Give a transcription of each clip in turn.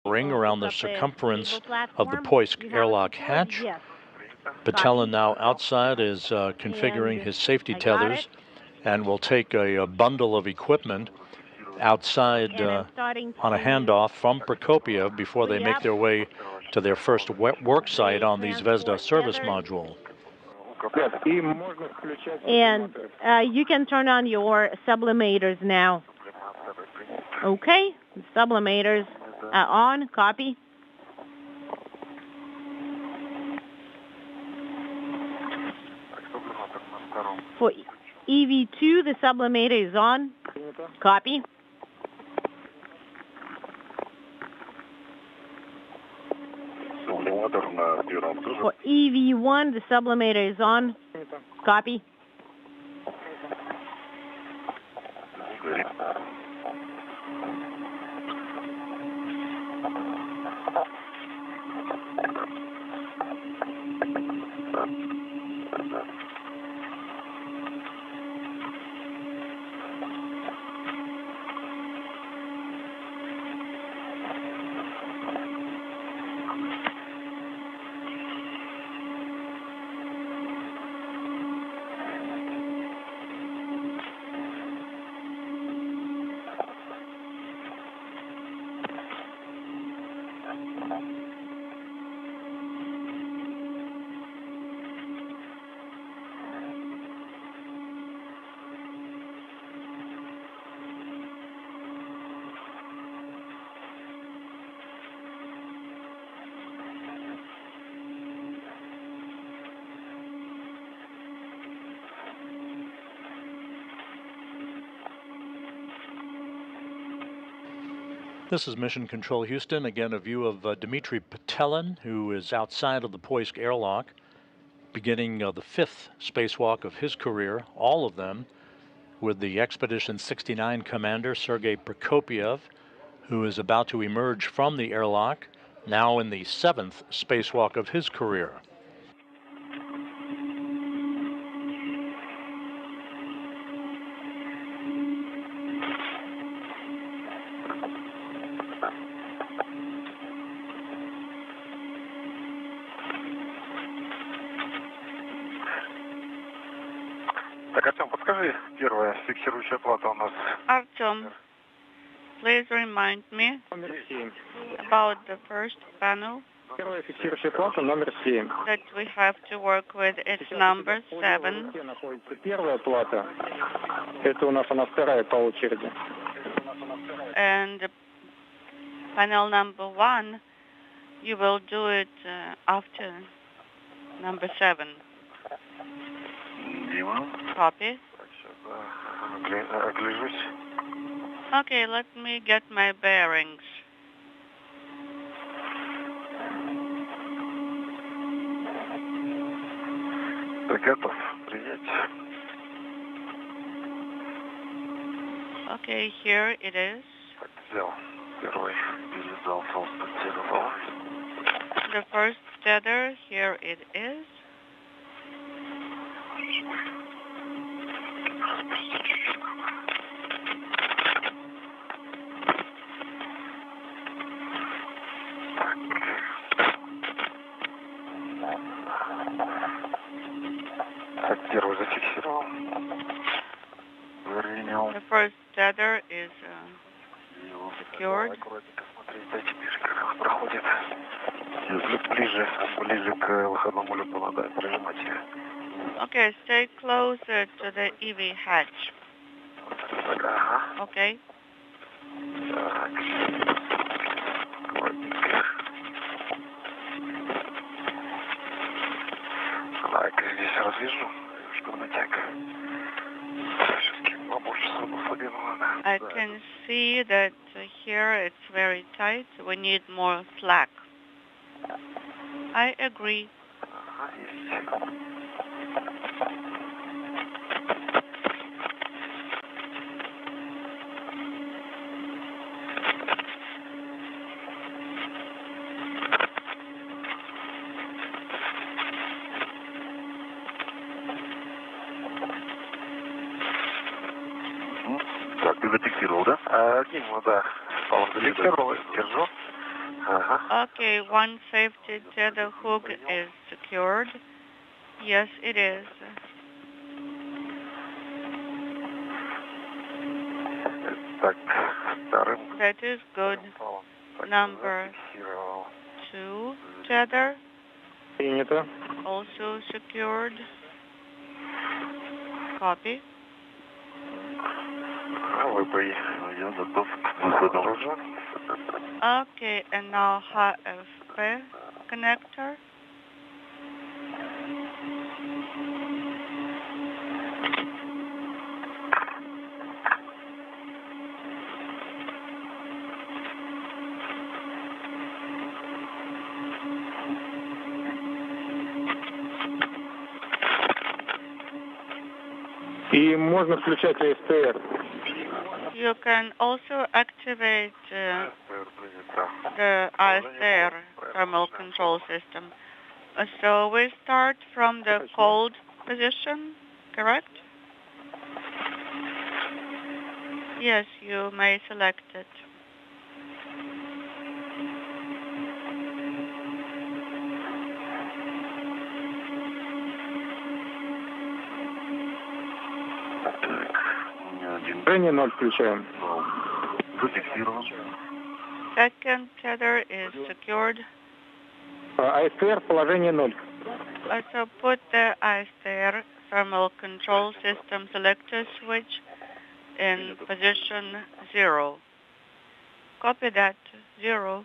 ring around the circumference of the Poisk You have airlock it secured? hatch. Yes. Patelin now outside is configuring And his safety I got tethers it. and will take a bundle of equipment outside And I'm starting on a to handoff from Prokopiev before they free make up their way to their first work site the on the Zvezda transport service tethers. module. And you can turn on your sublimators now. Okay, sublimators are on. Copy. For EV2, the sublimator is on. Copy. For EV1, the sublimator is on. Copy. This is Mission Control Houston. Again, a view of Dmitry Patelin, who is outside of the Poisk airlock, beginning the 5th spacewalk of his career, all of them with the Expedition 69 commander, Sergei Prokopiev, who is about to emerge from the airlock, now in the 7th spacewalk of his career. Так, Артем, подскажи, первая фиксирующая плата у нас. Artyom, please remind me Номер 7. about the first panel Первая фиксирующая плата номер 7. that we have to work with. It's number 7. Где находится первая плата? Это у нас она вторая по очереди. And panel number 1, you will do it after number 7. Дима. Copy. Огляжусь. Okay, let me get my bearings. Ты готов принять? Okay, here it is. Взял первый, передал, подтягивал. The first tether, here it is. Так, первый зафиксировал. Принял. The first tether is secured. Аккуратненько смотреть, дайте ближе, как она проходит. Ближе к выходному люку надо прижимать ее. Okay, stay closer to the EV hatch. Ага. Okay. Так. Аккуратненько. Так, здесь развяжу. Что натяг. Все-таки побольше сразу слабину надо. I can see that here it's very tight. We need more slack. I agree. Ага, есть. Так, ты зафиксировал, да? Дима, да. Зафиксировал, держу. Okay, one safety tether hook is secured. Yes, it is. Так, вторым That is good. Number 2 tether Принято. also secured. Copy. ВП, я готов к выходу. Okay, and now HFP connector. И можно включать АСТР. You can also activate the ISR thermal control system. So we start from the cold position, correct? Yes, you may select it. Движение 0 включаем. Зафиксирован. Second tether is secured. АСТР положение 0. Also put the ISR thermal control system selector switch in position 0. Copy that, 0.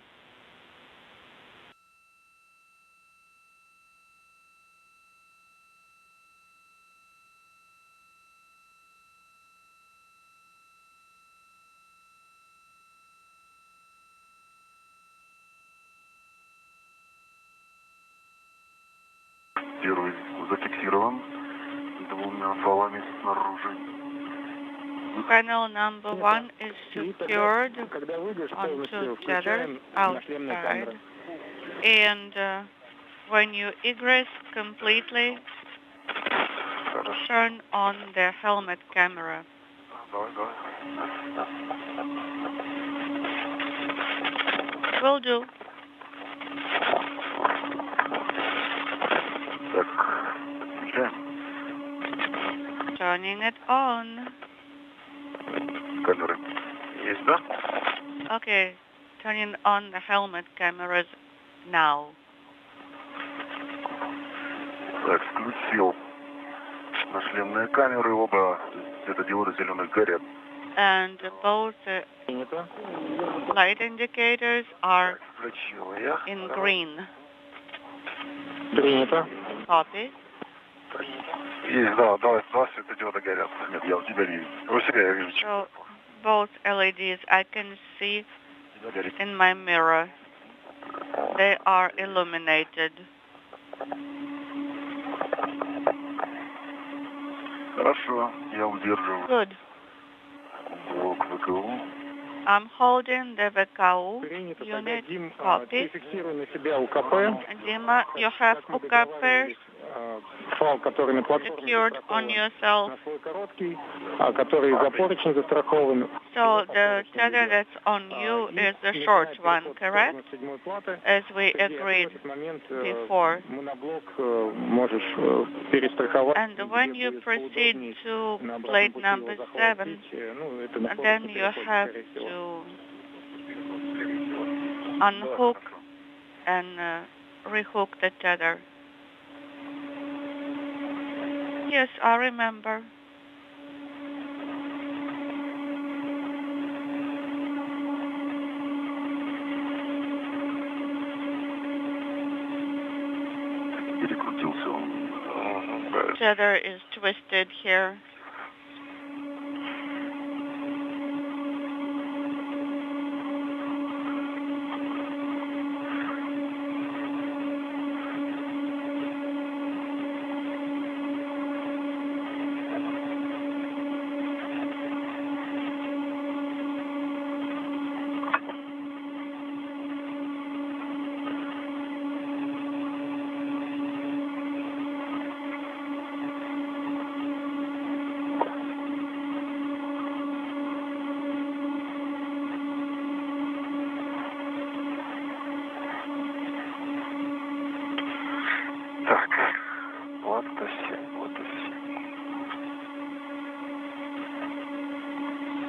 Первый зафиксирован двумя валами снаружи. Panel number 1 is secured Когда выйдешь, on полностью 2 tethers включаем нашлемные outside. камеры. And when you egress completely, Хорошо. turn on the helmet camera. Давай. Will do. Так, включаем. Turning it on. Камеры. Есть, да? Okay, turning on the helmet cameras now. Так, включил. Нашлемные камеры, оба светодиоды зеленых горят. And both Принято. light indicators are Включил я. in green. Принято. Copy. Есть, да, два светодиода горят. Нет, я у тебя вижу. У себя я вижу. So both LEDs I can see Тебя горит. in my mirror. They are illuminated. Хорошо, я удерживаю Good. блок ВКУ. I'm holding the VKU Принято. Тогда, unit. Дим, ты Copy. фиксируй на себя УКП. Dima, you have Как мы UKP договаривались, фал, который на платформе secured on застрахован yourself. на свой короткий, который за поручень застрахован. So the tether that's on you is the short one, correct? As we agreed before. Моноблок можешь перестраховать. And when you proceed to plate number 7, then you have to unhook and rehook the tether. Yes, I remember. Перекрутился он. Tether is twisted here.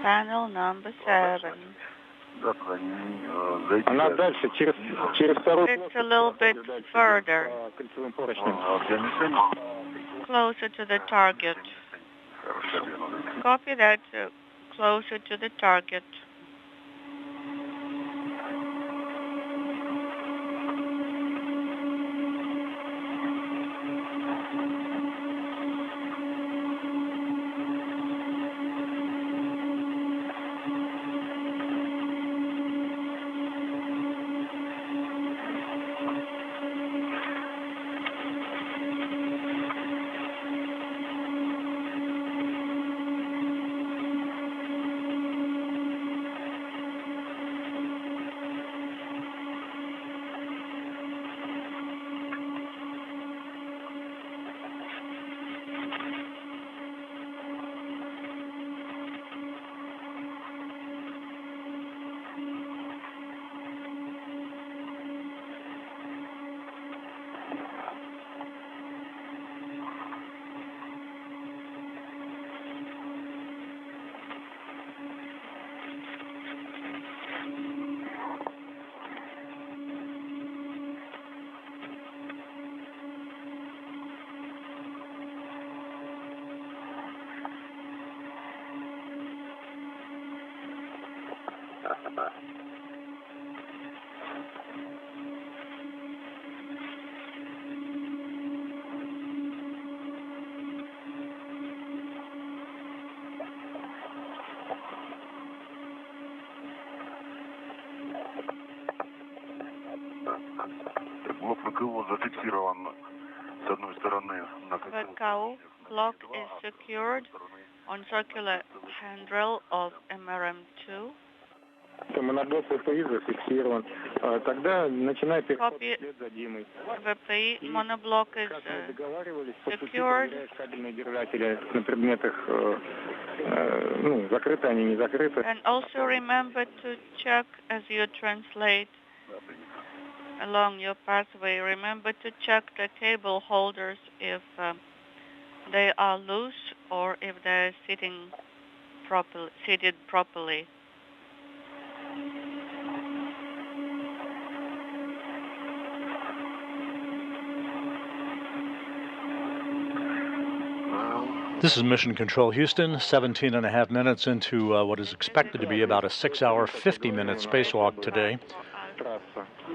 Panel number 7. Она дальше, через второй It's a little bit further, по кольцевым поручням. closer to the target. Copy that, closer to the target. Блок ВКО зафиксирован с одной стороны на The cow block is secured on circular handrail of MRM2. Мы на борту ФПИ зафиксирован. Тогда начинай переход Copy. вслед за Димой. VPI monoblock is Как мы договаривались, по сути, secured. проверяешь кабельные держатели на предмет их, закрыты они, не закрыты. And also remember to check as you translate along your pathway. Remember to check the cable holders if they are loose or if they're seated properly. This is Mission Control Houston, 17 and a half minutes into what is expected to be about a 6-hour, 50-minute spacewalk today.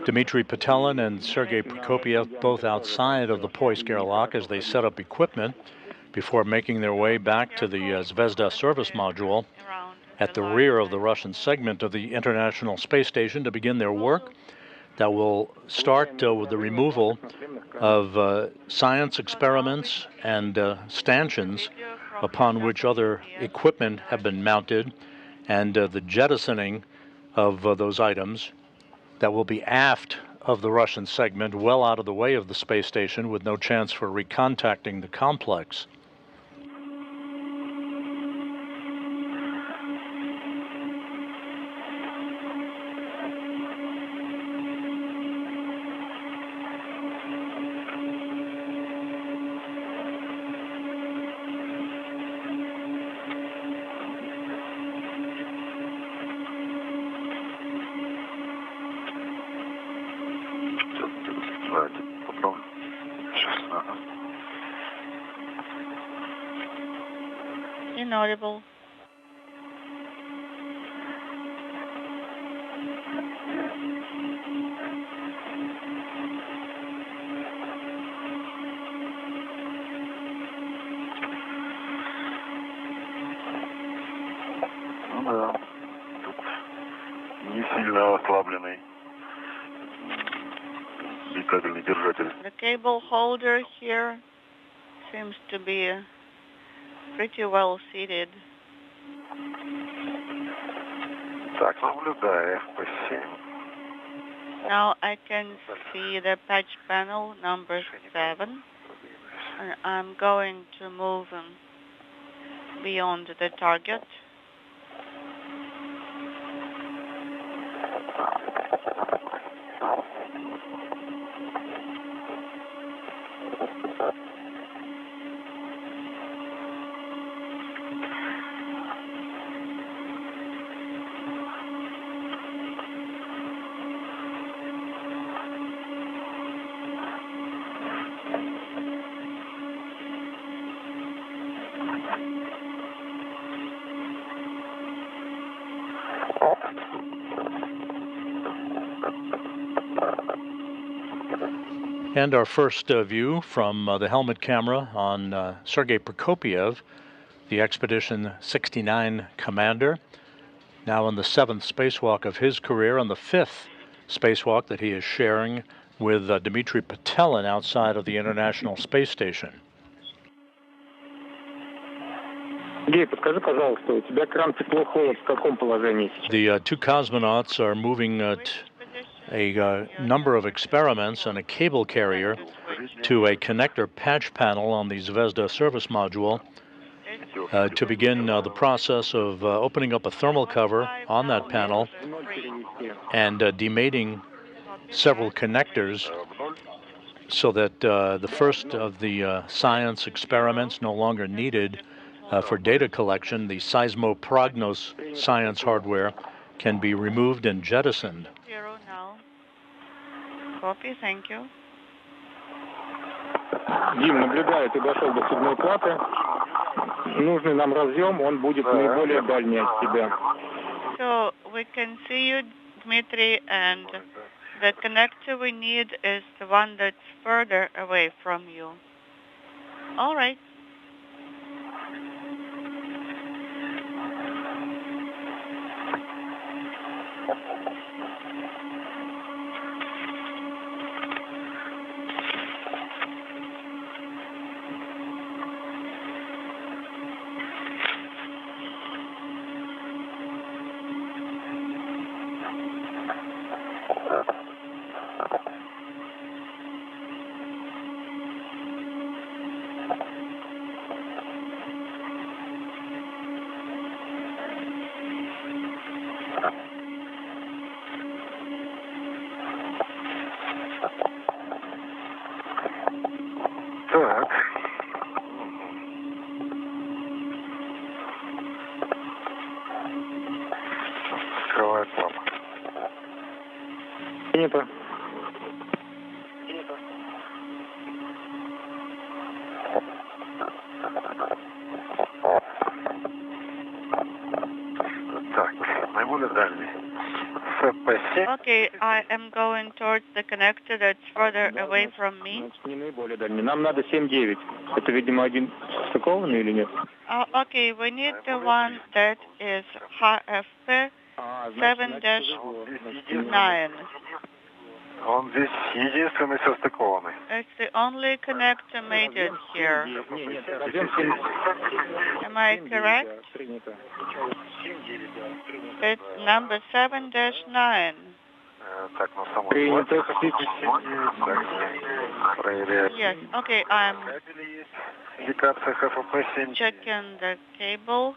Dmitry Petelin and Sergei Prokopyev both outside of the Poisk airlock as they set up equipment before making their way back to the Zvezda service module at the rear of the Russian segment of the International Space Station to begin their work that will start with the removal of science experiments and stanchions upon which other equipment have been mounted, and the jettisoning of those items that will be aft of the Russian segment, well out of the way of the space station with no chance for recontacting the complex. Inaudible. Ну да, тут не сильно ослабленный бикабельный держатель. The cable holder here seems to be pretty well seated. Так, наблюдаю, спасибо. Now I can see the patch panel number 7, and I'm going to move beyond the target. And our first view from the helmet camera on Sergei Prokopyev, the Expedition 69 commander, now on the 7th spacewalk of his career, on the 5th spacewalk that he is sharing with Dmitry Petelin outside of the International Space Station. Гей, подскажи, пожалуйста, у тебя экран тепло-холод в каком положении сейчас? The two cosmonauts are moving a number of experiments on a cable carrier to a connector patch panel on the Zvezda service module to begin the process of opening up a thermal cover on that panel and demating several connectors so that the first of the science experiments no longer needed for data collection, the seismoprognos science hardware, can be removed and jettisoned. Zero now. Copy, thank you. Дим, наблюдаю, ты дошел до входной платы. Нужный нам разъем, он будет наиболее дальний от тебя. So we can see you, Dmitry, and the connector we need is the one that's further away from you. All right. Так. Открывает лапу. Принято. Так, наиболее дальний. ФП-7. Okay, I am going towards the connector that's further away from me. Значит, не наиболее дальний. Нам надо 7-9. Это, видимо, один стыкованный или нет? Okay, we need the one that is HFP 7-9. Он здесь единственный состыкованный. It's the only connector mated here. Нет, разъем 7. Am I correct? Принято. It's number 7-9. Так, на самом Принято. проверяем. Yes, okay, I'm Индикация ХФП-7. checking the cable.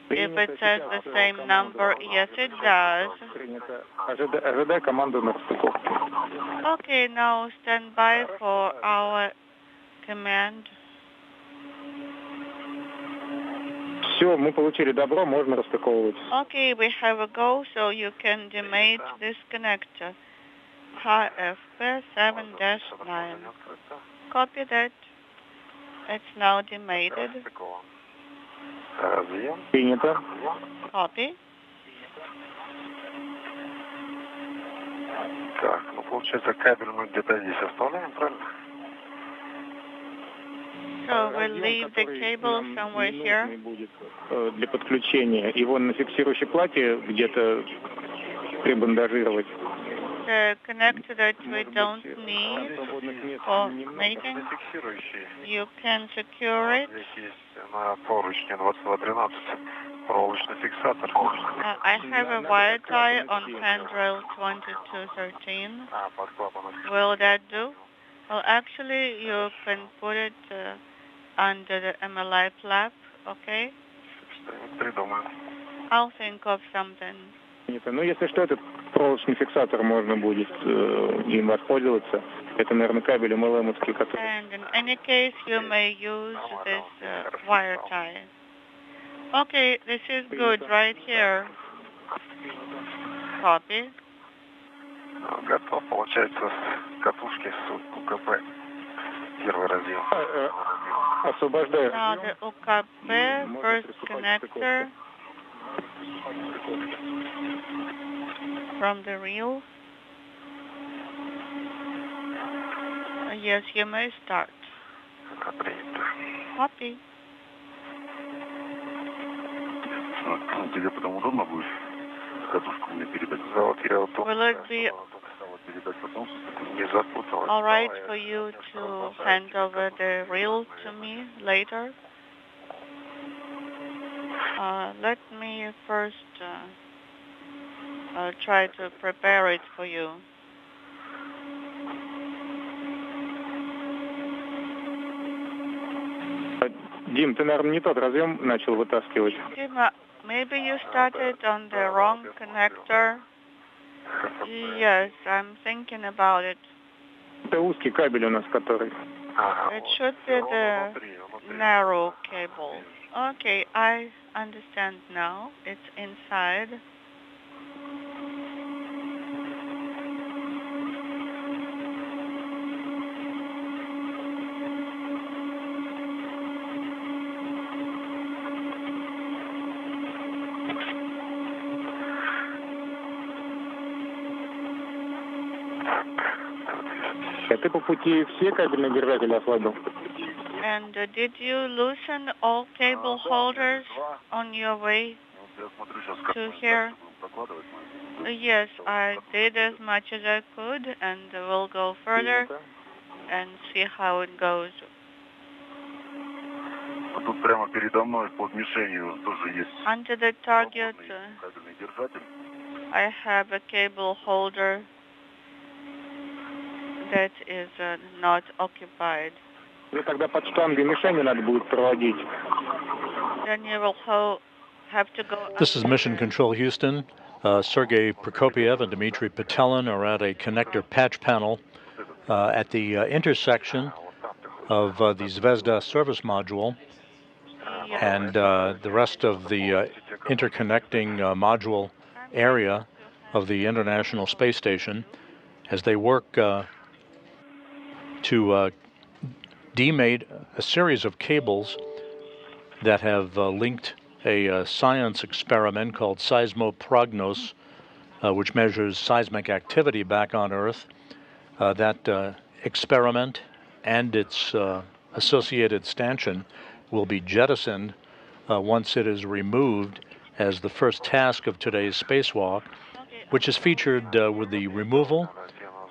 If it says the same number, yes, it does. Принято. Ожидай команду на стыковку. Okay, now stand by for our command. Все, мы получили добро, можно расстыковывать. Okay, we have a go, so you can demate this connector. HFP 7-9. Copy that. It's now demated. Разъем. Принято. Copy. Так, ну получается кабель мы где-то здесь оставляем, правильно? So we'll leave the cable somewhere here. Будет для подключения. Его на фиксирующей плате где-то прибандажировать. The connector that we don't need for mating, Фиксирующий. you can secure it. Здесь есть на поручне 2212 проволочный фиксатор. I have a wire tie on handrail 2213. Под клапаном. Will that do? Well, actually, you can put it under the MLI flap, okay? Что-нибудь придумаем. I'll think of something. Ну, если что, этот проволочный фиксатор можно будет им воспользоваться. Это, наверное, кабель МЛМовский, который... And in any case, you may use this wire tie. Okay, this is good right here. Copy. Готов, получается, с катушки с УКП. Первый разъем. Освобождаю. Now the UKP first connector From the reel? Yes, you may start. Copy. Тебе потом удобно будет катушку мне передать? Вот я вот Will it be передать потом, не запуталась. all right for you to hand over the reel to me later? Let me first try to prepare it for you. Дим, ты, наверное, не тот разъем начал вытаскивать. Dima, maybe you started on the wrong connector. Yes, I'm thinking about it. Это узкий кабель у нас, который. It should be the narrow cable. Okay, I understand now. It's inside. А ты по пути все кабельные держатели ослабил? And did you loosen all cable holders on your way to here? Yes, I did as much as I could, and we'll go further and see how it goes. Тут прямо передо мной под мишенью тоже есть Under the target, кабельный держатель. I have a cable holder that is not occupied. Мне тогда под штангой мишени надо будет проводить. Then you will have to go. This is Mission Control Houston. Sergei Prokopiev and Dmitry Petelin are at a connector patch panel at the intersection of the Zvezda service module and the rest of the interconnecting module area of the International Space Station as they work to demate a series of cables that have linked a science experiment called Seismoprognos, which measures seismic activity back on Earth. That experiment and its associated stanchion will be jettisoned once it is removed as the first task of today's spacewalk, which is featured with the removal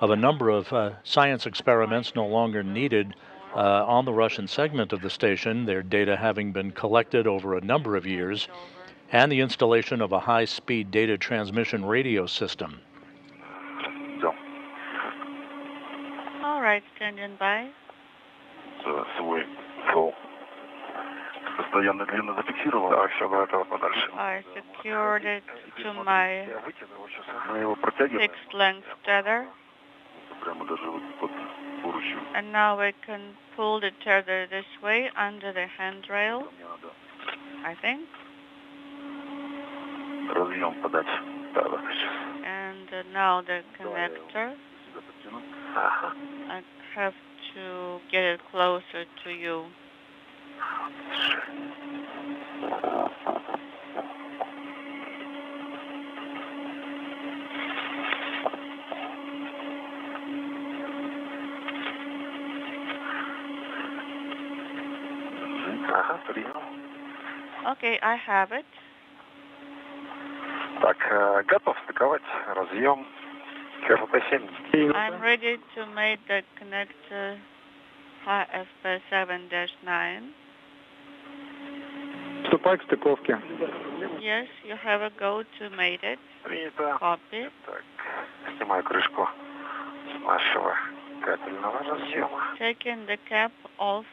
of a number of science experiments no longer needed on the Russian segment of the station, their data having been collected over a number of years, and the installation of a high-speed data transmission radio system. All right, standing by. Свой фол. Постоянно длинно зафиксировал. Так, все, до этого подальше. I secured it to my Мы его протягиваем. fixed length tether. Прямо даже вот под поручью. And now we can pull the tether this way under the handrail, Мне надо I think. разъем подать. Да, да, сейчас. And now the connector. Сюда подтяну. I have to get it closer to you. Ага, принял. Okay, I have it. Так, готов стыковать разъем. КФП-7. I'm ready to make the connector IFP7-9. Вступай к стыковке. Yes, you have a go to make it. Принято. Copy. Так, снимаю крышку с нашего кабельного разъема. Taking the cap off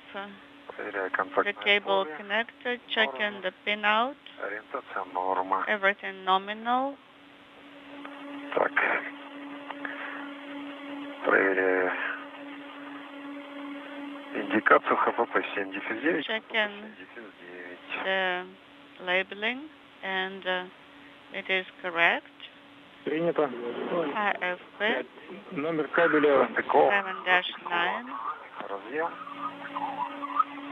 Проверяю the контактное cable поле. connector, checking the pin out, Ориентация норма. everything nominal. Так. Проверяю индикацию ХПП-7-9. Checking the labeling, and it is correct. Принято. IFP Номер кабеля. 7-9. Разъем.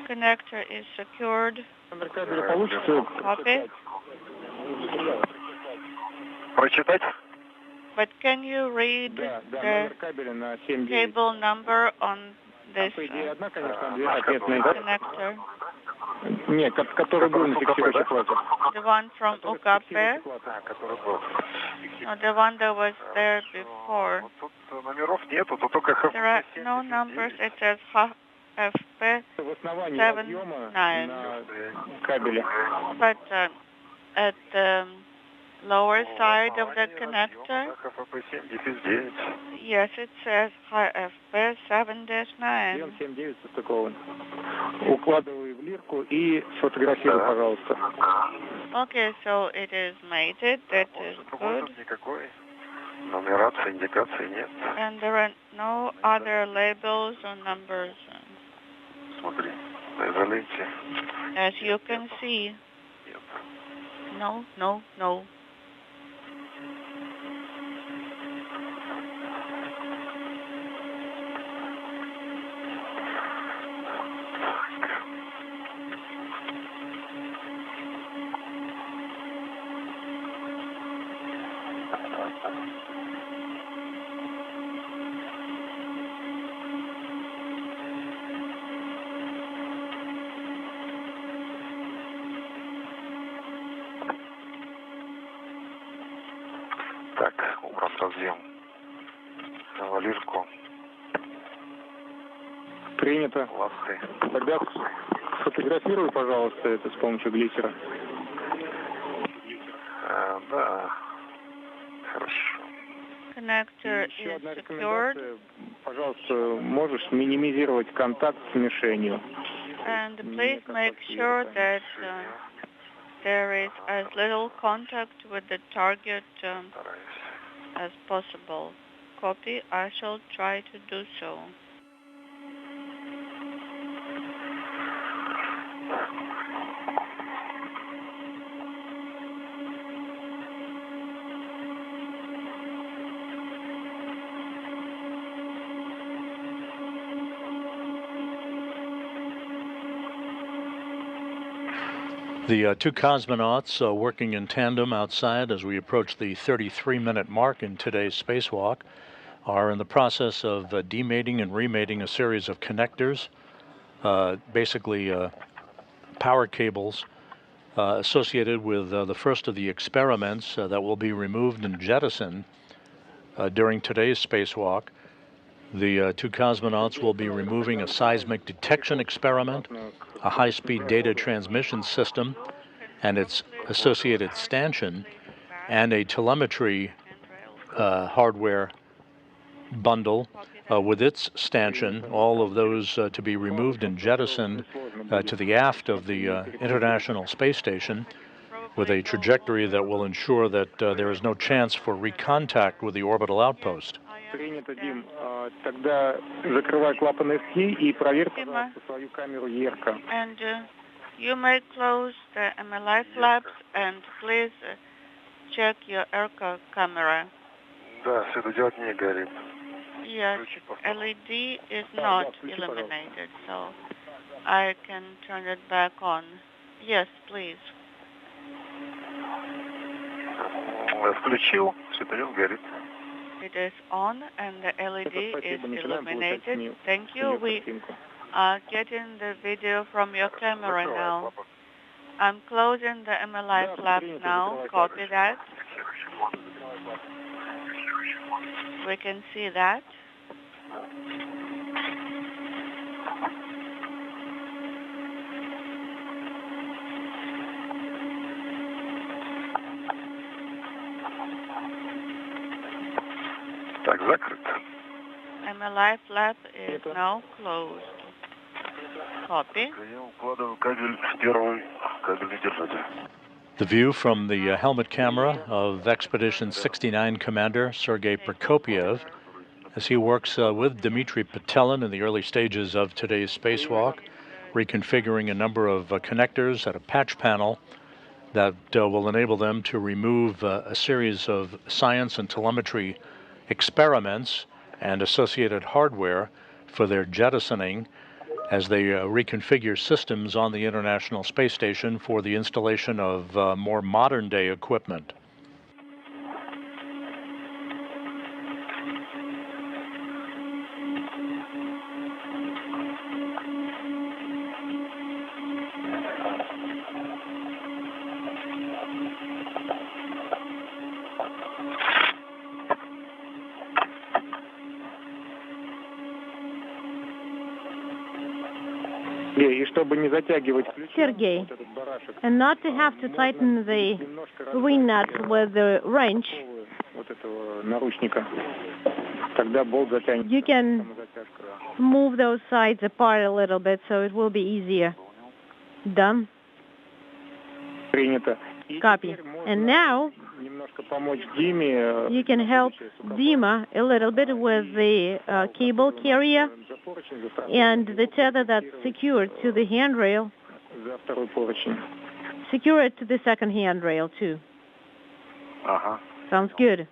Connector is secured. Номер кабеля получится. Copy. Прочитать? But can you read Да, the номер кабеля на 7-9. cable number on this Две одна, конечно, две ответные. connector? Нет, который был на фиксирующей плате. The one from UKP? No, the one that was there before. Тут номеров нету, тут только ХФП. There are no numbers. It says FP В основании 7, объема 9. на кабеле. But at the lower side of the connector, ХФП 7-9. yes, it says FP 7-9. 7-9 состыкован. Укладывай в лирку и сфотографируй, пожалуйста. Okay, so it is mated. That is good. Никакой нумерации, индикации нет. And there are no other labels or numbers. Смотри, на изоленте. As you can see. Нет. No, no, no. Так, убран разъем. Лирку, Принято. ласты. Тогда сфотографируй, пожалуйста, это с помощью глиссера. Да, хорошо. Connector Еще is одна secured. рекомендация. Пожалуйста, можешь минимизировать контакт с мишенью. And please make sure that there is as little contact with the target as possible. Copy. I shall try to do so. The two cosmonauts working in tandem outside as we approach the 33-minute mark in today's spacewalk are in the process of demating and remating a series of connectors, basically power cables associated with the first of the experiments that will be removed and jettisoned during today's spacewalk. The two cosmonauts will be removing a seismic detection experiment, a high-speed data transmission system and its associated stanchion, and a telemetry hardware bundle with its stanchion, all of those to be removed and jettisoned to the aft of the International Space Station with a trajectory that will ensure that there is no chance for recontact with the orbital outpost. Принято, Дим. Тогда закрывай клапаны СКИ и проверь, пожалуйста, свою камеру ЕРКО. And you may close the MLI flaps and please check your ERCA camera. Да, светодиод не горит. Yes, LED is not illuminated, so I can turn it back on. Yes, please. Включил, светодиод горит. It is on and the LED is illuminated. Thank you. We are getting the video from your camera now. I'm closing the MLI flap now. Copy that. We can see that. Так, закрыт. MLI flap is now closed. Copy. Я укладываю кабель в первый кабельный держатель. The view from the helmet camera of Expedition 69 Commander Sergei Prokopyev as he works with Dmitry Petelin in the early stages of today's spacewalk, reconfiguring a number of connectors at a patch panel that will enable them to remove a series of science and telemetry experiments and associated hardware for their jettisoning as they reconfigure systems on the International Space Station for the installation of more modern-day equipment. Sergey, and not to have to tighten the wing nut with the wrench, you can move those sides apart a little bit so it will be easier. Done? Copy. And now you can help Dima a little bit with the cable carrier and the tether that's secured to the handrail. Secure it to the second handrail too. Sounds good.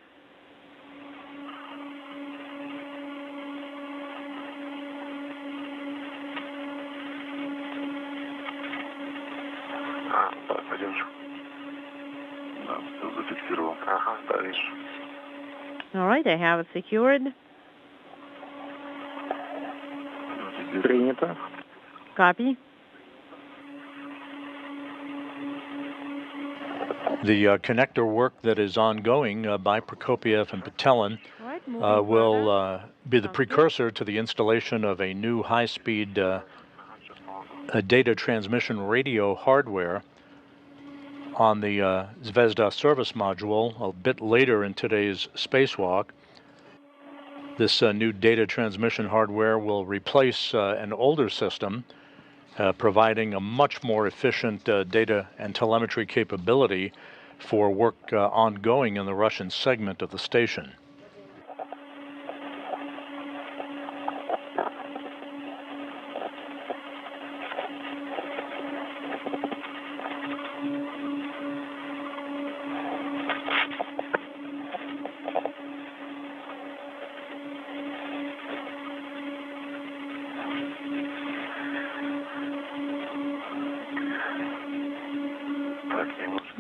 All right, I have it secured. Copy. The connector work that is ongoing by Prokopiev and Patelin will be the precursor to the installation of a new high-speed data transmission radio hardware on the Zvezda service module a bit later in today's spacewalk. This new data transmission hardware will replace an older system, providing a much more efficient data and telemetry capability for work ongoing in the Russian segment of the station.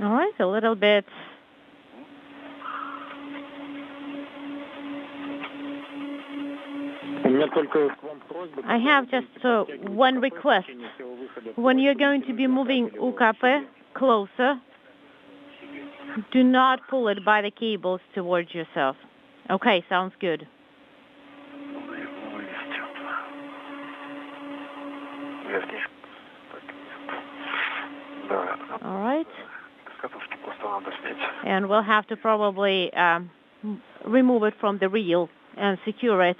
All right, a little bit. I have just one request. When you're going to be moving UKP closer, do not pull it by the cables towards yourself. Okay, sounds good. All right. And we'll have to probably remove it from the reel and secure it.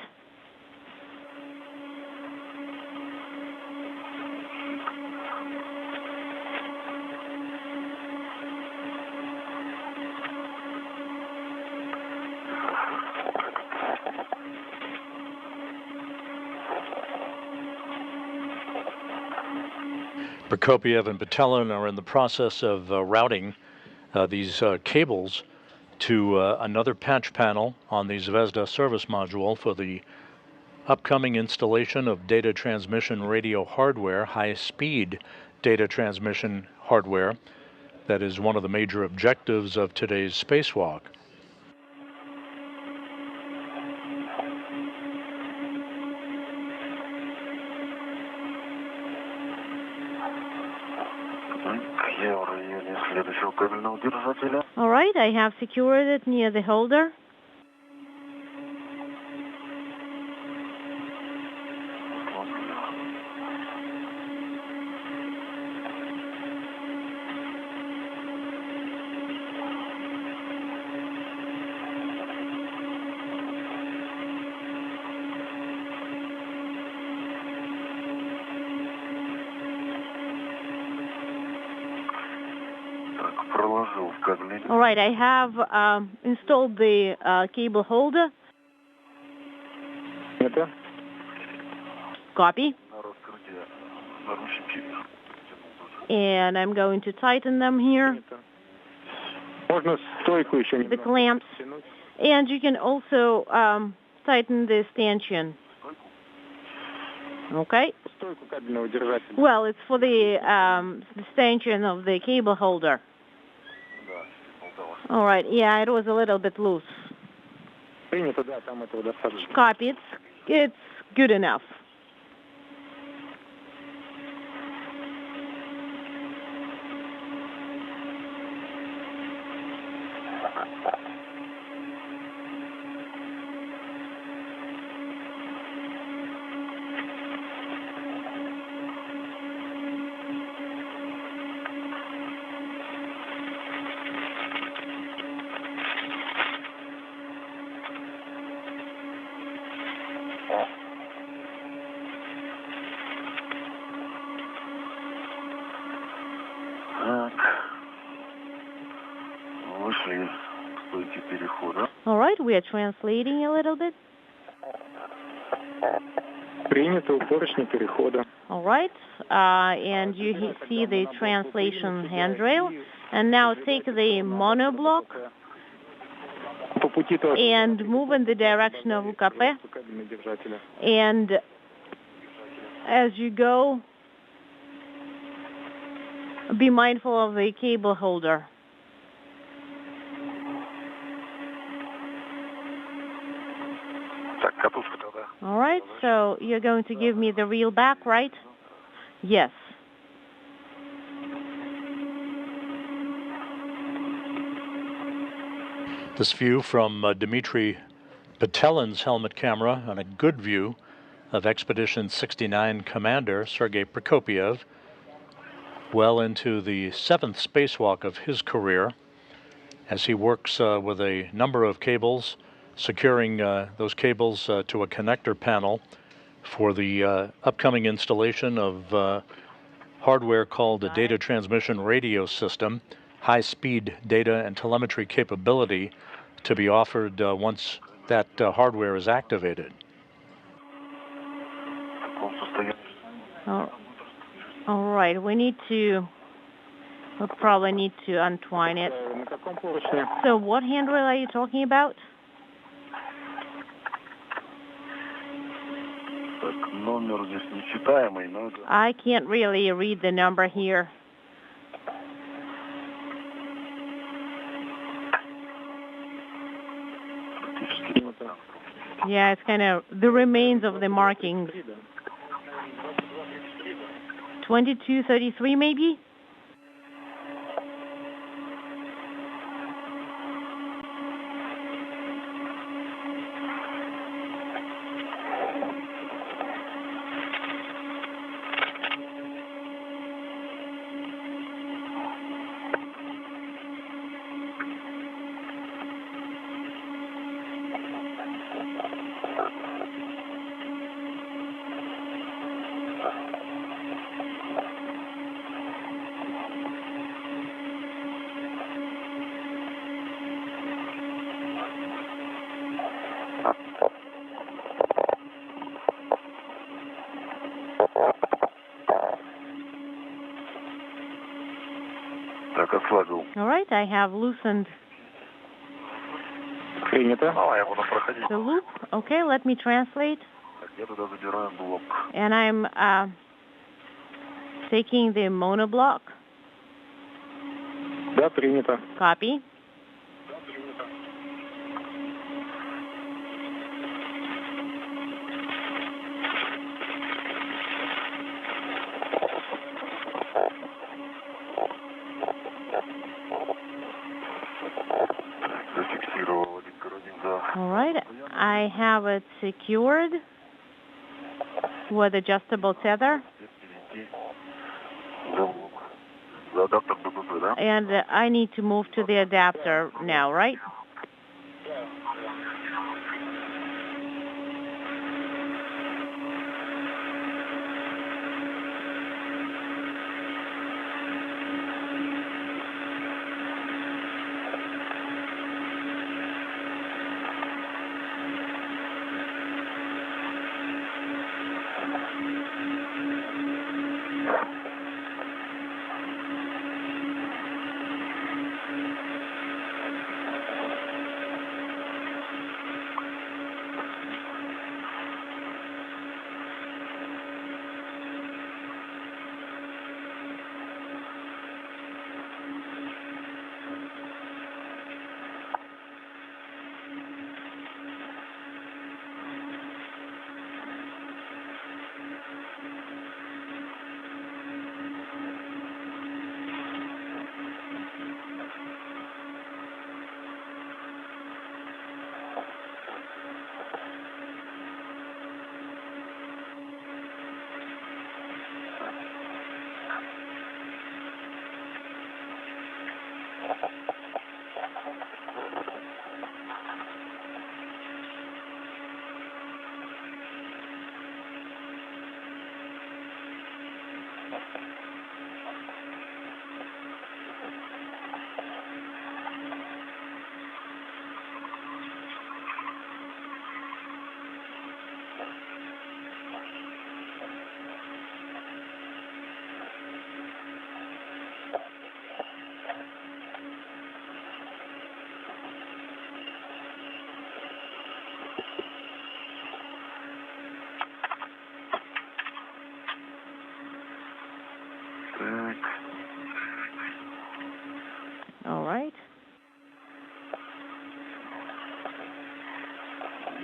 Prokopiev and Patelin are in the process of routing these cables to another patch panel on the Zvezda service module for the upcoming installation of data transmission radio hardware, high-speed data transmission hardware. That is one of the major objectives of today's spacewalk. All right, I have secured it near the holder. All right, I have installed the cable holder. Copy. And I'm going to tighten them here. The clamps. And you can also tighten the stanchion. Okay. Стойку кабельного держателя. Well, it's for the extension of the cable holder. All right. Yeah, it was a little bit loose. Принято, да, там этого достаточно. Copy. It's good enough. Так. Вышли к стойке перехода. All right. We are translating a little bit. Принято у поручня перехода. All right. And you see the translation handrail. And now take the monoblock По пути тоже. and move in the direction of UKP. Кабельного держателя. And as you go, be mindful of the cable holder. Так, катушка тогда. All right. So you're going to give me the reel back, right? Yes. This view from Dmitry Petelin's helmet camera, and a good view of Expedition 69 commander Sergei Prokopyev, well into the 7th spacewalk of his career, as he works with a number of cables, securing those cables to a connector panel for the upcoming installation of hardware called a data transmission radio system, high-speed data and telemetry capability to be offered once that hardware is activated. All right. We'll probably need to untwine it. На каком поручне? So what handrail are you talking about? Так, номер здесь нечитаемый, но это... I can't really read the number here. Принято. Yeah, it's kind of the remains of the markings. 2233 maybe? Так, ослабил. All right, I have loosened Принято. А, я буду проходить. the loop. Okay, let me translate. Так, я туда задираю блок. And I'm taking the monoblock. Да, принято. Copy. Зафиксировал один карабин, да. All right, I have it secured with adjustable tether. За адаптер ББП, да? And I need to move to the adapter now, right?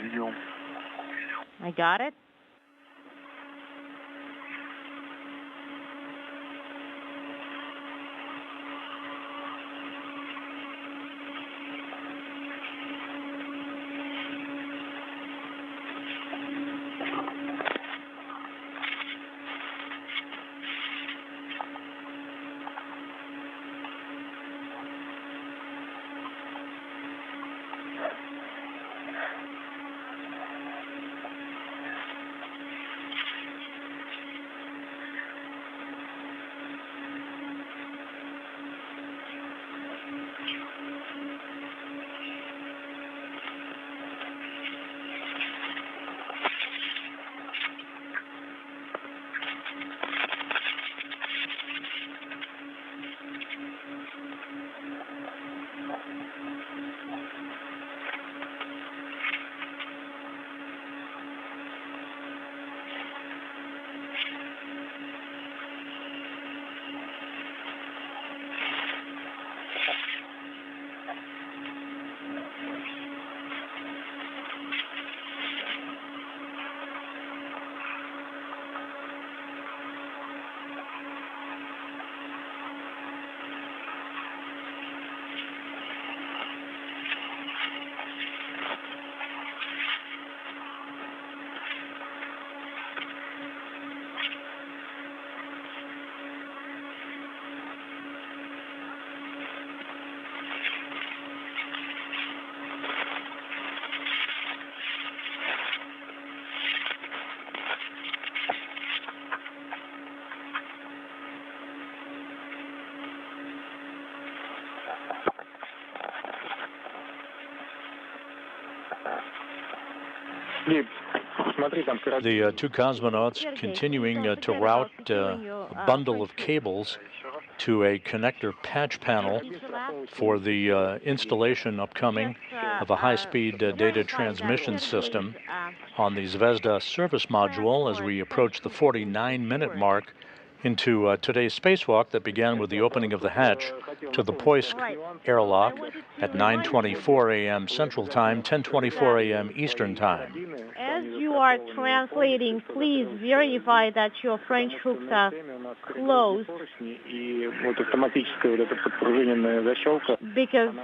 Прием. I got it. The two cosmonauts continuing to route a bundle of cables to a connector patch panel for the installation upcoming of a high-speed data transmission system on the Zvezda service module as we approach the 49-minute mark into today's spacewalk that began with the opening of the hatch to the Poisk airlock at 9:24 a.m. Central Time, 10:24 a.m. Eastern Time. As you are translating, please verify that your French hooks are closed, because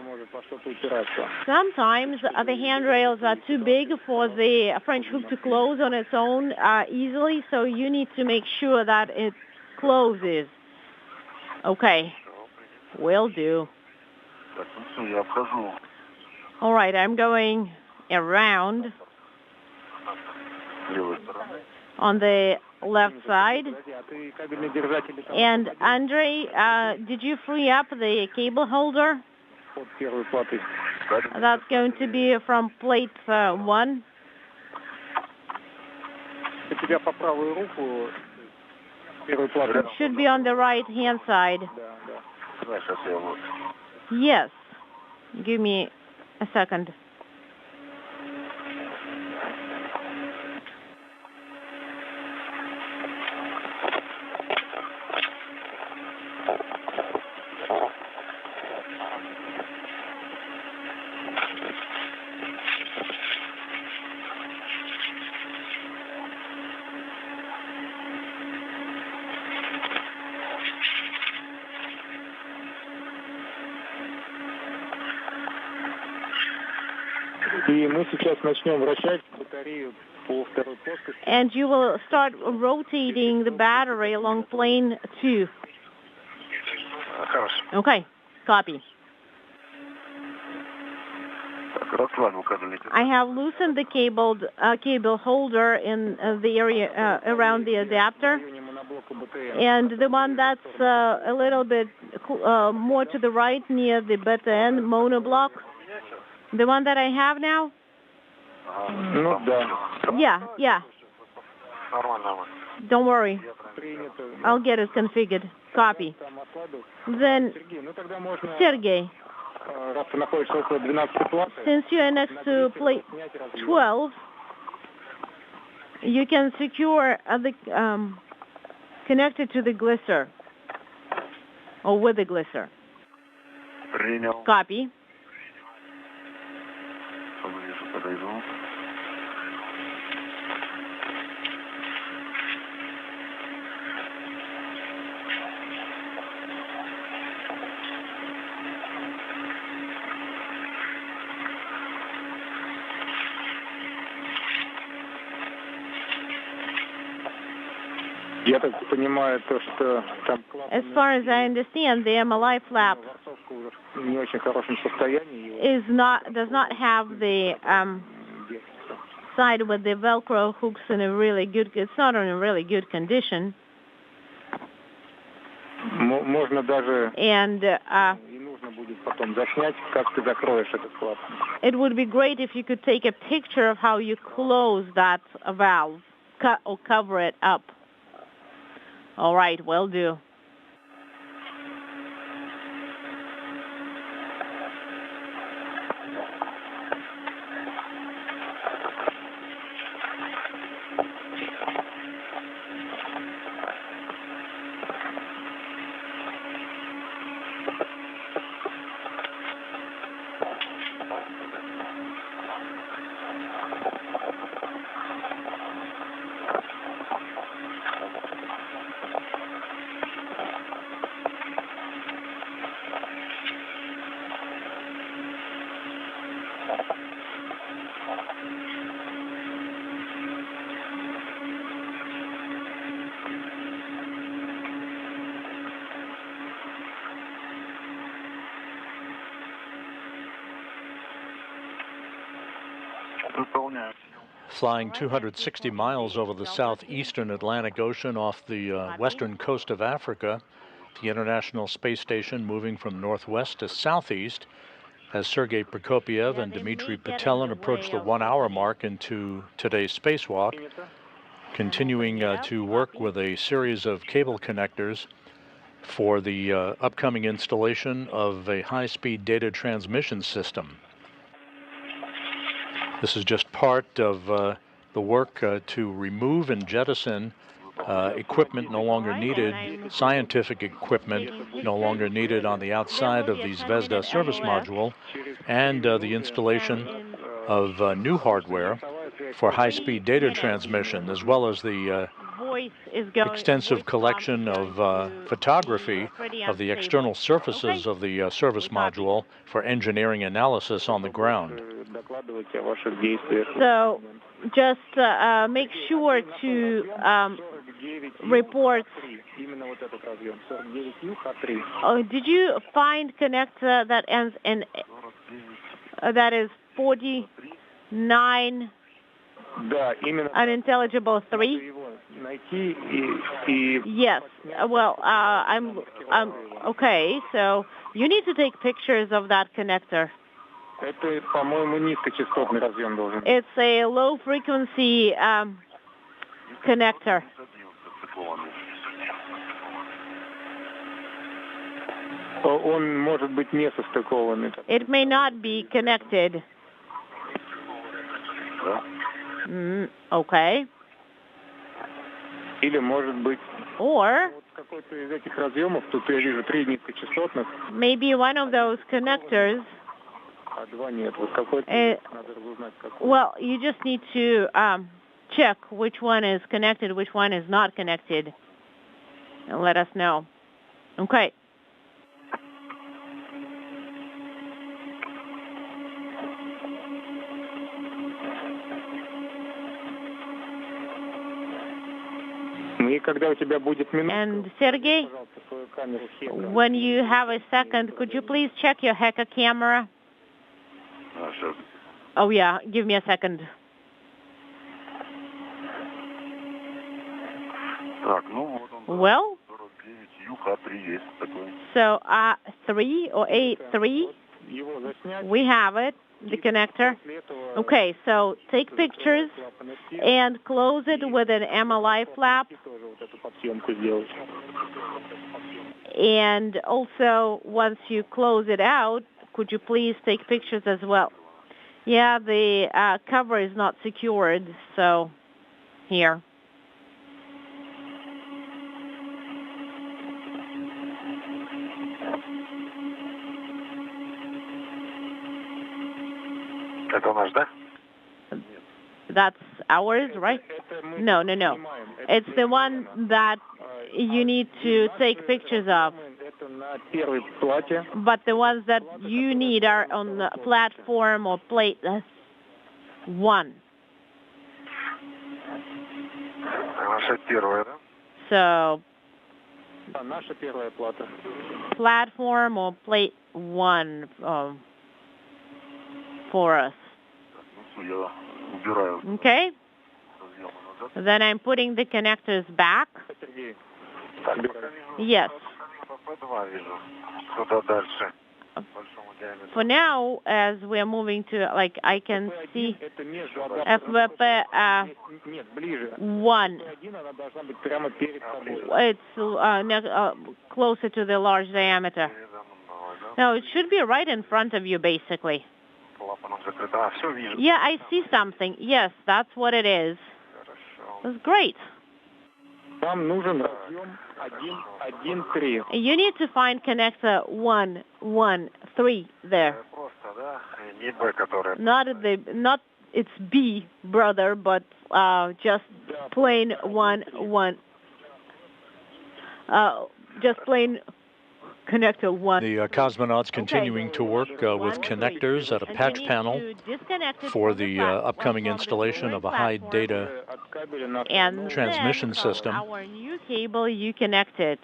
sometimes the handrails are too big for the French hook to close on its own easily, so you need to make sure that it closes. Okay, will do. All right, I'm going around on the left side. And Andrei, did you free up the cable holder? That's going to be from plate 1. It should be on the right-hand side. Yes. Give me a second. And you will start rotating the battery along plane 2. Okay, copy. I have loosened the cable holder in the area around the adapter, and the one that's a little bit more to the right near the beta end monoblock, the one that I have now. Yeah. Don't worry. I'll get it configured. Copy. Then, Sergey, since you are next to plate 12, you can secure the connected to the glisser, or with the glisser. Copy. Я так понимаю, то, что там As far as I understand, the MLI flap в не очень хорошем состоянии. does not have the side with the Velcro hooks in a really good. It's not in a really good condition. Можно даже And не нужно будет потом заснять, как ты закроешь этот флап. it would be great if you could take a picture of how you close that valve, or cover it up. All right, will do. Flying 260 miles over the southeastern Atlantic Ocean off the western coast of Africa, the International Space Station moving from northwest to southeast as Sergei Prokopyev and Dmitry Petelin approach the 1 hour mark into today's spacewalk, continuing to work with a series of cable connectors for the upcoming installation of a high-speed data transmission system. This is just part of the work to remove and jettison equipment no longer needed, scientific equipment no longer needed on the outside of the Zvezda service module, and the installation of new hardware for high-speed data transmission, as well as the extensive collection of photography of the external surfaces of the service module for engineering analysis on the ground. So just make sure to report. Did you find connector that ends in that is 49 unintelligible 3? Yes. Well, I'm okay. So you need to take pictures of that connector. It's a low frequency connector. It may not be connected. Okay. Or maybe one of those connectors. Well, you just need to check which one is connected, which one is not connected, and let us know. Okay. And Sergey, when you have a second, could you please check your hacker camera? Oh yeah, give me a second. Well, so 3 or A3, we have it, the connector. Okay, so take pictures and close it with an MLI flap. And also, once you close it out, could you please take pictures as well? Yeah, the cover is not secured, so here. That's ours, right? No. It's the one that you need to take pictures of. But the ones that you need are on the platform or plate 1. So, Наша первая плата. platform or plate 1 for us. Я убираю Okay? разъемы назад. Then I'm putting the connectors back. Сергей, Так, Yes. ФП-2 вижу. Куда дальше? Большому диаметру. For now, as we're moving to, like, I can see это между FVP Нет, ближе. 1. Один, она должна быть прямо перед тобой. It's closer to the large diameter. Передо мной, да? No, it should be right in front of you, basically. Клапаном закрыто. Все вижу. Yeah, I see something. Yes, that's what it is. Хорошо. That's great. Вам нужен разъем 1.1.3. You need to find connector 113 there. Просто, да? Не Б, которая... Not it's B, brother, but just plain 1. Just plain connector 1. The cosmonauts continuing to work with connectors at a patch panel for the upcoming installation of a high data and transmission then system. Our new cable, you connect it.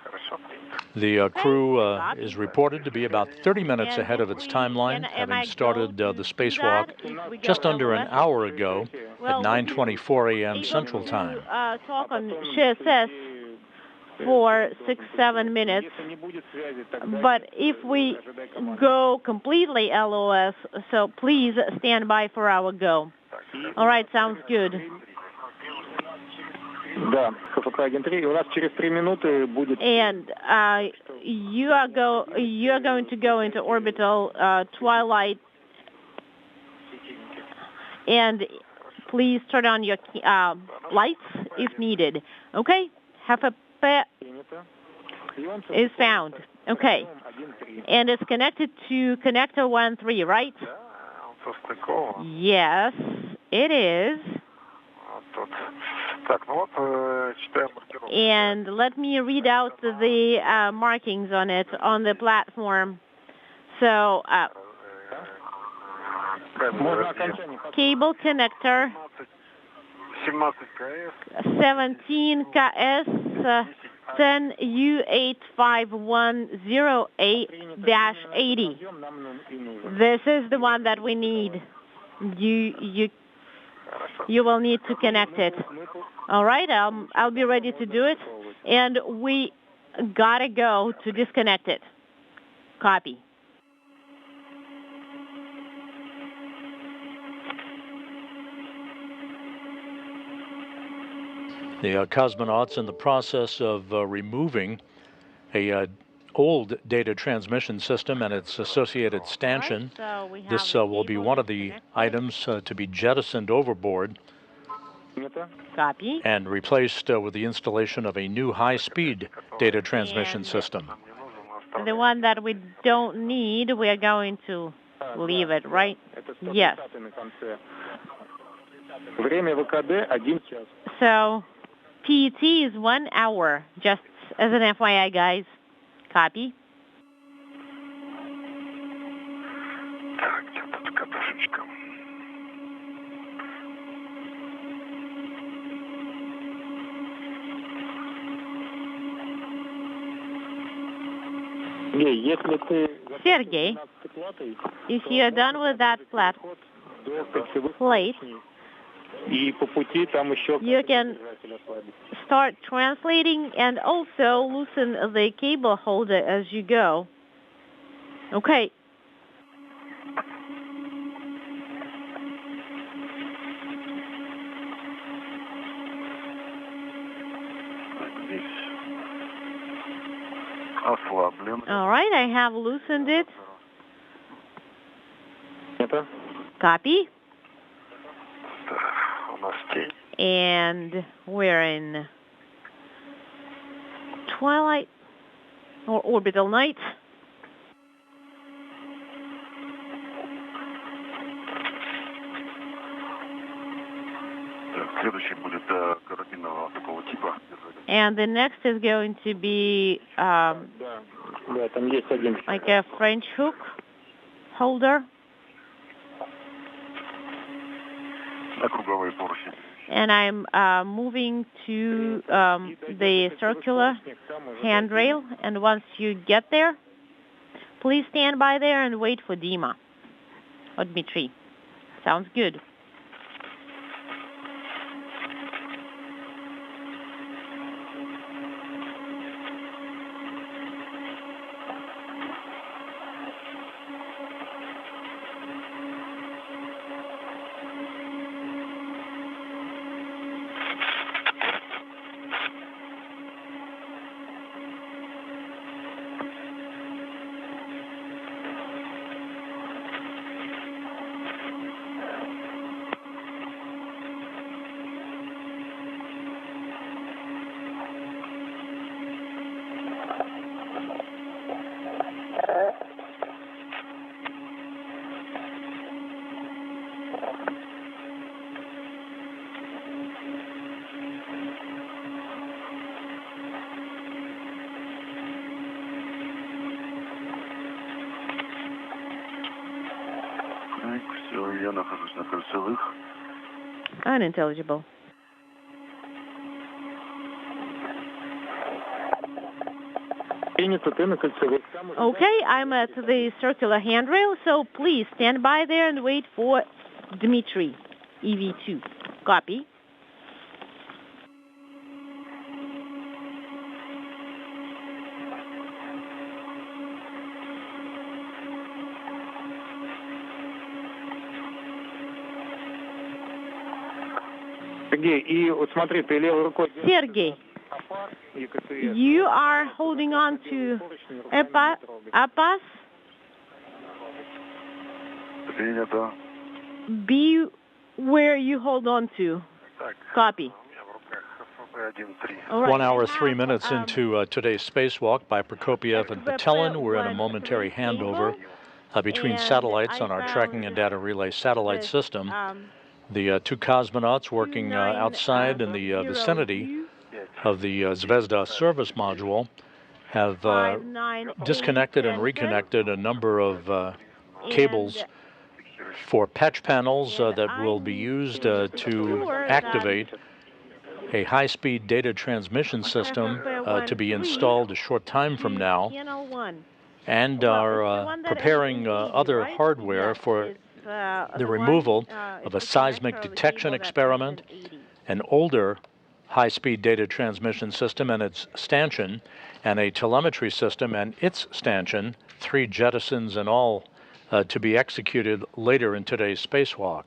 Хорошо. The crew is reported to be about 30 minutes ahead of its timeline, having started the spacewalk just under an hour ago at 9:24 a.m. Central Time. Talk on GSS for 6-7 minutes, but if we go completely LOS, so please stand by for our go. All right, sounds good. Да, КФП 1.3. И у нас через 3 минуты будет... And you are going to go into orbital twilight, and please turn on your lights if needed. Okay? FP is found. Okay. And it's connected to connector 1-3, right? Да, он состыкован. Yes, it is. Вот тут. Так, ну вот, читаем маркировку. And let me read out the markings on it on the platform. So, Можно окончание. cable connector 17 КС. 17 KS 10U85108-80. This is the one that we need. You will need to connect it. All right, I'll be ready to do it, and we gotta go to disconnect it. Copy. The cosmonauts in the process of removing a old data transmission system and its associated stanchion. This will be one of the items to be jettisoned overboard Copy. and replaced with the installation of a new high-speed data transmission system. The one that we don't need, we are going to leave it, right? Yes. Время ВКД 1 час. So, PET is 1 hour, just as an FYI, guys. Copy. Так, где тут катушечка? Если ты... Sergey, if you're done with that flat plate, И по пути там еще... you can start translating and also loosen the cable holder as you go. Okay. Здесь ослаблен. All right, I have loosened it. Это? Copy. Так, у нас тень. And we're in twilight or orbital night. Так, следующий будет карабинового такого типа. And the next is going to be Да, там есть один. like a French hook holder. And I'm moving to the circular handrail. And once you get there, please stand by there and wait for Dima or Dmitry. Sounds good. Unintelligible. Okay, I'm at the circular handrail, so please stand by there and wait for Dmitry, EV2. Copy. Sergey, you are holding on to APAS. Be where you hold on to. Copy. Right. 1 hour, 3 minutes into today's spacewalk by Prokopiev and Patelin. We're in a momentary handover between satellites on our tracking and data relay satellite system. The two cosmonauts working outside in the vicinity of the Zvezda service module have disconnected and reconnected a number of cables for patch panels that will be used to activate a high-speed data transmission system to be installed a short time from now, and are preparing other hardware for the removal of a seismic detection experiment, an older high-speed data transmission system and its stanchion, and a telemetry system and its stanchion, 3 jettisons in all, to be executed later in today's spacewalk.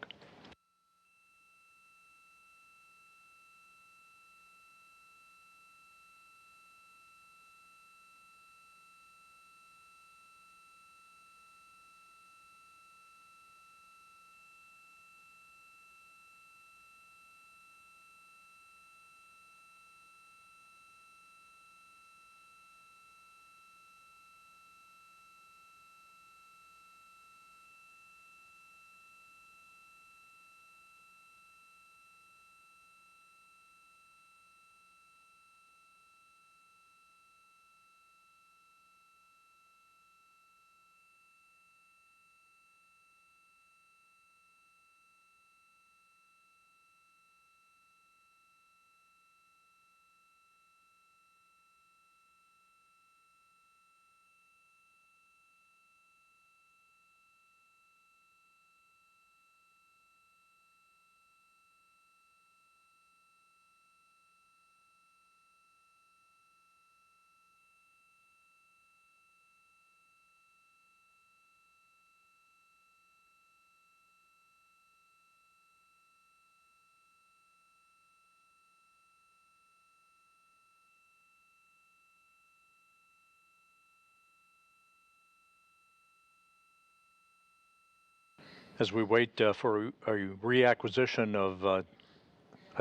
As we wait for a reacquisition of a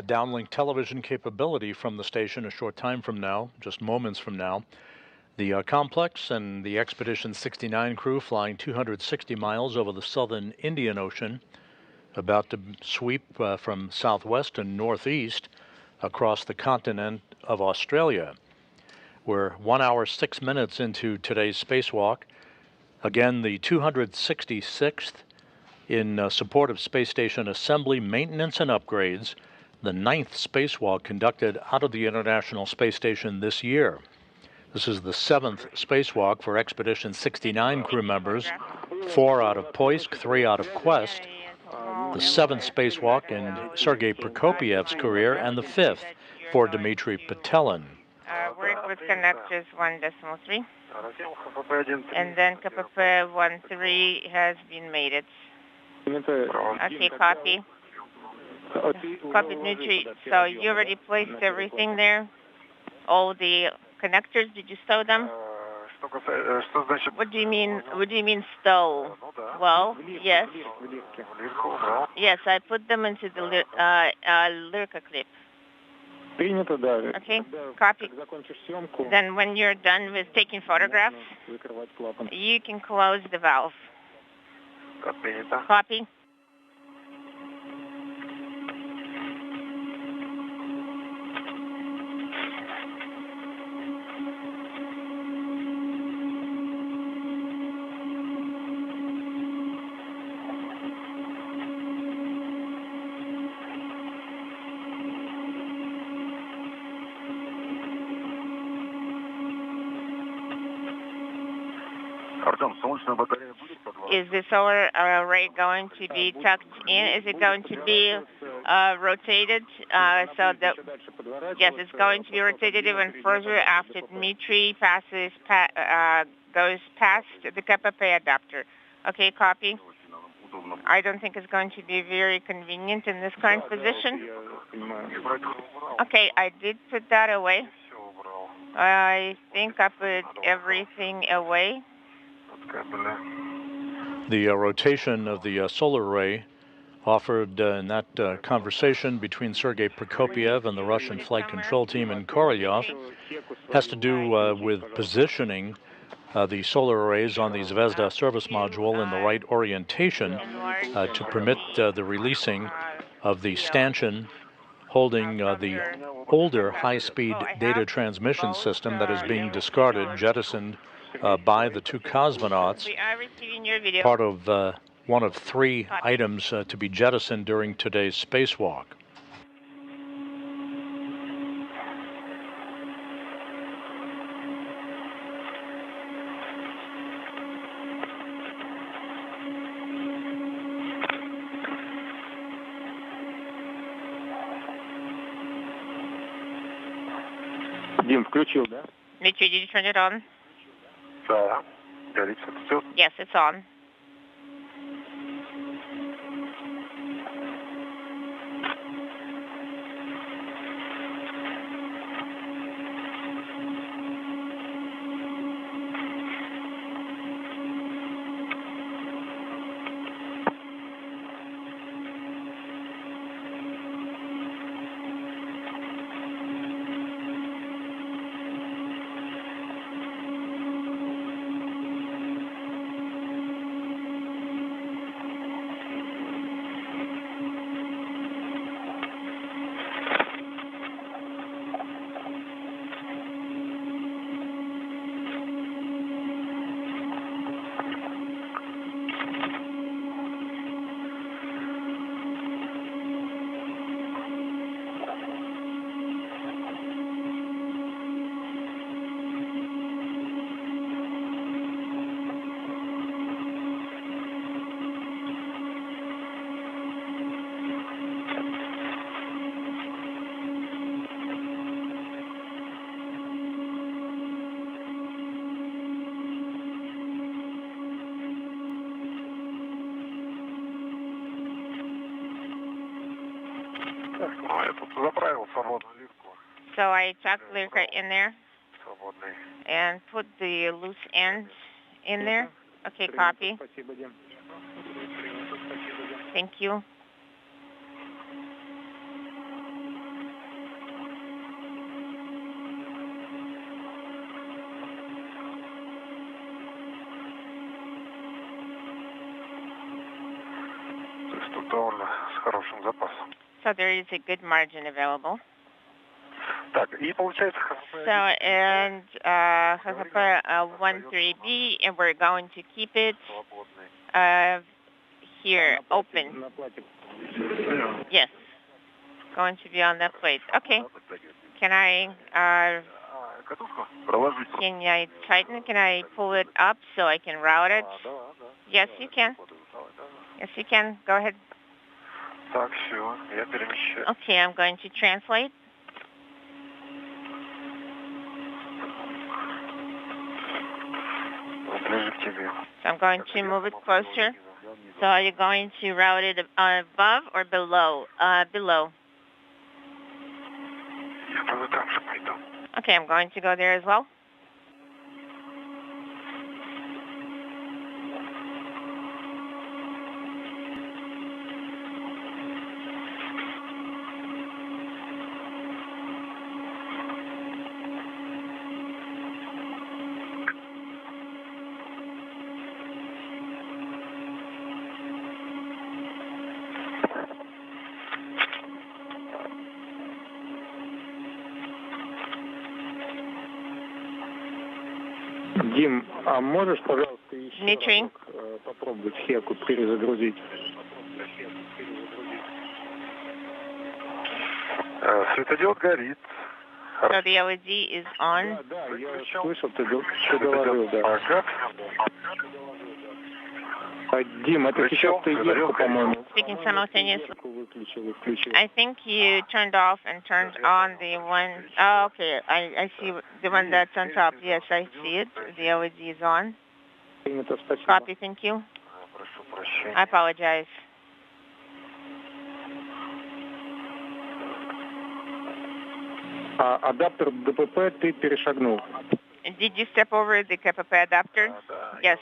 downlink television capability from the station a short time from now, just moments from now, the complex and the Expedition 69 crew flying 260 miles over the southern Indian Ocean, about to sweep from southwest and northeast across the continent of Australia. We're 1 hour, 6 minutes into today's spacewalk. Again, the 266th in support of space station assembly, maintenance, and upgrades, the 9th spacewalk conducted out of the International Space Station this year. This is the 7th spacewalk for Expedition 69 crew members, 4 out of Poisk, 3 out of Quest, the 7th spacewalk in Sergei Prokopiev's career, and the 5th for Dmitry Petelin. Work with connectors 1.3. And then KPP 1.3 has been mated. Okay, copy. Copy, Dmitry. So you already placed everything there? All the connectors, did you stow them? What do you mean stow? Well, yes. Yes, I put them into the Lyrka clip. Okay, copy. Then when you're done with taking photographs, you can close the valve. Copy. Is the solar array going to be tucked in? Is it going to be rotated so that, yes, it's going to be rotated even further after Dmitry goes past the KPP adapter. Okay, copy. I don't think it's going to be very convenient in this current position. Okay, I did put that away. I think I put everything away. The rotation of the solar array offered in that conversation between Sergei Prokopiev and the Russian flight control team in Korolyov has to do with positioning the solar arrays on the Zvezda service module in the right orientation to permit the releasing of the stanchion holding the older high-speed data transmission system that is being discarded, jettisoned by the 2 cosmonauts, part of one of 3 items to be jettisoned during today's spacewalk. Дим, включил, да? Dmitry, did you turn it on? Да, горит все. Yes, it's on. So I tucked Lyrka in there and put the loose ends in there. Okay, copy. Thank you. So there is a good margin available. So, and HHP 13B, and we're going to keep it here, open. Yes. Going to be on that plate. Okay. Can I tighten? Can I pull it up so I can route it? Yes, you can. Yes, you can. Go ahead. Okay, I'm going to translate. So I'm going to move it closer. So are you going to route it above or below? Below. Okay, I'm going to go there as well. Дим, а можешь, пожалуйста, еще Дмитрий. попробовать хеку перезагрузить? Светодиод горит. So the LED is on. Да, я слышал, ты говорил, да. Дим, это сейчас ты ехал, по-моему. Speaking simultaneously. I think you turned off and turned on the one. Oh, okay. I see the one that's on top. Yes, I see it. The LED is on. Copy. Thank you. I apologize. Адаптер ДПП ты перешагнул. Did you step over the KPP adapter? Yes.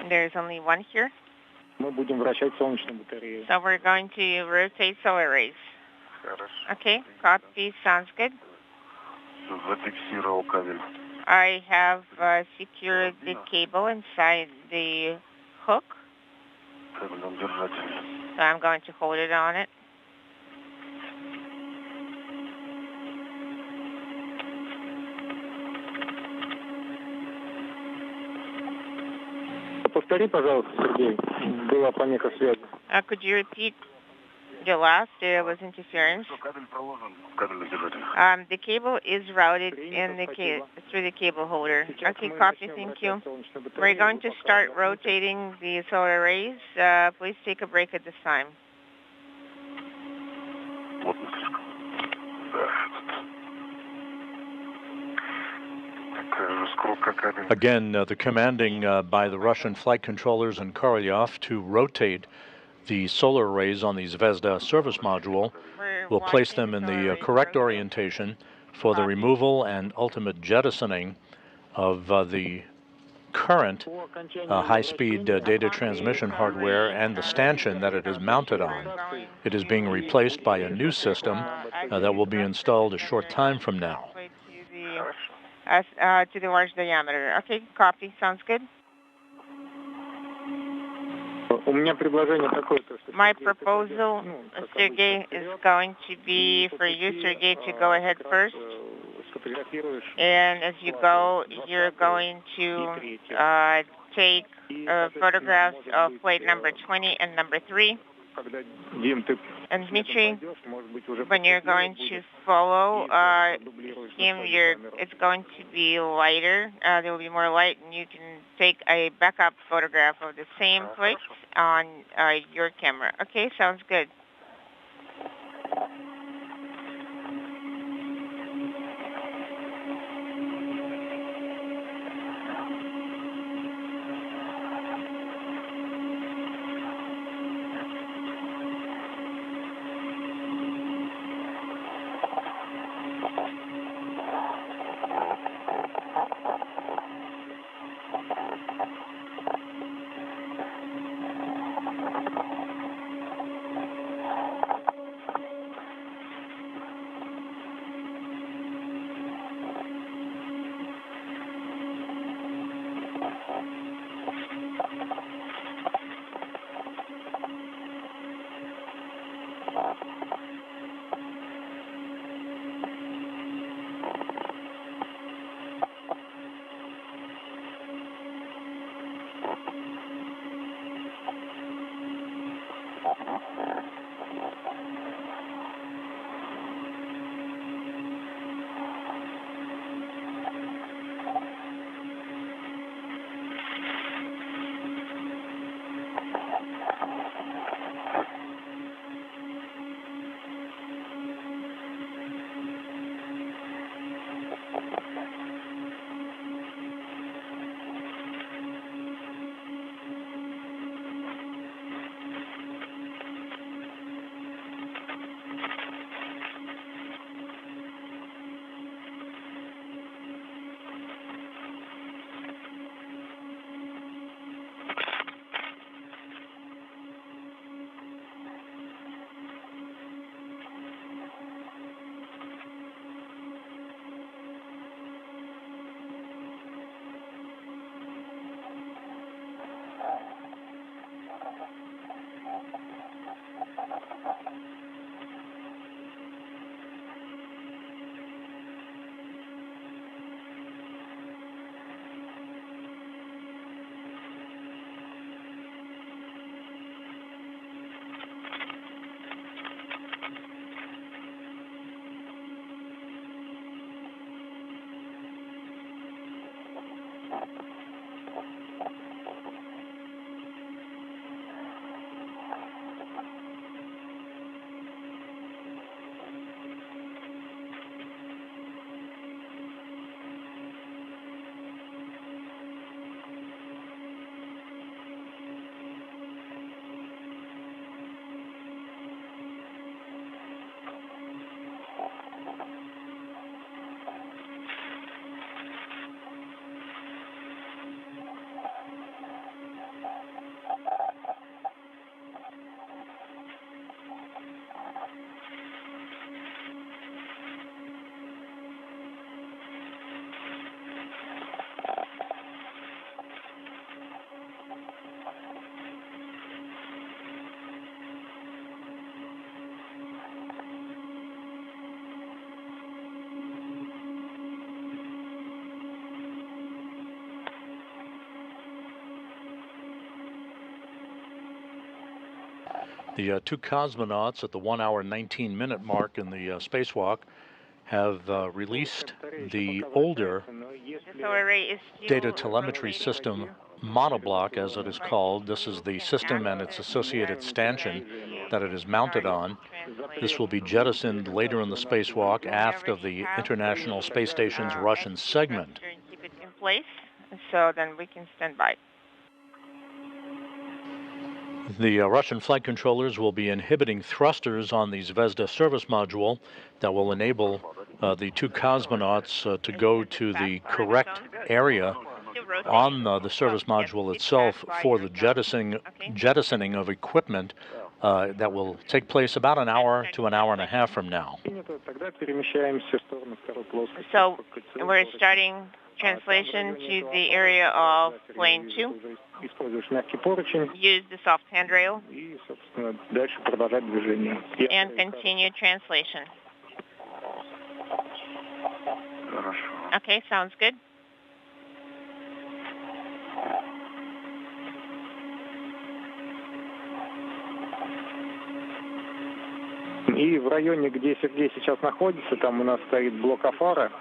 There's only one here. Мы будем вращать солнечную батарею. So we're going to rotate solar arrays. Okay, copy. Sounds good. Зафиксировал кабель. I have secured the cable inside the hook. Кабельном держателе. So I'm going to hold it on it. Повтори, пожалуйста, Сергей. Была помеха связи. Could you repeat the last? There was interference. Кабель проложен в кабельном держателе. The cable is routed in the through the cable holder. Okay, copy. Thank you. We're going to start rotating the solar arrays. Please take a break at this time. Again, the commanding by the Russian flight controllers in Korolyov to rotate the solar arrays on the Zvezda service module will place them in the correct orientation for the removal and ultimate jettisoning of the current high-speed data transmission hardware and the stanchion that it is mounted on. It is being replaced by a new system that will be installed a short time from now. To the large diameter. Okay, copy. Sounds good. My proposal, Sergey, is going to be for you, Sergey, to go ahead first. And as you go, you're going to take photographs of plate number 20 and number 3. And Dmitry, when you're going to follow him, it's going to be lighter. There will be more light, and you can take a backup photograph of the same plates on your camera. Okay, sounds good. The two cosmonauts at the 1 hour 19-minute mark in the spacewalk have released the older data telemetry system monoblock, as it is called. This is the system and its associated stanchion that it is mounted on. This will be jettisoned later in the spacewalk aft of the International Space Station's Russian segment. Keep it in place, so then we can stand by. The Russian flight controllers will be inhibiting thrusters on the Zvezda service module that will enable the two cosmonauts to go to the correct area on the service module itself for the jettisoning of equipment that will take place about an hour to an hour and a half from now. So we're starting translation to the area of plane 2. Use the soft handrail and continue translation. Okay, sounds good. И в районе, где Сергей сейчас находится, там у нас стоит блок афара,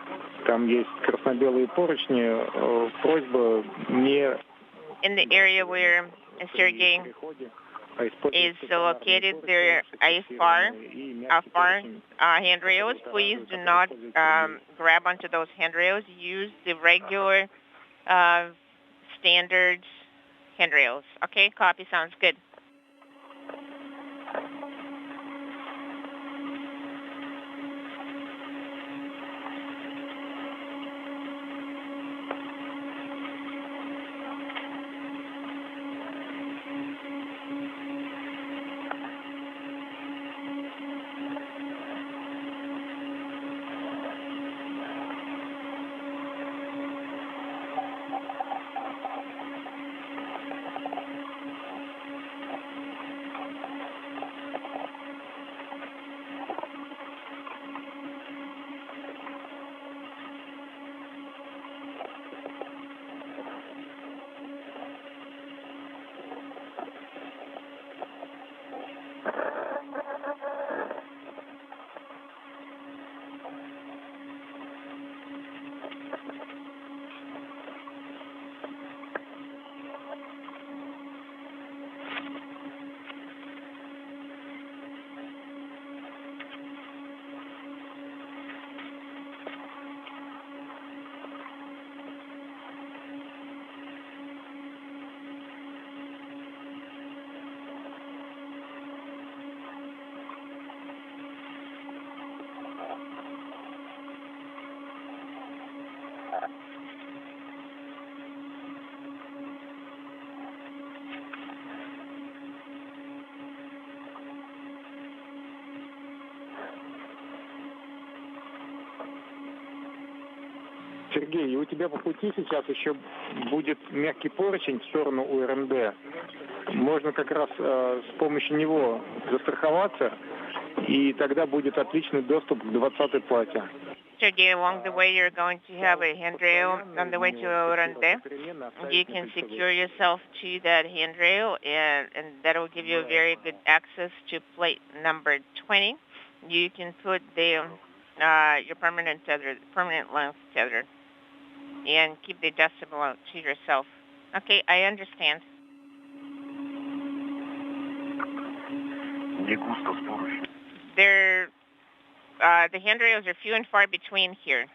там есть красно-белые поручни, просьба не... In the area where Sergei is located, there are AFAR handrails. Please do not grab onto those handrails. Use the regular standard handrails. Okay, copy, sounds good. Сергей, и у тебя по пути сейчас еще будет мягкий поручень в сторону УРМД. можно как раз с помощью него застраховаться, и тогда будет отличный доступ к 20-й плате. Along the way, you're going to have a handrail on the way to Orande. You can secure yourself to that handrail, and that will give you very good access to plate number 20. You can put the your permanent length tether, and keep the adjustable to yourself. Okay, I understand. The handrails are few and far between here.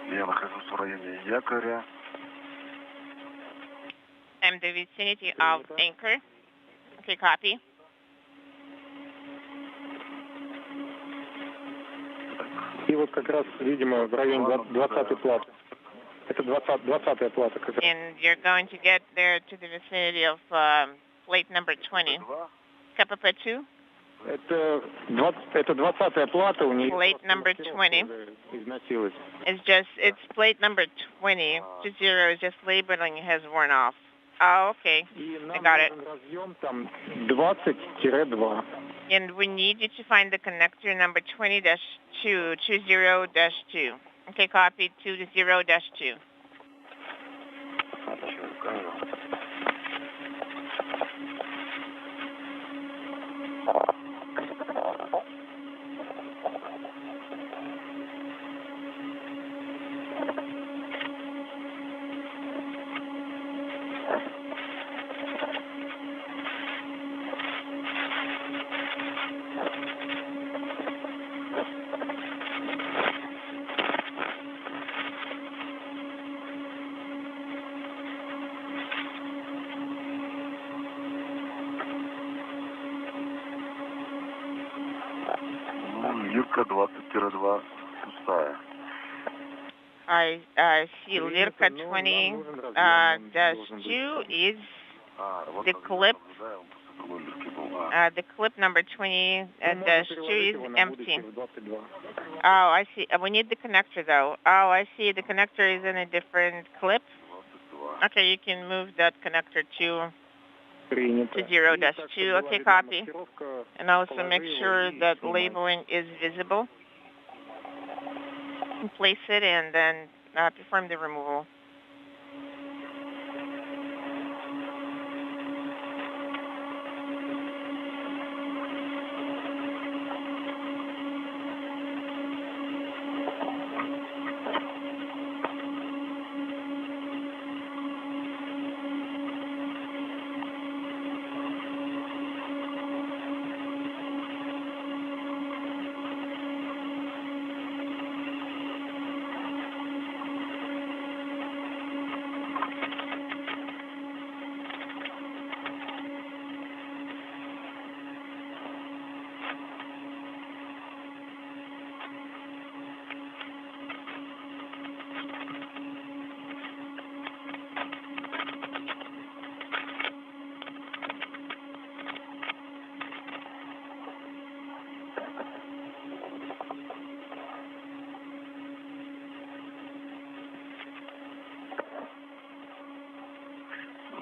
Я нахожусь в районе якоря. I'm in the vicinity of anchor. Okay, copy. И вот как раз, видимо, в районе 20-й платы. Это 20-я плата как раз. And you're going to get there to the vicinity of plate number 20. KPP 2? Это 20-я плата у нее. Plate number 20. Износилась. It's plate number 20. 20 is just labeling has worn off. Oh, okay. I got it. Разъем там 20-2. And we need you to find the connector number 20-2, 20-2. Okay, copy 20-2. Юрка 20-2 пустая. I see Lirka 20-2 is the clip. The clip number 20-2 is empty. Oh, I see. We need the connector though. Oh, I see. The connector is in a different clip. Okay, you can move that connector to 20-2. Okay, copy. And also make sure that labeling is visible. Place it and then perform the removal.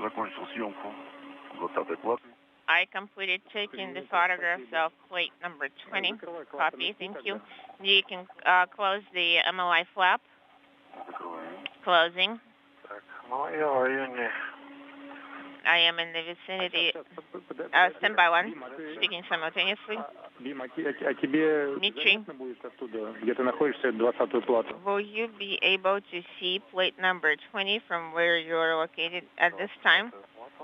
Закончил съемку 20-й платы. I completed taking the photographs of plate number 20. Copy, thank you. You can close the MLI flap. Closing. I am in the vicinity. Standby one, speaking simultaneously. Dmitry, will you be able to see plate number 20 from where you are located at this time?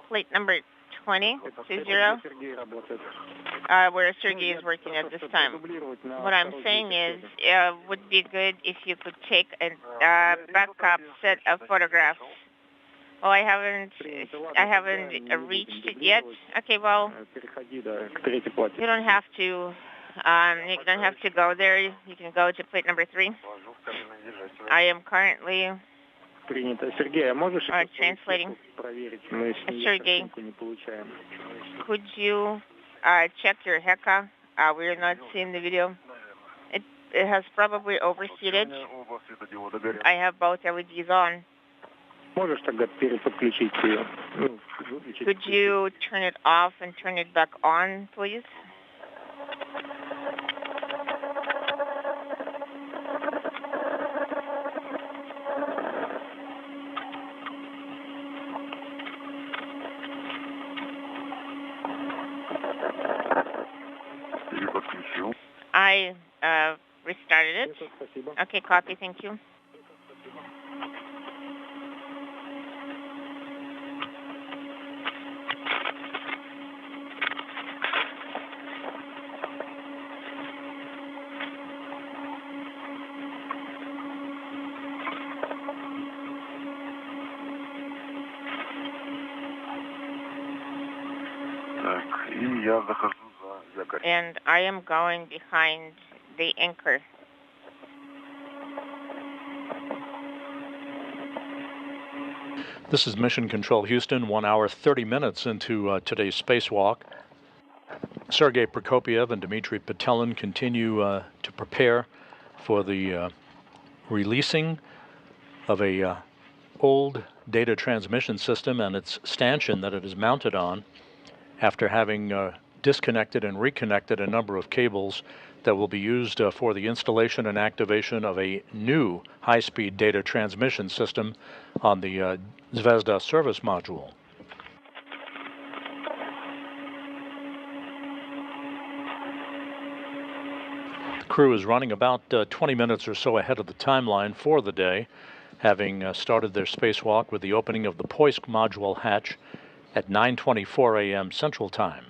Plate number 20, 20, where Sergey is working at this time. What I'm saying is, it would be good if you could take a backup set of photographs. Well, I haven't reached it yet. Okay, well, you don't have to go there. You can go to plate number 3. I am currently translating. Sergey, could you check your HECA? We're not seeing the video. It has probably overseeded. I have both LEDs on. Could you turn it off and turn it back on, please? I restarted it. Okay, copy, thank you. And I am going behind the anchor. This is Mission Control Houston, 1 hour, 30 minutes into today's spacewalk. Sergei Prokopyev and Dmitry Petelin continue to prepare for the releasing of a old data transmission system and its stanchion that it is mounted on after having disconnected and reconnected a number of cables that will be used for the installation and activation of a new high-speed data transmission system on the Zvezda service module. The crew is running about 20 minutes or so ahead of the timeline for the day, having started their spacewalk with the opening of the Poisk module hatch at 9:24 a.m. Central Time.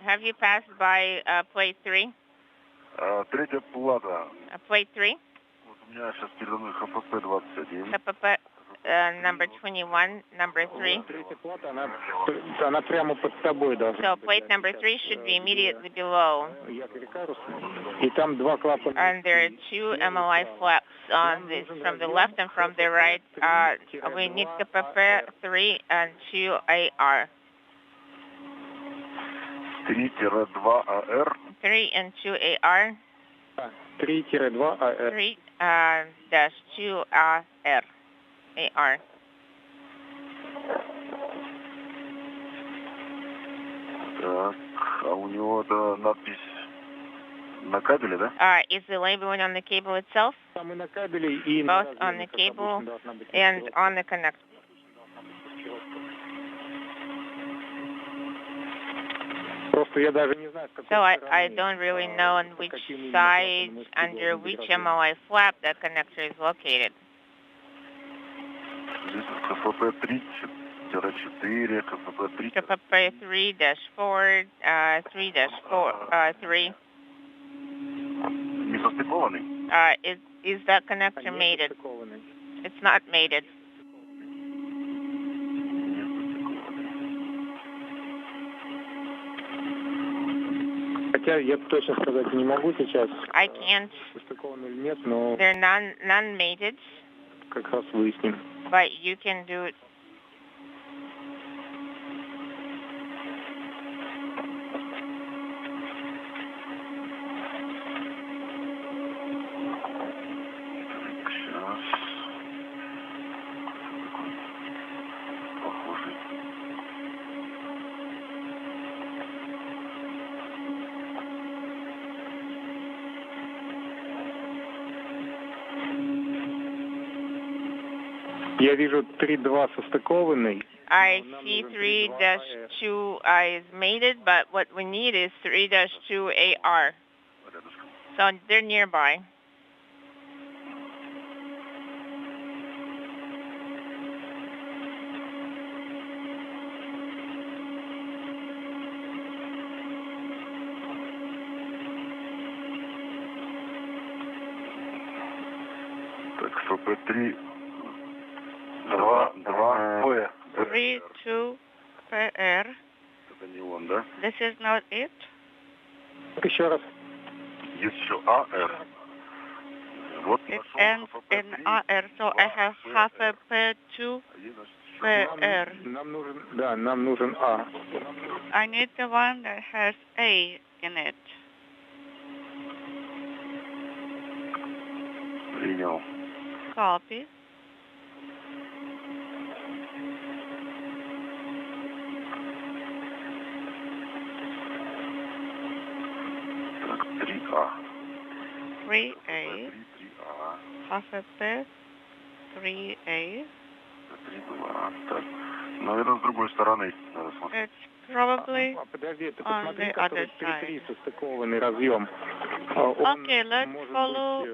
Have you passed by plate 3? wait 3. У меня сейчас передо мной ХПП 21. КПП number 21, number 3. Третья плата, она прямо под тобой должна So plate number 3 should be immediately below. Якорь карус. И там два клапана. And there are 2 MLI flaps on this from the left and from the right. We need КПП 3 and 2 AR. 3-2 АР. 3 and 2 AR. 3-2 АР. 3 dash 2 AR. AR. Так, а у него это надпись на кабеле, да? Is the labeling on the cable itself? Там и на кабеле, и Both on the cable and on the connector. Просто я даже не знаю, с какой So стороны. I don't really know on which side, under which MLI flap that connector is located. Здесь КФП 3-4, КФП 3. КПП 3-4, 3-4, 3. Не состыкованный? Is that connector mated? Состыкованный. It's not mated. Хотя я точно сказать не могу сейчас, I can't. состыкован или нет, но They're non-mated, как раз выясним. but you can do it. Сейчас. Похоже. Я вижу 3-2 состыкованный. I see 3-2 is mated, but what we need is 3-2 AR. So they're nearby. Так, КФП 3, 2, П. 3-2 PR. Это не он, да? This is not it. Еще раз. Есть еще АР. Вот It нашел ends КФП in 3. AR, so I have half a P2 PR. Нам нужен А. I need the one that has A in it. Принял. Copy. Так, 3А. 3A. 3А. Half a P. 3A. 3-2. Так. Наверное, с другой стороны надо смотреть. It's probably Подожди, ты on посмотри, the который other side. 3-3 состыкованный разъем. Okay, let's follow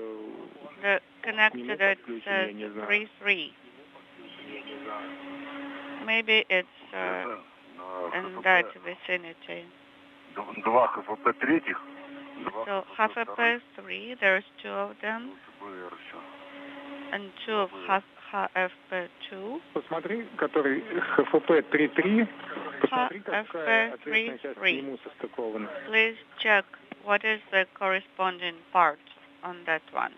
the connector that says 3-3. Maybe it's in that vicinity. 2 ХФП третьих. So half a P3, there's 2 of them, and 2 of HFP2. Посмотри, который ХФП 3-3. Посмотри, какая HFP ответственная часть к 3-3. нему состыкована. Please check what is the corresponding part on that one.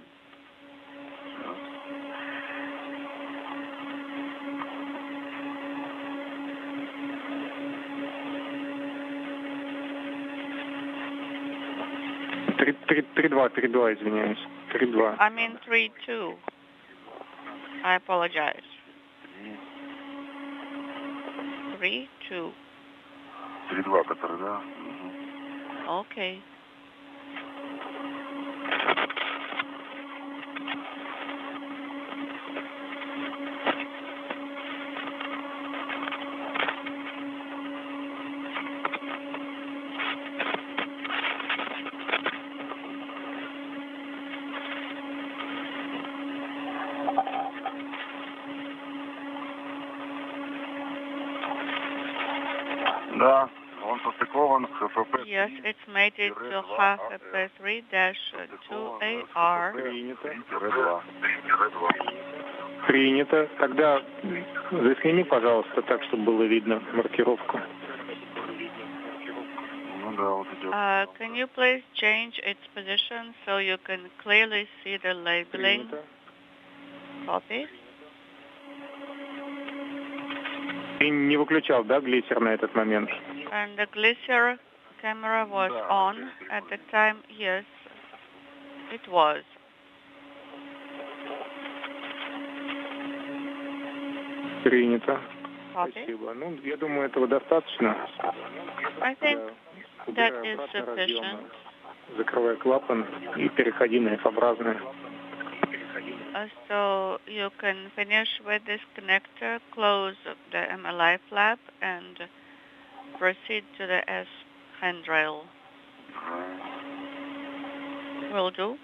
Три два, извиняюсь. 3-2. I mean 3-2. I apologize. 3-2. 3-2, который, да? Okay. Да, Yes, it's mated to HFP3-2AR. Принято. Тогда засними, пожалуйста, так, чтобы было видно маркировку. Can you please change its position so you can clearly see the labeling? Copy. Ты не выключал, да, глиссер на этот момент? And the Glacier camera was on at the time? Yes, it was. Принято. Copy. Спасибо. Ну, я думаю, этого достаточно. I think that is sufficient. Закрывай клапан и переходи на F-образное. So you can finish with this connector, close the MLI flap, and proceed to the S handrail. Will do.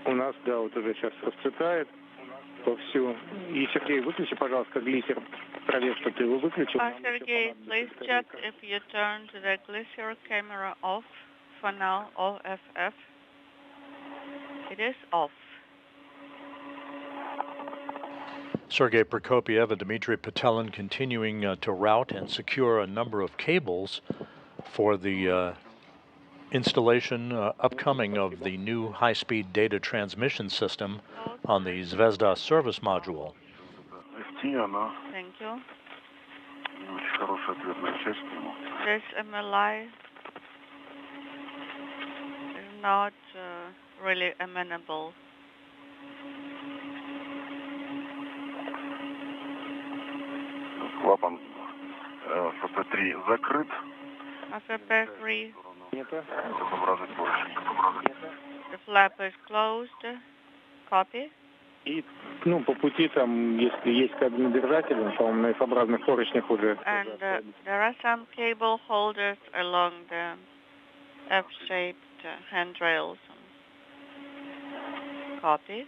У нас, да, вот уже сейчас расцветает вовсю. И, Сергей, выключи, пожалуйста, глиссер. Проверь, что ты его выключил. Sergey, please check if you turned the Glacier camera off. For now, OFF. It is off. Sergei Prokopiev and Dmitry Petelin continuing to route and secure a number of cables for the installation upcoming of the new high-speed data transmission system on the Zvezda service module. Thank you. This MLI is not really amenable. Клапан ФП3 закрыт. FP3. F-образный поручень. The flap is closed. Copy. И, ну, по пути там, если есть кабельнодержатели, по-моему, на F-образных поручнях уже. And there are some cable holders along the F-shaped handrails. Copy.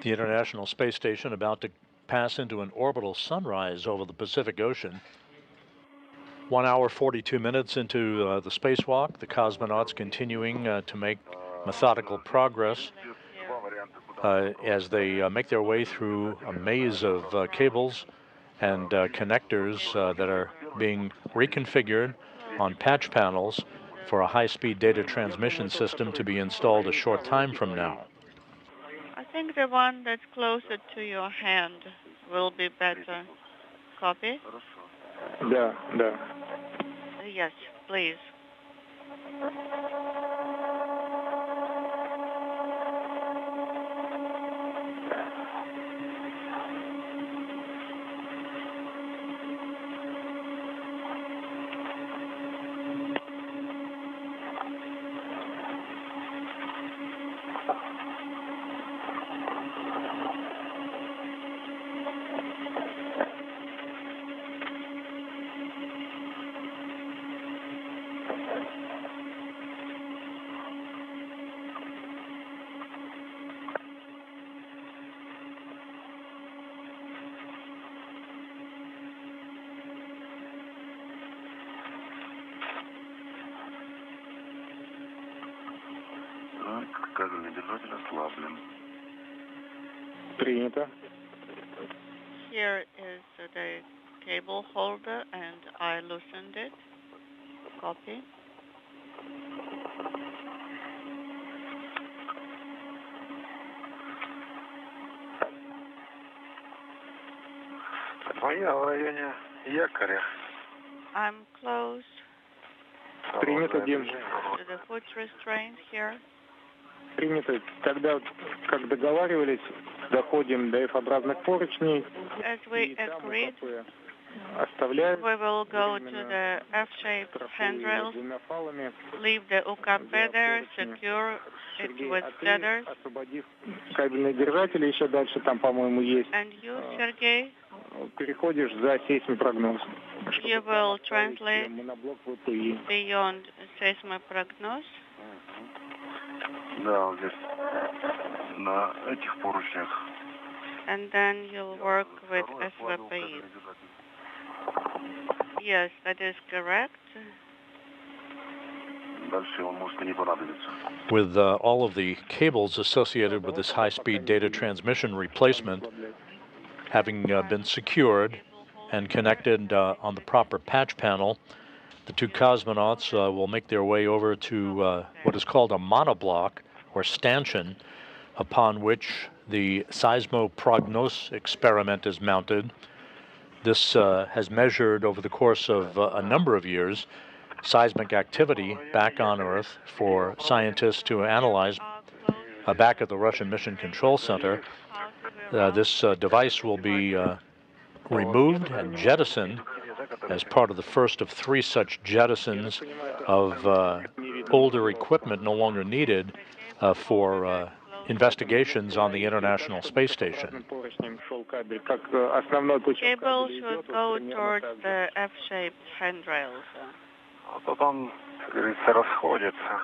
The International Space Station about to pass into an orbital sunrise over the Pacific Ocean. 1 hour, 42 minutes into the spacewalk, the cosmonauts continuing to make methodical progress as they make their way through a maze of cables and connectors that are being reconfigured on patch panels for a high-speed data transmission system to be installed a short time from now. I think the one that's closer to your hand will be better. Copy? Да, да. Yes, please. держатель ослаблен. Принято. Here is the cable holder, and I loosened it. Copy. Моя в районе якоря. I'm close Принято, Дим. to the foot restraint here. Принято. Тогда, как договаривались, доходим до F-образных поручней. As we agreed, Оставляем. we will go to the F-shaped handrails, leave the UKP there, secure it with tethers. Освободив кабельные держатели, еще дальше там, по-моему, есть. And you, Sergey, Переходишь за сейсмопрогноз. you will translate Моноблок ВПИ. beyond seismoprognosis. Да, вот здесь на этих поручнях. And then you'll work with SVPI. Yes, that is correct. Dальше он может и не понадобиться. With all of the cables associated with this high-speed data transmission replacement having been secured and connected on the proper patch panel, the two cosmonauts will make their way over to what is called a monoblock or stanchion, upon which the seismoprognosis experiment is mounted. This has measured over the course of a number of years seismic activity back on Earth for scientists to analyze back at the Russian Mission Control Center. This device will be removed and jettisoned as part of the first of 3 such jettisons of older equipment no longer needed for investigations on the International Space Station. Cable should go towards the F-shaped handrails. А то там, как говорится, расходится.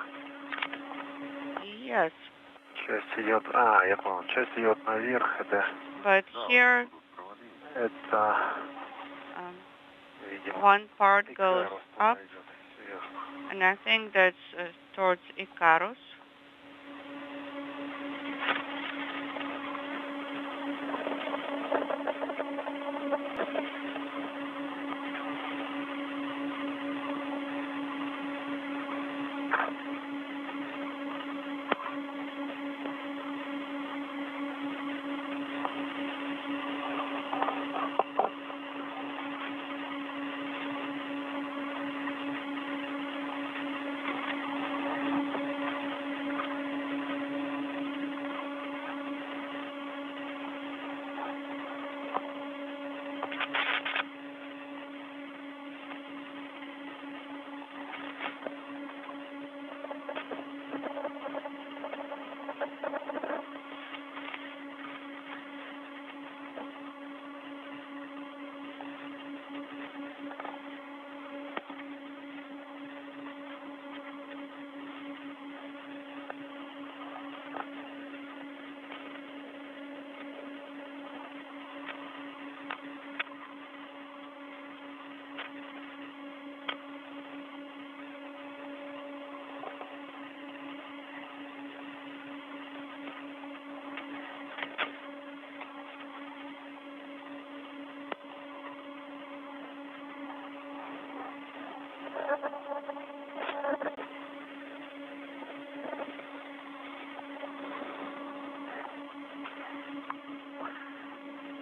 Yes. Часть идет, я понял, часть идет наверх, это... But here, Это, one part goes up, and I think that's towards Icarus.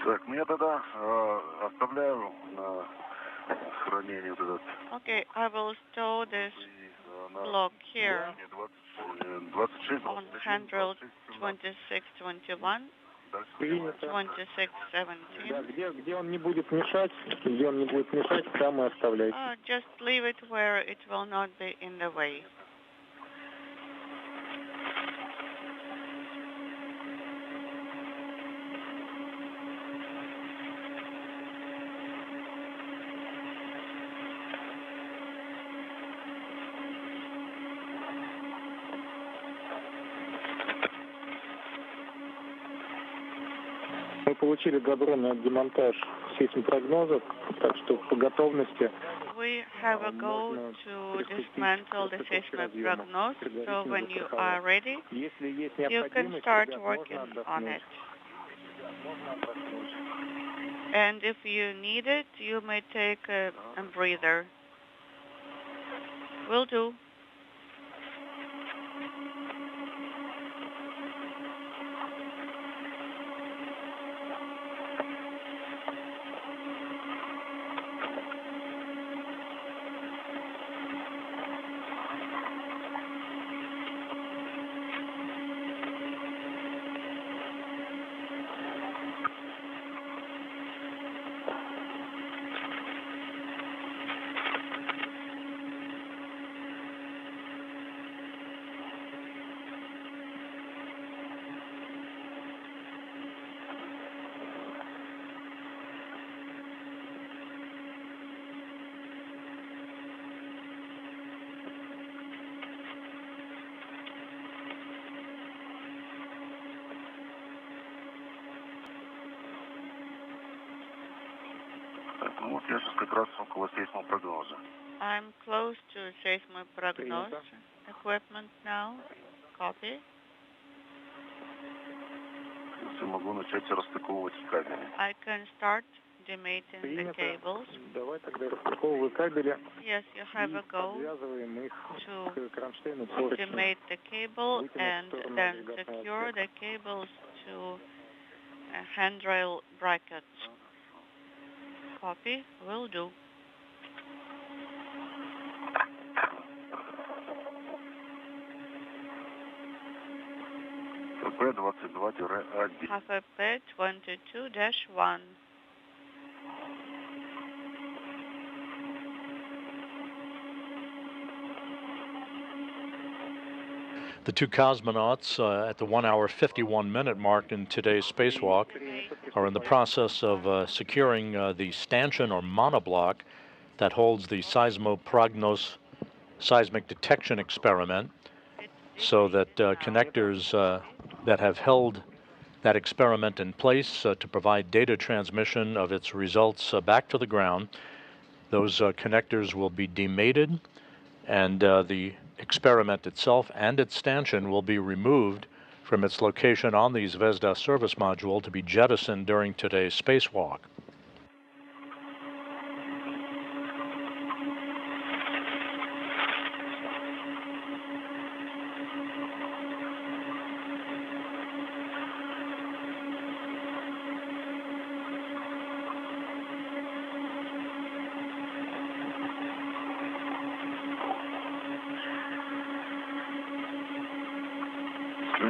Так, ну я тогда оставляю на хранение вот этот. Okay, I will store this block here on handrail 2621, 2617. Где он не будет мешать, там и оставляйте. Just leave it where it will not be in the way. получили добро на демонтаж сейсмопрогнозов, так что по готовности. We have a goal to dismantle the seismic prognosis, so when you are ready, you can start working on it. And if you need it, you may take a breather. Will do. Ну вот я сейчас как раз около сейсмопрогноза. I'm close to seismic prognosis equipment now. Copy. Я могу начать расстыковывать кабели. I can start demating the cables. Давай тогда распаковывай кабели. Yes, you have a goal Подвязываем их to к кронштейну поручня. demate the cable and then secure the cables to handrail brackets. Copy. Will do. ХП-22-1. HFP 22-1. The two cosmonauts at the 1 hour 51 minute mark in today's spacewalk are in the process of securing the stanchion or monoblock that holds the seismoprognos seismic detection experiment, so that connectors that have held that experiment in place to provide data transmission of its results back to the ground, those connectors will be demated, and the experiment itself and its stanchion will be removed from its location on the Zvezda service module to be jettisoned during today's spacewalk.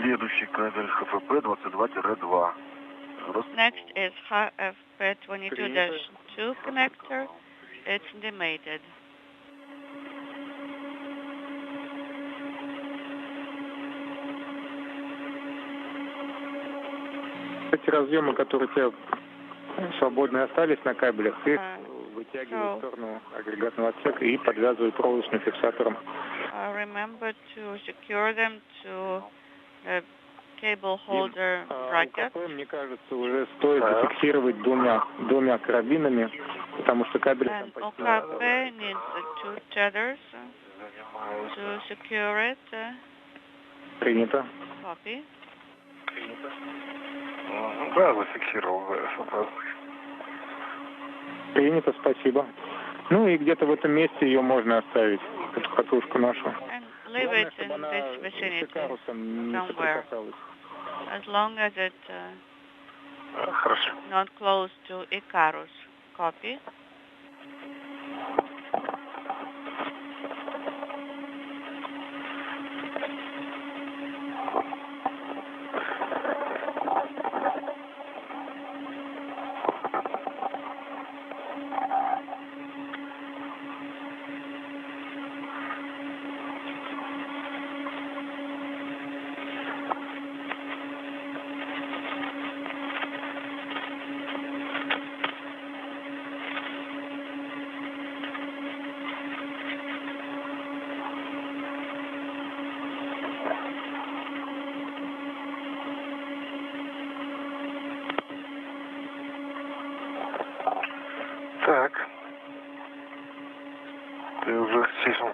Следующий кабель ХФП-22-2. Next is HFP 22-2 connector. It's demated. Эти разъемы, которые у тебя свободные остались на кабелях, их вытягиваю в сторону агрегатного отсека и подвязываю проволочным фиксатором. Remember to secure them to the cable holder bracket. Мне кажется, уже стоит зафиксировать двумя карабинами, потому что кабель там почти... OKP needs two tethers to secure it. Принято. Copy. Да, зафиксировал. Принято, спасибо. Ну и где-то в этом месте ее можно оставить, эту катушку нашу. And leave it in this vicinity somewhere. As long as it's not close to Icarus. Copy.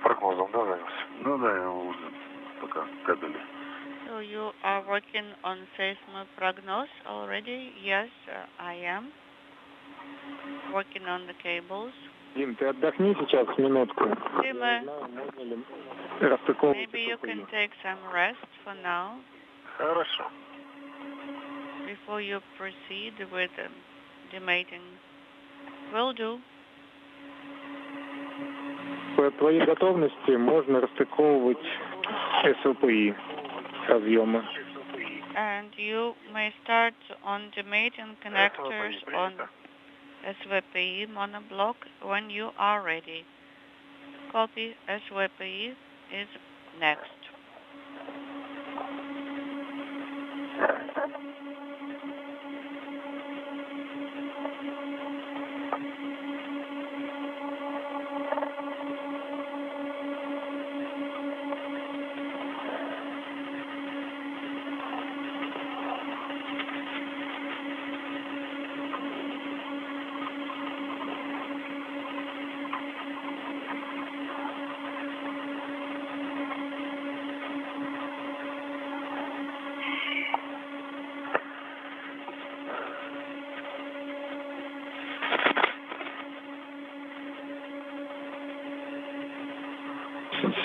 прогнозом, да, занялся? Ну да, я уже пока кабели. So you are working on seismoprognosis already? Yes, I am. Working on the cables. Дим, ты отдохни сейчас минутку. Dima, maybe you can take some rest for now. Хорошо. Before you proceed with the mating. Will do. По твоей готовности можно расстыковывать СВПИ разъемы. And you may start on the mating connectors on SVPE monoblock when you are ready. Copy. SVPE is next.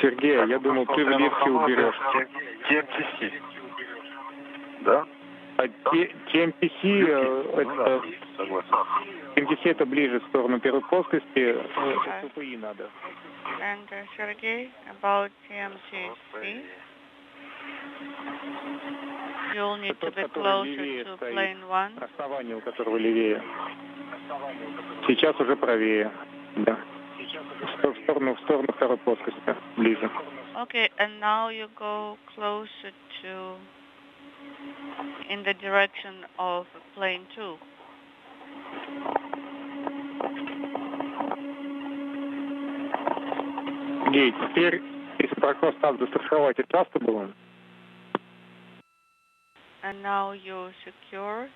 Сергей, я думал, ты в лифте уберешь. TMTC. Да? А TMTC, это... TMTC это ближе в сторону первой плоскости, СВПИ надо. And Sergey, about TMTC, you'll need to be closer to plane 1. Основание, у которого левее. Сейчас уже правее. Да. В сторону второй плоскости, ближе. Okay, and now you go closer to, in the direction of plane 2. Гей, теперь, если прогноз надо застраховать, и часто было? And now you secure.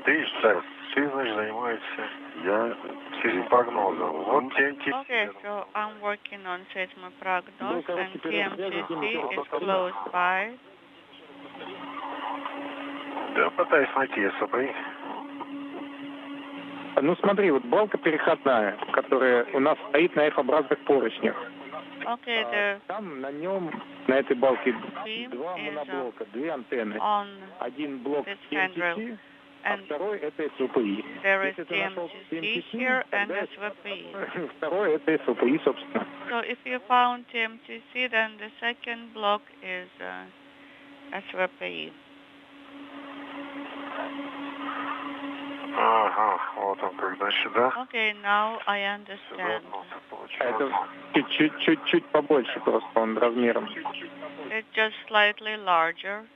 Ты видишь, ты, значит, занимаешься, я прогнозом. Вот TMTC. Okay, so I'm working on seismoprognosis and TMTC is close by. Да, пытаюсь найти СВПИ. Ну смотри, вот балка переходная, которая у нас стоит на F-образных поручнях. Okay, там на нем, на этой балке, два is, моноблока, две антенны. Один блок TMTC, а второй это СВПИ. There is TMTC here and SVPE. Второй это СВПИ, собственно. So if you found TMTC, then the second block is SVPE. Ага, вот он как, значит, да? Okay, now I understand. Это чуть побольше просто он размером. It's just slightly larger.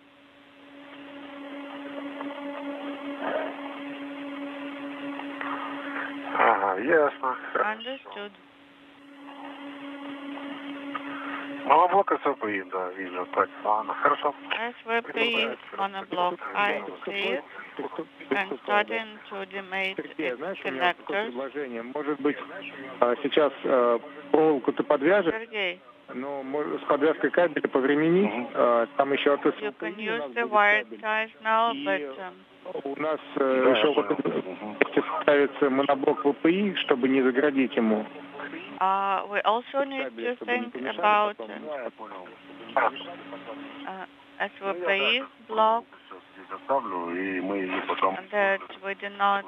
Ага, ясно. Understood. Моноблок СВПИ, да, вижу. Так, ладно, хорошо. SVPE monoblock, I see it. And starting to demate its connectors. Может быть, сейчас проволоку ты подвяжешь, Sergey, но с подвязкой кабеля повременить. Там еще от you can use the wire ties now, but у нас еще вот ставится моноблок ВПИ, чтобы не заградить ему. we also need to think about SVPE block that we do not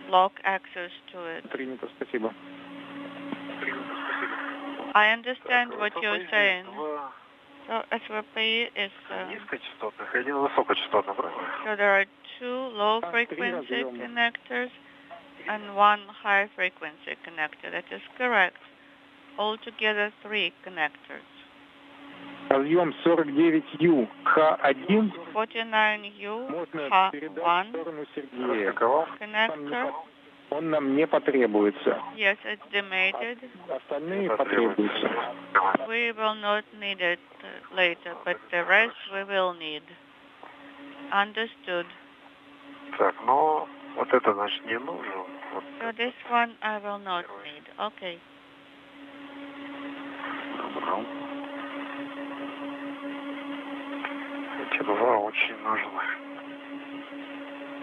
block access to it. Принято, спасибо. I understand what you're saying. So SVPE is... низкочастотных и один высокочастотный, правильно? So there are two low-frequency connectors and one high-frequency connector. That is correct. Altogether, 3 connectors. Разъем 49U H1 49U можно передать в H1 сторону Сергея. connector Он нам не потребуется. Yes, it's demoted. Остальные потребуются. We will not need it later, but the rest we will need. Understood. Так, ну, вот это, значит, не нужен. Вот. So this one I will not need. Okay. Добро. Эти два очень нужны.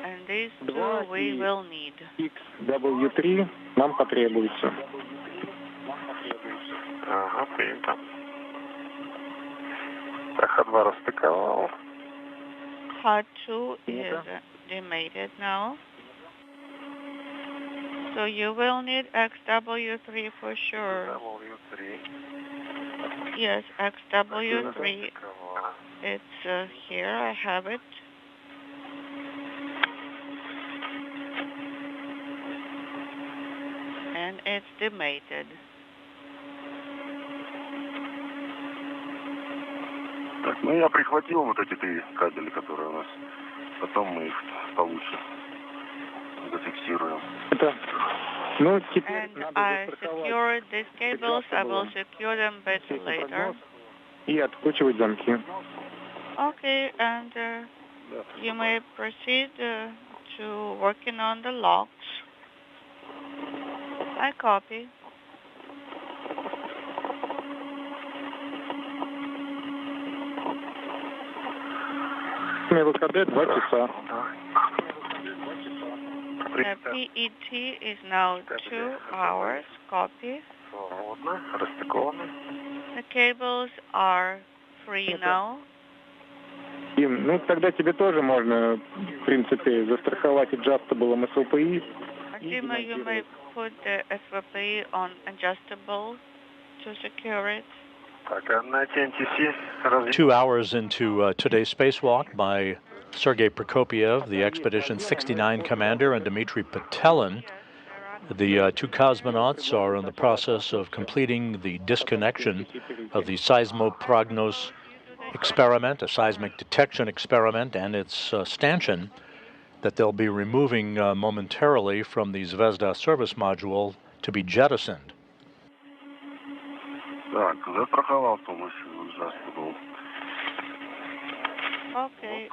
And these two we will need. XW3 нам потребуется. Ага, принято. Так, Х2 расстыковал. H2 is demoted now. So you will need XW3 for sure. W3. Yes, XW3. It's here. I have it. And it's demoted. Так, ну я прихватил вот эти три кабеля, которые у нас. Потом мы их получше зафиксируем. Это, ну, теперь And надо I застраховать secured these cables. I will secure them better later. и откручивать замки. Okay, and you may proceed to working on the locks. I copy. ВКД 2 часа. The PET is now 2 hours. Copy. Свободно, расстыкованы. The cables are free now. Дим, ну тогда тебе тоже можно, в принципе, застраховать adjustable SLPI. Dima, you may put the SWP on adjustable to secure it. Так, а на TNTC 2 hours into today's spacewalk by Sergei Prokopyev, the Expedition 69 commander, and Dmitry Petelin, the two cosmonauts are in the process of completing the disconnection of the seismoprognos experiment, a seismic detection experiment, and its stanchion that they'll be removing momentarily from the Zvezda service module to be jettisoned. Так, застраховал полностью adjustable. Okay,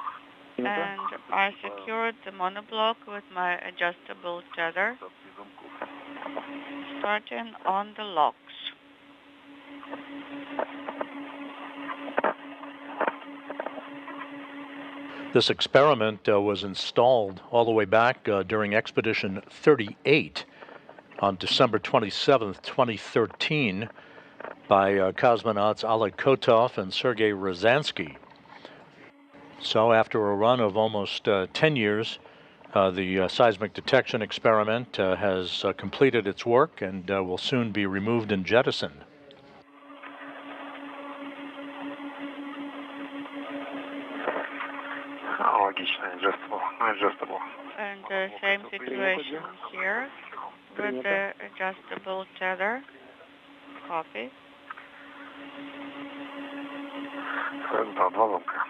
and I secured the monoblock with my adjustable tether, starting on the locks. This experiment was installed all the way back during Expedition 38 on December 27th, 2013 by cosmonauts Oleg Kotov and Sergei Rosansky. So after a run of almost 10 years, the seismic detection experiment has completed its work and will soon be removed and jettisoned. Adjustable. And the same situation here with the adjustable tether. Copy. Да, два ломка.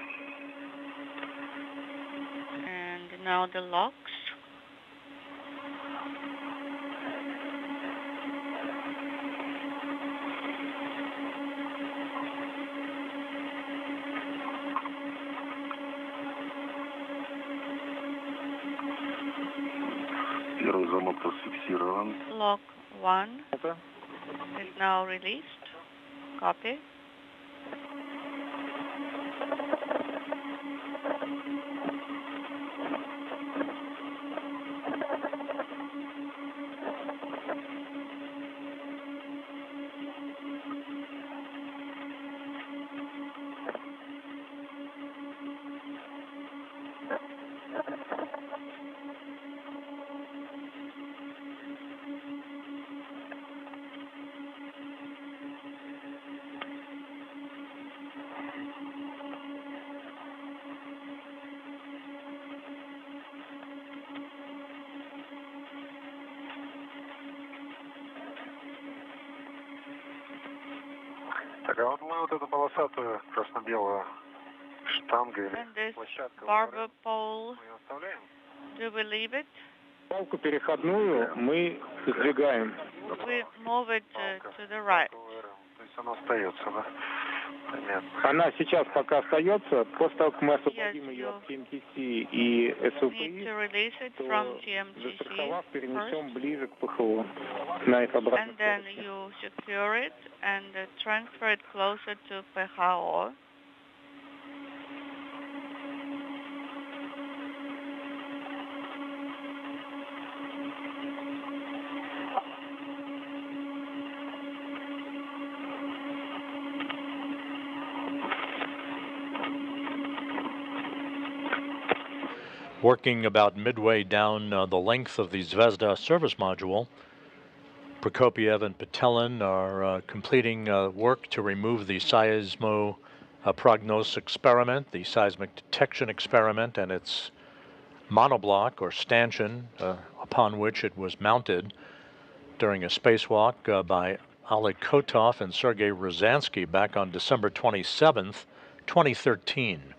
And now the locks. Первый замок зафиксирован. Lock 1 is now released. Copy. Так, а вот мы вот эту полосатую красно-белую штангой And this площадку barber pole, мы ее оставляем? do we leave it? Палку переходную мы сдвигаем. We move it to the right. То есть она остается, да? Понятно. Она сейчас пока остается. После того, как мы освободим ее от TMTC и Need СВПИ, to release it from TMTC застраховав, перенесем first, ближе к ПХО. На их обратную and then you secure it and transfer it closer to PHO. Working about midway down the length of the Zvezda service module, Prokopiev and Petelin are completing work to remove the seismoprognosis experiment, the seismic detection experiment, and its monoblock or stanchion upon which it was mounted during a spacewalk by Oleg Kotov and Sergei Rosansky back on December 27th, 2013.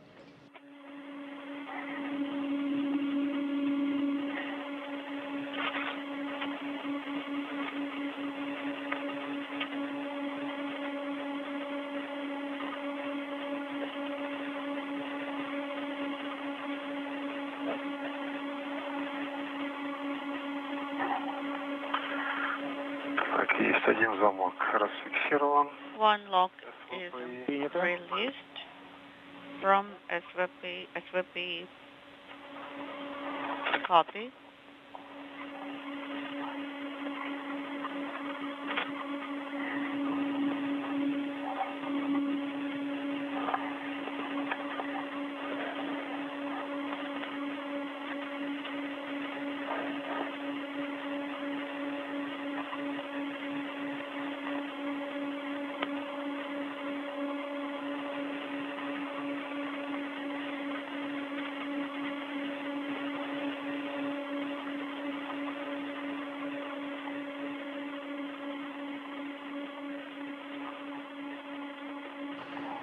Есть один замок расфиксирован. One lock is released from SVP copy.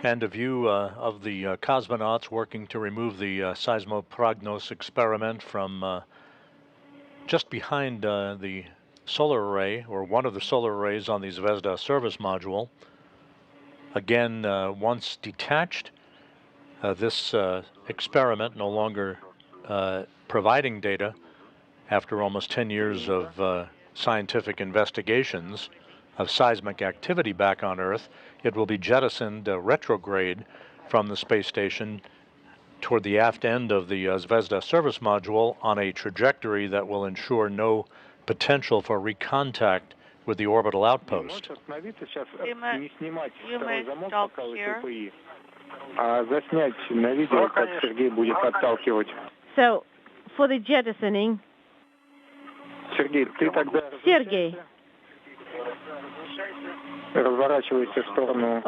And a view of the cosmonauts working to remove the seismoprognosis experiment from just behind the solar array, or one of the solar arrays on the Zvezda service module. Again, once detached, this experiment no longer providing data after almost 10 years of scientific investigations of seismic activity back on Earth. It will be jettisoned retrograde from the space station toward the aft end of the Zvezda service module on a trajectory that will ensure no potential for recontact with the orbital outpost. You may stop here. Заснять на видео, как Сергей будет отталкивать. So, for the jettisoning, Сергей, ты тогда разворачивайся в сторону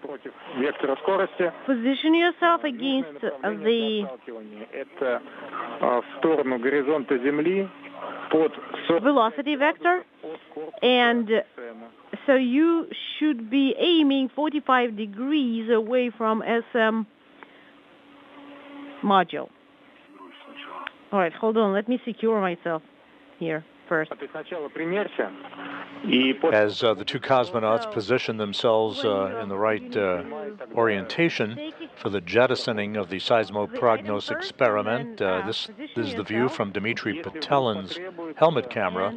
против вектора скорости. Position yourself against the Это в сторону горизонта Земли под velocity vector, and so you should be aiming 45 degrees away from SM module. All right, hold on. Let me secure myself here first. As the two cosmonauts position themselves in the right orientation for the jettisoning of the seismoprognosis experiment, this is the view from Dmitry Petelin's helmet camera.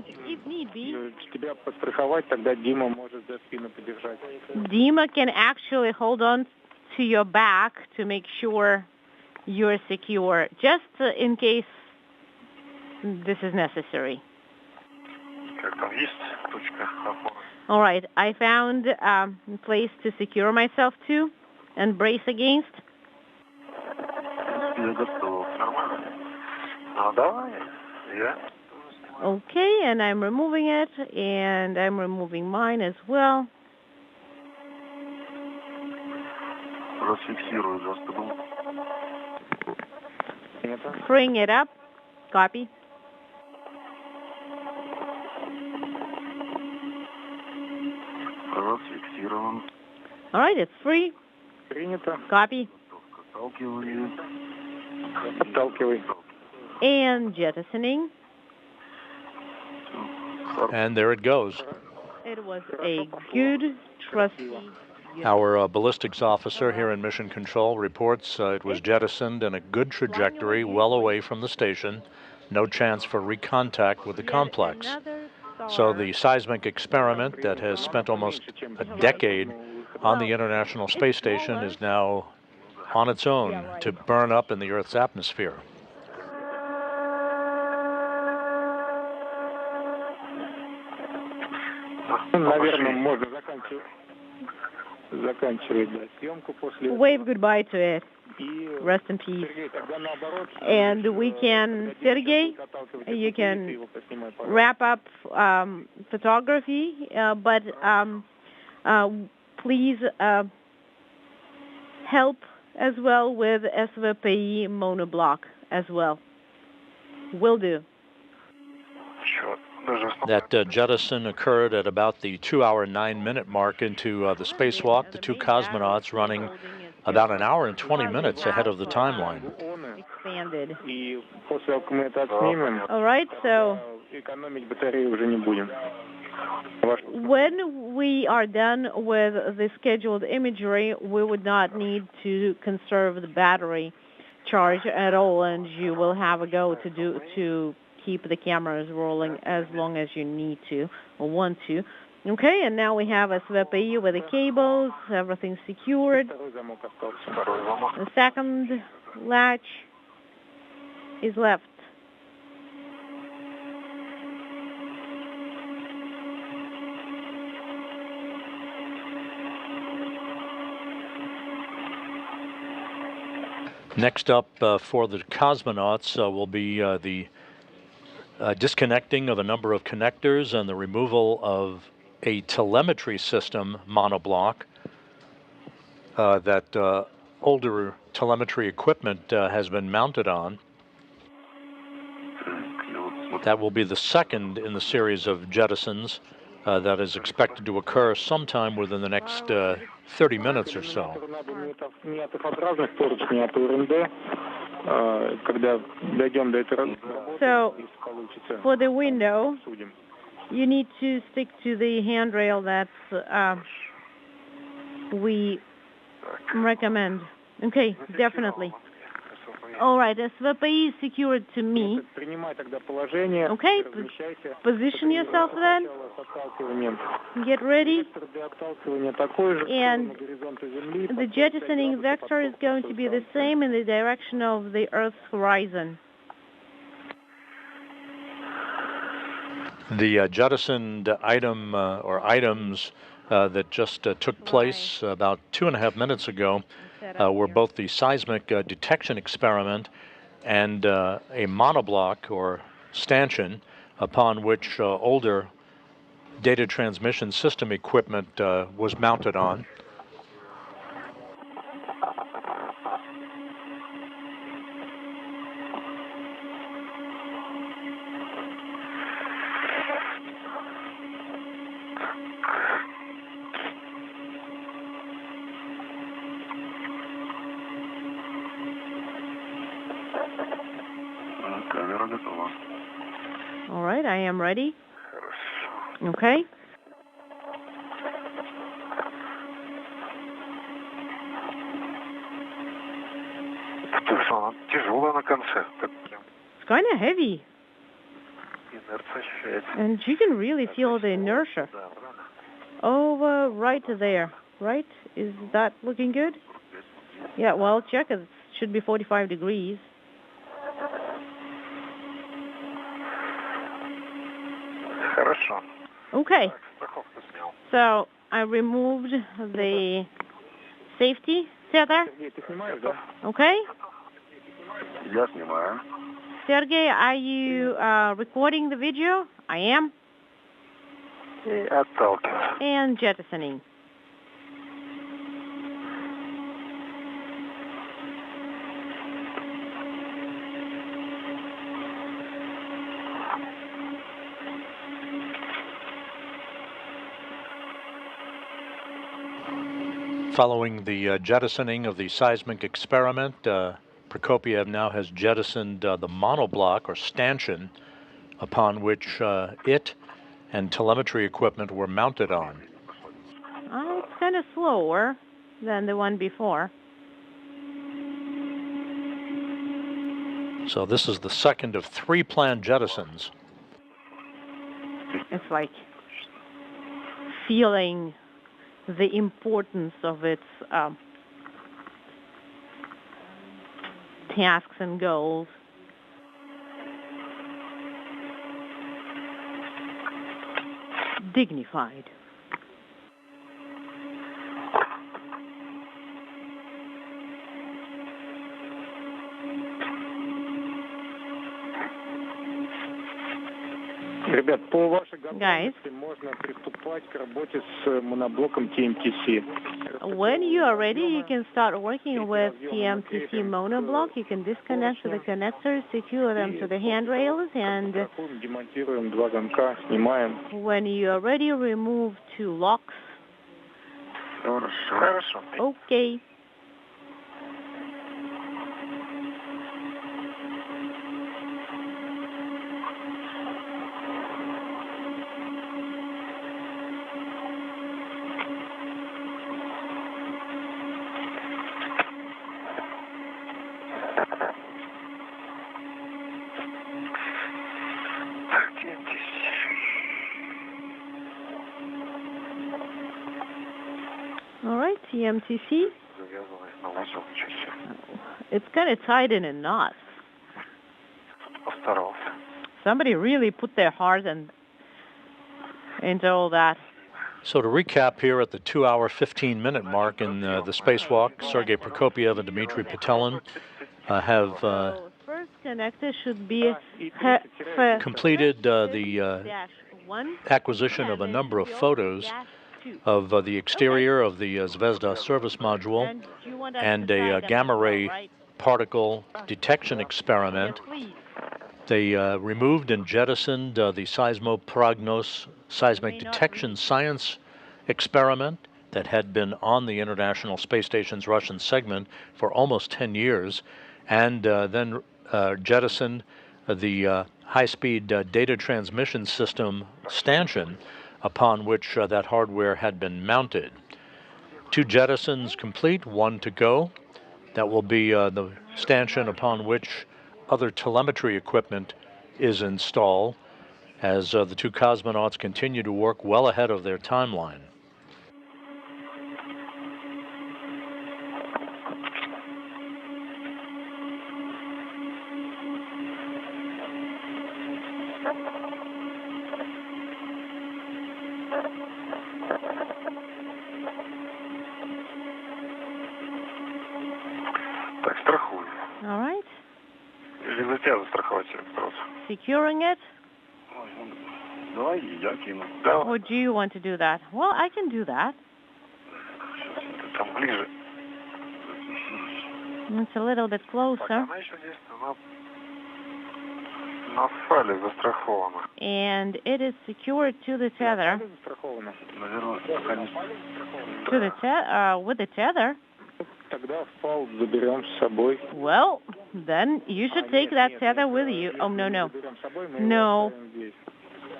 Dima can actually hold on to your back to make sure you're secure, just in case this is necessary. All right, I found a place to secure myself to and brace against. Okay, and I'm removing it, and I'm removing mine as well. Bring it up. Copy. All right, it's free. Copy. And jettisoning. And there it goes. It was a good, trusty... Our ballistics officer here in Mission Control reports it was jettisoned in a good trajectory, well away from the station. No chance for recontact with the complex. So the seismic experiment that has spent almost a decade on the International Space Station is now on its own to burn up in the Earth's atmosphere. Wave goodbye to it. Rest in peace. And we can, Sergey, you can wrap up photography, but please help as well with SVPI monoblock as well. Will do. Sure. That jettison occurred at about the 2-hour 9-minute mark into the spacewalk. The two cosmonauts running about an hour and 20 minutes ahead of the timeline. Expanded. All right, so when we are done with the scheduled imagery, we would not need to conserve the battery charge at all, and you will have a go to keep the cameras rolling as long as you need to or want to. Okay, and now we have a SVPI with the cables, everything secured. The second latch is left. Next up for the cosmonauts will be the disconnecting of a number of connectors and the removal of a telemetry system monoblock that older telemetry equipment has been mounted on. That will be the second in the series of jettisons that is expected to occur sometime within the next 30 minutes or so. So, for the window, you need to stick to the handrail that we recommend. Okay, definitely. All right, SVPI is secured to me. Okay, position yourself then. Get ready. And the jettisoning vector is going to be the same in the direction of the Earth's horizon. The jettisoned item or items that just took place about 2.5 minutes ago were both the seismic detection experiment and a monoblock or stanchion upon which older data transmission system equipment was mounted on. All right, I am ready. Okay. It's kind of heavy. And you can really feel the inertia. Over right there, right? Is that looking good? Yeah, well, check it. It should be 45 degrees. Okay. So I removed the safety tether. Okay. Sergey, are you recording the video? I am. And jettisoning. Following the jettisoning of the seismic experiment, Prokopiev now has jettisoned the monoblock or stanchion upon which it and telemetry equipment were mounted on. It's kind of slower than the one before. So this is the second of 3 planned jettisons. It's like feeling the importance of its tasks and goals. Dignified. Ребят, по вашей Guys, готовности можно приступать к работе с моноблоком TMTC. when you are ready, you can start working with TMTC monoblock. You can disconnect the connectors, secure them to the handrails, and Демонтируем 2 замка, снимаем. when you are ready, remove 2 locks. Хорошо. Okay. All right, TMTC. It's kind of tied in a knot. Somebody really put their heart into all that. So to recap here at the 2-hour, 15-minute mark in the spacewalk, Sergei Prokopiev and Dmitry Petelin have First connector should be completed the acquisition of a number of photos of the exterior of the Zvezda service module and a gamma ray particle detection experiment. They removed and jettisoned the Seismoprognos seismic detection science experiment that had been on the International Space Station's Russian segment for almost 10 years, and then jettisoned the high-speed data transmission system stanchion upon which that hardware had been mounted. 2 jettisons complete, 1 to go. That will be the stanchion upon which other telemetry equipment is installed as the 2 cosmonauts continue to work well ahead of their timeline. All right. Или за тебя застраховать вопрос? Securing it? Давай я кину. Or do you want to do that? Well, I can do that. Там ближе. It's a little bit closer. Она еще здесь на фале застрахована. And it is secured to the tether. Наверное, пока не To the with the tether. Тогда фал заберем с собой. Well, then you should take that tether with you. Oh, no, no. No.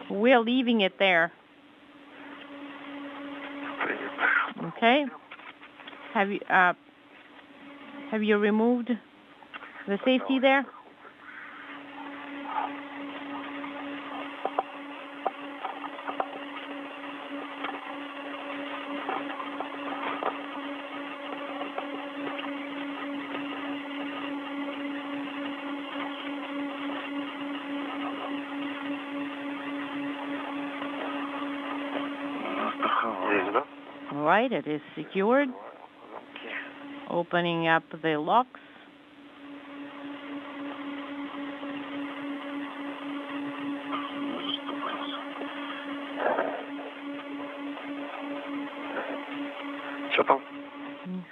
We're leaving it there. Okay. Have you removed the safety there? All right, it is secured. Opening up the locks. Что там?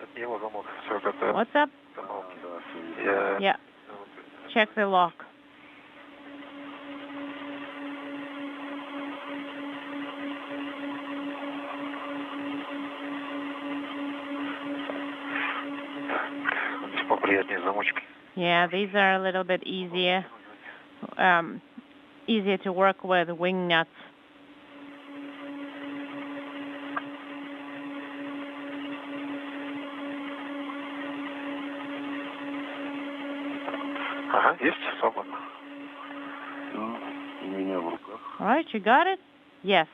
Это его замок. What's up? Yeah. Check the lock. Yeah, these are a little bit easier to work with, wing nuts. Ага, есть, свободно. У меня в руках. All right, you got it? Yes.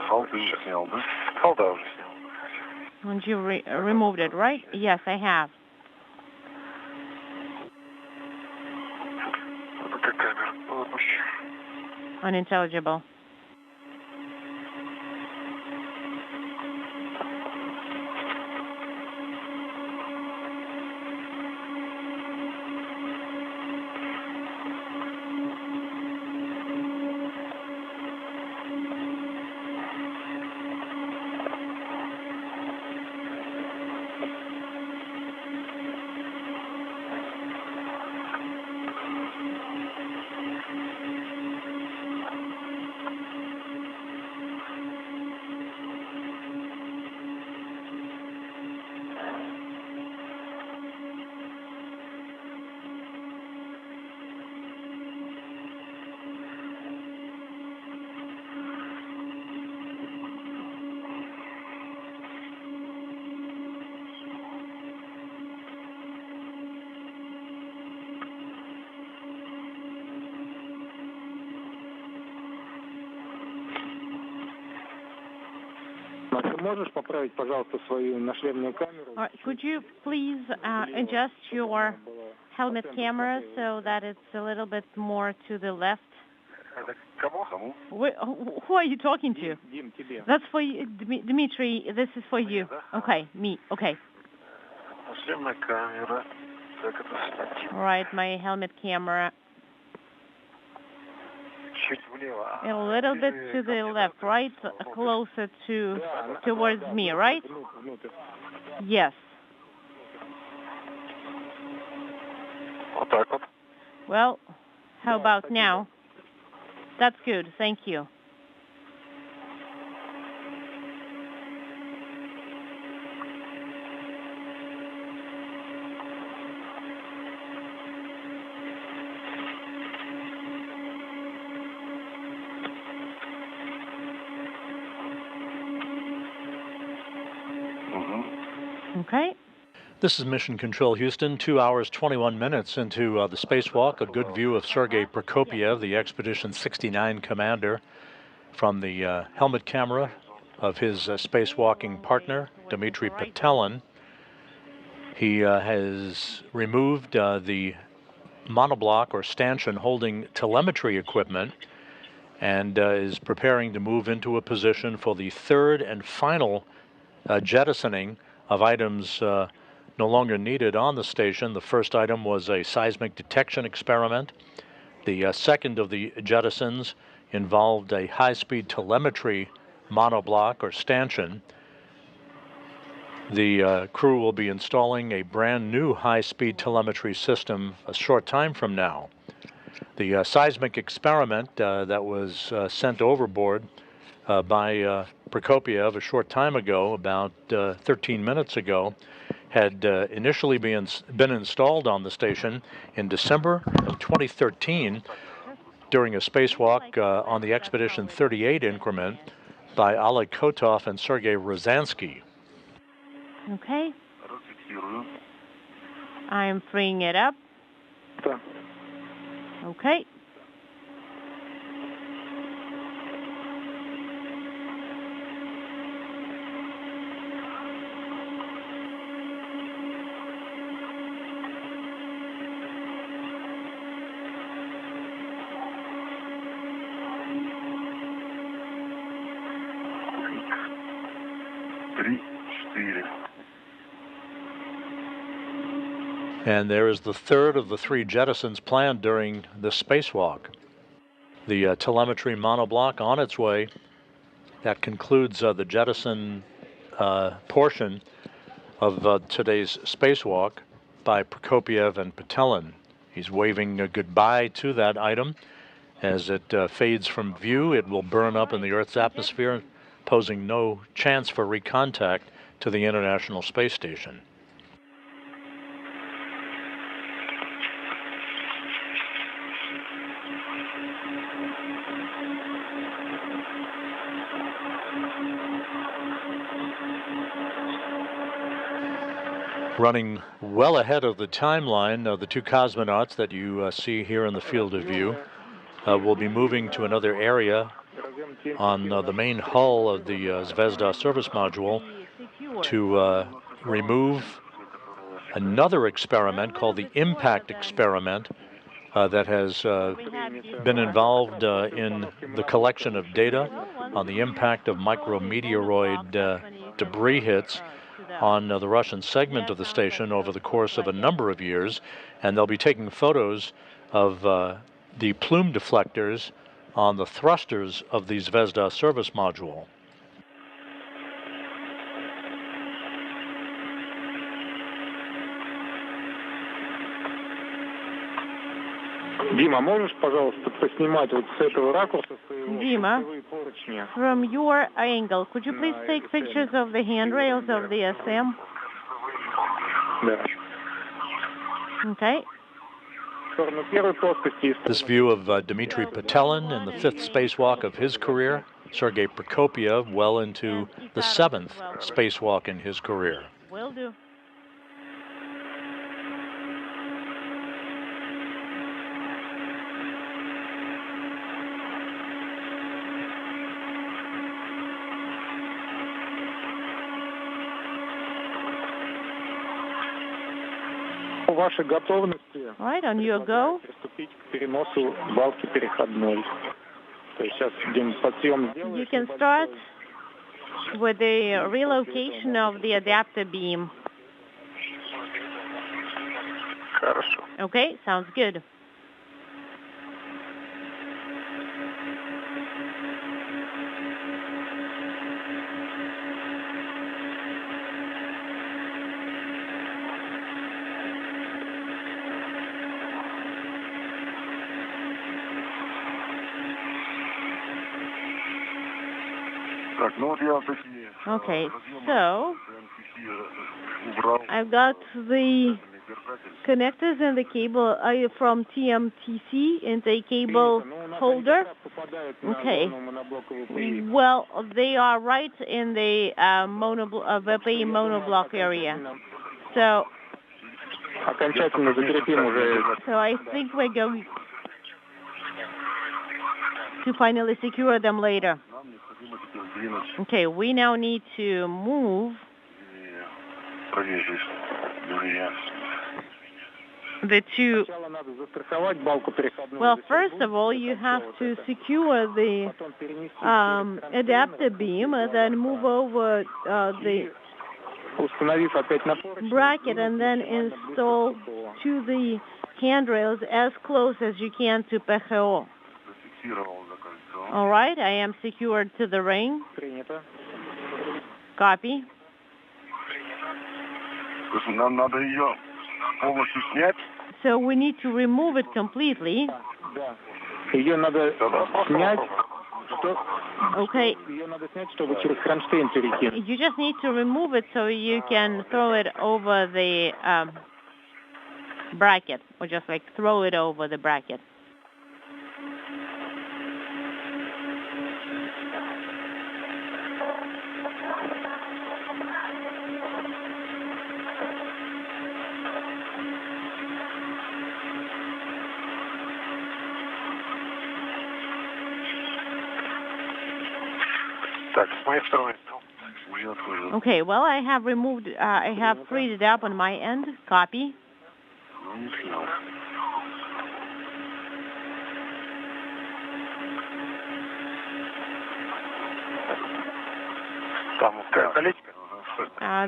Фалды уже снял, да? Фалда уже снял. And you removed it, right? Yes, I have. Это как камера. Опущу. Unintelligible. Можешь поправить, пожалуйста, свою нашлемную камеру? Could you please adjust your helmet camera so that it's a little bit more to the left? Кому? Who are you talking to? Дим, тебе. That's for you, Dmitry. This is for you. Okay, me. Okay. Нашлемная камера. Так, это All right, my helmet camera. чуть влево. A little bit to the left, right? Closer towards me, right? Yes. Вот так вот. Well, how about now? That's good. Thank you. Okay. This is Mission Control Houston, 2 hours, 21 minutes into the spacewalk. A good view of Sergei Prokopyev, the Expedition 69 commander, from the helmet camera of his spacewalking partner, Dmitry Petelin. He has removed the monoblock or stanchion holding telemetry equipment and is preparing to move into a position for the third and final jettisoning of items no longer needed on the station. The first item was a seismic detection experiment. The second of the jettisons involved a high-speed telemetry monoblock or stanchion. The crew will be installing a brand new high-speed telemetry system a short time from now. The seismic experiment that was sent overboard by Prokopyev a short time ago, about 13 minutes ago, had initially been installed on the station in December of 2013 during a spacewalk on the Expedition 38 increment by Oleg Kotov and Sergei Rosansky. Okay. I'm freeing it up. Okay. And there is the third of the three jettisons planned during the spacewalk. The telemetry monoblock on its way. That concludes the jettison portion of today's spacewalk by Prokopyev and Petelin. He's waving a goodbye to that item. As it fades from view, it will burn up in the Earth's atmosphere, posing no chance for recontact to the International Space Station. Running well ahead of the timeline, the two cosmonauts that you see here in the field of view will be moving to another area on the main hull of the Zvezda service module to remove another experiment called the impact experiment that has been involved in the collection of data on the impact of micrometeoroid debris hits on the Russian segment of the station over the course of a number of years, and they'll be taking photos of the plume deflectors on the thrusters of the Zvezda service module. Дима, можешь, пожалуйста, поснимать вот с этого ракурса Dima, from your angle, could you please take pictures of the handrails of the SM? Да. Okay. This view of Dmitry Petelin in the 5th spacewalk of his career, Sergei Prokopyev well into the 7th spacewalk in his career. Will do. Right, on your go. You can start with the relocation of the adapter beam. Okay, sounds good. Okay, so I've got the connectors and the cable from TMTC into a cable holder. Okay, well, they are right in the VP monoblock area. So I think we're going to finally secure them later. Okay, we now need to move the two. Well, first of all, you have to secure the adapter beam and then move over the bracket and then install to the handrails as close as you can to PHO. All right, I am secured to the ring. Copy. So we need to remove it completely. Okay. You just need to remove it so you can throw it over the bracket, or just like throw it over the bracket. Okay, well, I have removed, I have freed it up on my end. Copy.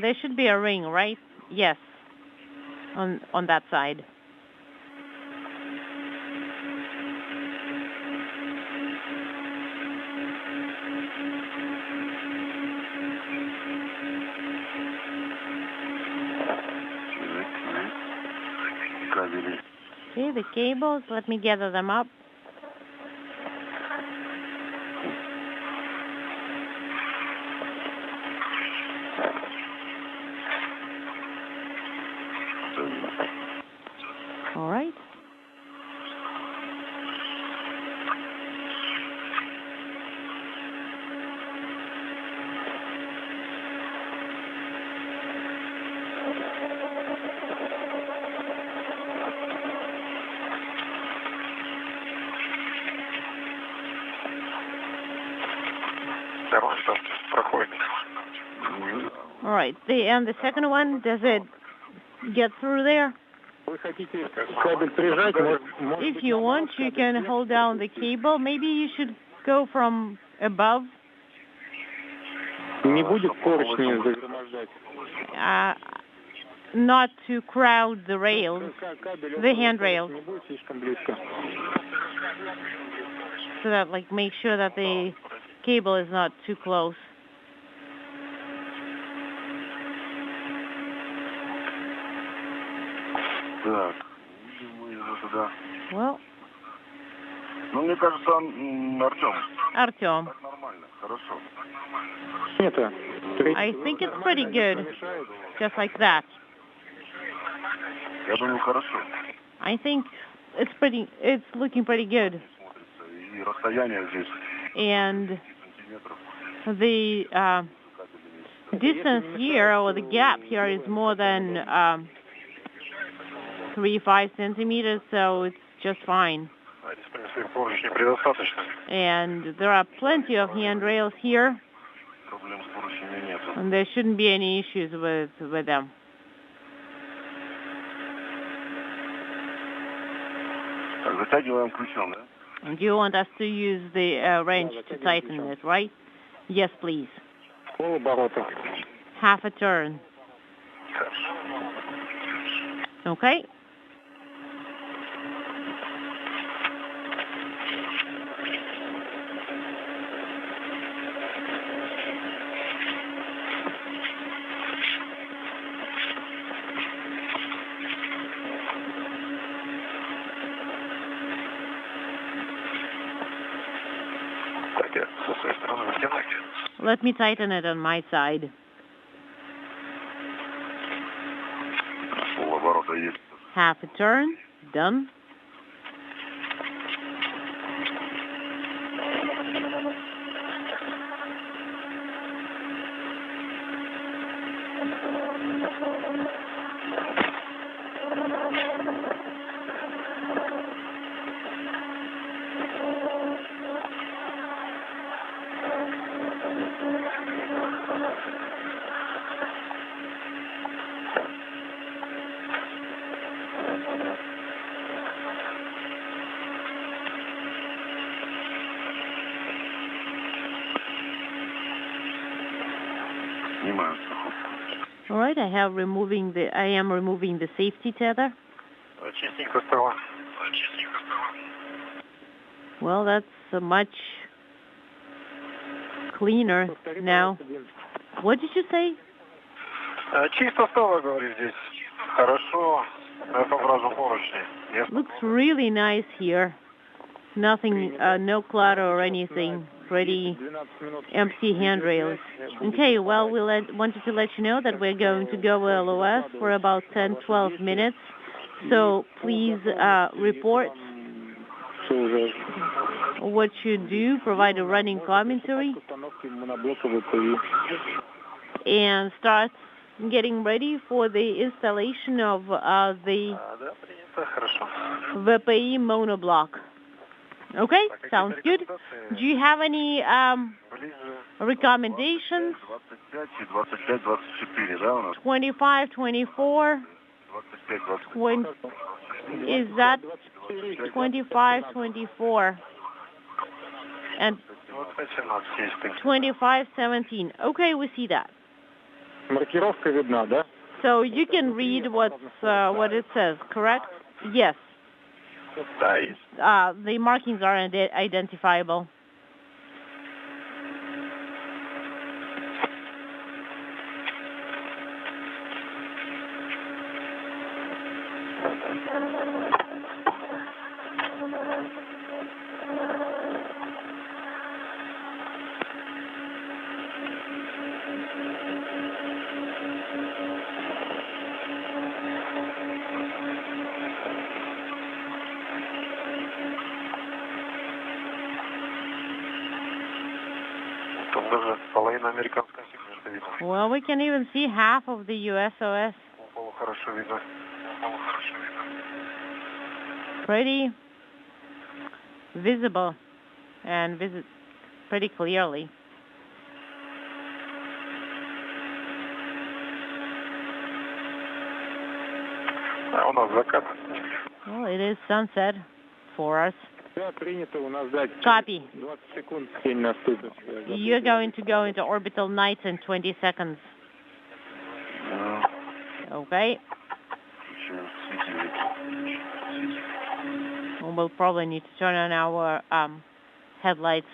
There should be a ring, right? Yes, on that side. Okay, the cables, let me gather them up. All right. All right. And the second one, does it get through there? If you want, you can hold down the cable. Maybe you should go from above. Not to crowd the rails, the handrails. So that, like, make sure that the cable is not too close. Well, Artyom. I think it's pretty good, just like that. I think it's looking pretty good. And the distance here, or the gap here, is more than 3-5 centimeters, so it's just fine. And there are plenty of handrails here, and there shouldn't be any issues with them. And you want us to use the wrench to tighten it, right? Yes, please. Half a turn. Okay. Let me tighten it on my side. Half a turn. Done. All right, I am removing the safety tether. Well, that's much cleaner now. What did you say? Looks really nice here. Nothing, no clutter or anything. Pretty empty handrails. Okay, well, we wanted to let you know that we're going to go LOS for about 10-12 minutes. So please report what you do, provide a running commentary, and start getting ready for the installation of the VPI monoblock. Okay, sounds good. Do you have any recommendations? 25, 24? Is that 25, 24? And 25, 17. Okay, we see that. So you can read what it says, correct? Yes. The markings are identifiable. Well, we can even see half of the USOS. Pretty visible and pretty clearly. У нас закат. Well, it is sunset for us. Да, принято. У нас, да, Copy. 20 секунд тень наступит. You're going to go into orbital night in 20 seconds. Okay. We'll probably need to turn on our headlights.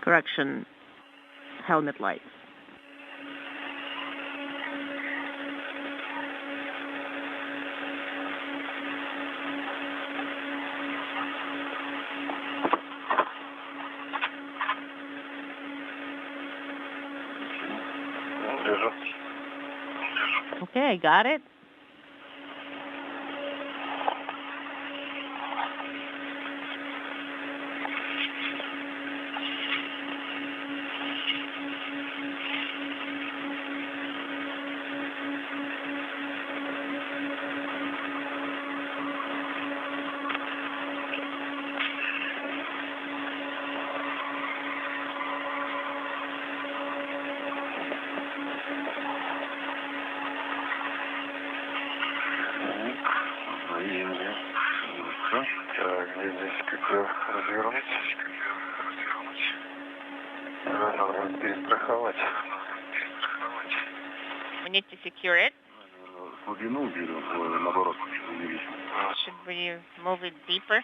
Correction, helmet lights. Okay, got it. Здесь как развернуть. Надо перестраховать. We need to secure it. Глубину или наоборот увеличить? Should we move it deeper?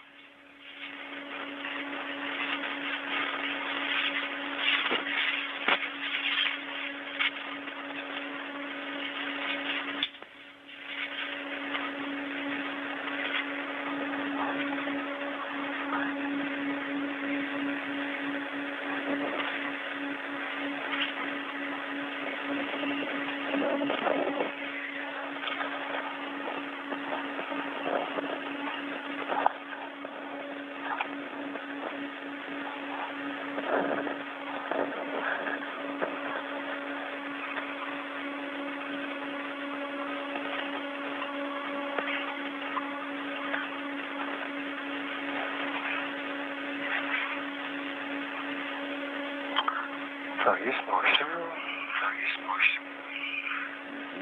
Так, есть максимум.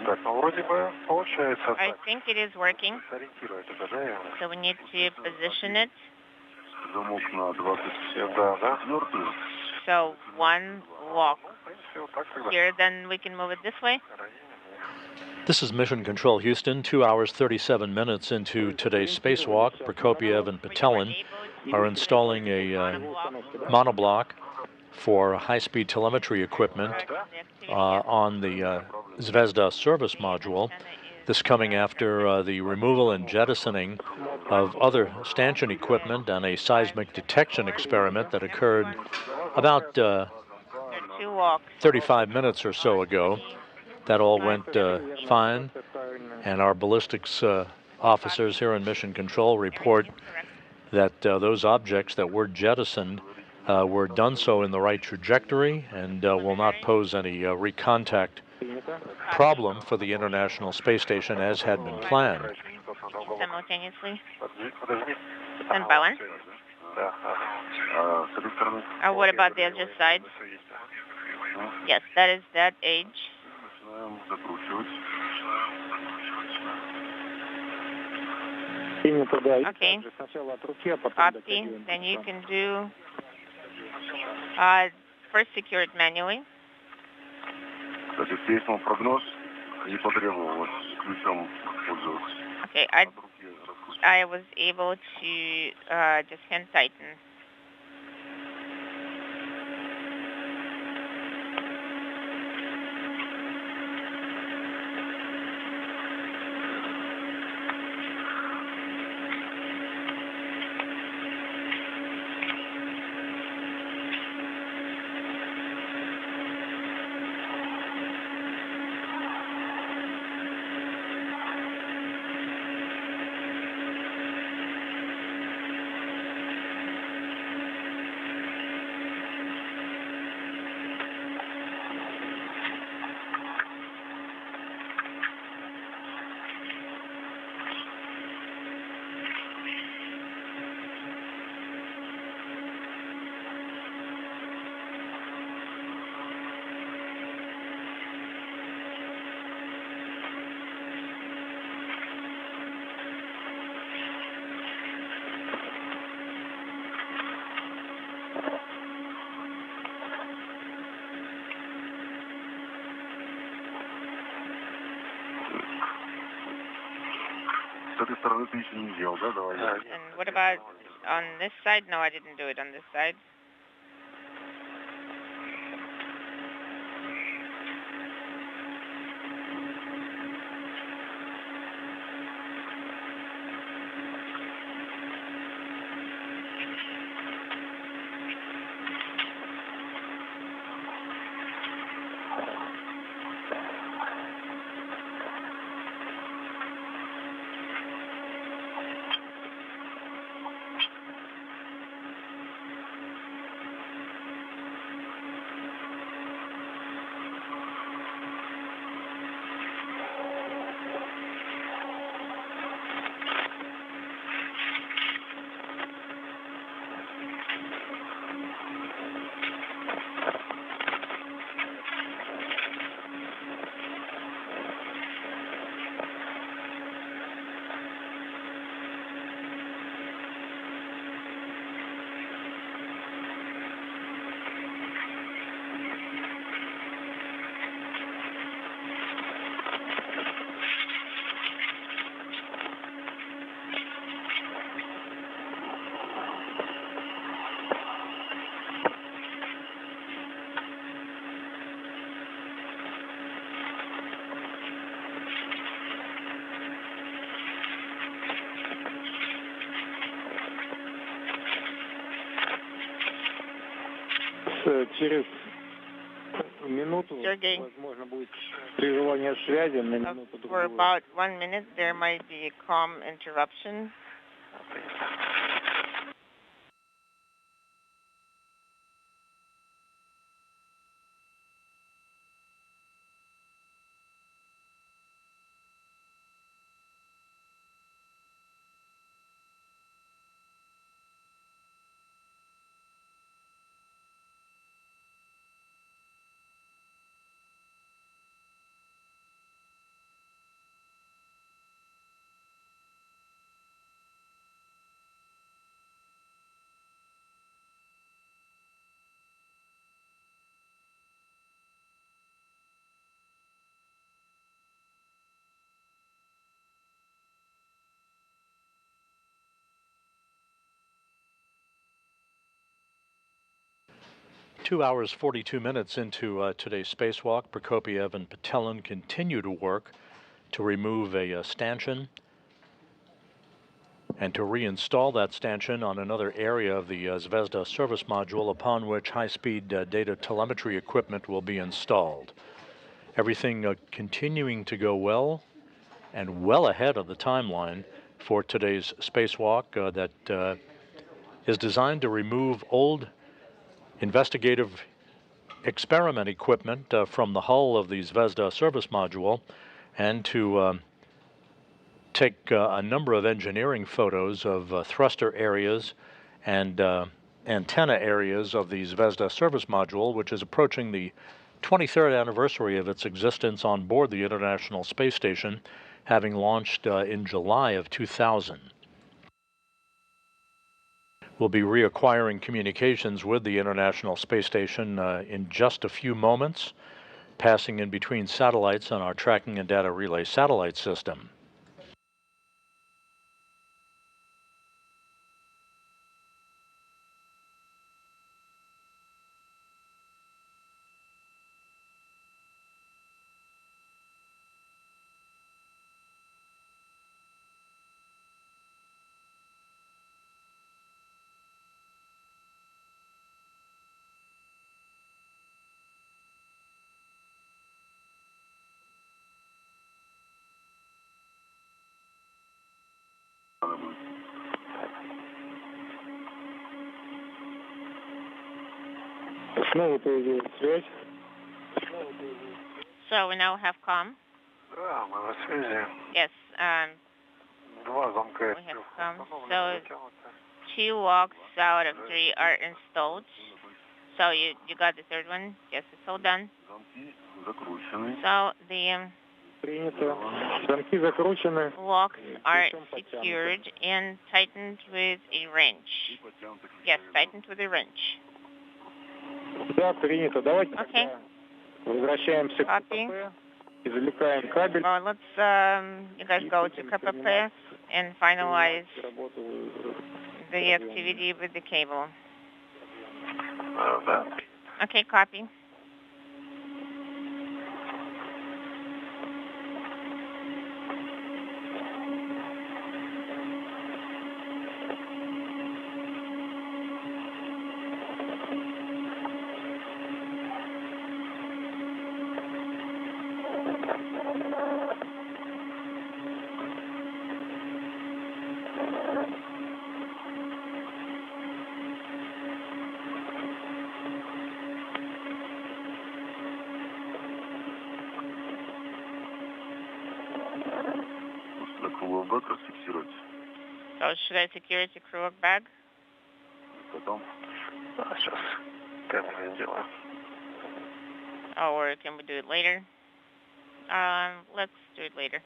Так, ну вроде бы получается. I think it is working. Сориентировать это, да? So we need to position it. Замок на 27, да? So one walk here, then we can move it this way. This is Mission Control Houston, 2 hours 37 minutes into today's spacewalk. Prokopiev and Patelin are installing a monoblock for high-speed telemetry equipment on the Zvezda service module. This coming after the removal and jettisoning of other stanchion equipment and a seismic detection experiment that occurred about 35 minutes or so ago. That all went fine, and our ballistics officers here in Mission Control report that those objects that were jettisoned were done so in the right trajectory and will not pose any recontact problem for the International Space Station as had been planned. Simultaneously. Stand by one. What about the other side? Yes, that is that age. Okay. Copy. Then you can do first secure it manually. Okay, I was able to just hand tighten. С этой стороны ты еще не сделал, да? Давай. And what about on this side? No, I didn't do it on this side. Через минуту, Sergey, возможно, будет прерывание связи на минуту for другую. about 1 minute, there might be a comm interruption. Two hours, 42 minutes into today's spacewalk, Prokopiev and Patelin continue to work to remove a stanchion and to reinstall that stanchion on another area of the Zvezda service module, upon which high-speed data telemetry equipment will be installed. Everything continuing to go well and well ahead of the timeline for today's spacewalk that is designed to remove old investigative experiment equipment from the hull of the Zvezda service module and to take a number of engineering photos of thruster areas and antenna areas of the Zvezda service module, which is approaching the 23rd anniversary of its existence on board the International Space Station, having launched in July of 2000. We'll be reacquiring communications with the International Space Station in just a few moments, passing in between satellites on our tracking and data relay satellite system. Снова появилась связь. So we now have comm. Да, мы на связи. Yes, Два замка. we have comm. So 2 locks out of 3 are installed. So you got the third one? Yes, it's all done. Замки закручены. So the Принято. Замки закручены. locks are secured and tightened with a wrench. Yes, tightened with a wrench. Да, принято. Давайте Okay. возвращаемся к Copy. КПП. Извлекаем кабель. Well, let's you guys go to KPP and finalize the activity with the cable. Okay, copy. So should I secure it to crew bag? Потом. Сейчас. Камеры делаем. Or can we do it later? Let's do it later.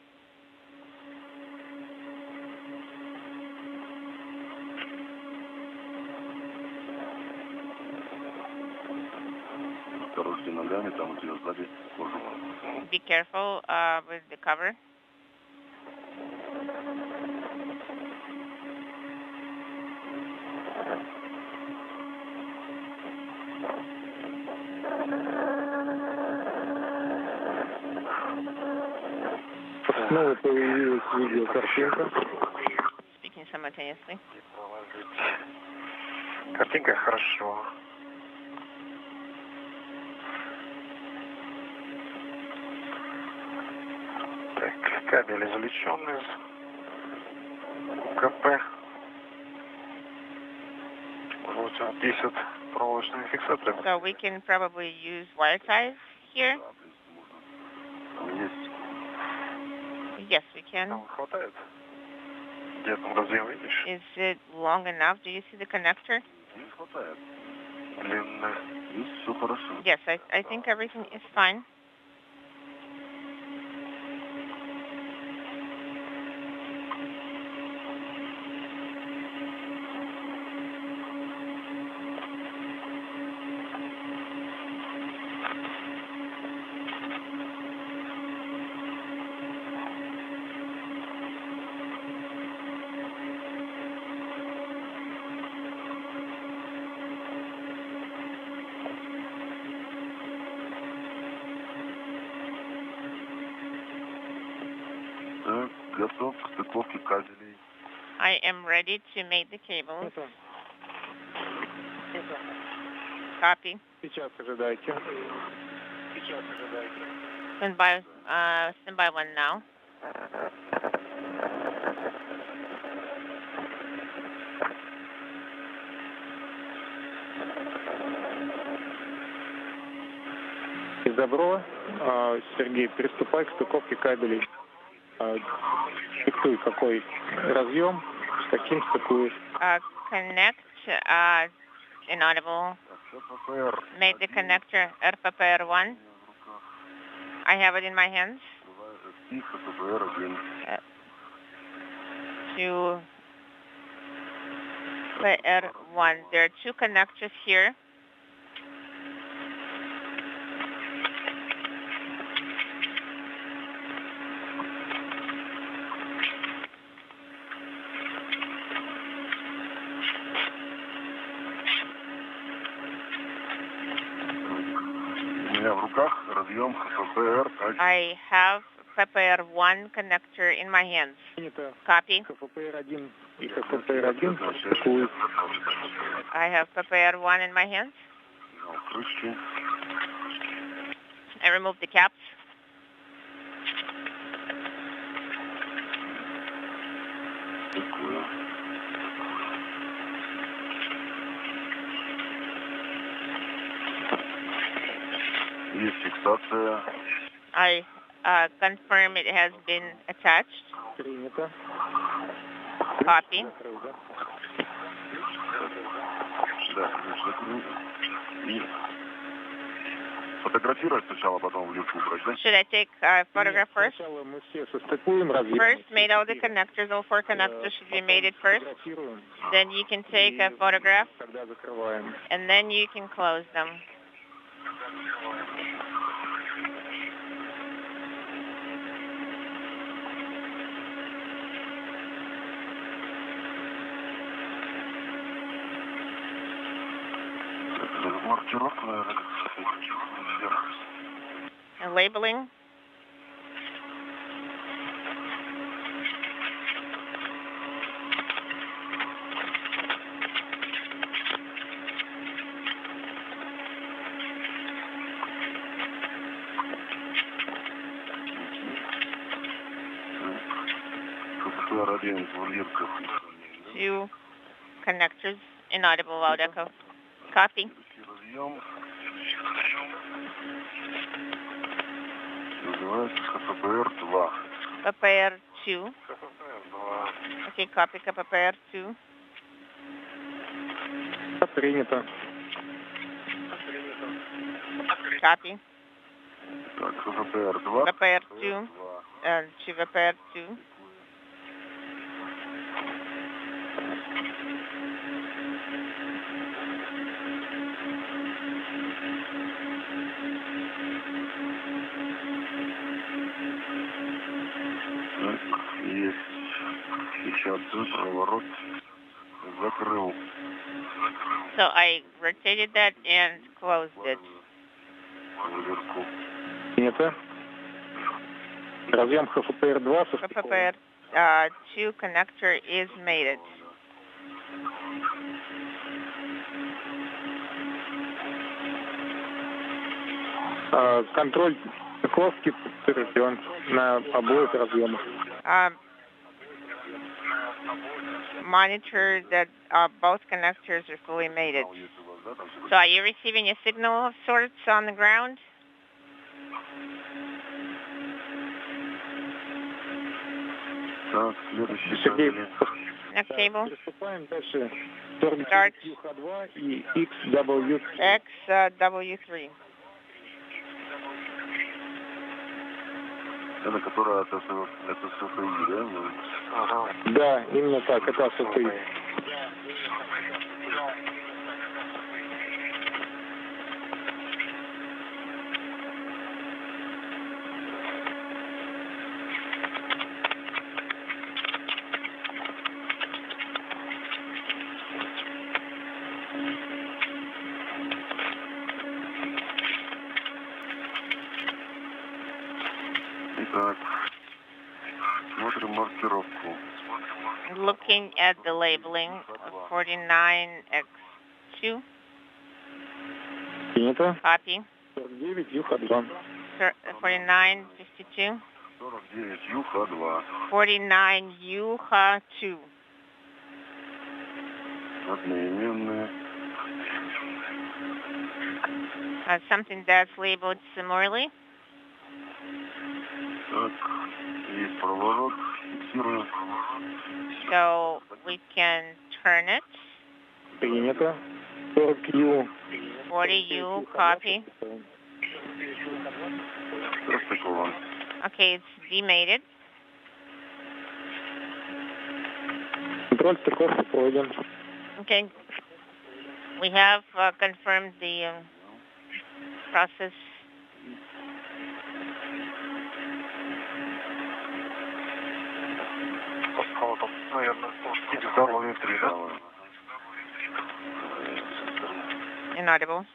Осторожнее ногами, там у тебя сзади кожа. Be careful with the cover. Снова появилась видеокартинка. Speaking simultaneously. Картинка хорошо. Так, кабель извлечен из КП. Вот 10 проволочными фиксаторами. So we can probably use wire ties here. Yes, we can. Там хватает. Где там разъем, видишь? Is it long enough? Do you see the connector? Не хватает. Длинная. Здесь все хорошо. Yes, I think everything is fine. Готов к стыковке кабелей. I am ready to make the cables. Copy. Сейчас ожидайте. Stand by one now. Добро. Сергей, приступай к стыковке кабелей. Диктуй, какой разъем, с каким стыкуешь. Connect inaudible. Make the connector RPPR1. I have it in my hands. To PR1. There are two connectors here. I have PPR1 connector in my hands. Copy. I have PPR1 in my hands. I remove the caps. I confirm it has been attached. Copy. Should I take a photograph first? First, made all the connectors, all four connectors should be mated first. Then you can take a photograph, and then you can close them. And labeling. Two connectors, inaudible loud echo. Copy. КПР-2. Okay, copy КПР-2. Принято. Copy. КПР-2. КПР-2. To КПР-2. Есть. Сейчас поворот. Закрыл. So I rotated that and closed it. Вверху. Принято. Разъем ХФПР-2 КПР-2 connector is mated. Контроль цикlovки подтвержден на обоих разъемах. Monitor that both connectors are fully mated. So are you receiving a signal of sorts on the ground? Так, следующий Сергей, Next table. приступаем дальше. Start UH2 и XW. XW3. Это которая это СФИ, да? Ага. Да, именно так, это СФИ. Итак, смотрим маркировку. Looking at the labeling, 49X2. Принято. Copy. 49 UH2. 4952. 49 ЮХ-2. 49 UHA2. Одноименные. Something that's labeled similarly. Так, есть поворот. Фиксируем. So we can turn it. Принято. 40U. 40U, copy. Распакован. Okay, it's demated. Контроль стыковки пройден. Okay. We have confirmed the process. Inaudible.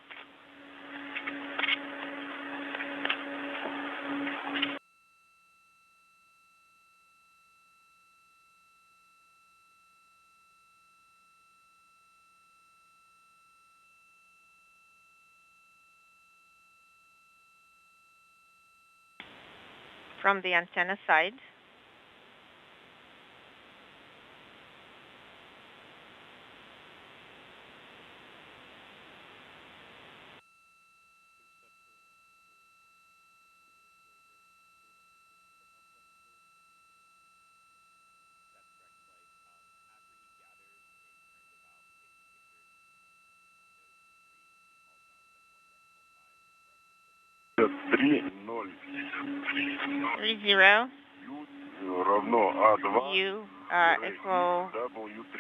From the antenna side. Три, ноль. 30. Равно А2. U equal W3.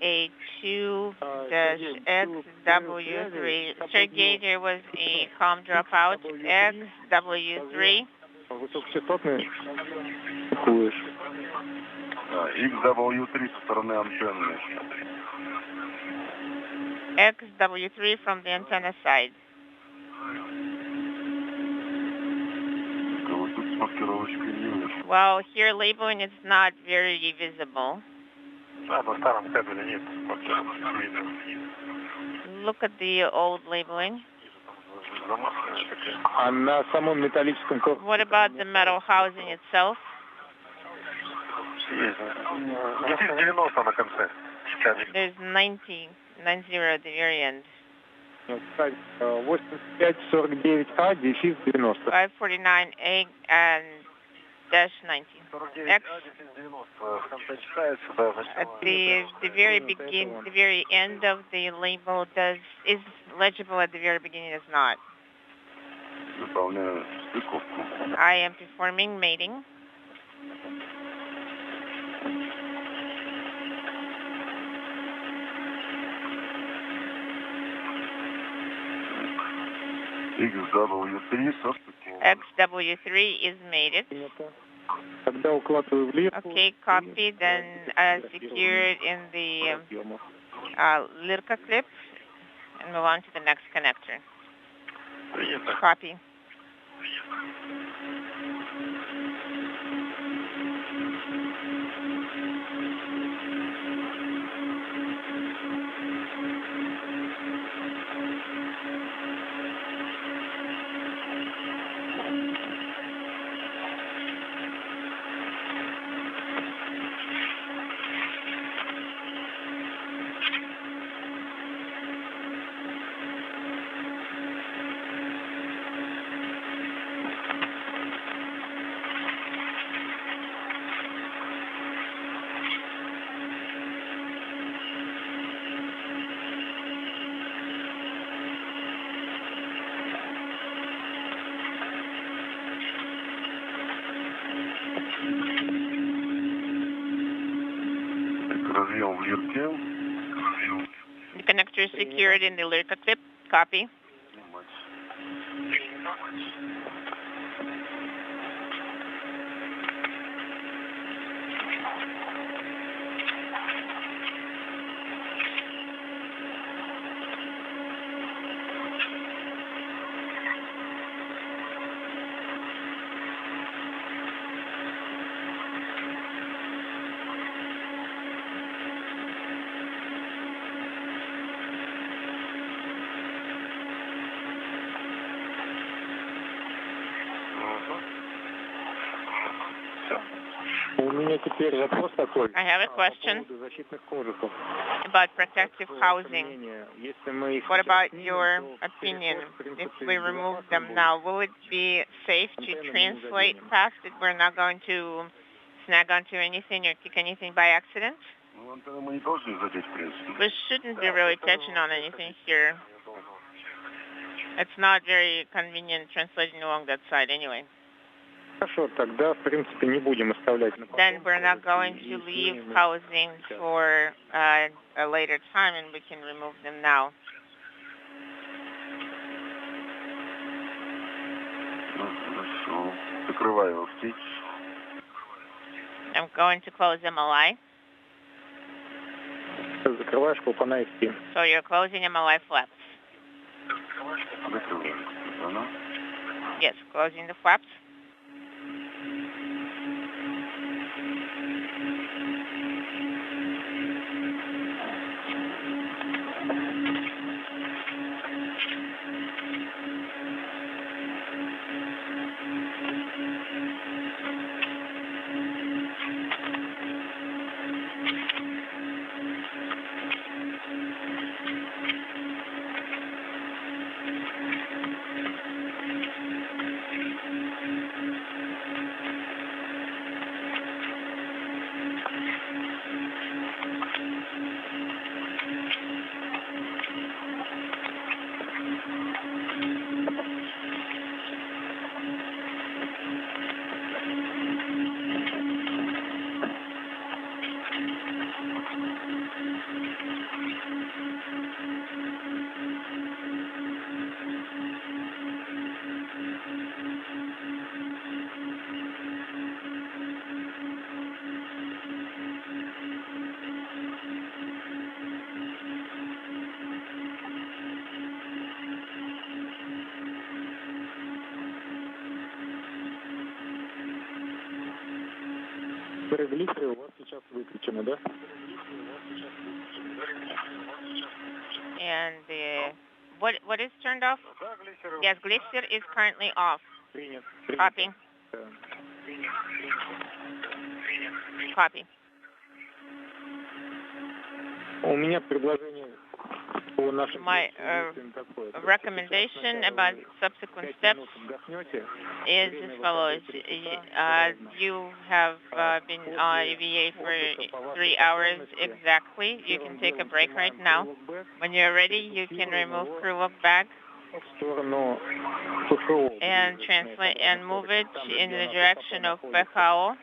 A2-XW3. Sergey, there was a comm dropout. XW3. Высокочастотный. Куешь. XW3 со стороны антенны. XW3 from the antenna side. Well, here labeling is not very visible. Look at the old labeling. What about the metal housing itself? There's 90 at the very end. 549A and dash 19. X at the very end of the label is legible. At the very beginning is not. I am performing mating. XW3 is mated. Okay, copy. Then secure it in the Lirka clip and move on to the next connector. Copy. The connector is secured in the Lirka clip. Copy. I have a question about protective housing. What about your opinion? If we remove them now, will it be safe to translate past it? We're not going to snag onto anything or kick anything by accident? We shouldn't be really touching on anything here. It's not very convenient translating along that side anyway. Then we're not going to leave housing for a later time, and we can remove them now. I'm going to close MLI. So you're closing MLI flaps. Yes, closing the flaps. Глиссеры у вас сейчас выключены, да? And what is turned off? Yes, Glisser is currently off. Copy. Copy. У меня предложение по нашим My recommendation about subsequent steps is as follows. You have been on EVA for 3 hours exactly. You can take a break right now. When you're ready, you can remove crew walk back and translate and move it in the direction of PHO,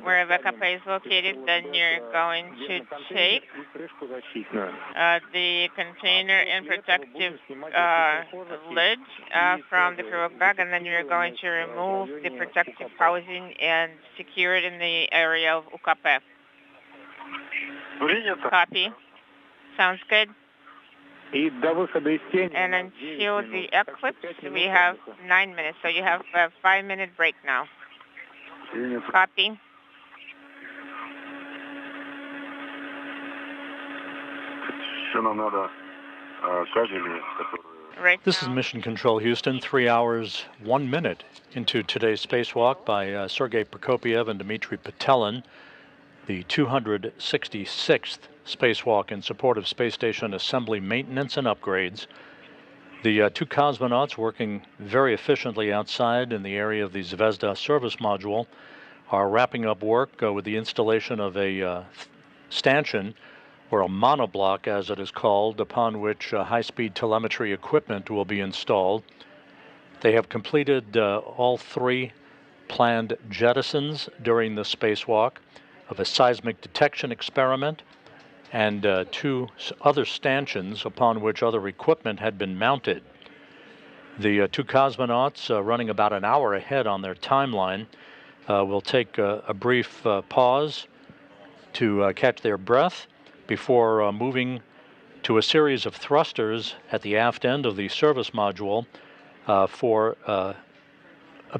where VKP is located. Then you're going to take the container and protective lid from the crew walk bag, and then you're going to remove the protective housing and secure it in the area of UKP. Copy. Sounds good. And until the eclipse, we have 9 minutes, so you have a 5-minute break now. Copy. Right This now. is Mission Control Houston, 3 hours, 1 minute into today's spacewalk by Sergei Prokopiev and Dmitry Petelin, the 266th spacewalk in support of space station assembly maintenance and upgrades. The two cosmonauts working very efficiently outside in the area of the Zvezda service module are wrapping up work with the installation of a stanchion, or a monoblock as it is called, upon which high-speed telemetry equipment will be installed. They have completed all 3 planned jettisons during the spacewalk of a seismic detection experiment and 2 other stanchions upon which other equipment had been mounted. The 2 cosmonauts, running about an hour ahead on their timeline, will take a brief pause to catch their breath before moving to a series of thrusters at the aft end of the service module for a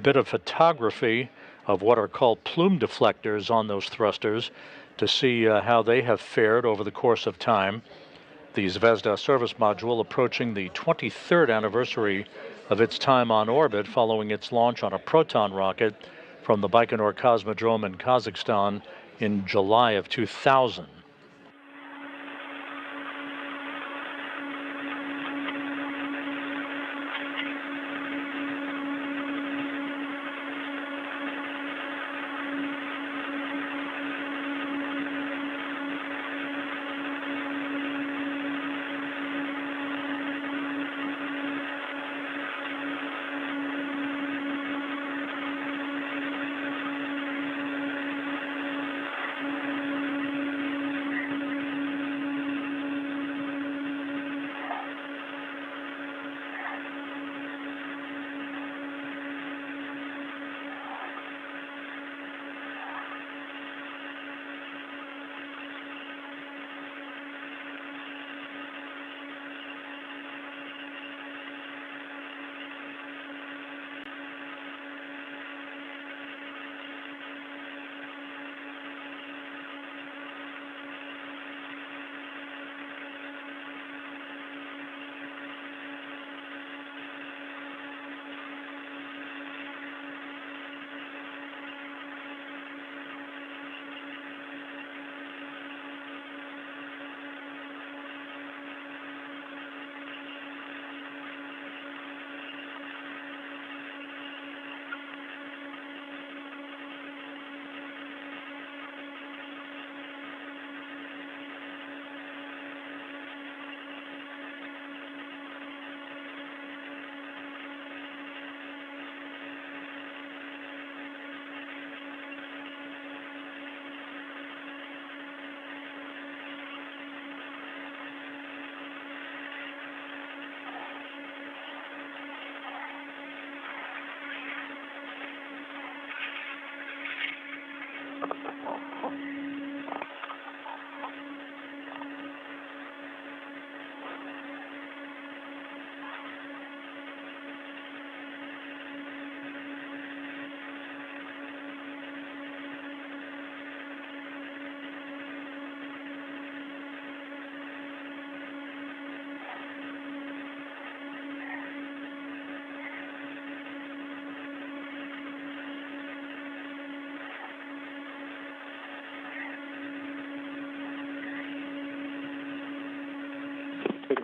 bit of photography of what are called plume deflectors on those thrusters to see how they have fared over the course of time. The Zvezda service module approaching the 23rd anniversary of its time on orbit following its launch on a Proton rocket from the Baikonur Cosmodrome in Kazakhstan in July of 2000.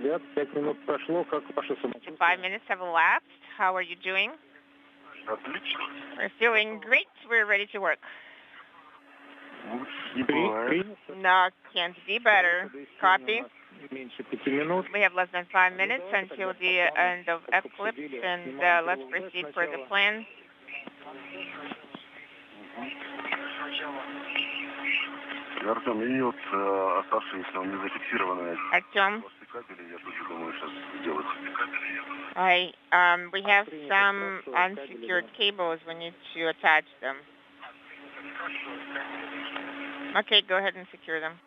5 minutes have elapsed. How are you doing? Отлично. We're feeling great. We're ready to work. Не бывает. No, can't be better. Copy. We have less than 5 minutes until the end of eclipse, and let's proceed for the plan. Артем, и вот оставшиеся не зафиксированные Artyom, кабели, я тоже думаю сейчас сделать. we have some unsecured cables. We need to attach them. Okay, go ahead and secure them.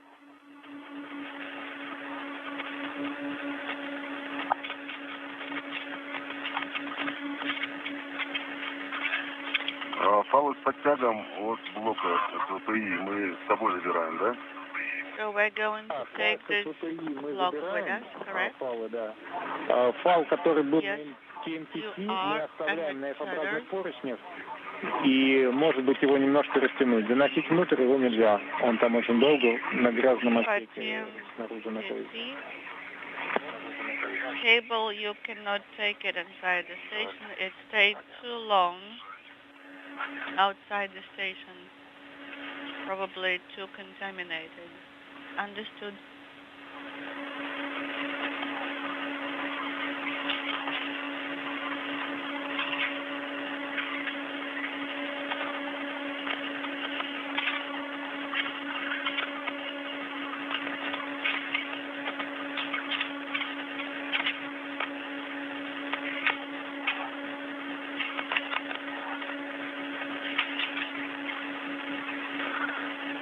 Фалы с подтягом от блока ПИ мы с собой забираем, да? So we're going to take this block with us, correct? Фал, который был Yes, TMTC, you мы are оставляем на under эфапорных поручнях. И, может быть, его немножко растянуть. Заносить внутрь его нельзя. Он там очень долго на грязном отсеке снаружи находится. Cable, you cannot take it inside the station. It stayed too long outside the station. Probably too contaminated. Understood?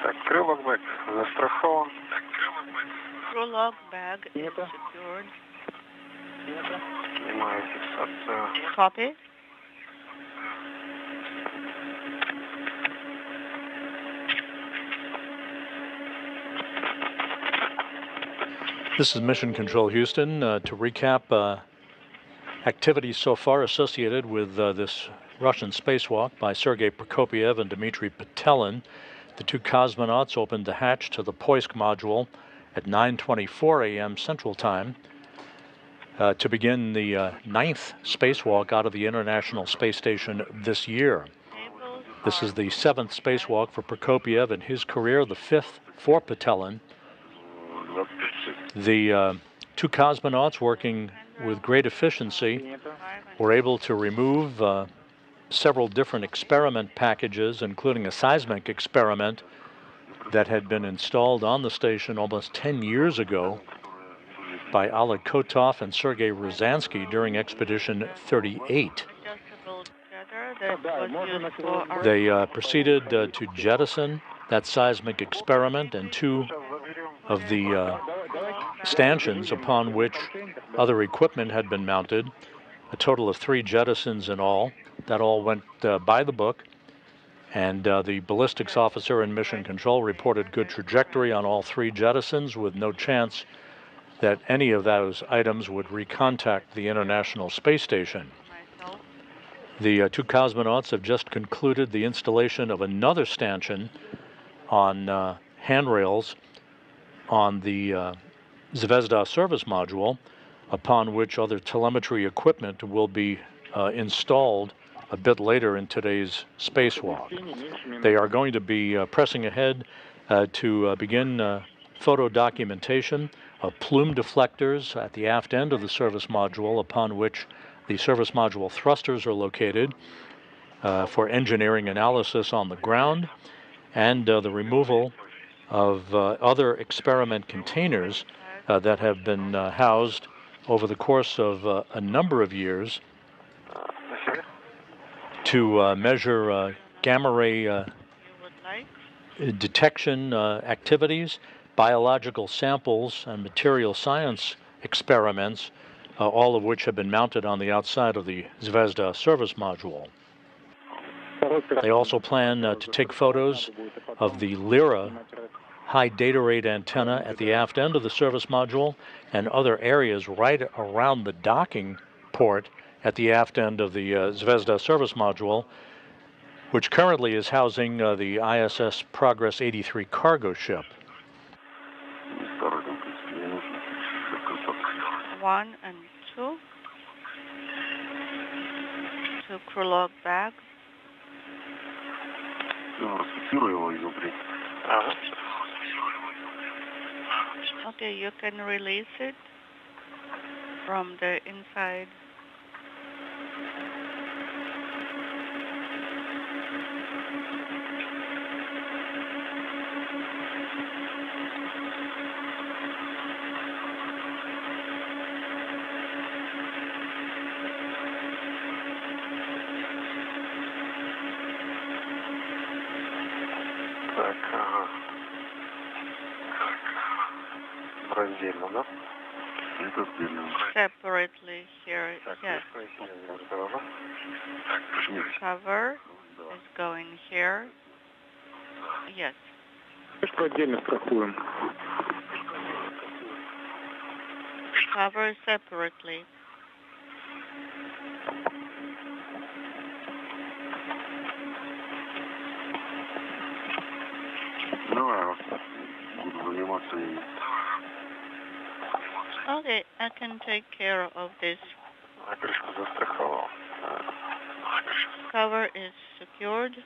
Так, крылок бэк застрахован. Crew log bag is secured. Снимаю фиксацию. Copy. This is Mission Control Houston. To recap activities so far associated with this Russian spacewalk by Sergei Prokopyev and Dmitry Petelin. The two cosmonauts opened the hatch to the Poisk module at 9:24 a.m. Central Time to begin the 9th spacewalk out of the International Space Station this year. This is the 7th spacewalk for Prokopyev in his career, the 5th for Petelin. The two cosmonauts, working with great efficiency, were able to remove several different experiment packages, including a seismic experiment that had been installed on the station almost 10 years ago by Oleg Kotov and Sergei Rosansky during Expedition 38. They proceeded to jettison that seismic experiment and two of the stanchions upon which other equipment had been mounted, a total of 3 jettisons in all. That all went by the book, and the ballistics officer in Mission Control reported good trajectory on all 3 jettisons, with no chance that any of those items would recontact the International Space Station. The two cosmonauts have just concluded the installation of another stanchion on handrails on the Zvezda service module, upon which other telemetry equipment will be installed a bit later in today's spacewalk. They are going to be pressing ahead to begin photo documentation of plume deflectors at the aft end of the service module, upon which the service module thrusters are located, for engineering analysis on the ground, and the removal of other experiment containers that have been housed over the course of a number of years to measure gamma ray detection activities, biological samples, and material science experiments, all of which have been mounted on the outside of the Zvezda service module. They also plan to take photos of the Lyra high data rate antenna at the aft end of the service module and other areas right around the docking port at the aft end of the Zvezda service module, which currently is housing the ISS Progress 83 cargo ship. 1 and 2 to crew log bag. Фиксирую его изнутри. Okay, you can release it from the inside. Так, ага. Раздельно, да? Это отдельно. Separately here, yes. Cover is going here. Yes. Что отдельно страхуем? Cover separately. Давай, буду заниматься ими. Okay, I can take care of this. Крышку застраховал. Cover is secured.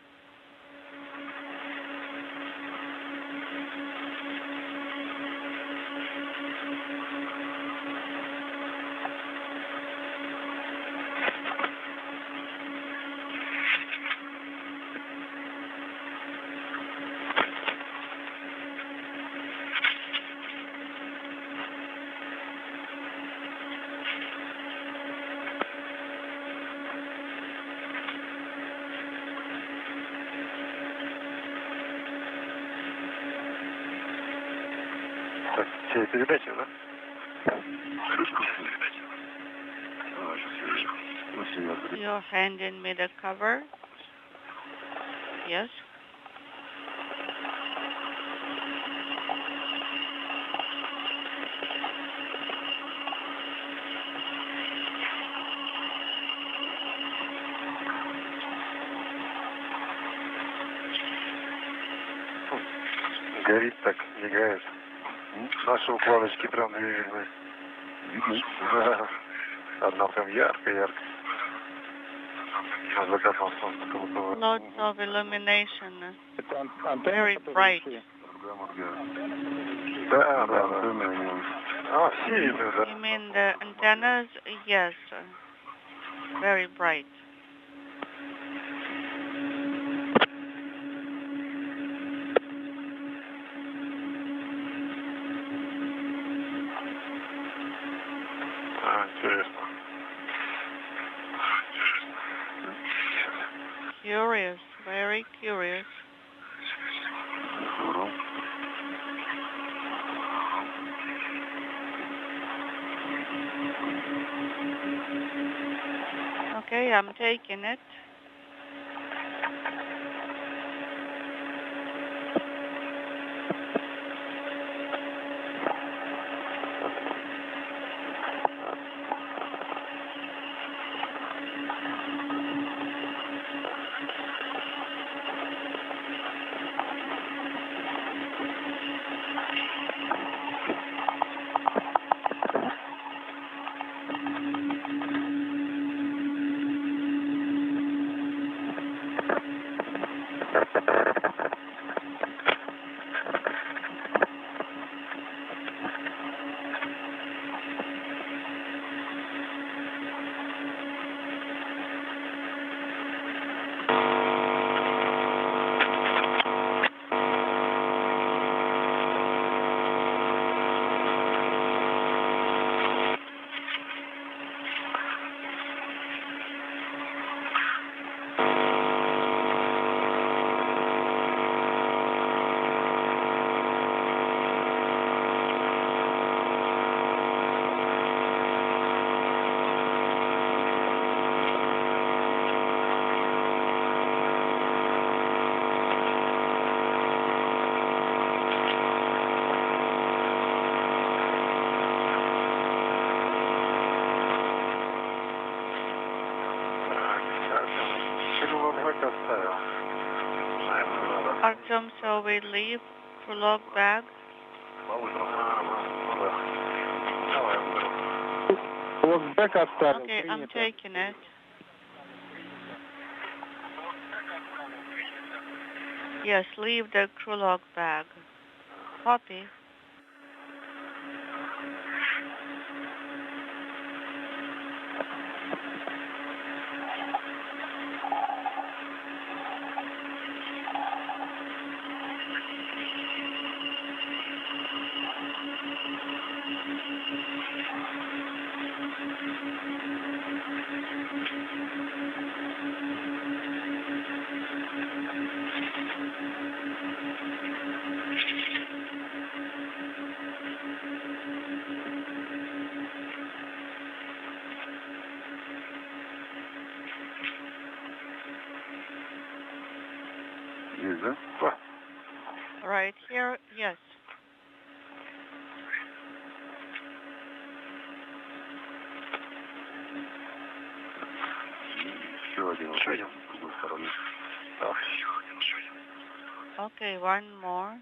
Так, тебе передача, да? Крышку передача. Сейчас я You're handing me the cover. Yes. Горит так, мигает. Наши укладочки прям движения. Да. Одна прям ярко-ярко. На закатном солнце как будто бы. Lots of illumination. Это Very антенны, bright. Да, да, да. А, все видны, да. You mean the antennas? Yes. Very bright. Интересно. Curious. Very curious. Okay, I'm taking it. Artyom, shall we leave for log bag? Okay, I'm taking it. Yes, leave the crew log bag. Copy. Есть, да? Right here, yes. Еще один. С другой стороны. Еще один. Okay, one more.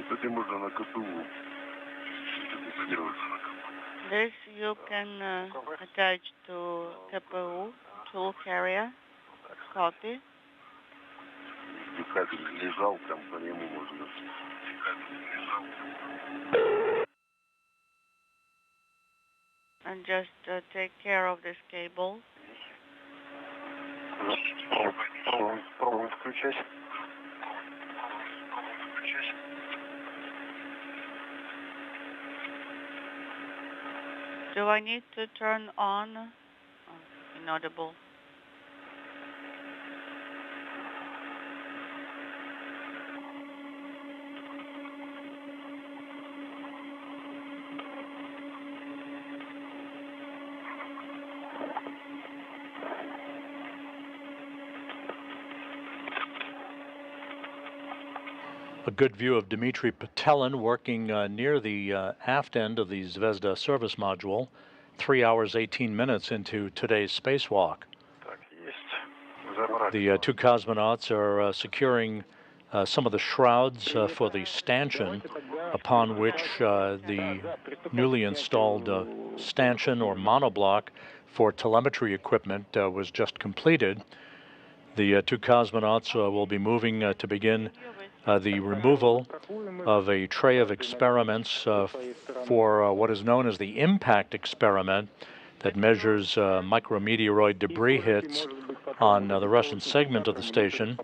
Кстати, можно на КТУ. This you can attach to KPU, tool carrier. Copy. Кабель лежал, прям по нему можно. And just take care of this cable. Пробуем включать. Do I need to turn on? Oh, inaudible. A good view of Dmitry Petelin working near the aft end of the Zvezda service module, 3 hours 18 minutes into today's spacewalk. The two cosmonauts are securing some of the shrouds for the stanchion, upon which the newly installed stanchion or monoblock for telemetry equipment was just completed. The two cosmonauts will be moving to begin the removal of a tray of experiments for what is known as the impact experiment that measures micrometeoroid debris hits on the Russian segment of the station,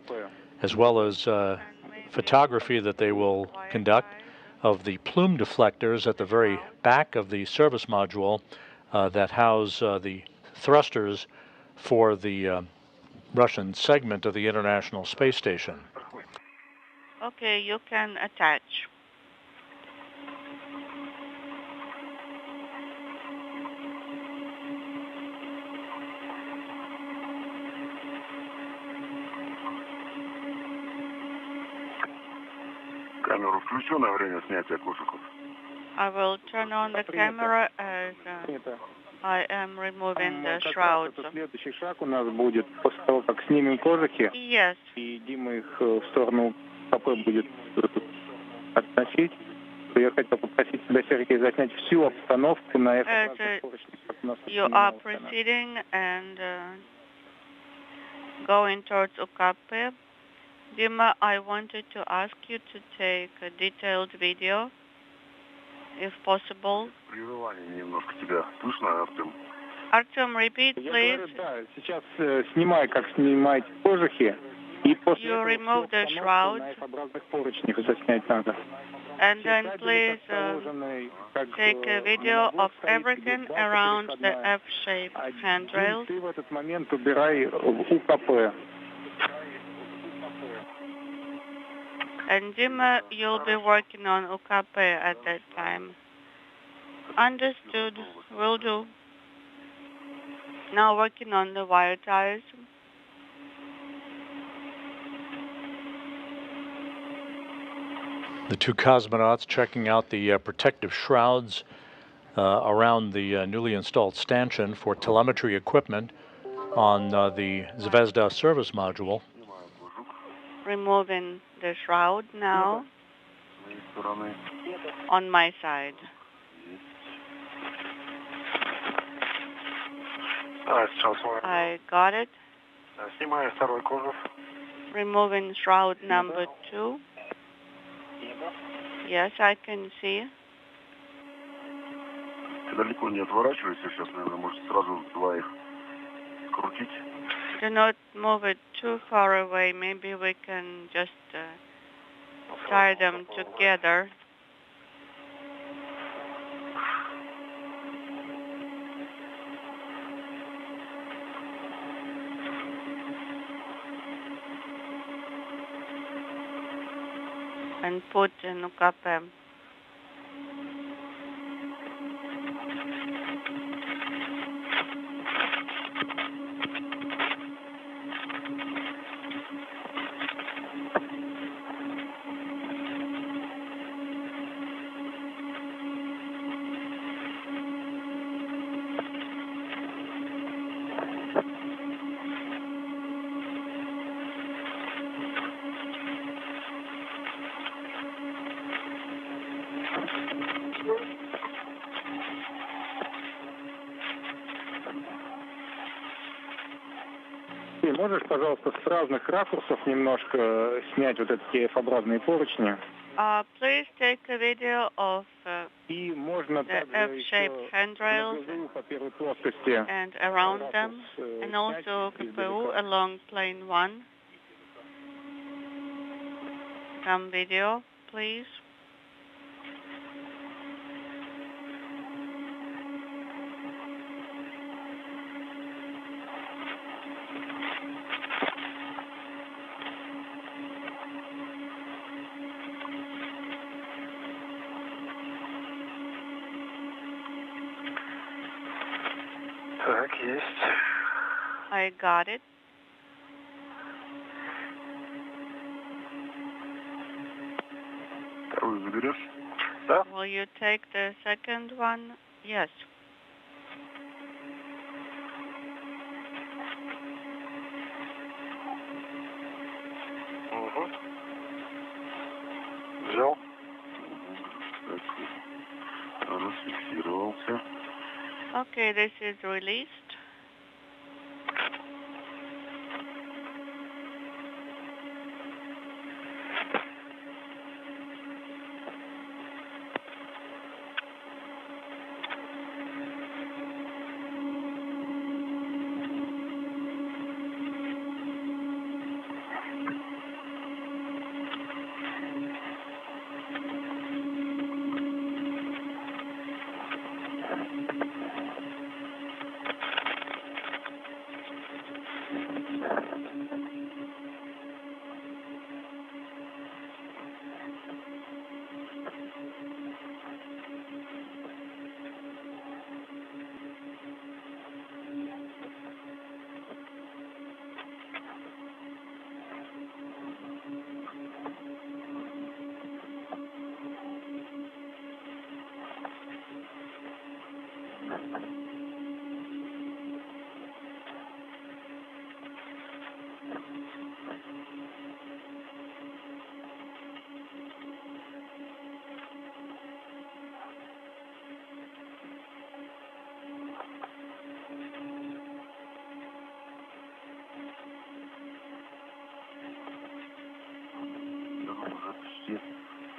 as well as photography that they will conduct of the plume deflectors at the very back of the service module that house the thrusters for the Russian segment of the International Space Station. Okay, you can attach. Камеру включу на время снятия кошек. I will turn on the camera as I am removing the shrouds. Следующий шаг у нас будет после того, как снимем кожухи. Yes. И Дима их в сторону КП будет относить. Я хотел попросить тебя, Сергей, заснять всю обстановку на You are proceeding and going towards UKP. Dima, I wanted to ask you to take a detailed video, if possible. Прерывание немножко тебя слышно, Артем? Artem, repeat, please. Да, сейчас снимай, как снимать кожухи. И после You remove the shrouds. На F-образных поручнях заснять надо. And then please take a video of everything around the F-shaped handrails. Ты в этот момент убирай в УКП. And Dima, you'll be working on UKP at that time. Understood. Will do. Now working on the wire ties. The two cosmonauts checking out the protective shrouds around the newly installed stanchion for telemetry equipment on the Zvezda service module. Removing the shroud now on my side. I got it. Removing shroud number 2. Yes, I can see. Далеко не отворачивайся, сейчас, наверное, может сразу два их крутить. Do not move it too far away. Maybe we can just tie them together. And put in UKP. Ты можешь, пожалуйста, с разных ракурсов немножко снять вот эти F-образные поручни? Please take a video of И можно the также F-shaped еще handrails по первой плоскости. and around them, and also KPU along plane 1. Some video, please. Так, есть. I got it. Вторую заберешь? Да? Will you take the second one? Yes. Угу. Взял. Так, расфиксировался. Okay, this is released.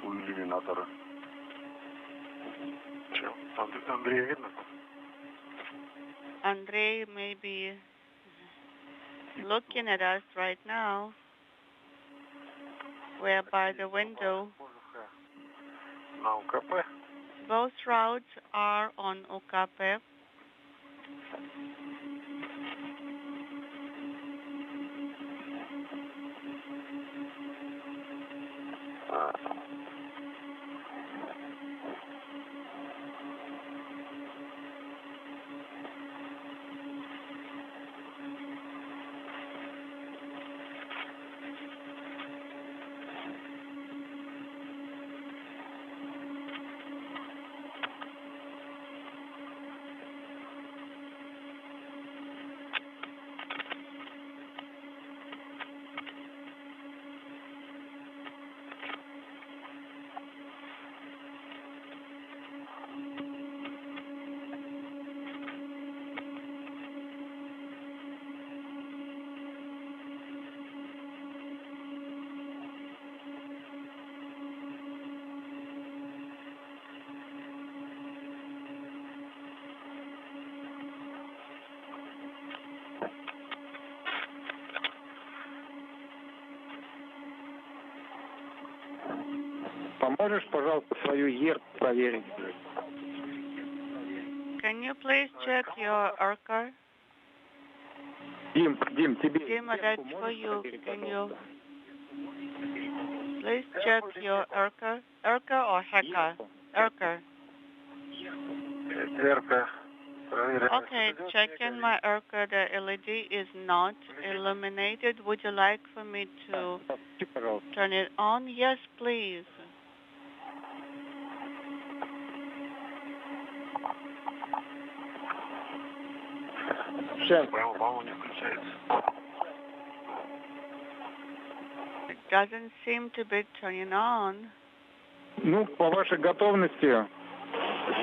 У иллюминатора. Че, Андрея видно? Andrei may be looking at us right now. We're by the window. На УКП. Both routes are on UKP. Поможешь, пожалуйста, свою ЕР проверить? Can you please check your ERCA? Дим, тебе... Dima, that's for you. Can you please check your ERCA? ERCA or HECA? ERCA. Эрка. Okay, checking my ERCA. The LED is not illuminated. Would you like for me to turn it on? Yes, please. По-моему, не включается. It doesn't seem to be turning on. Ну, по вашей готовности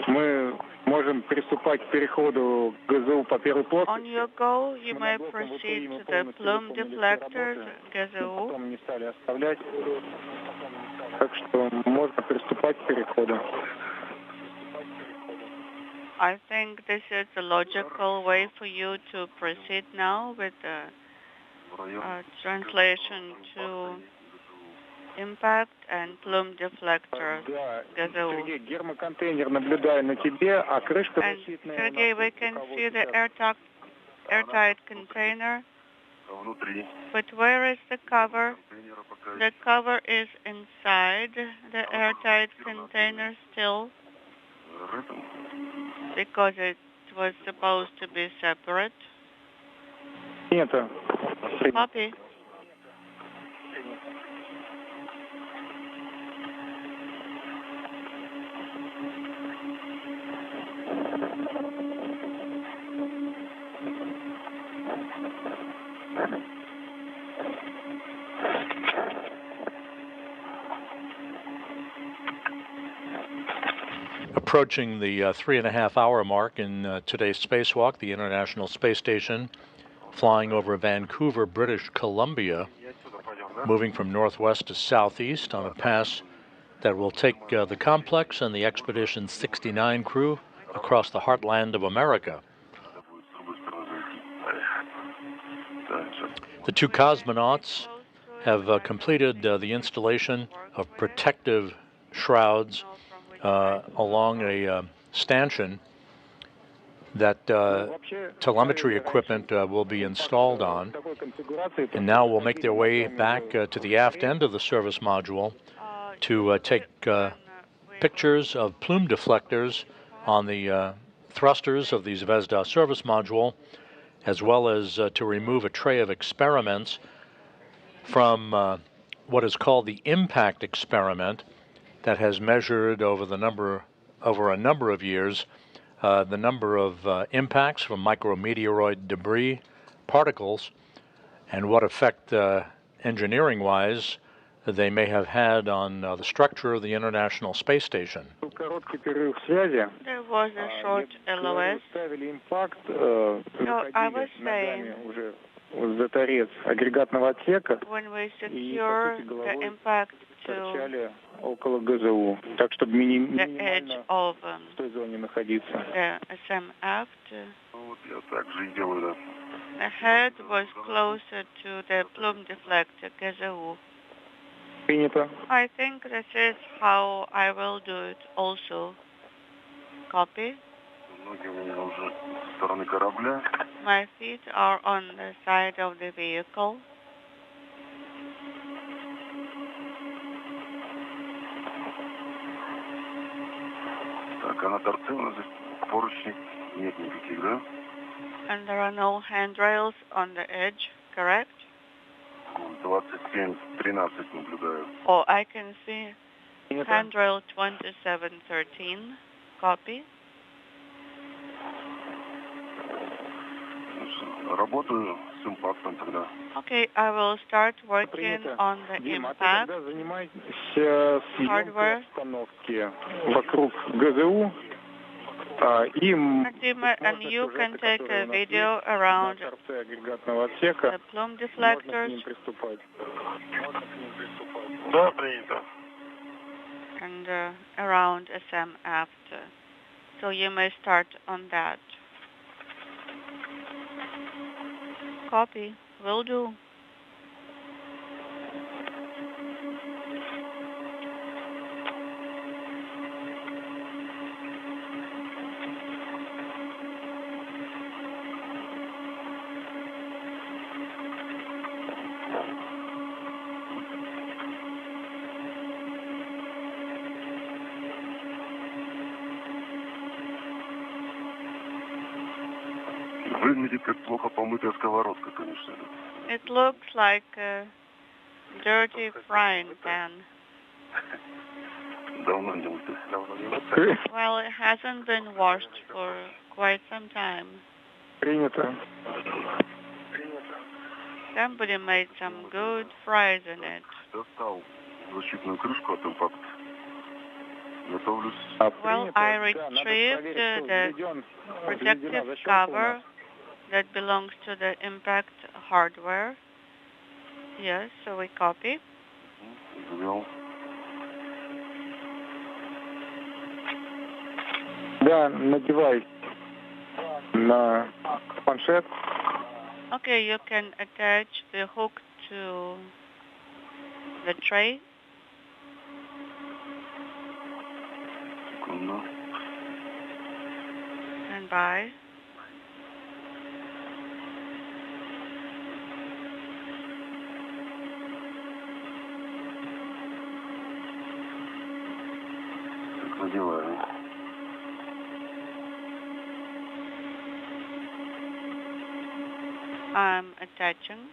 мы можем приступать к переходу ГЗУ по первой плоскости. On your go, you may proceed to the plume deflectors, GZU. Потом не стали оставлять. Так что можно приступать к переходу. I think this is the logical way for you to proceed now with the translation to impact and plume deflectors, GZU. Сергей, гермоконтейнер наблюдаю на тебе, а крышка And защитная... Sergey, we can see the airtight container, Внутри. but where is the cover? The cover is inside the airtight container still, because it was supposed to be separate. Нет. Copy. Approaching the 3.5-hour mark in today's spacewalk, the International Space Station, flying over Vancouver, British Columbia, moving from northwest to southeast on a pass that will take the complex and the Expedition 69 crew across the heartland of America. The two cosmonauts have completed the installation of protective shrouds along a stanchion that telemetry equipment will be installed on, and now will make their way back to the aft end of the service module to take pictures of plume deflectors on the thrusters of the Zvezda service module, as well as to remove a tray of experiments from what is called the impact experiment that has measured over a number of years the number of impacts from micrometeoroid debris particles and what effect engineering-wise they may have had on the structure of the International Space Station. There was a short LOS. So I was saying, when we secure the impact to the edge of the SMF, the head was closer to the plume deflector, GZU. I think this is how I will do it also. Copy. My feet are on the side of the vehicle. And there are no handrails on the edge, correct? 27-13 наблюдаю. Oh, I can see handrail 2713. Copy. Работаю с импактом тогда. Okay, I will start working on the impact hardware. Обстановки вокруг ГЗУ. And you can take a video around the plume deflectors. Да, принято. And around SM after. So you may start on that. Copy. Will do. Выглядит как плохо помытая сковородка, конечно. It looks like a dirty frying pan. Давно не мыто. Well, it hasn't been washed for quite some time. Принято. Somebody made some good fries in it. Достал защитную крышку от импакта. Готовлюсь. Well, I retrieved the protective cover that belongs to the impact hardware. Yes, so we copy. Ввел. Да, надевай на планшет. Okay, you can attach the hook to the tray. Секунду. Stand by. Так, надеваю. I'm attaching.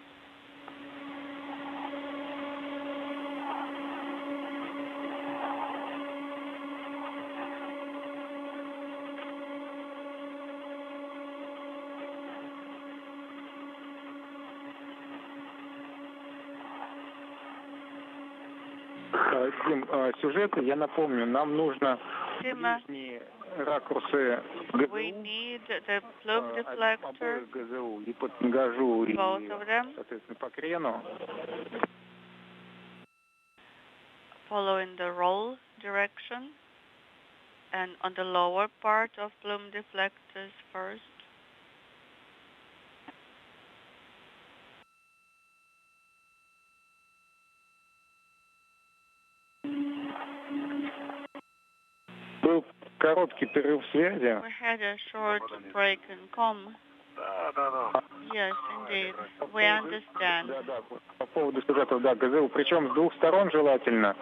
Дим, сюжеты, я напомню, нам нужно Dima, ближние ракурсы we need the plume deflector, обоих ГЗУ, и по тангажу, и, both of them, соответственно, по крену. following the roll direction, and on the lower part of plume deflectors first. Был короткий перерыв связи. We had a short break in comm. Да. Yes, indeed. We understand. Да, по поводу сюжетов, да, ГЗУ. Причем с двух сторон желательно.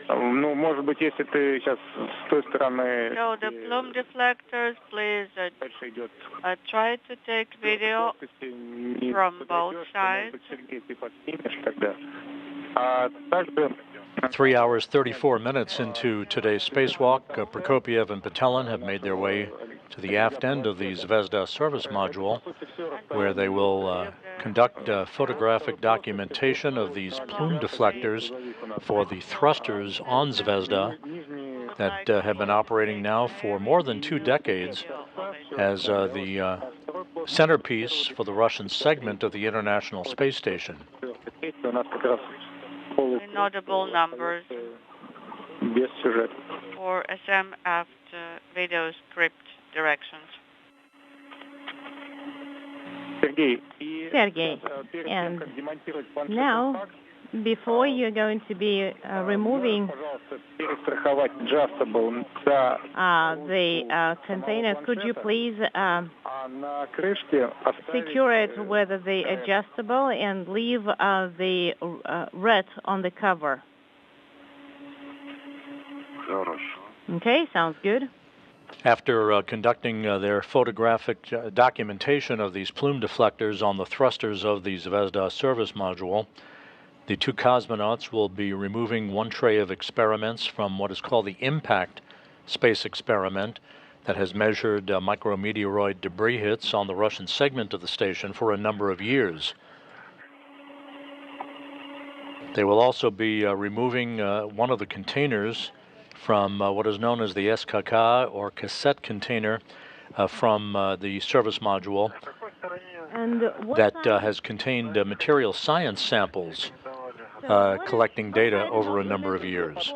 Ну, может быть, если ты сейчас с той стороны... So the plume deflectors, please Дальше идет... try to take video from both sides. Сергей, ты подснимешь тогда. А также... 3 hours 34 minutes into today's spacewalk, Prokopiev and Patelin have made their way to the aft end of the Zvezda service module, where they will conduct photographic documentation of these plume deflectors for the thrusters on Zvezda that have been operating now for more than 2 decades as the centerpiece for the Russian segment of the International Space Station. Inaudible numbers for SM after video script directions. Sergey, and now, before you're going to be removing the container, could you please secure it with the adjustable and leave the red on the cover? Okay, sounds good. After conducting their photographic documentation of these plume deflectors on the thrusters of the Zvezda service module, the two cosmonauts will be removing one tray of experiments from what is called the impact space experiment that has measured micrometeoroid debris hits on the Russian segment of the station for a number of years. They will also be removing one of the containers from what is known as the SKK, or cassette container, from the service module that has contained material science samples collecting data over a number of years.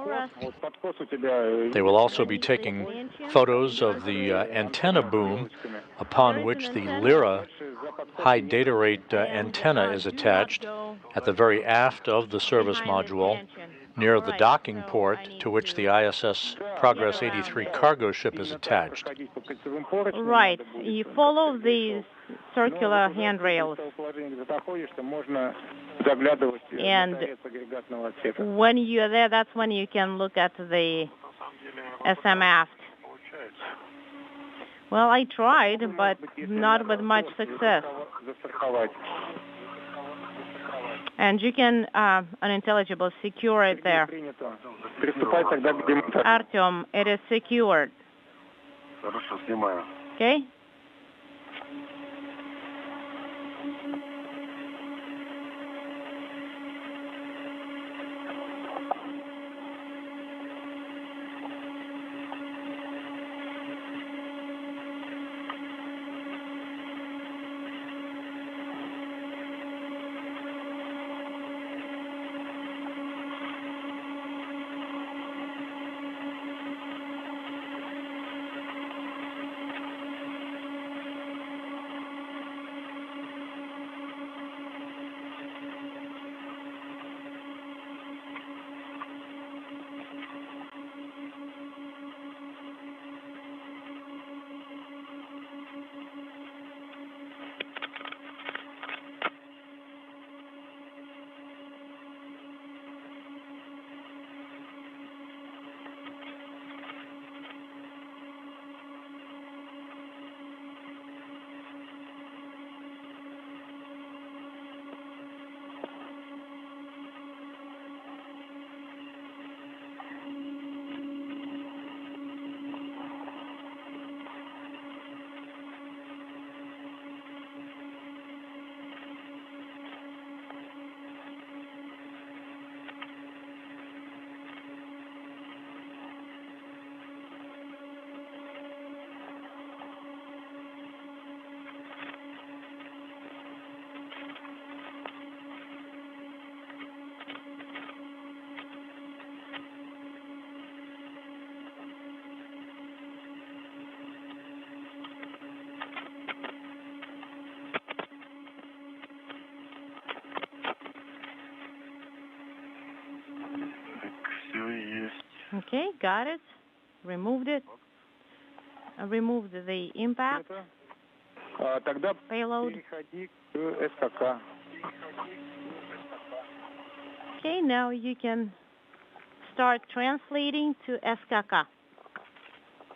They will also be taking photos of the antenna boom upon which the Lyra high data rate antenna is attached at the very aft of the service module near the docking port to which the ISS Progress 83 cargo ship is attached. Right. You follow these circular handrails. And when you're there, that's when you can look at the SM aft. Well, I tried, but not with much success. And you can, unintelligible, secure it there. Artyom, it is secured. Okay? Okay, got it. Removed it. Removed the impact payload. Okay, now you can start translating to SKK.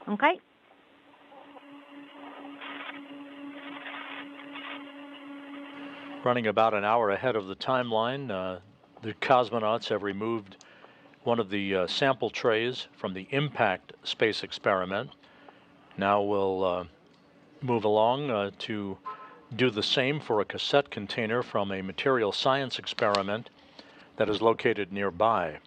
Okay? Running about an hour ahead of the timeline, the cosmonauts have removed one of the sample trays from the impact space experiment. Now we'll move along to do the same for a cassette container from a material science experiment that is located nearby.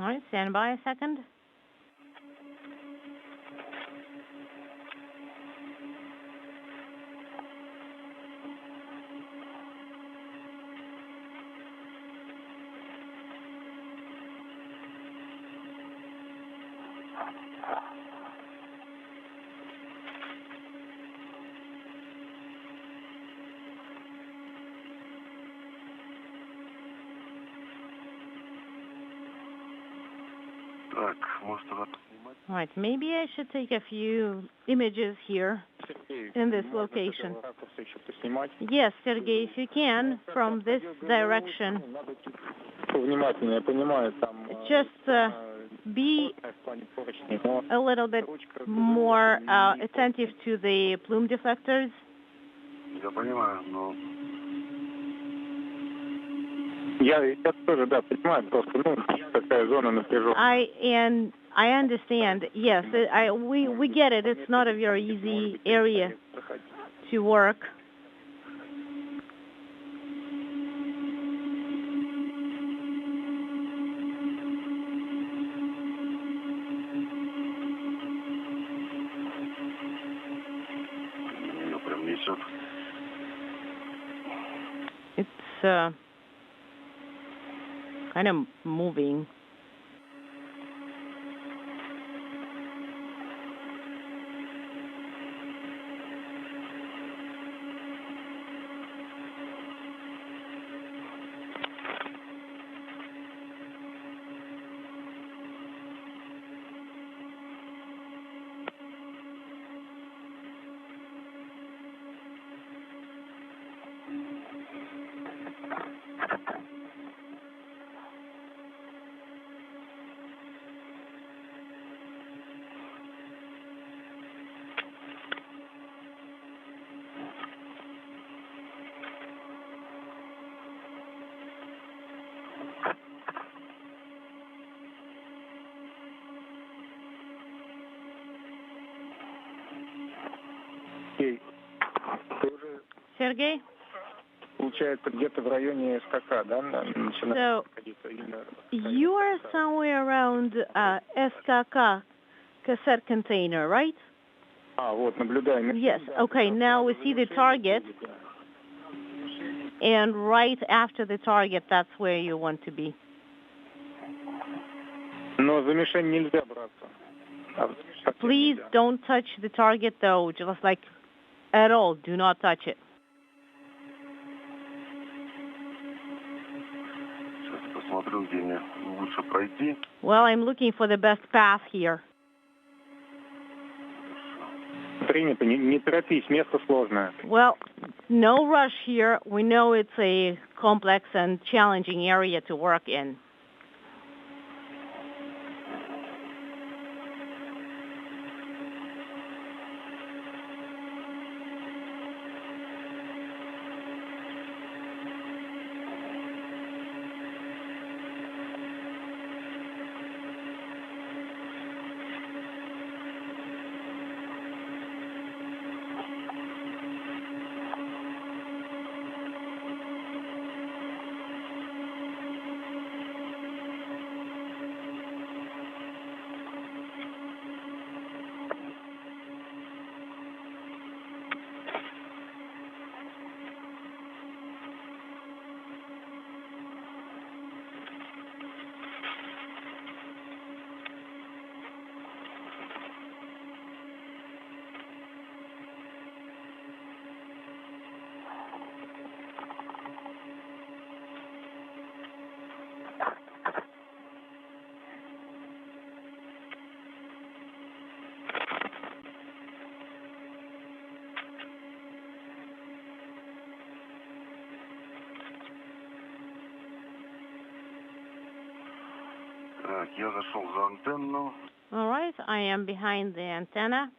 All right, stand by a second. All right, maybe I should take a few images here in this location. Yes, Sergey, if you can, from this direction. Just be a little bit more attentive to the plume deflectors. Я понимаю, но... Я тоже, да, понимаю, просто, такая зона напряженная. I understand. Yes, we get it. It's not a very easy area to work. Ее прям несет. It's kind of moving. Sergey? Получается, где-то в районе СКК, да? So, you are somewhere around SKK cassette container, right? Вот, наблюдаем. Yes, okay, now we see the target. And right after the target, that's where you want to be. Но за мишень нельзя браться. Please don't touch the target, though, just like at all. Do not touch it. Посмотрю, где мне лучше пройти. Well, I'm looking for the best path here. Принято, не торопись, место сложное. Well, no rush here. We know it's a complex and challenging area to work in. Так, я зашел за антенну. All right, I am behind the antenna.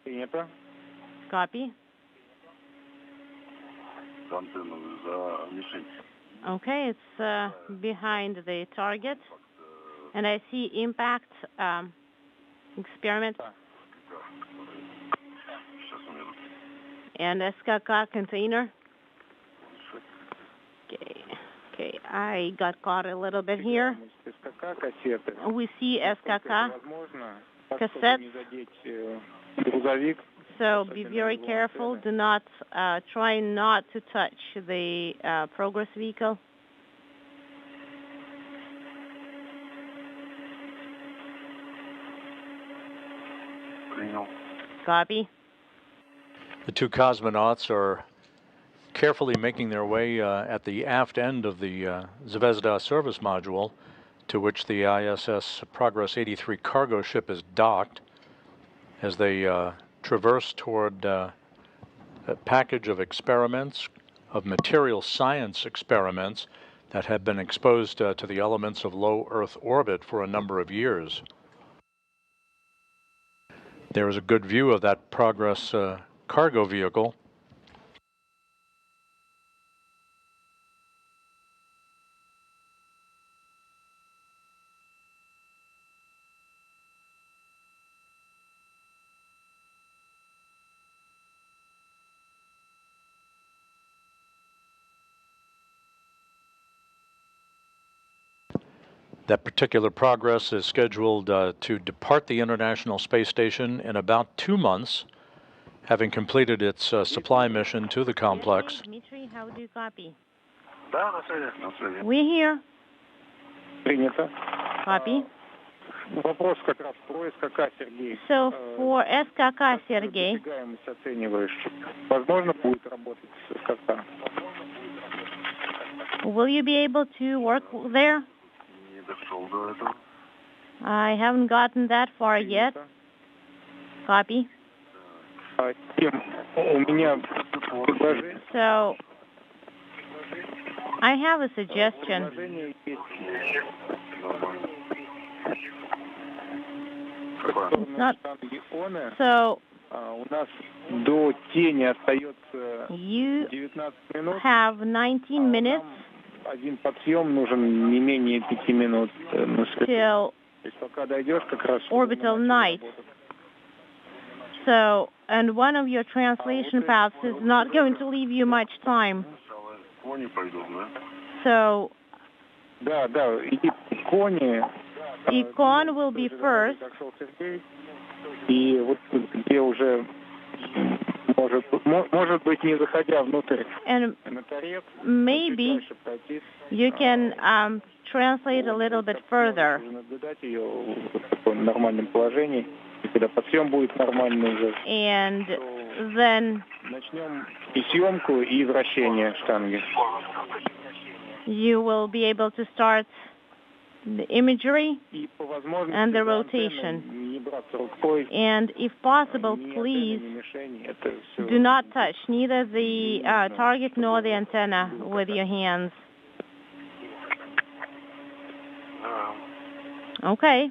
Принято. Copy. За антенну, за мишень. Okay, it's behind the target. And I see impact experiment Сейчас у меня... and SKK container. Okay, I got caught a little bit here. We see SKK cassettes. So be very careful. Do not try not to touch the Progress vehicle. Copy. The two cosmonauts are carefully making their way at the aft end of the Zvezda service module, to which the ISS Progress 83 cargo ship is docked, as they traverse toward a package of experiments, of material science experiments that have been exposed to the elements of low Earth orbit for a number of years. There is a good view of that Progress cargo vehicle. That particular Progress is scheduled to depart the International Space Station in about 2 months, having completed its supply mission to the complex. Dmitry, how do you copy? We're here. Принято. Copy. Вопрос как раз про СКК, Сергей. So for SKK, Sergey. Досягаемость оцениваешь. Возможно, будет работать с СКК? Will you be able to work there? I haven't gotten that far yet. Copy. У меня предложение. So I have a suggestion. It's not, so у нас до тени остается 19 минут. have 19 minutes Один подъем нужен не менее 5 минут. till Пока дойдешь, как раз orbital night. So, and one of your translation paths is not going to leave you much time. So, Да, иди кони. Icon will be first. И вот где уже может быть не заходя внутрь. And maybe you can translate a little bit further. Наблюдать ее в таком нормальном положении. И когда подъем будет нормальный уже. And then начнем и съемку, и вращение штанги. You will be able to start the imagery and the rotation. And if possible, please do not touch neither the target nor the antenna with your hands. Okay.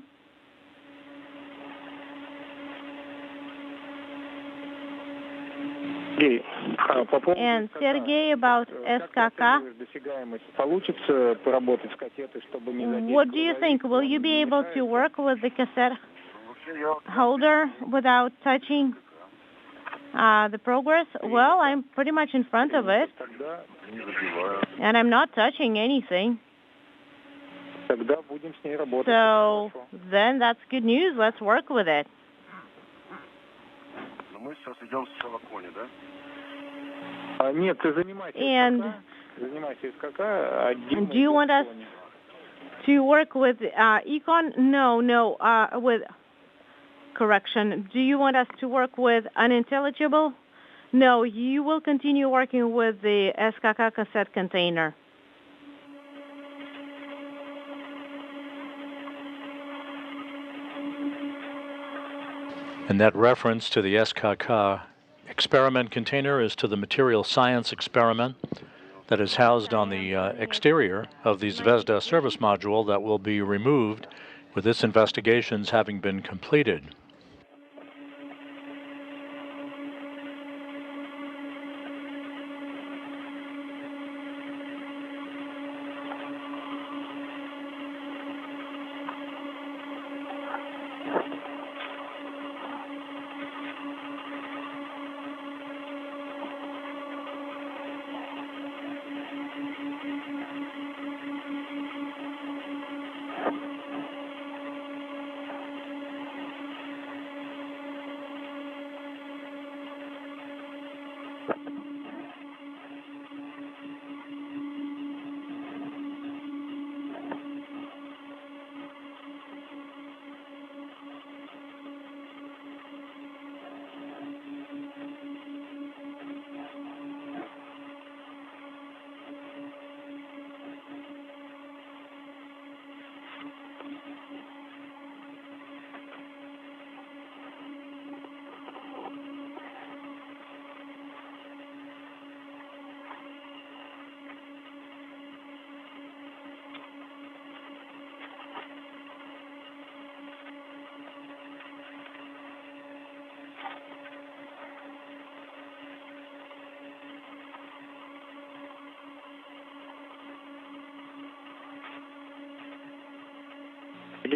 And Sergey, about SKK, what do you think? Will you be able to work with the cassette holder without touching the Progress? Well, I'm pretty much in front of it, and I'm not touching anything. So then that's good news. Let's work with it. And do you want us to work with Econ? No, with correction. Do you want us to work with unintelligible? No, you will continue working with the SKK cassette container. And that reference to the SKK experiment container is to the material science experiment that is housed on the exterior of the Zvezda service module that will be removed with its investigations having been completed.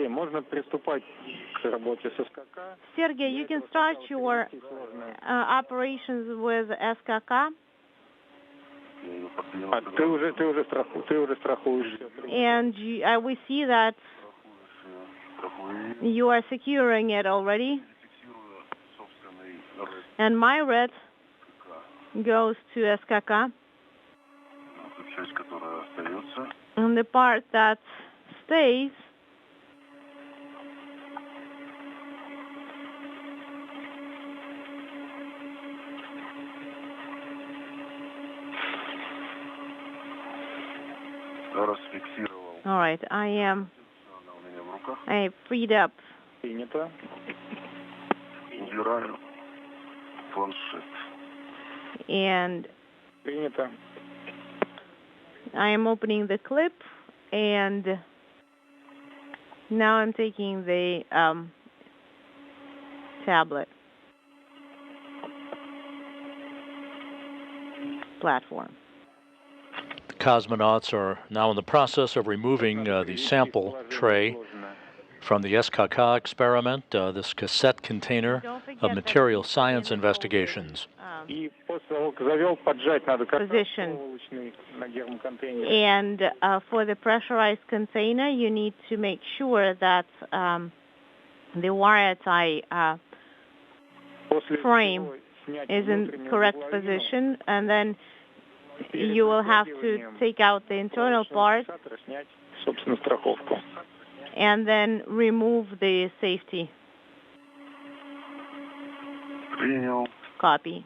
Можно приступать к работе с СКК. Sergey, you can start your operations with SKK. Ты уже страхуешь. And we see that you are securing it already. And my red goes to SKK. And the part that stays all right, I freed up. Принято. Убираю планшет. And Принято. I am opening the clip, and now I'm taking the tablet platform. The cosmonauts are now in the process of removing the sample tray from the SKK experiment, this cassette container of material science investigations. Position. And for the pressurized container, you need to make sure that the wire tie frame is in correct position, and then you will have to take out the internal part and then remove the safety. Принял. Copy.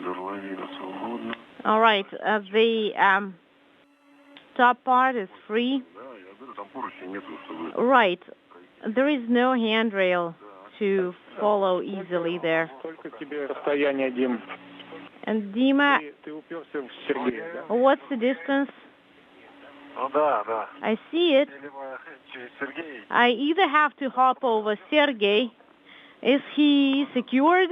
Горловина свободна. All right, the top part is free. Да, я говорю, там поручни нету, чтобы... Right. There is no handrail to follow easily there. Сколько тебе расстояние, Дим? And Dima, Ты уперся в Сергея, да? what's the distance? Ну да, да. I see it. Либо через Сергея. I either have to hop over Sergey. Is he secured?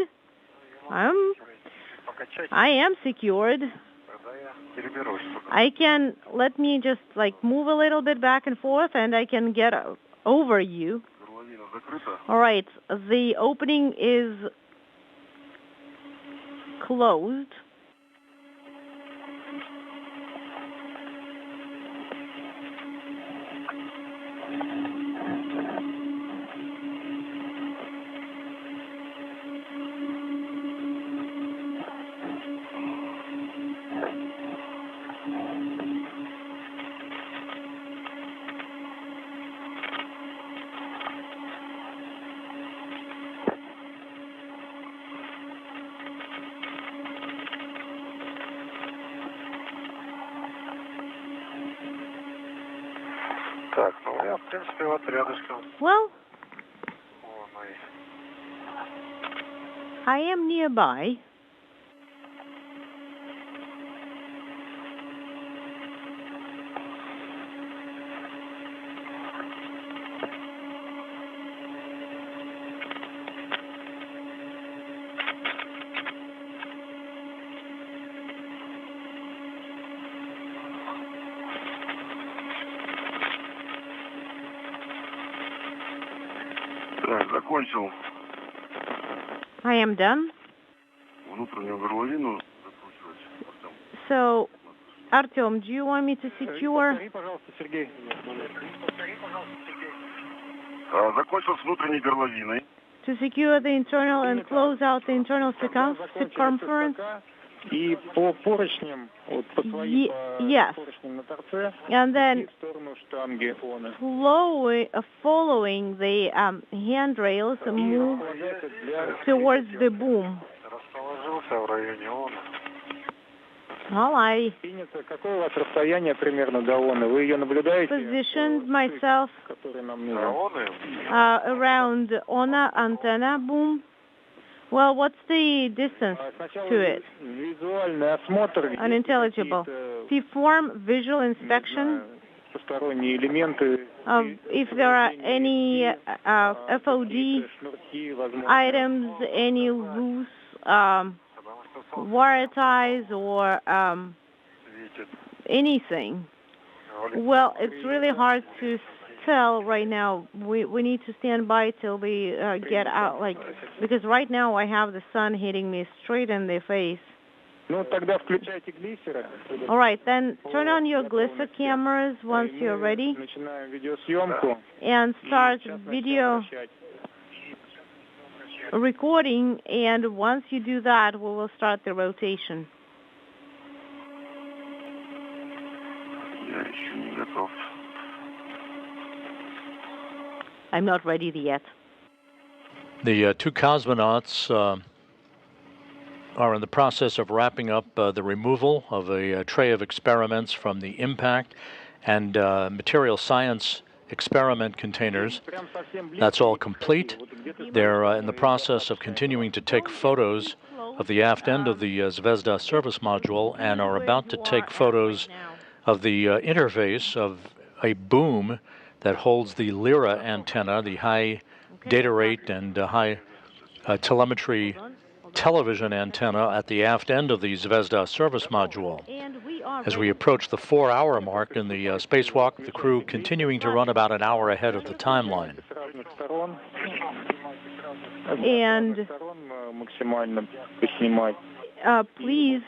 I am secured. Тогда я переберусь. I can, let me just move a little bit back and forth, and I can get over you. Горловина закрыта. All right, the opening is closed. Так, ну я, в принципе, вот рядышком. Well, О, мои. I am nearby. Так, закончил I am done. внутреннюю горловину закручивать. Артем. So, Artyom, do you want me to secure? Повтори, пожалуйста, Сергей. Закончил с внутренней горловиной. to secure the internal and close out the internal circumference. И по поручням, вот по своим yes. поручням на торце, and then в сторону штанги она. Following the handrails, move towards the boom. Расположился в районе ООН. Alright. Какое у вас расстояние примерно до ООН? Вы ее наблюдаете? Positioned myself around ONA antenna boom. Well, what's the distance to it? Unintelligible. Perform visual inspection of if there are any FOD items, any loose wire ties or anything. Well, it's really hard to tell right now. We need to stand by till we get out, because right now I have the sun hitting me straight in the face. All right, then turn on your Glisser cameras once you're ready and start video recording, and once you do that, we will start the rotation. I'm not ready yet. The two cosmonauts are in the process of wrapping up the removal of a tray of experiments from the impact and material science experiment containers. That's all complete. They're in the process of continuing to take photos of the aft end of the Zvezda service module and are about to take photos of the interface of a boom that holds the Lyra antenna, the high data rate and high telemetry television antenna at the aft end of the Zvezda service module. As we approach the 4-hour mark in the spacewalk, the crew continuing to run about an hour ahead of the timeline. And please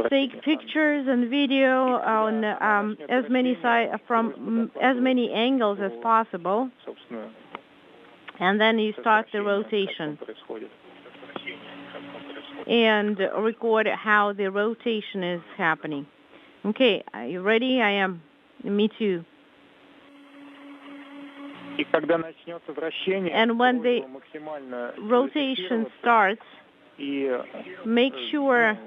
take pictures and video on from as many angles as possible, and then you start the rotation and record how the rotation is happening. Okay, are you ready? I am. Me too. And when the rotation starts, make sure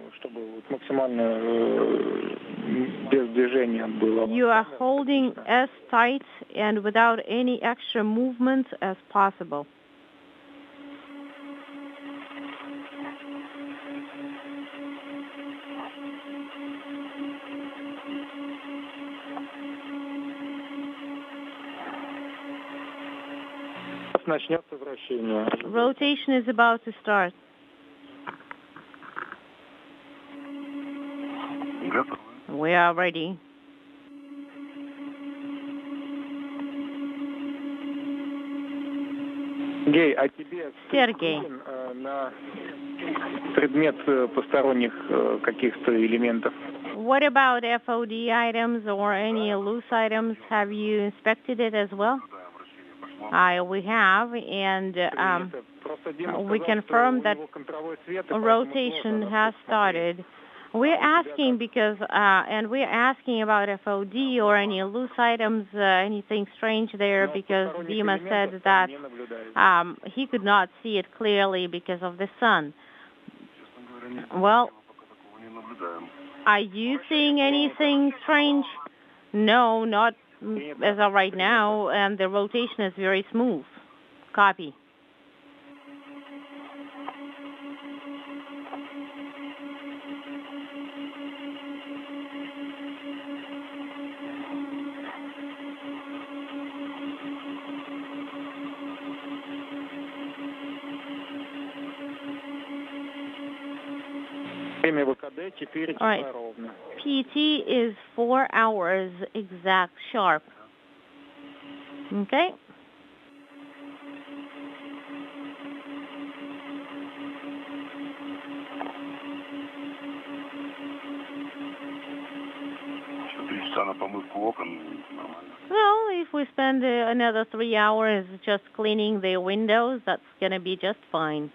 you are holding as tight and without any extra movement as possible. Rotation is about to start. We are ready. Sergey, what about FOD items or any loose items? Have you inspected it as well? We have, and we confirm that rotation has started. We're asking because, and we're asking about FOD or any loose items, anything strange there, because Dima said that he could not see it clearly because of the sun. Well, are you seeing anything strange? No, not as of right now, and the rotation is very smooth. Copy. All right. PT is 4 hours exact sharp. Okay? Well, if we spend another 3 hours just cleaning the windows, that's going to be just fine.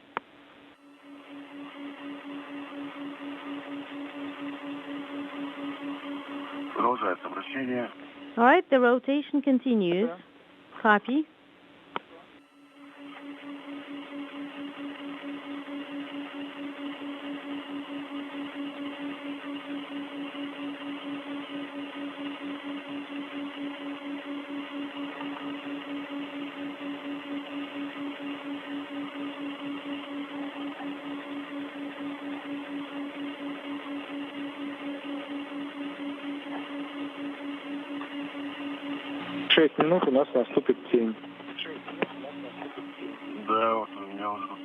All right, the rotation continues. Copy. Шесть минут у нас наступит тень. Да, вот у меня уже тут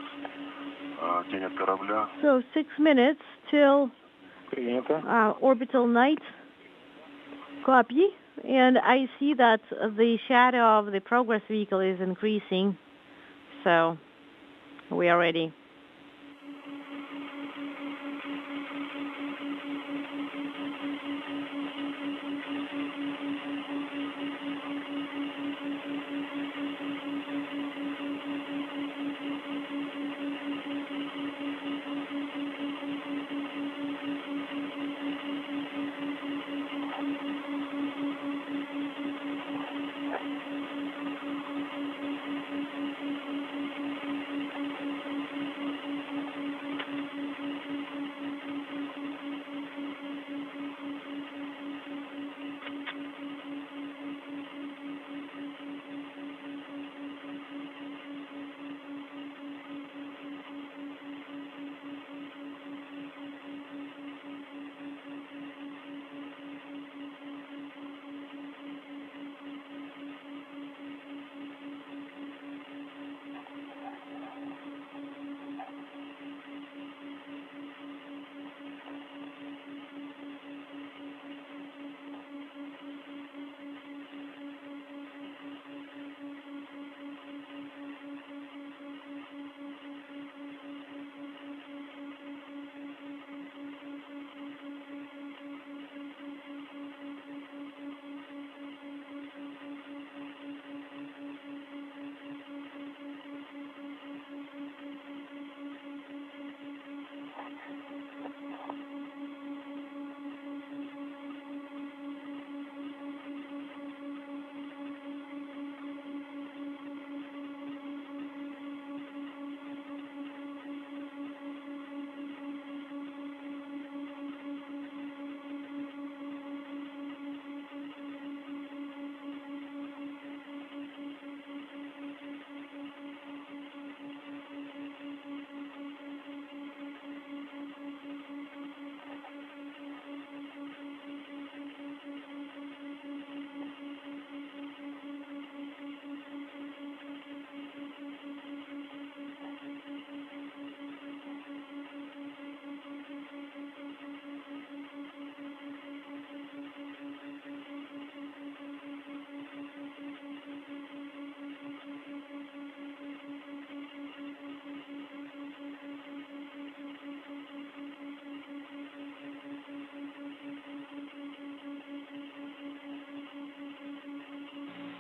тень от корабля. So 6 minutes till Принято. orbital night. Copy. And I see that the shadow of the progress vehicle is increasing. So we are ready.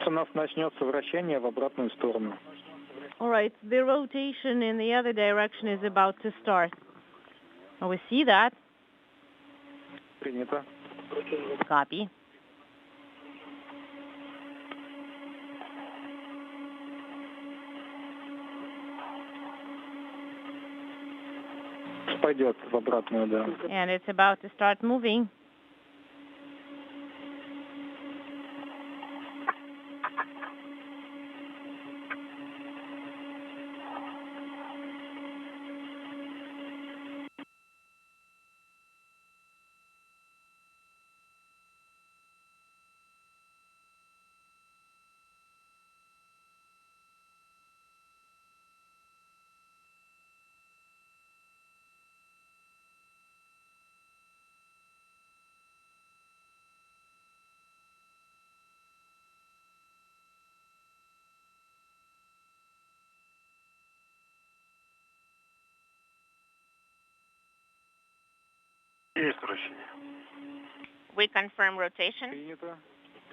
У нас начнется вращение в обратную сторону. All right, the rotation in the other direction is about to start. Oh, we see that. Принято. Copy. Пойдет в обратную, да. And it's about to start moving. Есть вращение. We confirm rotation.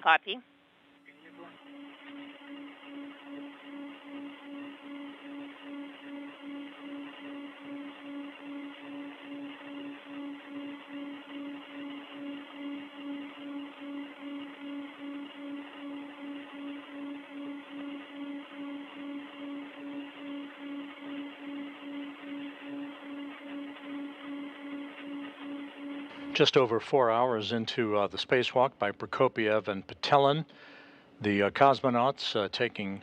Copy. Just over 4 hours into the spacewalk by Prokopiev and Patelin, the cosmonauts taking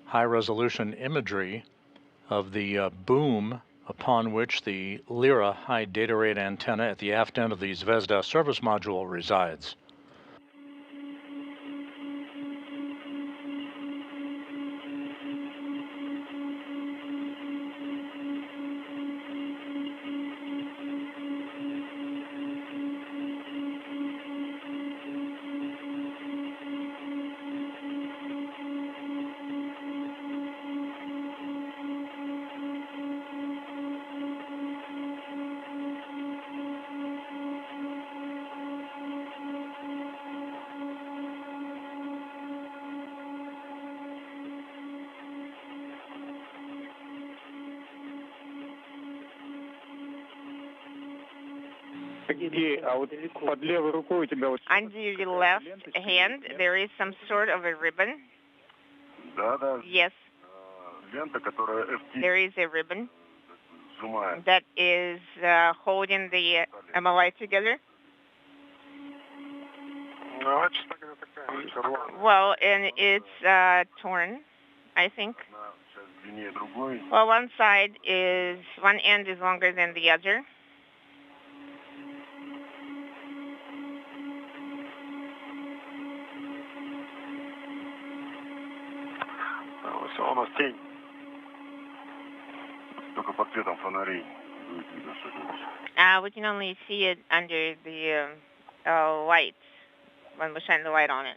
high-resolution imagery of the boom upon which the Lyra high data rate antenna at the aft end of the Zvezda service module resides. Under your left hand, there is some sort of a ribbon. Yes. There is a ribbon that is holding the MLI together. Well, and it's torn, I think. Well, one end is longer than the other. We can only see it under the light when we shine the light on it.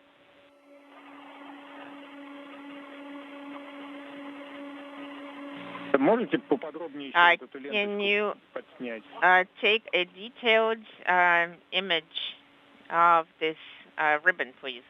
Can you take a detailed image of this ribbon, please?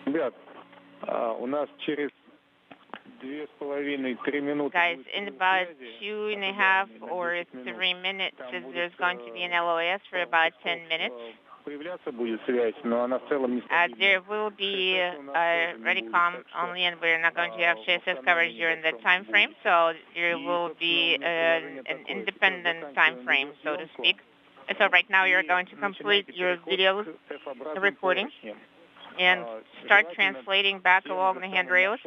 Guys, in about 2.5 or 3 minutes, there's going to be an LOS for about 10 minutes. There will be Readycom only, and we're not going to have CSS coverage during that time frame, so there will be an independent time frame, so to speak. And so right now you're going to complete your video recording and start translating back along the handrails.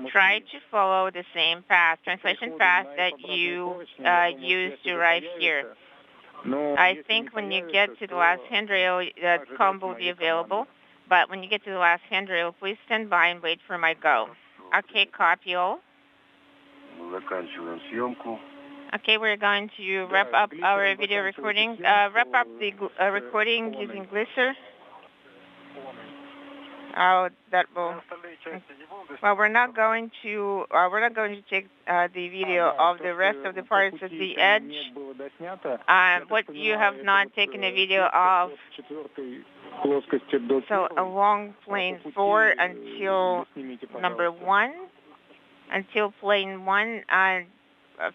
Try to follow the same path, translation path that you used to arrive here. I think when you get to the last handrail, the comm will be available. But when you get to the last handrail, please stand by and wait for my go. Okay, copy all. Okay, we're going to wrap up our video recording. Wrap up the recording using Glisser. Oh, that will. Well, we're not going to take the video of the rest of the parts at the edge. What you have not taken a video of. So along plane 4 until number 1, until plane 1,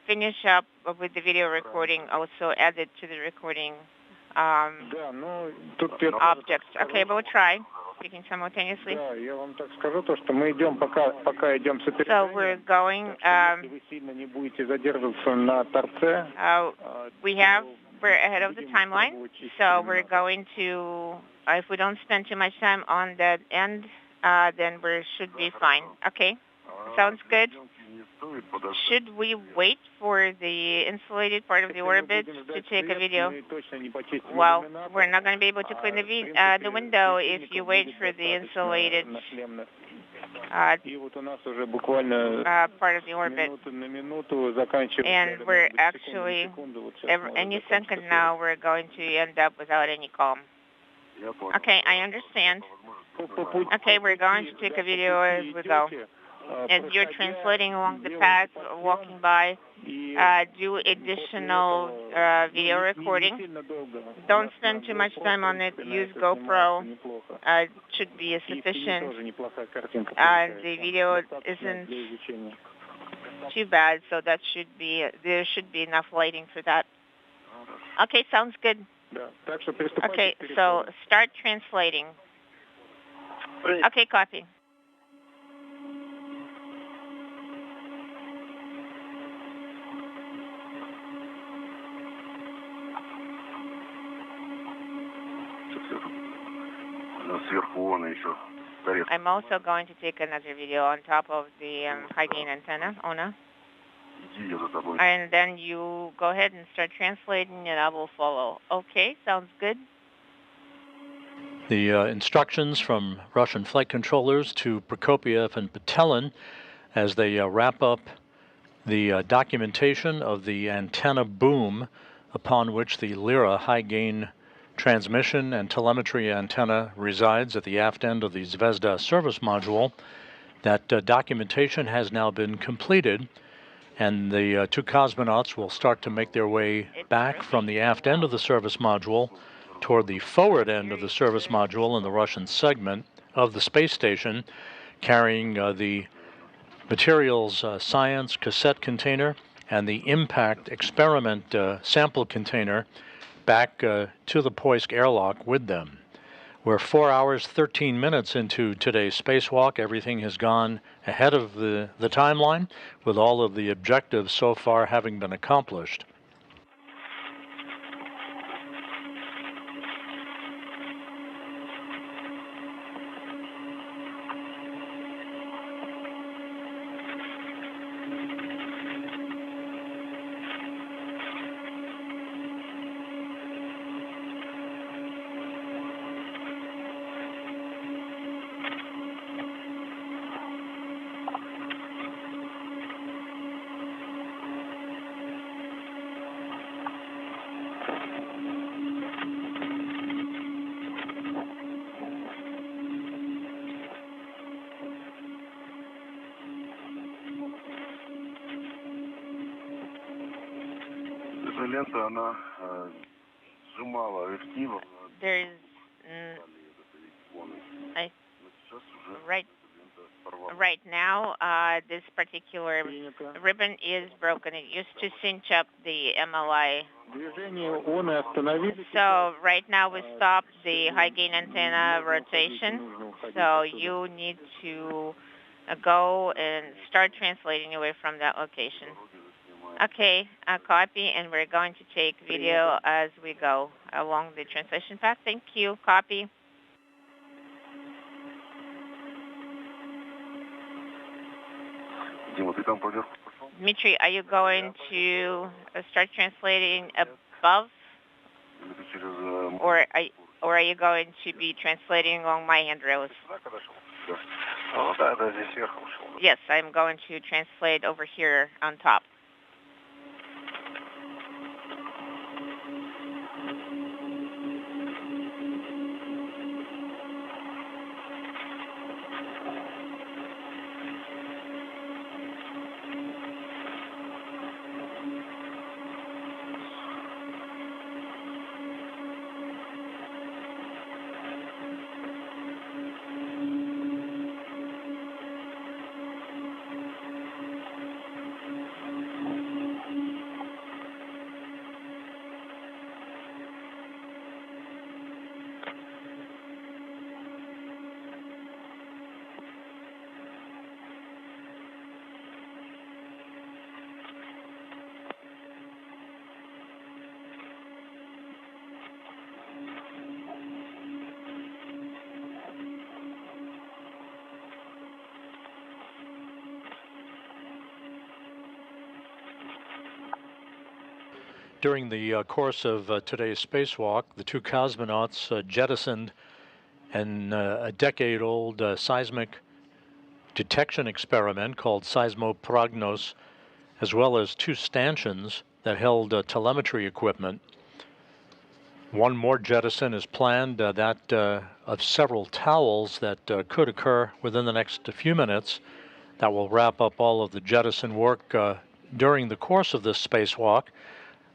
finish up with the video recording. Also add it to the recording objects. Okay, but we'll try. Speaking simultaneously. So we're going. We're ahead of the timeline. So we're going to. If we don't spend too much time on that end, then we should be fine. Okay, sounds good. Should we wait for the insulated part of the orbit to take a video? Well, we're not going to be able to clean the window if you wait for the insulated part of the orbit. And we're actually, any second now, we're going to end up without any calm. Okay, I understand. Okay, we're going to take a video as we go. As you're translating along the path, walking by, do additional video recording. Don't spend too much time on it. Use GoPro. It should be sufficient. The video isn't too bad, so there should be enough lighting for that. Okay, sounds good. Okay, so start translating. Okay, copy. I'm also going to take another video on top of the high gain antenna, Ona. And then you go ahead and start translating and I will follow. Okay, sounds good. The instructions from Russian flight controllers to Prokopiev and Petelin as they wrap up the documentation of the antenna boom upon which the Lyra high gain transmission and telemetry antenna resides at the aft end of the Zvezda service module. That documentation has now been completed, and the two cosmonauts will start to make their way back from the aft end of the service module toward the forward end of the service module in the Russian segment of the space station, carrying the materials science cassette container and the impact experiment sample container back to the Poisk airlock with them. We're 4 hours, 13 minutes into today's spacewalk. Everything has gone ahead of the timeline, with all of the objectives so far having been accomplished. There's right now this particular ribbon is broken. It used to cinch up the MLI. So right now we stopped the high gain antenna rotation. So you need to go and start translating away from that location. Okay, copy, and we're going to take video as we go along the translation path. Thank you. Copy. Dmitry, are you going to start translating above, or are you going to be translating along my handrails? Yes, I'm going to translate over here on top. during the course of today's spacewalk, the two cosmonauts jettisoned a decade-old seismic detection experiment called Seismoprognos, as well as two stanchions that held telemetry equipment. One more jettison is planned, that of several towels that could occur within the next few minutes. That will wrap up all of the jettison work during the course of this spacewalk.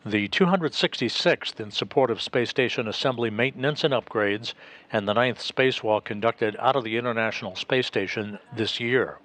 The 266th in support of space station assembly maintenance and upgrades, and the 9th spacewalk conducted out of the International Space Station this year.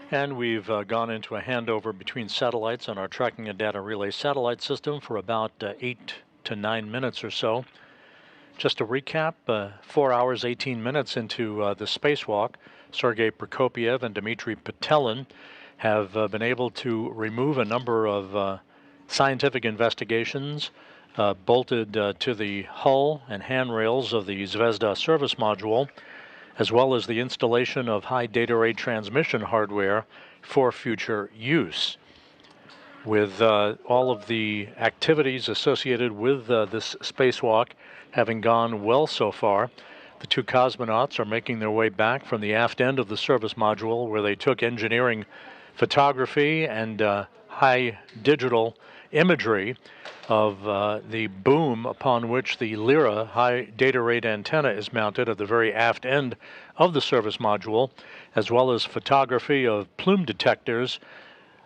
And we've gone into a handover between satellites on our tracking and data relay satellite system for about 8 to 9 minutes or so. Just to recap, 4 hours, 18 minutes into the spacewalk, Sergei Prokopyev and Dmitry Petelin have been able to remove a number of scientific investigations bolted to the hull and handrails of the Zvezda service module, as well as the installation of high data rate transmission hardware for future use. With all of the activities associated with this spacewalk having gone well so far, the two cosmonauts are making their way back from the aft end of the service module, where they took engineering photography and high digital imagery of the boom upon which the Lyra high data rate antenna is mounted at the very aft end of the service module, as well as photography of plume detectors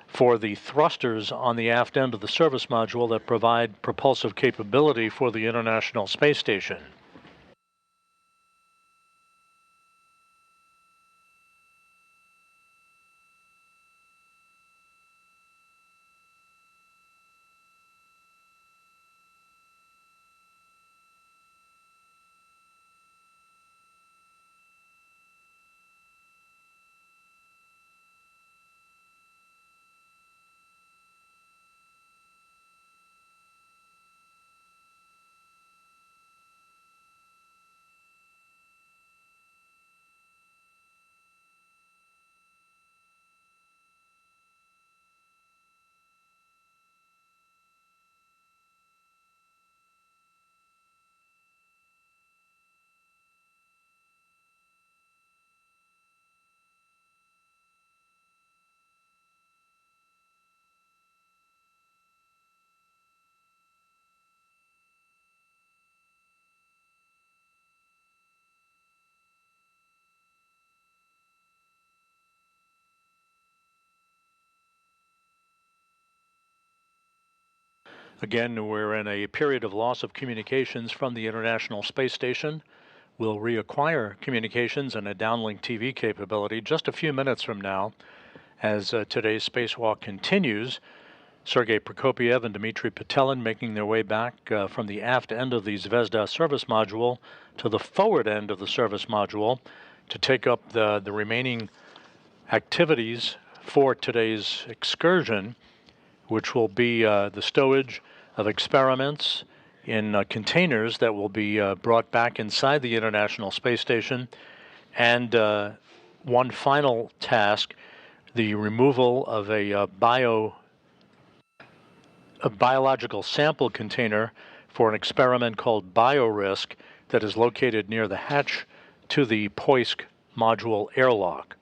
for the thrusters on the aft end of the service module that provide propulsive capability for the International Space Station. Again, we're in a period of loss of communications from the International Space Station. We'll reacquire communications and a downlink TV capability just a few minutes from now. As today's spacewalk continues, Sergei Prokopyev and Dmitry Petelin making their way back from the aft end of the Zvezda service module to the forward end of the service module to take up the remaining activities for today's excursion, which will be the stowage of experiments in containers that will be brought back inside the International Space Station, and one final task, the removal of a biological sample container for an experiment called BioRisk that is located near the hatch to the Poisk module airlock.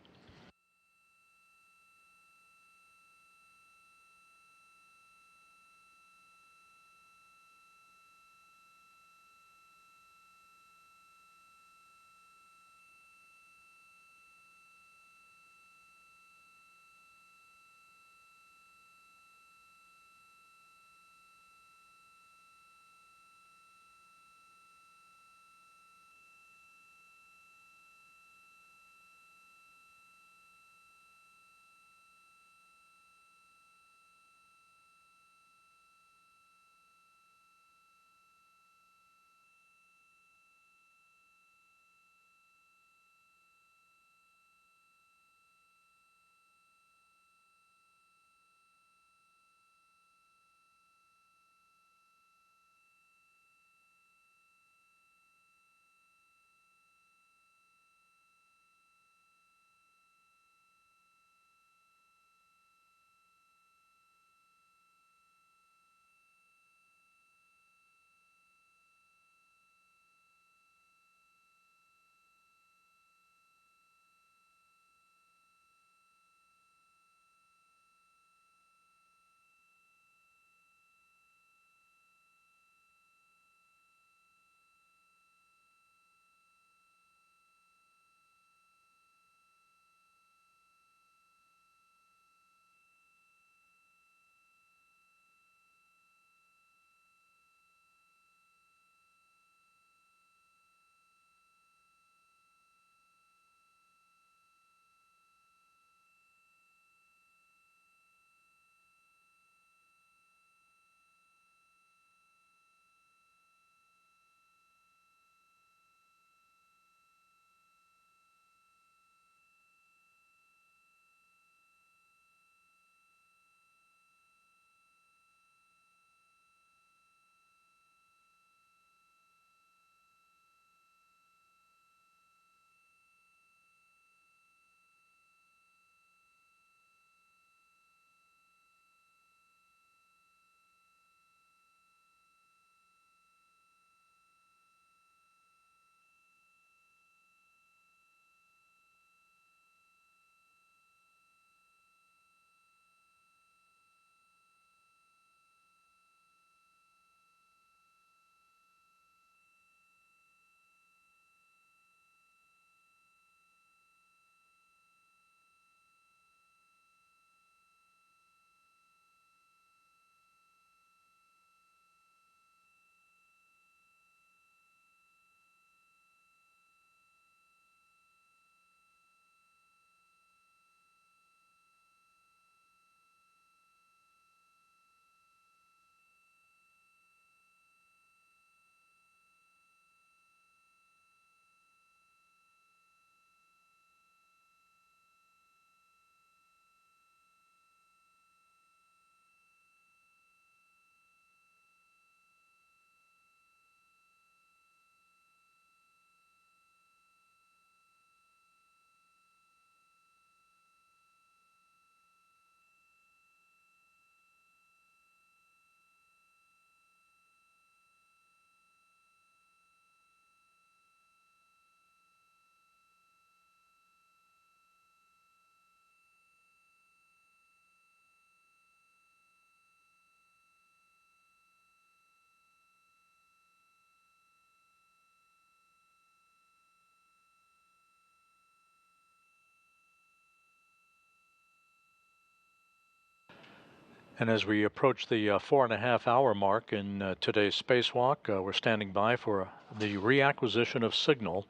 And as we approach the 4.5-hour mark in today's spacewalk, we're standing by for the reacquisition of signal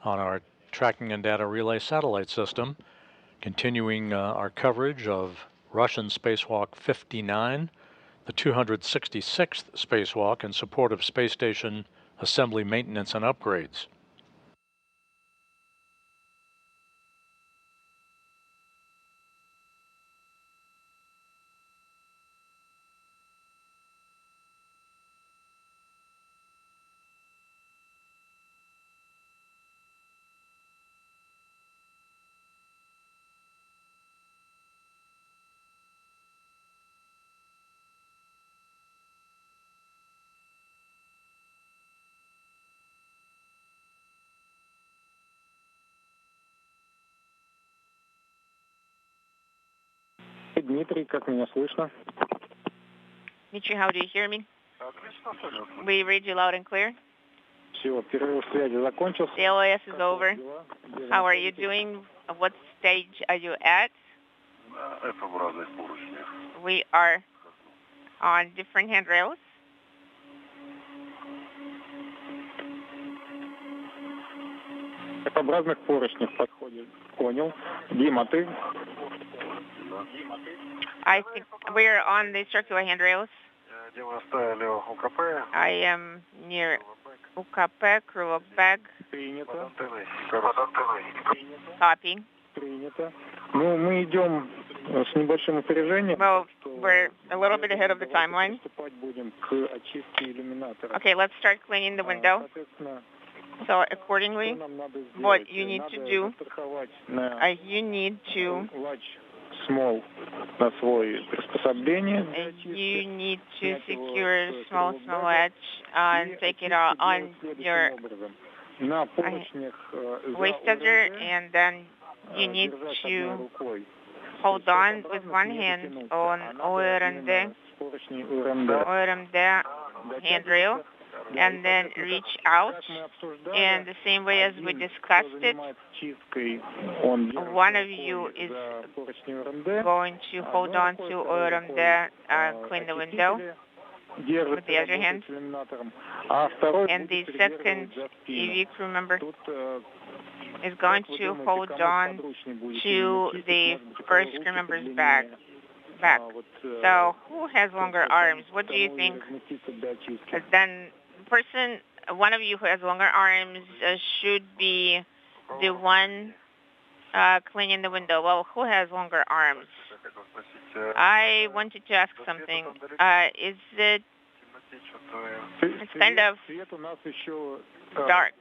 on our tracking and data relay satellite system, continuing our coverage of Russian Spacewalk 59, the 266th spacewalk in support of space station assembly maintenance and upgrades. Дмитрий, как меня слышно? Dmitry, how do you hear me? We read you loud and clear. Все, перерыв связи закончился. The LOS is over. How are you doing? What stage are you at? We are on different handrails. F-образных поручнях подходит. Понял. Дима, ты? I think we're on the circular handrails. I am near UKP, crew of bag. Принято. Copy. Принято. Ну, мы идем с небольшим опережением. Well, we're a little bit ahead of the timeline. Приступать будем к очистке иллюминатора. Okay, let's start cleaning the window. Соответственно, So accordingly, что нам надо сделать? what you need to Надо do, застраховать на you need to small на свой приспособление. you need to secure small edge and take it out on your На поручнях waist edger, and then you need to hold on with one hand on ORMD handrail, and then reach out, and the same way as we discussed it, one of you is going to hold on to ORMD and clean the window with the other hand, and the second EV crew member is going to hold on to the first crew member's back. So who has longer arms? What do you think? Then one of you who has longer arms should be the one cleaning the window. Well, who has longer arms? I wanted to ask something. Is it? It's kind of dark.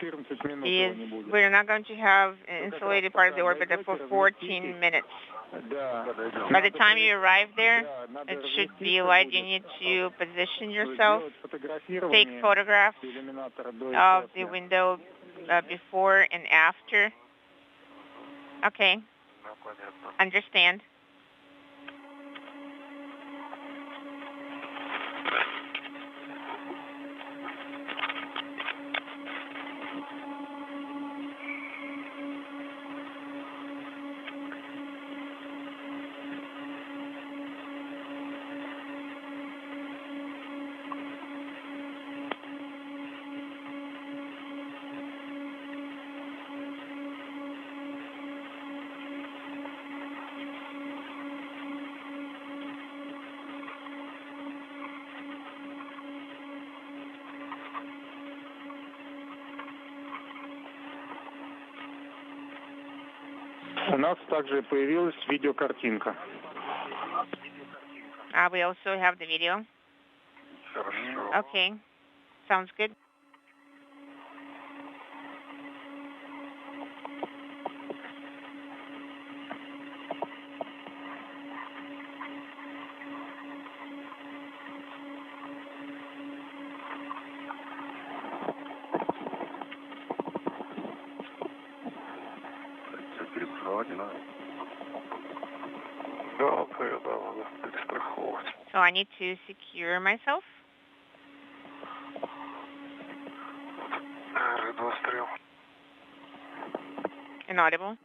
We're not going to have an insulated part of the orbiter for 14 minutes. By the time you arrive there, it should be light. You need to position yourself, take photographs of the window before and after. Okay, understand. У нас также появилась видеокартинка. We also have the video. Okay, sounds good. So I need to secure myself. Inaudible.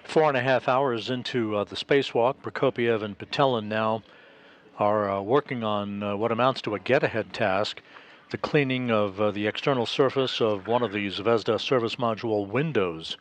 4.5 hours into the spacewalk, Prokopiev and Petelin now are working on what amounts to a get-ahead task, the cleaning of the external surface of one of the Zvezda service module windows.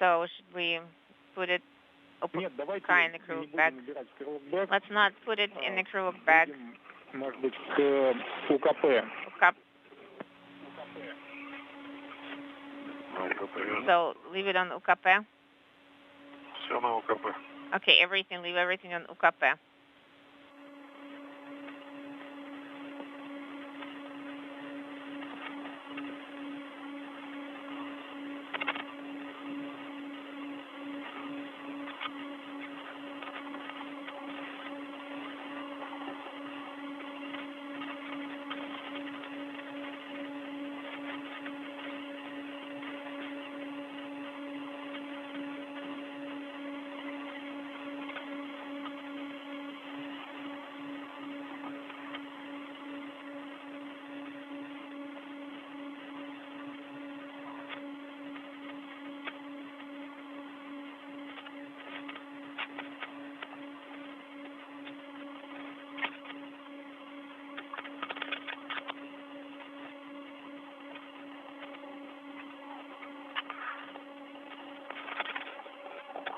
So should we put it in the crew bag. Let's not put it in the crew bag. Может быть, к УКП. So leave it on UKP. Все на УКП. Okay, leave everything on UKP.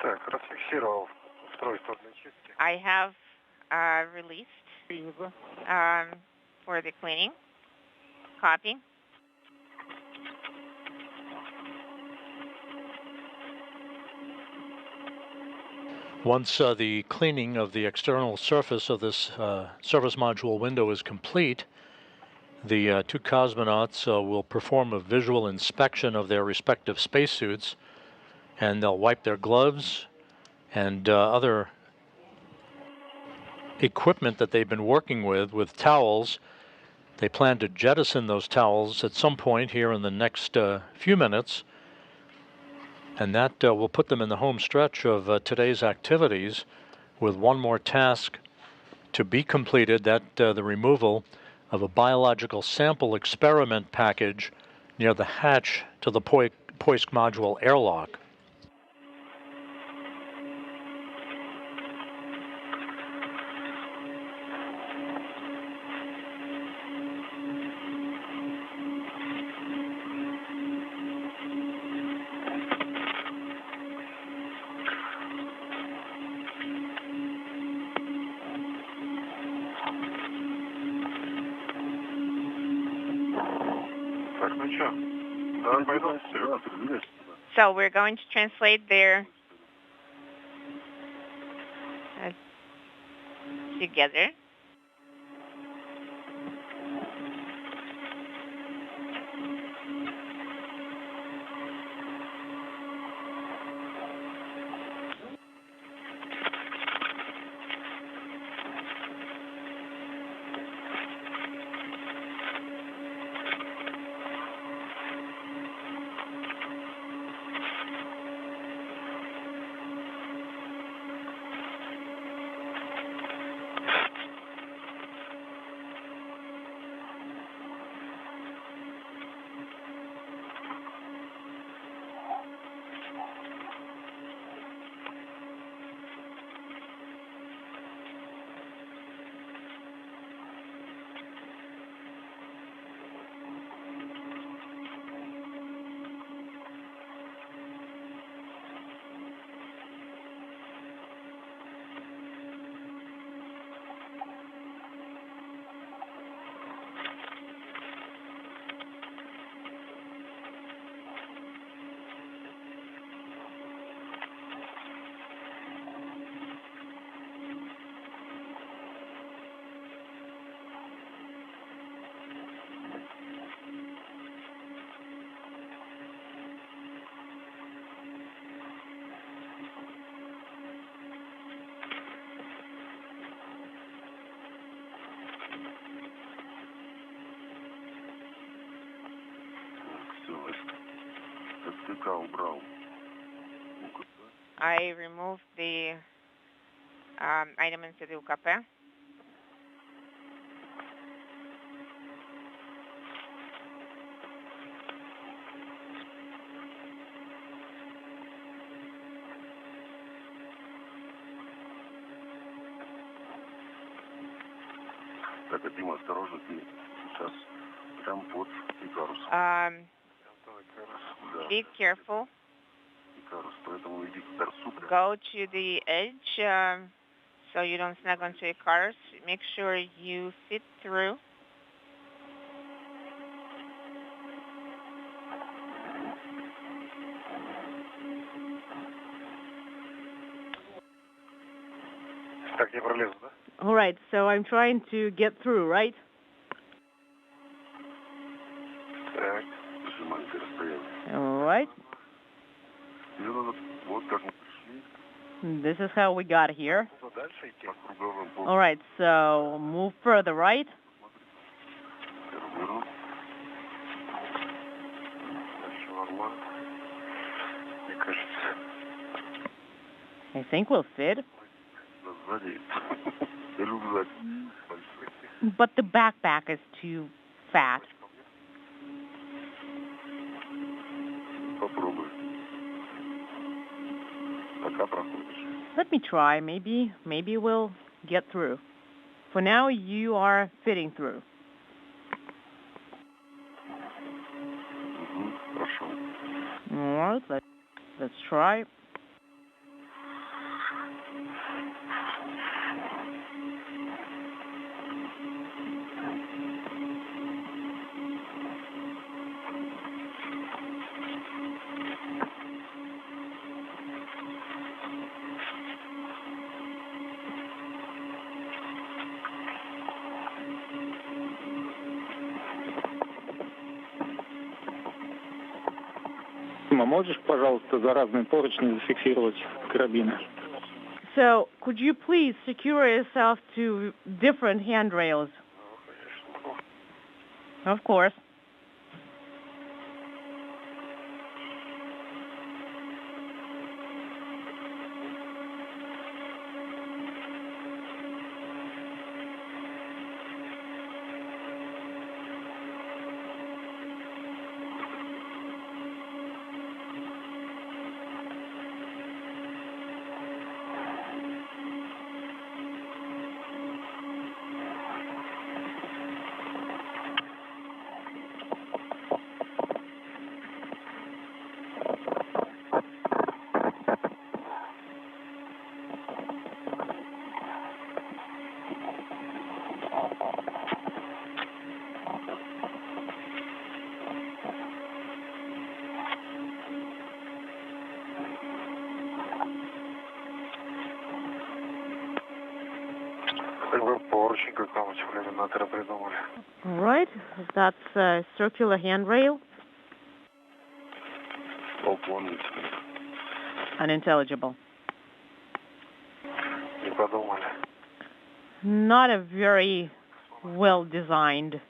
Так, расфиксировал устройство для чистки. I have released for the cleaning. Copy. Once the cleaning of the external surface of this service module window is complete, the two cosmonauts will perform a visual inspection of their respective spacesuits, and they'll wipe their gloves and other equipment that they've been working with towels. They plan to jettison those towels at some point here in the next few minutes, and that will put them in the home stretch of today's activities, with one more task to be completed, that the removal of a biological sample experiment package near the hatch to the Poisk module airlock. So we're going to translate there together. I removed the item into the UKP. Так, Дима, осторожно, ты сейчас прям под Икарусом. Be careful. Go to the edge so you don't snag onto your cars. Make sure you fit through. All right, so I'm trying to get through, right? All right. This is how we got here. All right, so move further, right? I think we'll fit. But the backpack is too fat. Let me try. Maybe we'll get through. For now, you are fitting through. All right, let's try. Можешь, пожалуйста, за разные поручни зафиксировать карабины? So, could you please secure yourself to different handrails? Of course. All right, that's a circular handrail. Unintelligible. Not a very well-designed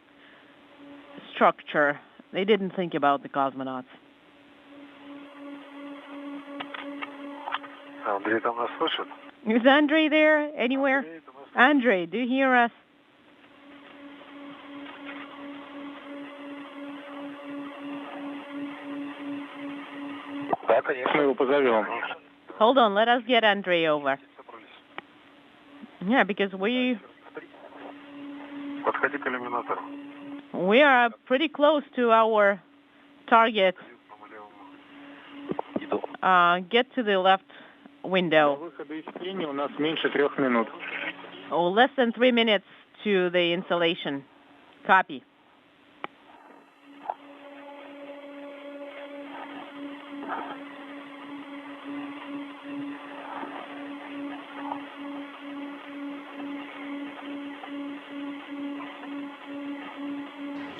structure. They didn't think about the cosmonauts. Is Andre there anywhere? Andre, do you hear us? Мы его позовем. Hold on, let us get Andre over. Yeah, because we are pretty close to our target. Get to the left window. Oh, less than 3 minutes to the installation. Copy.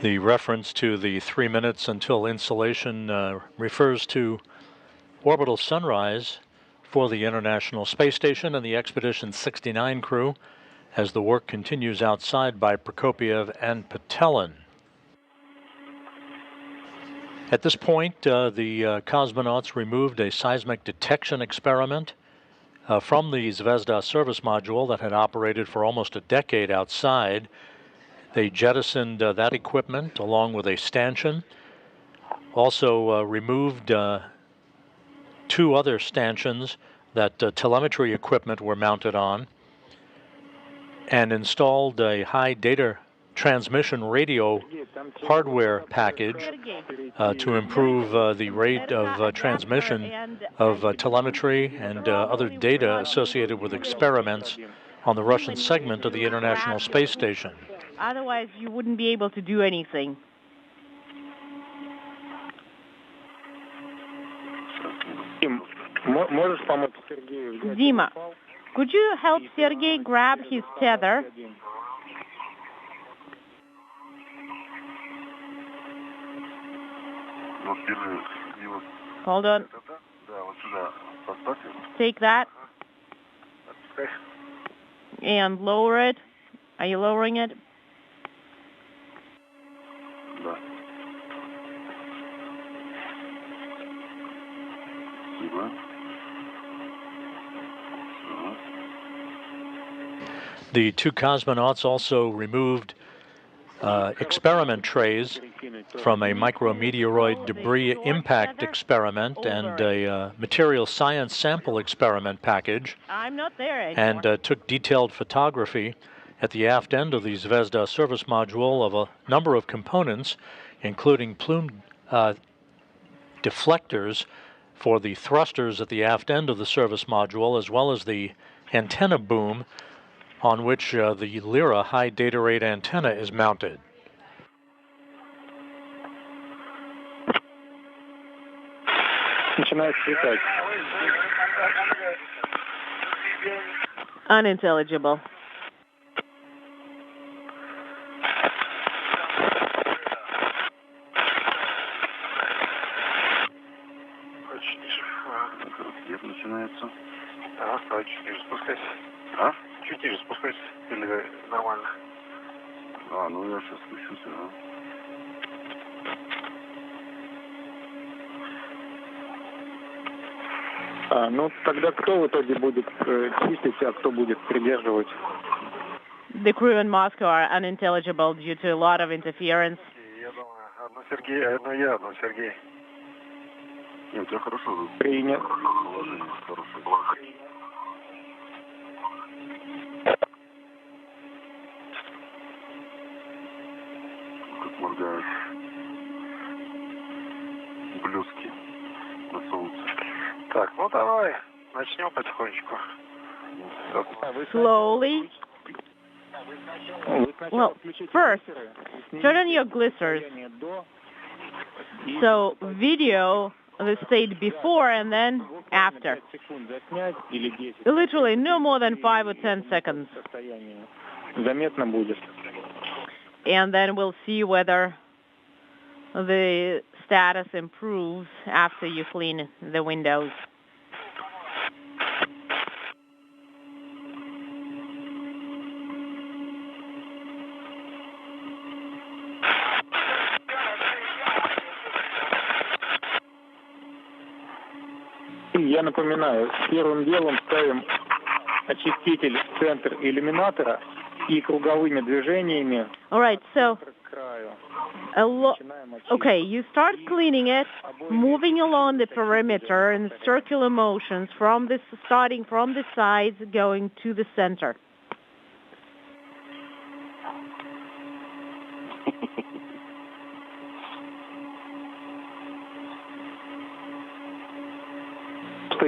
The reference to the 3 minutes until installation refers to orbital sunrise for the International Space Station and the Expedition 69 crew as the work continues outside by Prokopiev and Patelin. At this point, the cosmonauts removed a seismic detection experiment from the Zvezda service module that had operated for almost a decade outside. They jettisoned that equipment along with a stanchion. Also removed 2 other stanchions that telemetry equipment were mounted on, and installed a high data transmission radio hardware package to improve the rate of transmission of telemetry and other data associated with experiments on the Russian segment of the International Space Station. Otherwise, you wouldn't be able to do anything. Dima, could you help Sergey grab his tether? Hold on. Take that and lower it. Are you lowering it? The two cosmonauts also removed experiment trays from a micrometeoroid debris impact experiment and a material science sample experiment package. I'm not there anymore. And took detailed photography at the aft end of the Zvezda service module of a number of components, including plume deflectors for the thrusters at the aft end of the service module, as well as the antenna boom on which the Lyra high data rate antenna is mounted. Unintelligible. Чуть ниже спускайся, или нормально? Ну я сейчас спущусь, Ну, тогда кто в итоге будет чистить, а кто будет придерживать? The crew in Moscow are unintelligible due to a lot of interference. Я думаю, одно Сергей, одно я, одно Сергей. Нет, у тебя хорошо. Принят. Хорошее положение. Как моргают блюзки на солнце. Так, ну давай, начнем потихонечку. Slowly. Well, first, turn on your glissers. So, video the state before and then after. Literally no more than 5 or 10 seconds. And then we'll see whether the status improves after you clean the windows. Я напоминаю, первым делом ставим очиститель в центр иллюминатора и круговыми движениями. All right, so okay, you start cleaning it, moving along the perimeter in circular motions starting from the sides, going to the center.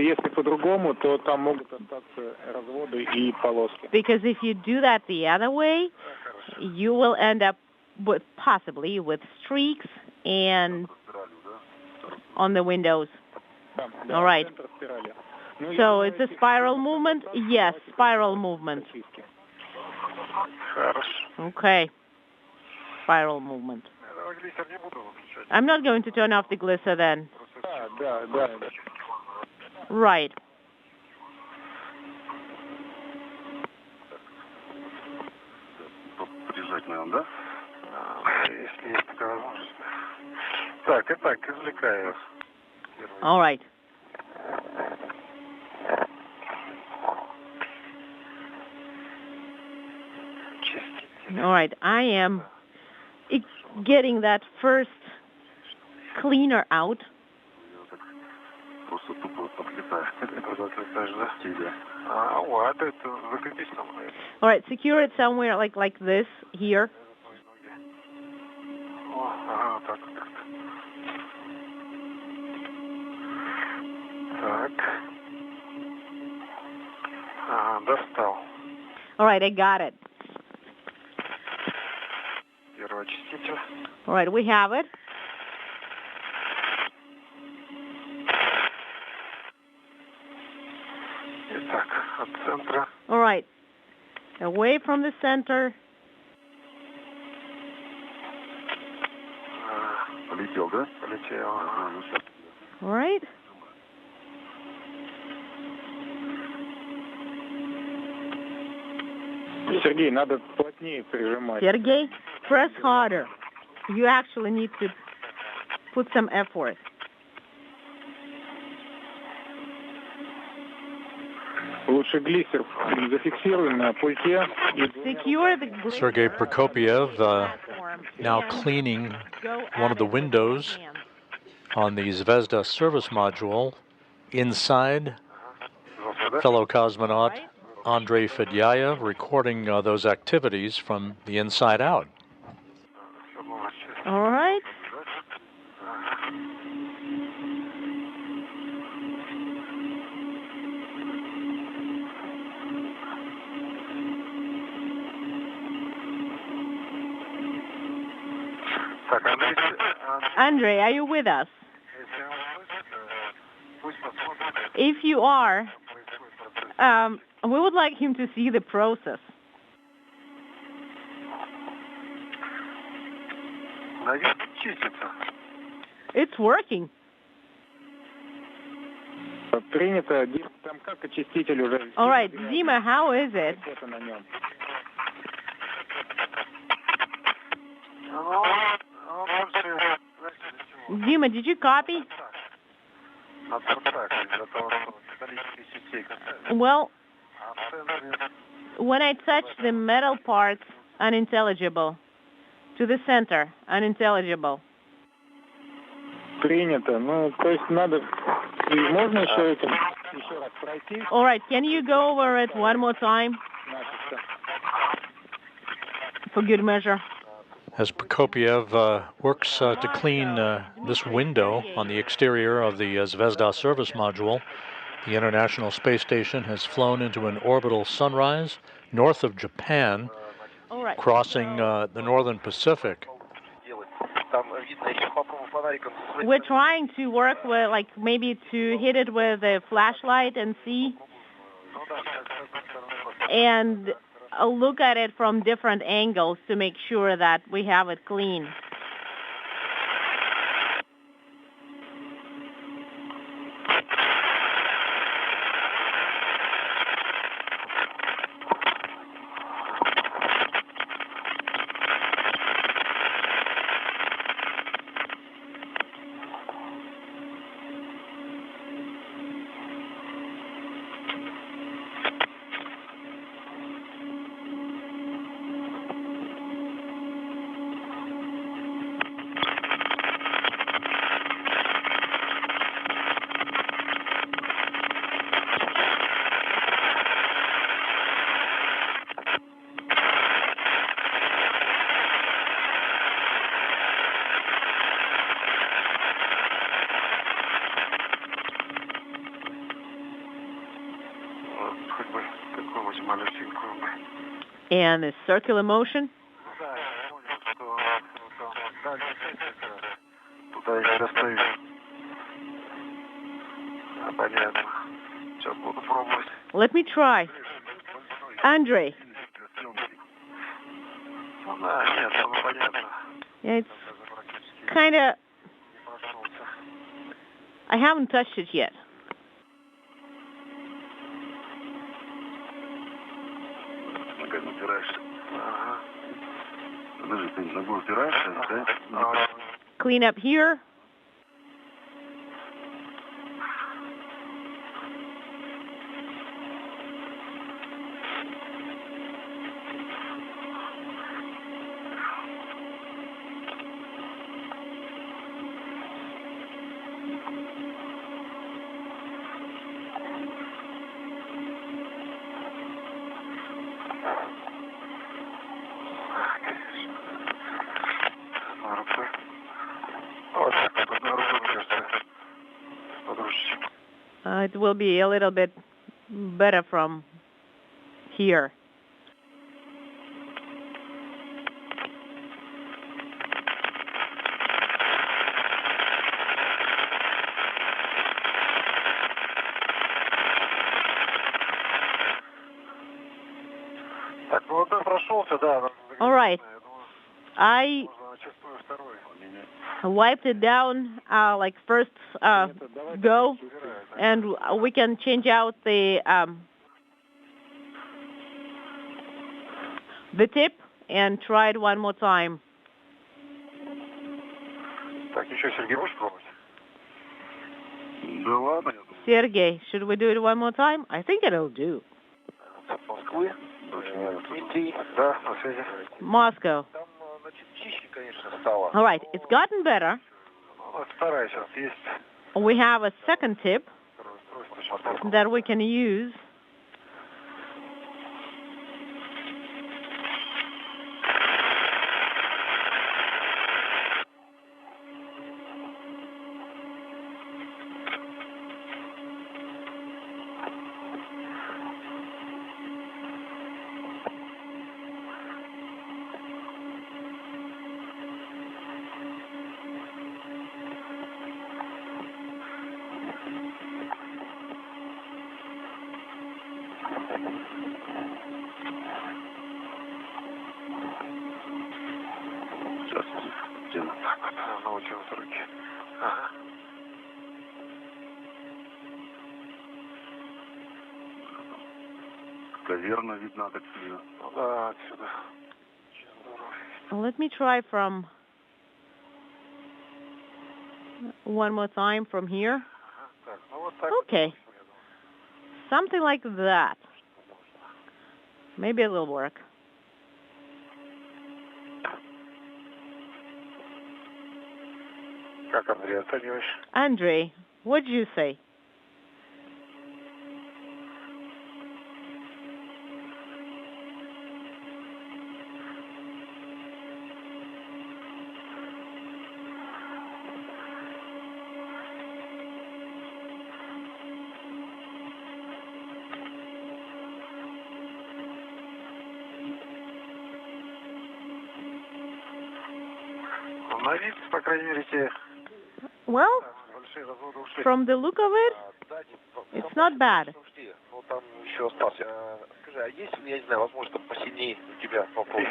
Если по-другому, то там могут остаться разводы и полоски. Because if you do that the other way, you will end up possibly with streaks and on the windows. All right. So it's a spiral movement? Yes, spiral movement. Okay. Spiral movement. I'm not going to turn off the glisser then. Right. Да? Если есть такая возможность. Так, итак, извлекаю. All right. All right, I am getting that first cleaner out. All right, secure it somewhere like this, here. Ага, так. Так. Ага, достал. All right, I got it. Первый очиститель. All right, we have it. Итак, от центра. All right. Away from the center. Полетел, да? Полетел. Ага, ну все. All right. Сергей, надо плотнее прижимать. Sergey, press harder. You actually need to put some effort. Лучше глиссер зафиксируем на пульте. Secure the glyph Sergei Prokopiev platform now and cleaning go one at of the it with windows both hands. on the Zvezda service module. Inside, fellow cosmonaut Andrei Fedyayev recording those activities from the inside out. All right. Так, Андрей, Andre, are you with us? If you are, we would like him to see the process. наверное, чистится. It's working. Принято. Там как очиститель уже. All right, Dima, how is it? Что-то на нем. Dima, did you copy? Well, when I touch the metal parts, unintelligible. To the center, unintelligible. Принято. Ну, то есть надо... Можно еще это еще раз пройти? All right, can you go over it one more time? For good measure. As Prokopiev works to clean this window on the exterior of the Zvezda service module, the International Space Station has flown into an orbital sunrise north of Japan, All right. crossing the northern Pacific. We're trying to work with, like, maybe to hit it with a flashlight and see, and look at it from different angles to make sure that we have it clean. And the circular motion. Let me try. Andre. Yeah, it's kind of... I haven't touched it yet. Clean up here. It will be a little bit better from here. All right. I wiped it down like first go, and we can change out the tip and try it one more time. Sergey, should we do it one more time? I think it'll do. Moscow. All right, it's gotten better. We have a second tip that we can use. Let me try from one more time from here. Okay. Something like that. Maybe it'll work. Andrei, what did you say? Well, from the look of it, it's not bad.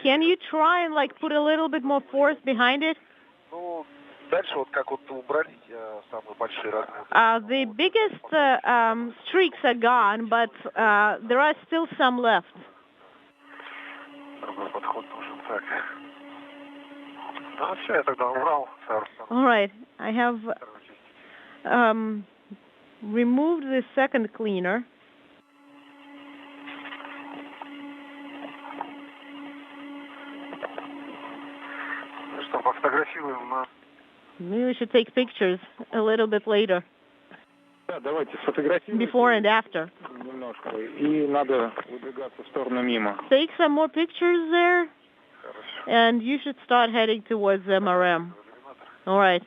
Can you try and like put a little bit more force behind it? The biggest streaks are gone, but there are still some left. All right, I have removed the second cleaner. Maybe we should take pictures a little bit later. Before and after. Take some more pictures there, and you should start heading towards MRM. All right.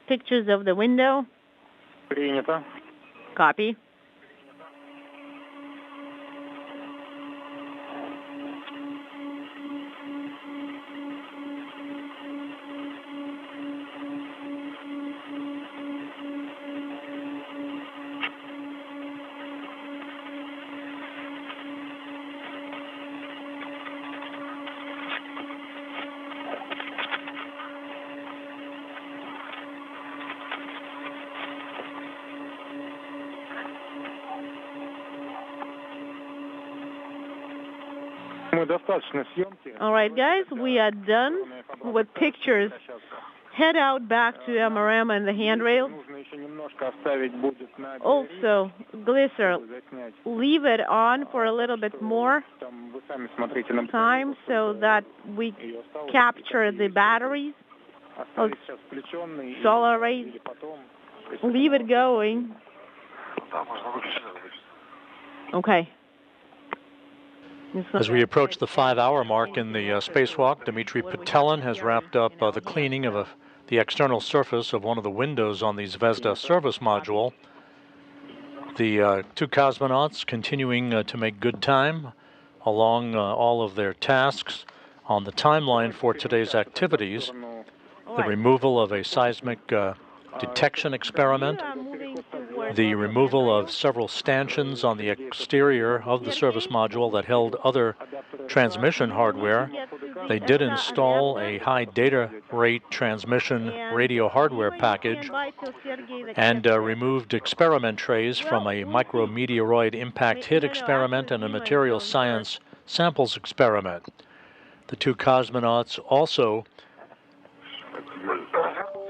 Pictures of the window. Copy. All right, guys, we are done with pictures. Head out back to MRM and the handrail. Also, Glisser, leave it on for a little bit more time so that we capture the batteries of solar arrays. Leave it going. Okay. As we approach the 5-hour mark in the spacewalk, Dmitry Petelin has wrapped up the cleaning of the external surface of one of the windows on the Zvezda service module. The two cosmonauts continuing to make good time along all of their tasks. On the timeline for today's activities, the removal of a seismic detection experiment, the removal of several stanchions on the exterior of the service module that held other transmission hardware. They did install a high data rate transmission radio hardware package and removed experiment trays from a micrometeoroid impact hit experiment and a material science samples experiment. The two cosmonauts also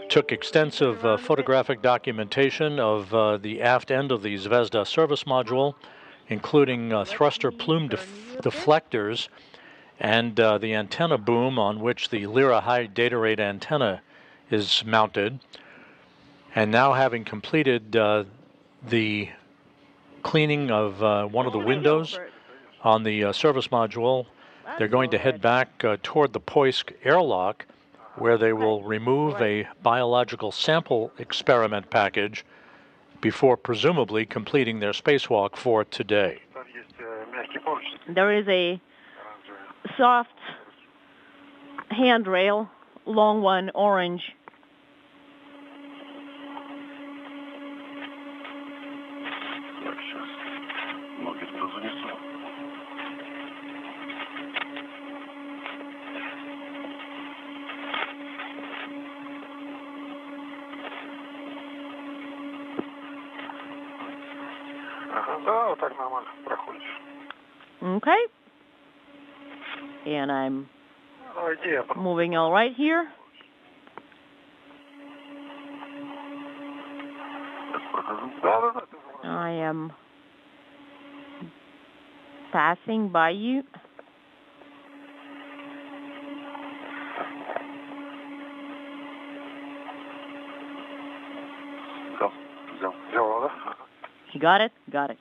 took extensive photographic documentation of the aft end of the Zvezda service module, including thruster plume deflectors and the antenna boom on which the Lyra high data rate antenna is mounted. And now, having completed the cleaning of one of the windows on the service module, they're going to head back toward the Poisk airlock, where they will remove a biological sample experiment package before presumably completing their spacewalk for today. There is a soft handrail, long one, orange. Okay. And I'm moving all right here. I am passing by you. Got it? Got it.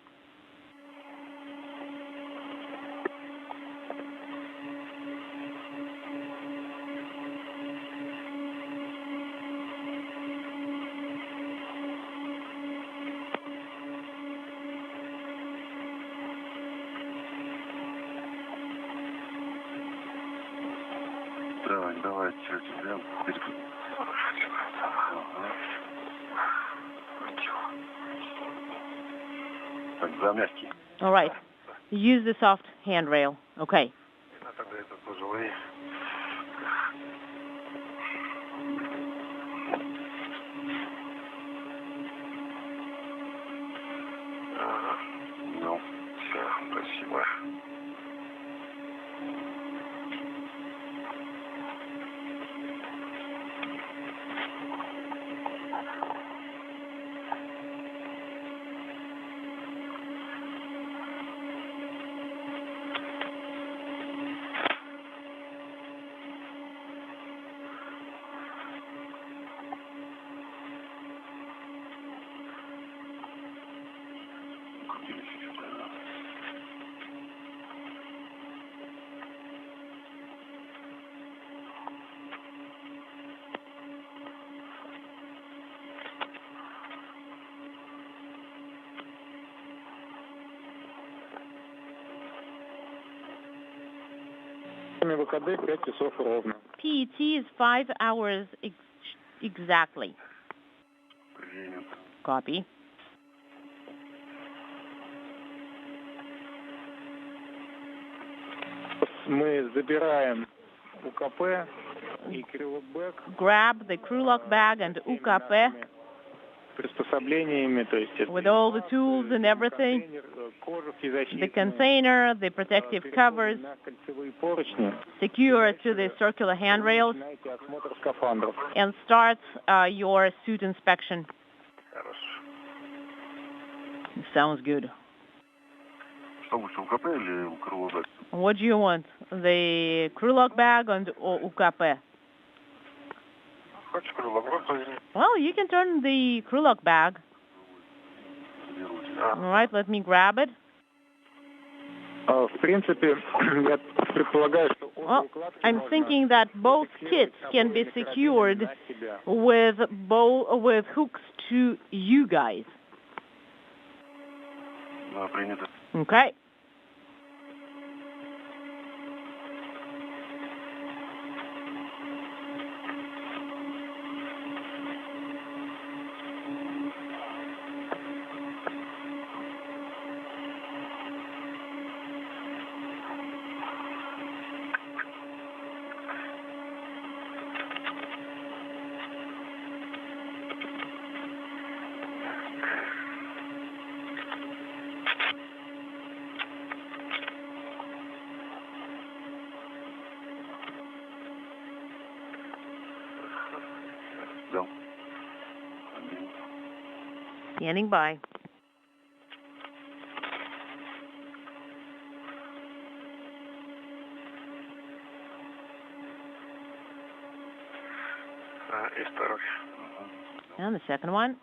All right. Use the soft handrail. Okay. PET is 5 hours exactly. Copy. Grab the crew lock bag and UKP with all the tools and everything, the container, the protective covers, secure to the circular handrails, and start your suit inspection. Sounds good. What do you want? The crew lock bag or UKP? Well, you can turn the crew lock bag. All right, let me grab it. Well, I'm thinking that both kits can be secured with hooks to you guys. Okay. Standing by. And the second one.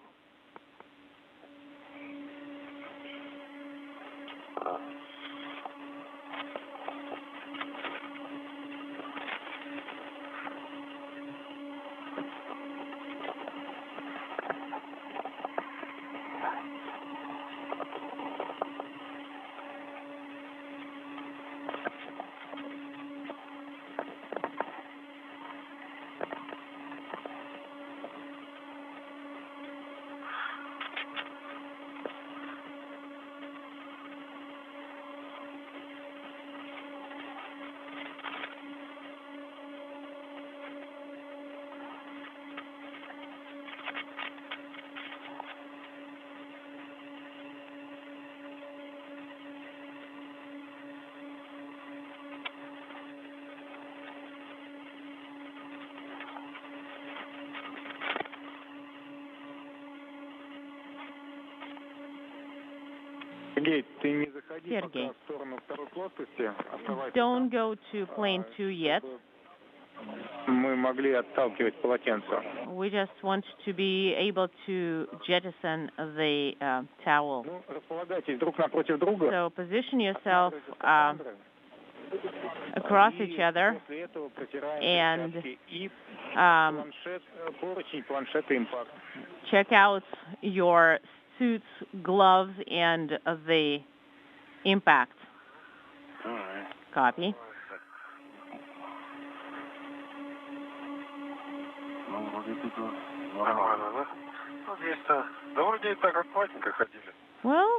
Sergey, don't go to plane 2 yet. We just want to be able to jettison the towel. So position yourself across each other and check out your suits, gloves, and the impact. All right. Copy. Well,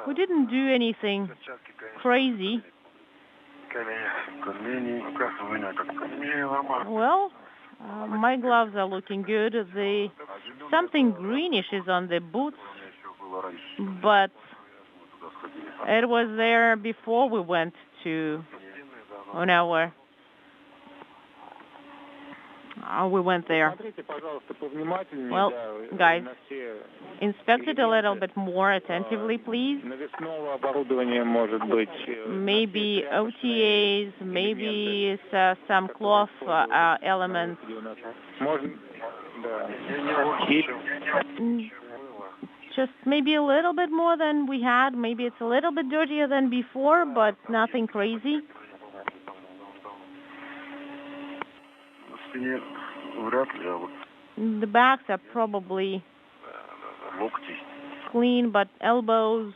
we didn't do anything crazy. Well, my gloves are looking good. Something greenish is on the boots, but it was there before we went we went there. Well, guys, inspect it a little bit more attentively, please. Maybe OTAs, maybe some cloth elements. Just maybe a little bit more than we had. Maybe it's a little bit dirtier than before, but nothing crazy. The backs are probably clean, but elbows.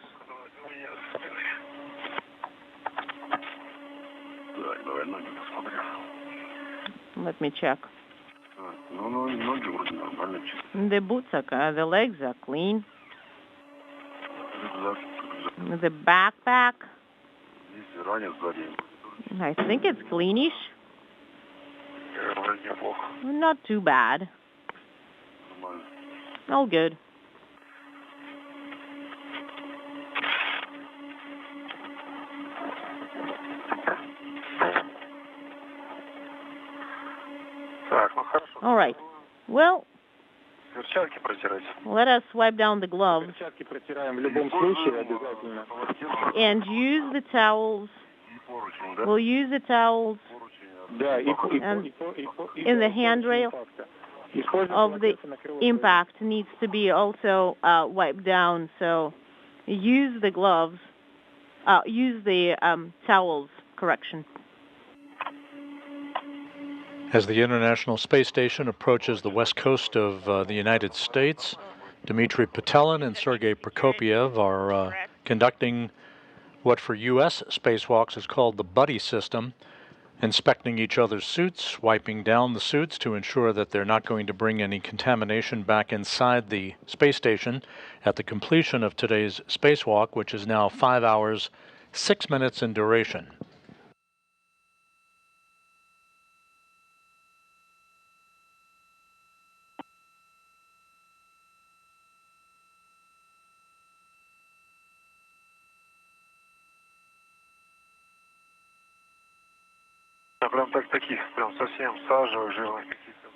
Let me check. The boots are, the legs are clean. The backpack, I think it's cleanish. Not too bad. All good. All right. Well, let us wipe down the gloves and use the towels. We'll use the towels in the handrail of the impact needs to be also wiped down. So use the gloves, use the towels, correction. As the International Space Station approaches the west coast of the United States, Dmitry Petelin and Sergei Prokopyev are conducting what for U.S. spacewalks is called the buddy system, inspecting each other's suits, wiping down the suits to ensure that they're not going to bring any contamination back inside the space station at the completion of today's spacewalk, which is now 5 hours, 6 minutes in duration.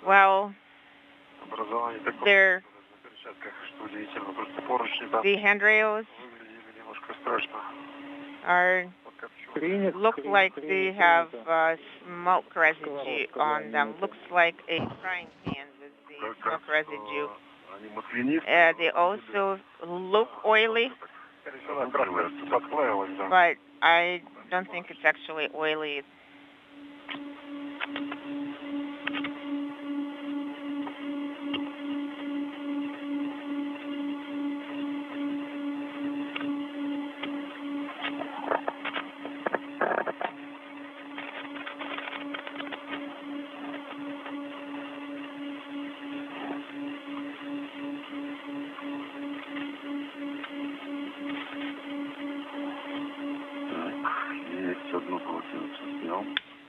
Well, the handrails look like they have smoke residue on them. Looks like a frying pan with the smoke residue. They also look oily, but I don't think it's actually oily.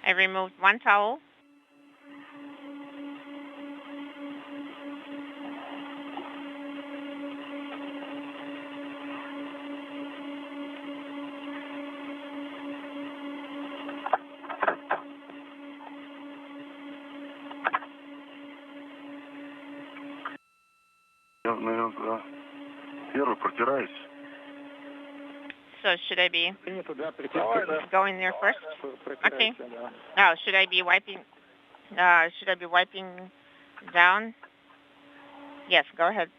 I removed one towel. So should I be going there first? Okay. Oh, should I be wiping down? Yes, go ahead.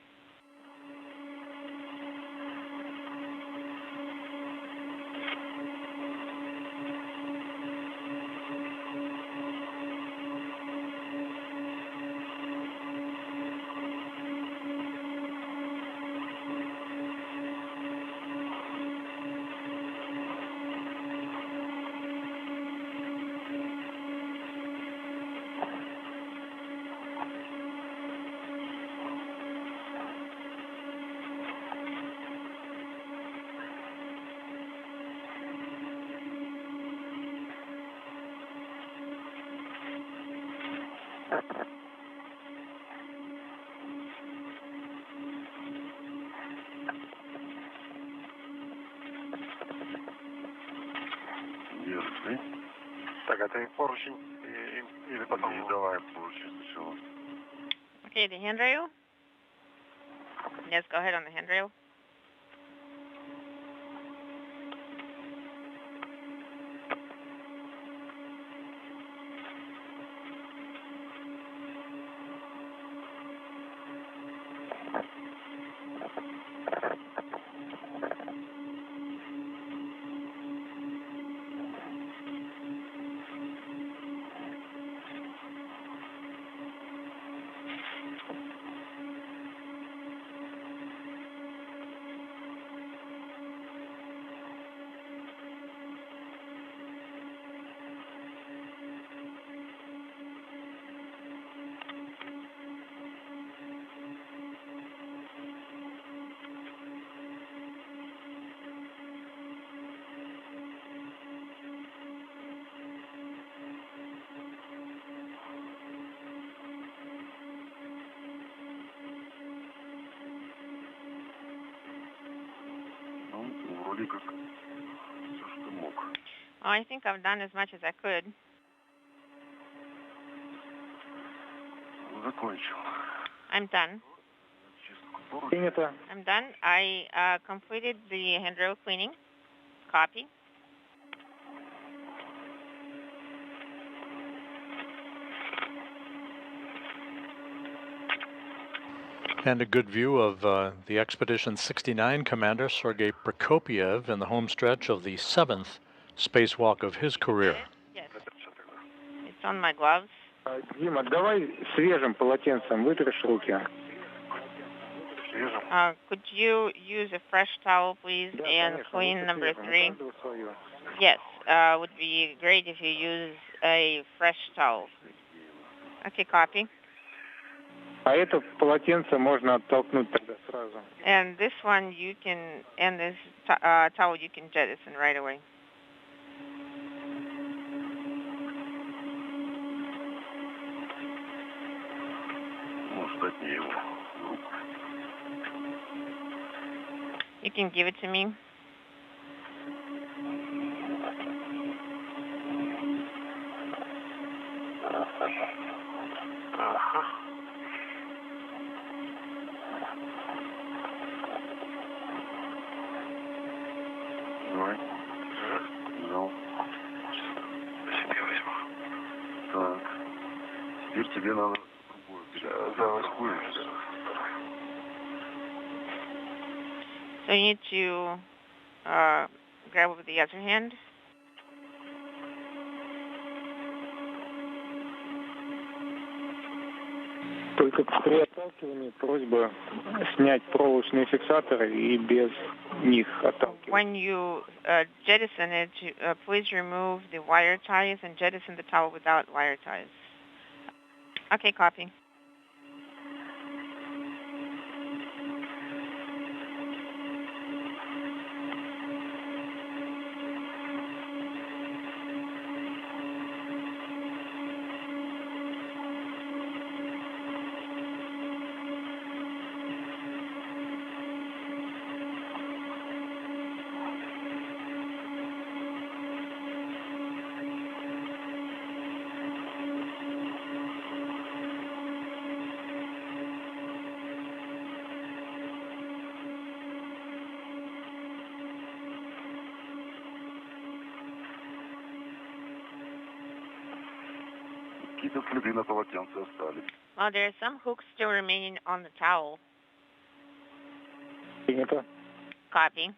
Okay, the handrail? Yes, go ahead on the handrail. Oh, I think I've done as much as I could. I'm done. I'm done. I completed the handrail cleaning. Copy. And a good view of the Expedition 69 commander, Sergei Prokopiev, in the home stretch of the 7th spacewalk of his career. Yes. It's on my gloves. Дима, давай свежим полотенцем вытришь руки. Could you use a fresh towel, please, and clean number 3? Yes, would be great if you use a fresh towel. Okay, copy. А это полотенце можно оттолкнуть тогда сразу. And this one you can, and this towel you can jettison right away. You can give it to me. Давай. Взял. Себе возьму. Так. Теперь тебе надо другую. So you need to grab with the other hand. Только при отталкивании просьба снять проволочные фиксаторы и без них отталкивать. When you jettison it, please remove the wire ties and jettison the towel without wire ties. Okay, copy. Какие-то следы на полотенце остались. Well, there are some hooks still remaining on the towel. Принято. Copy.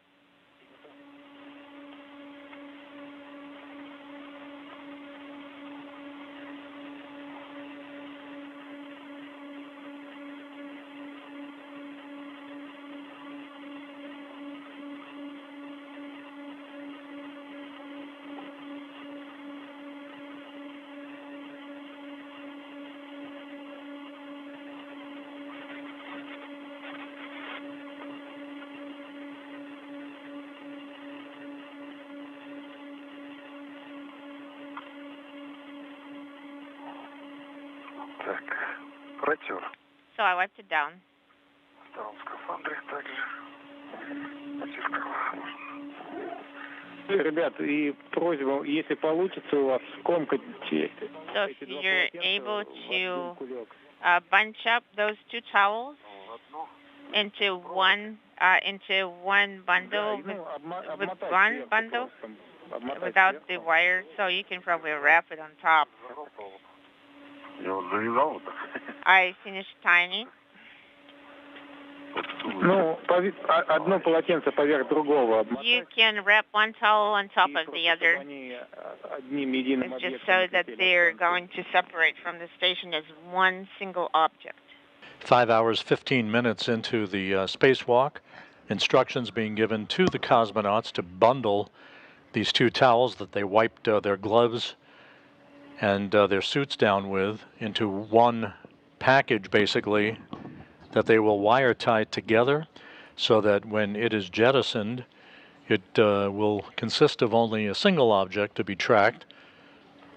Так, протер. So I wiped it down. В втором скафандре также. Зеркала. Ребят, и просьба, если получится у вас скомкать So if you're able to bunch up those two towels into one bundle with one bundle without the wire, so you can probably wrap it on top. Я вот завязал вот так. I finished tying it. Ну, одно полотенце поверх другого. You can wrap one towel on top of the other. It's just so that they're going to separate from the station as one single object. 5 hours, 15 minutes into the spacewalk, instructions being given to the cosmonauts to bundle these two towels that they wiped their gloves and their suits down with into one package, basically, that they will wire tie together so that when it is jettisoned, it will consist of only a single object to be tracked.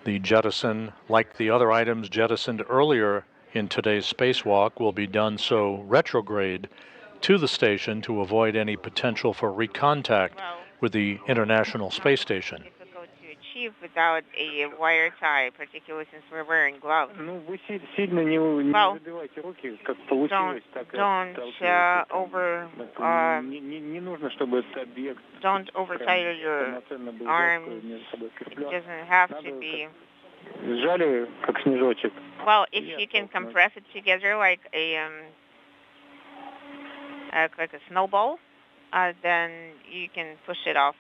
The jettison, like the other items jettisoned earlier in today's spacewalk, will be done so retrograde to the station to avoid any potential for recontact with the International Space Station. Difficult to achieve without a wire tie, particularly since we're wearing gloves. Ну, вы сильно не забивайте руки, как получилось, так и не нужно, чтобы этот объект don't overtire your arms. It doesn't have to be. Сжали, как снежочек. Well, if you can compress it together like a snowball, then you can push it off.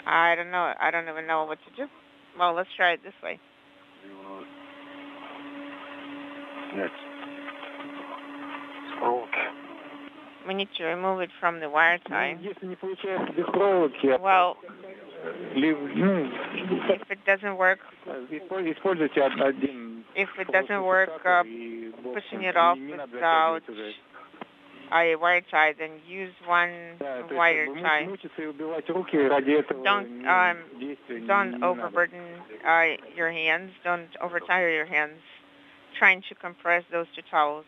I don't know. I don't even know what to do. Well, let's try it this way. We need to remove it from the wire tie. Well, if it doesn't work, pushing it off without a wire tie, then use one wire tie. Don't overburden your hands. Don't overtire your hands trying to compress those two towels.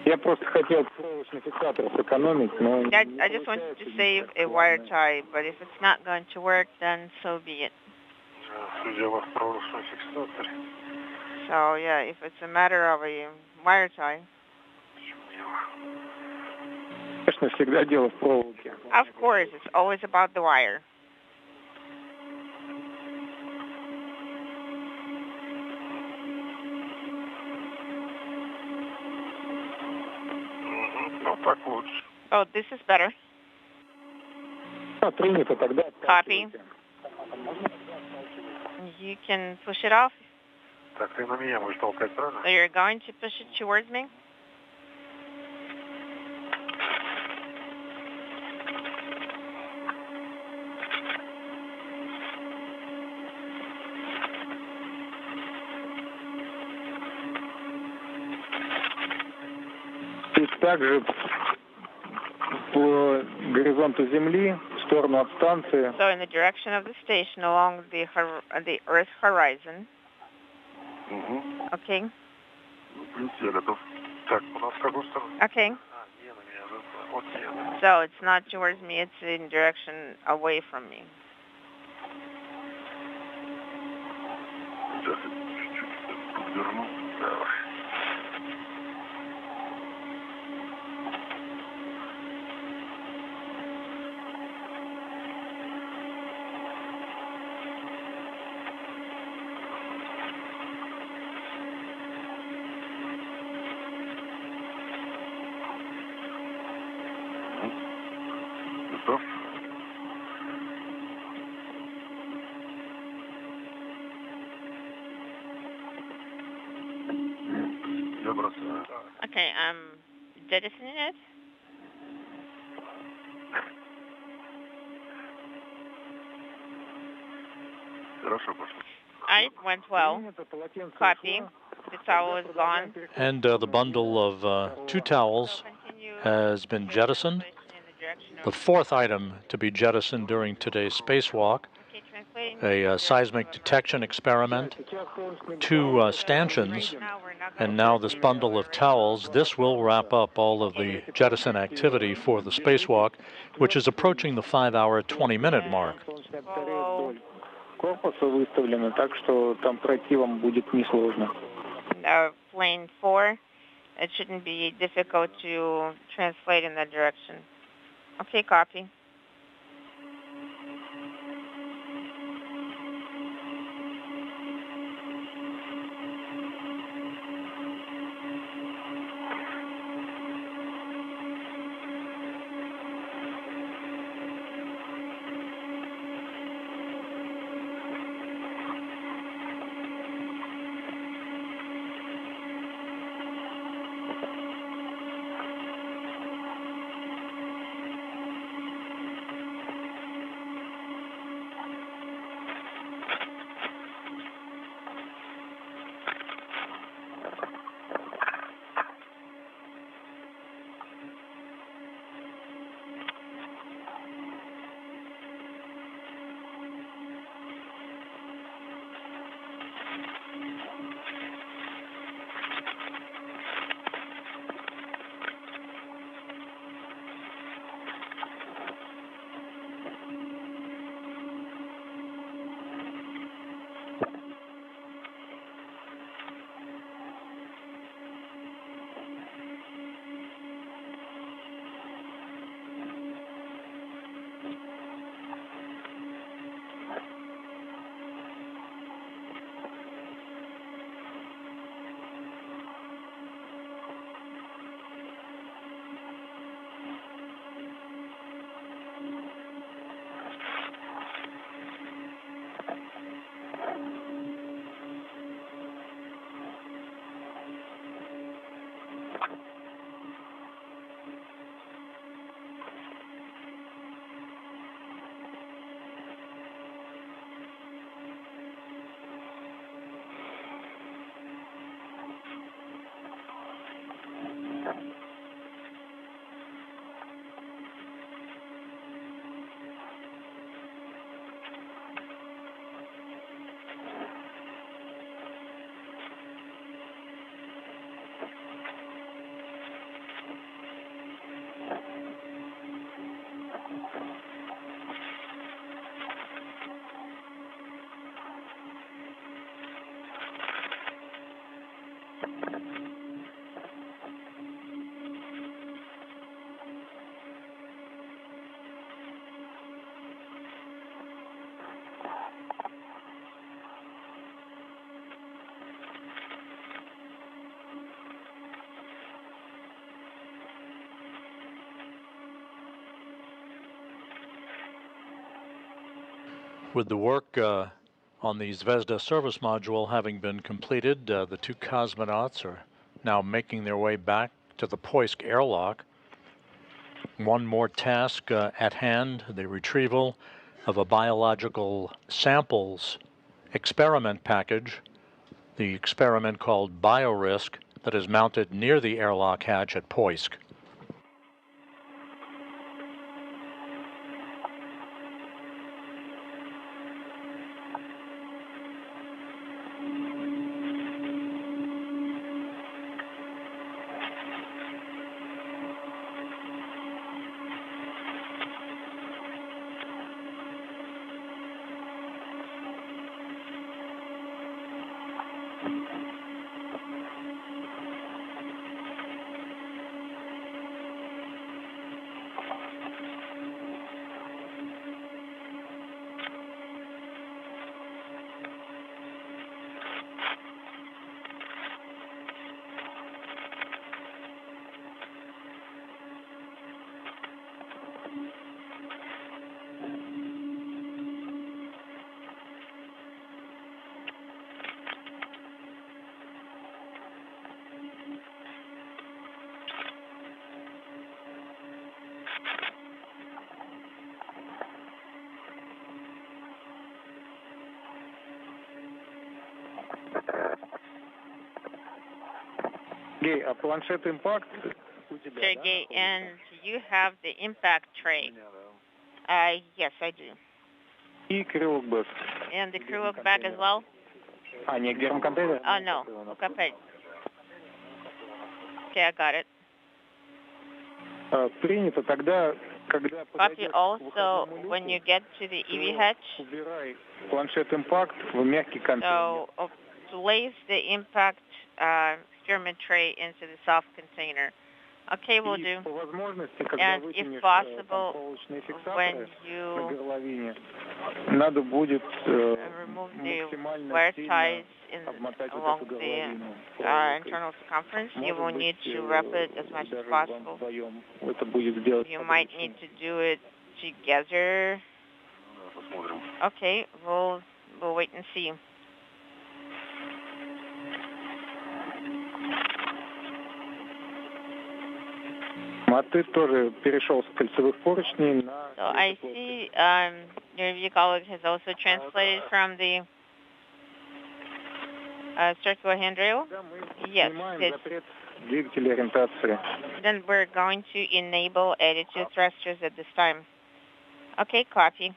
I just wanted to save a wire tie, but if it's not going to work, then so be it. So yeah, if it's a matter of a wire tie. Of course, it's always about the wire. Oh, this is better. Copy. You can push it off. So you're going to push it towards me? Также по горизонту Земли, в сторону от станции. So in the direction of the station along the Earth horizon. Okay. Okay. So it's not towards me, it's in direction away from me. Okay, I'm jettisoning it. It went well. Copy. The towel is gone. And the bundle of 2 towels has been jettisoned. The 4th item to be jettisoned during today's spacewalk, a seismic detection experiment, 2 stanchions, and now this bundle of towels. This will wrap up all of the jettison activity for the spacewalk, which is approaching the 5-hour, 20-minute mark. Plane 4, it shouldn't be difficult to translate in that direction. Okay, copy. With the work on the Zvezda service module having been completed, the two cosmonauts are now making their way back to the Poisk airlock. One more task at hand, the retrieval of a biological samples experiment package, the experiment called BioRisk, that is mounted near the airlock hatch at Poisk. Sergey, and you have the impact tray. Yes, I do. And the crew bag as well? Oh, no. Okay, I got it. Copy. Also, when you get to the EV hatch, so place the impact experiment tray into the soft container. Okay, will do. And if possible, when you remove the wire ties along the internal circumference, you will need to wrap it as much as possible. You might need to do it together. Okay, we'll wait and see. So I see your vehicle has also translated from the circular handrail. Yes. Then we're going to enable attitude thrusters at this time. Okay, copy.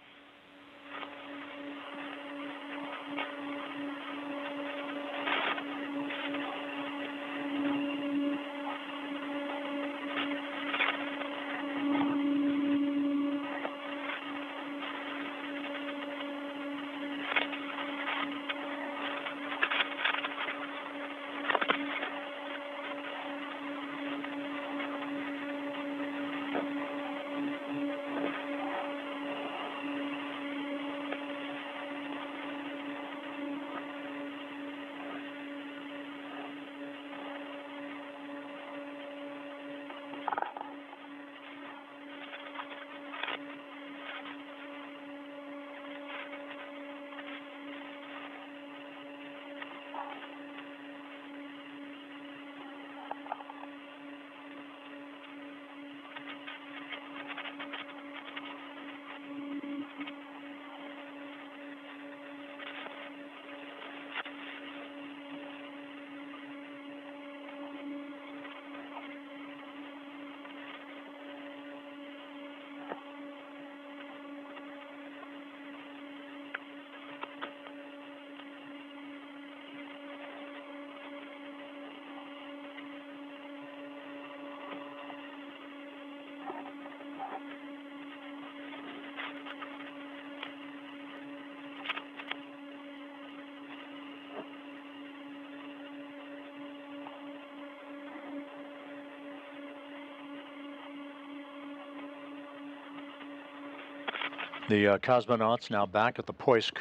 The cosmonauts now back at the Poisk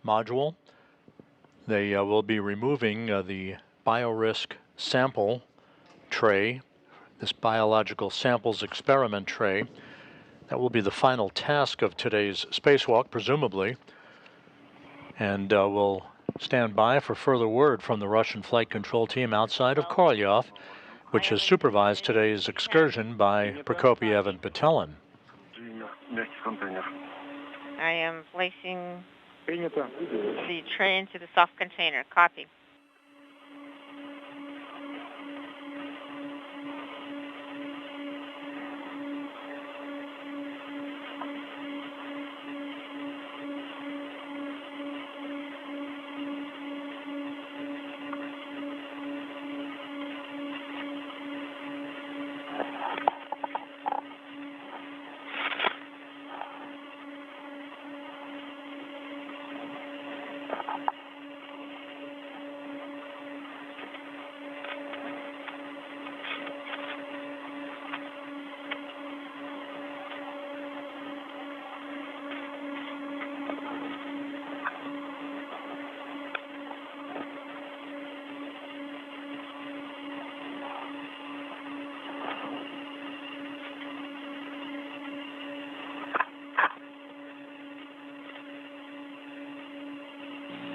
module. They will be removing the biorisk sample tray, this biological samples experiment tray. That will be the final task of today's spacewalk, presumably. And we'll stand by for further word from the Russian flight control team outside of Korolyov, which has supervised today's excursion by Prokopiev and Petelin. I am placing the tray into the soft container. Copy.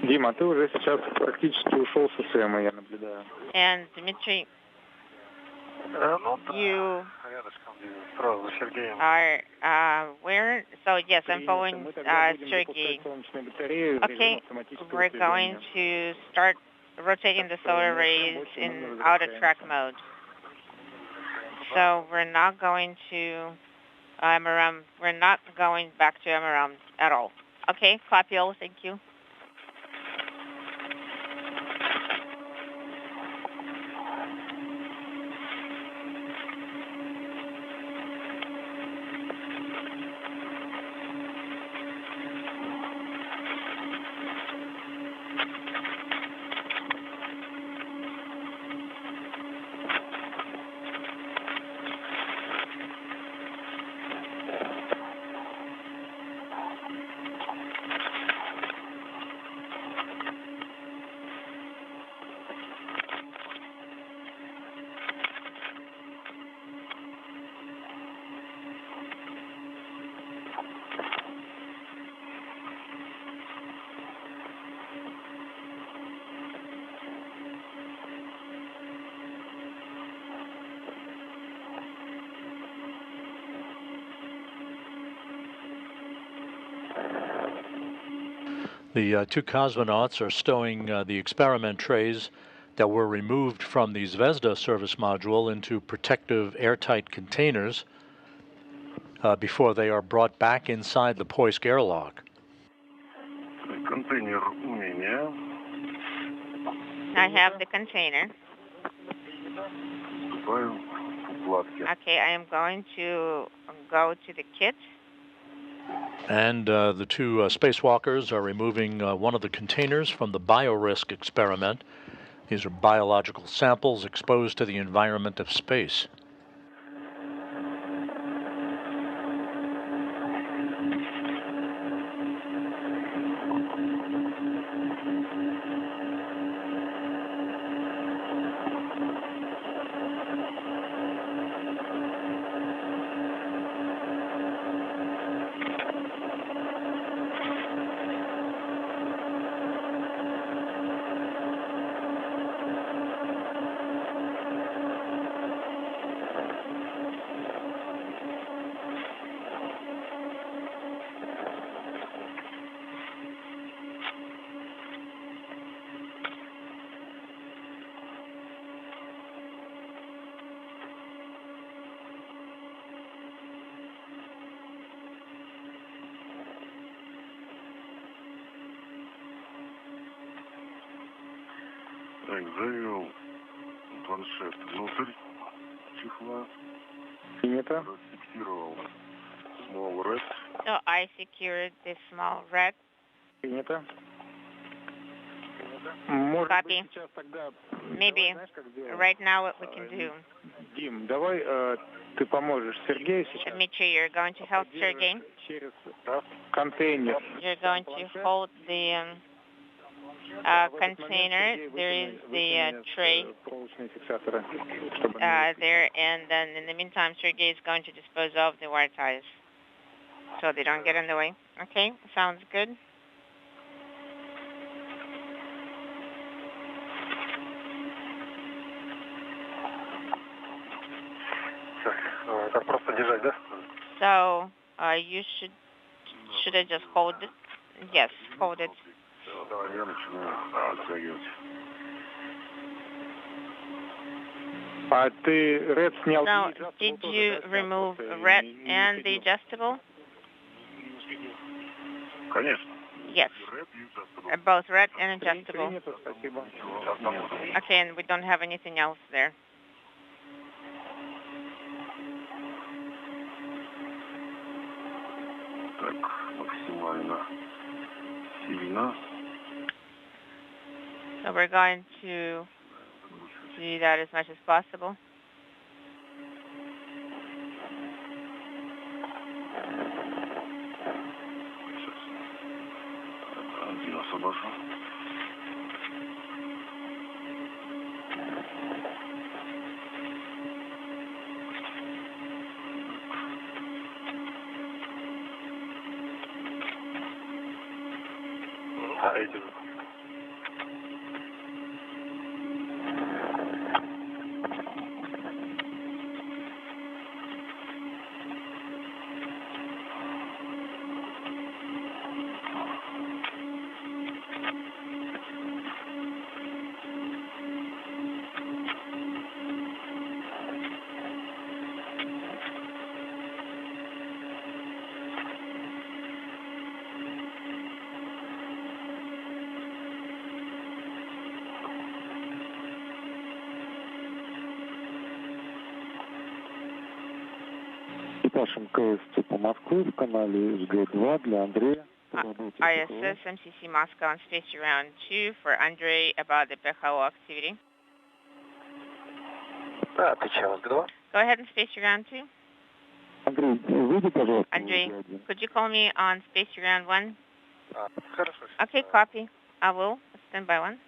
Дима, ты уже сейчас практически ушел с СМ, я наблюдаю. And Dmitry, you are where? So yes, I'm following Sergey. Okay, we're going to start rotating the solar rays in outer track mode. So we're not going to MRM. We're not going back to MRM at all. Okay, copy all. Thank you. The two cosmonauts are stowing the experiment trays that were removed from the Zvezda service module into protective airtight containers before they are brought back inside the Poisk airlock. I have the container. Okay, I am going to go to the kit. And the two spacewalkers are removing one of the containers from the biorisk experiment. These are biological samples exposed to the environment of space. Так, завел планшет внутрь чехла. Принято. Зафиксировал small red. So I secured the small red. Принято. Copy. Maybe right now what we can do. Дим, давай ты поможешь Сергею сейчас. Dmitry, you're going to help Sergey. Через контейнер. You're going to hold the container. There is the tray there, and then in the meantime, Sergey is going to dispose of the wire ties so they don't get in the way. Okay, sounds good. Так просто держать, да? So you should I just hold it? Yes, hold it. Давай, я начинаю оттягивать. А ты Red снял? So did you remove red and the adjustable? Конечно. Yes, both red and adjustable. Спасибо. Okay, and we don't have anything else there. Так, максимально сильно. So we're going to do that as much as possible. Один освобожу. А эти Экипаж МКС по Москве в канале СГ-2 для Андрея. ISS MCC Moscow on space round 2 for Andrei about the PHO activity. Да, отвечаю, СГ-2. Go ahead and space round 2. Андрей, выйди, пожалуйста. Andrei, could you call me on space round 1? Хорошо. Okay, copy. I will. Stand by 1.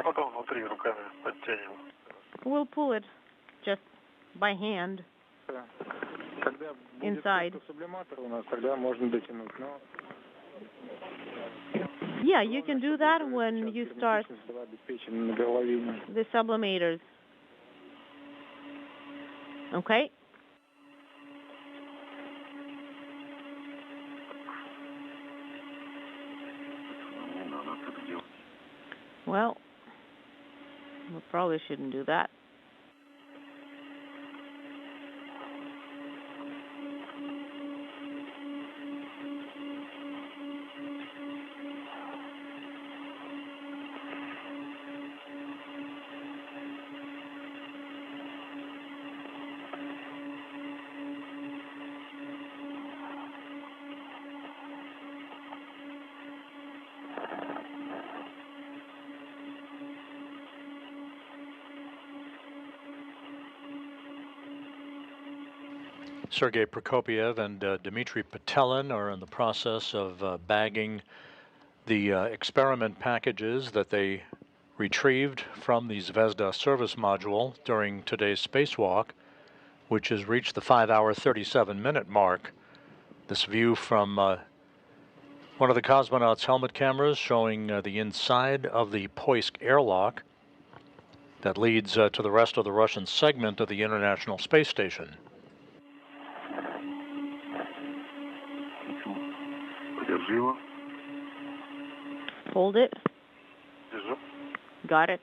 Потом внутри руками подтянем. We'll pull it just by hand Когда будет inside. сублиматор у нас, тогда можно дотянуть. Но Yeah, you can do that when you start обеспечен на горловине. the sublimators. Okay? Не надо так делать. Well, we probably shouldn't do that. Sergei Prokopiev and Dmitry Petelin are in the process of bagging the experiment packages that they retrieved from the Zvezda service module during today's spacewalk, which has reached the 5-hour, 37-minute mark. This view from one of the cosmonauts' helmet cameras showing the inside of the Poisk airlock that leads to the rest of the Russian segment of the International Space Station. Hold it. Got it.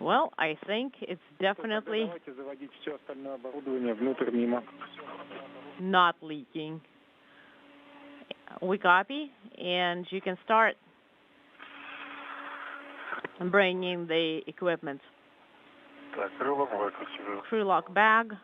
Well, I think it's definitely not leaking. We copy, and you can start bringing the equipment. Crew lock bag.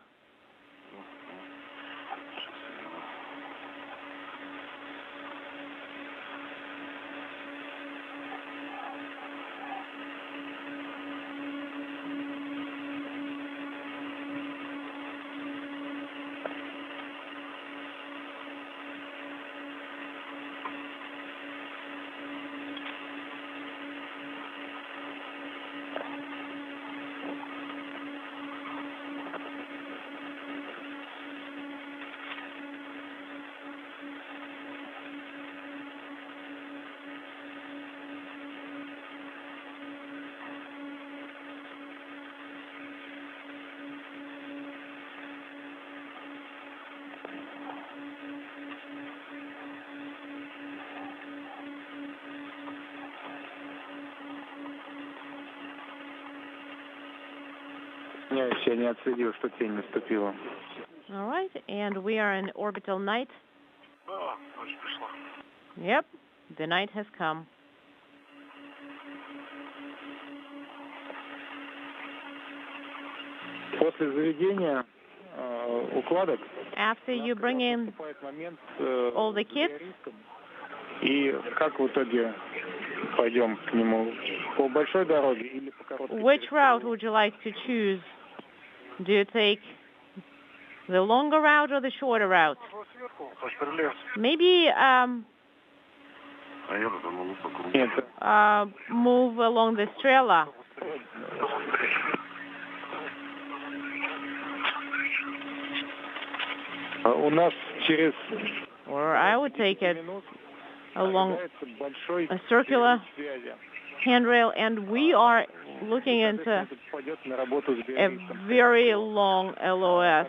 Я не отследил, что тень наступила. All right, and we are in orbital night. Yep, the night has come. После заведения укладок After you bring in all the kits, и как в итоге пойдем к нему? По большой дороге или по короткой? Which route would you like to choose? Do you take the longer route or the shorter route? Maybe move along the Strela. У нас через Or I would take it along a circular handrail, and we are looking into a very long LOS.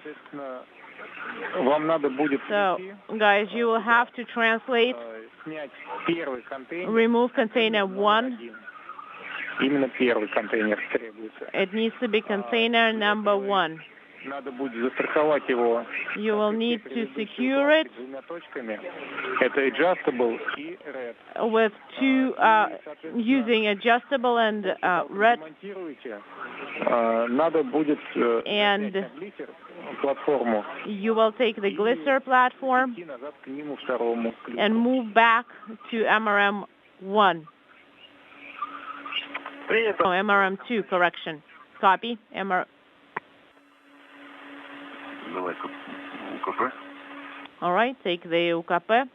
Вам надо будет So, guys, you will have to translate, снять первый контейнер. remove container 1. Именно первый контейнер требуется. It needs to be container number 1. Надо будет застраховать его. You will need to secure it Двумя точками. Это adjustable и red. with two, using adjustable and red. Монтируете. Надо будет And глиссер, платформу. You will take the glisser platform И назад к нему второму. and move back to MRM-1. Oh, MRM-2, correction. Copy. Давай УКП. All right, take the UKP.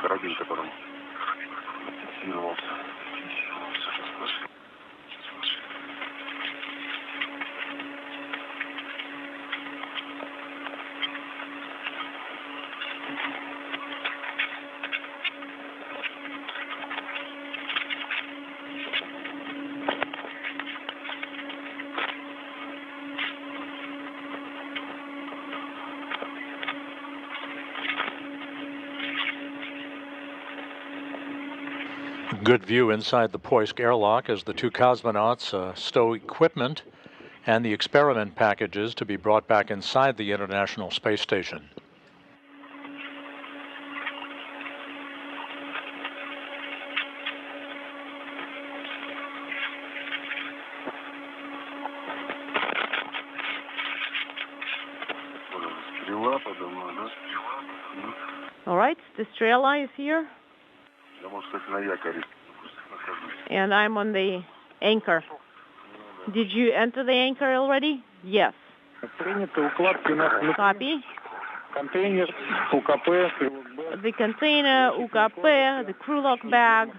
Карабин, которым фиксировался. Good view inside the Poisk airlock as the two cosmonauts stow equipment and the experiment packages to be brought back inside the International Space Station. All right, the Strela is here. And I'm on the anchor. Did you enter the anchor already? Yes. Copy. Контейнер, УКП, The container, UKP, the crew lock bag.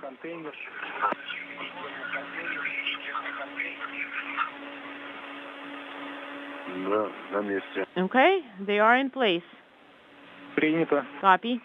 Okay, they are in place. Принято. Copy.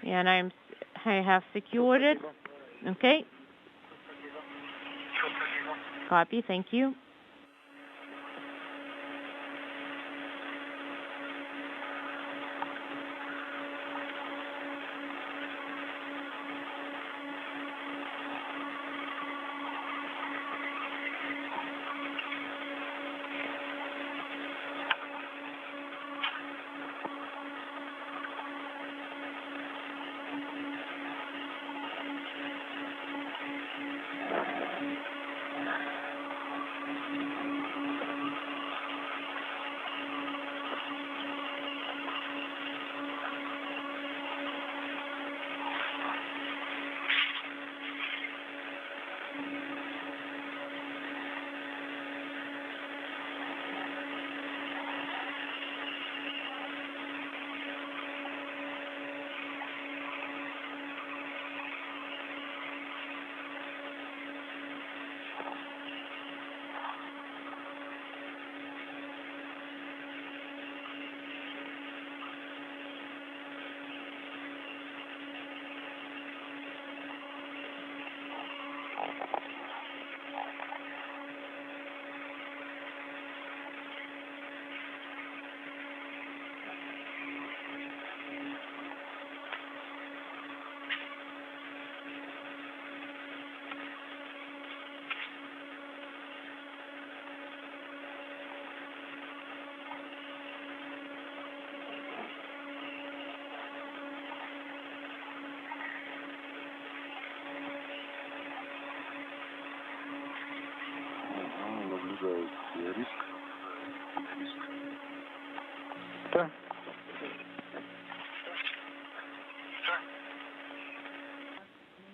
And I have secured it. Okay. Copy, thank you.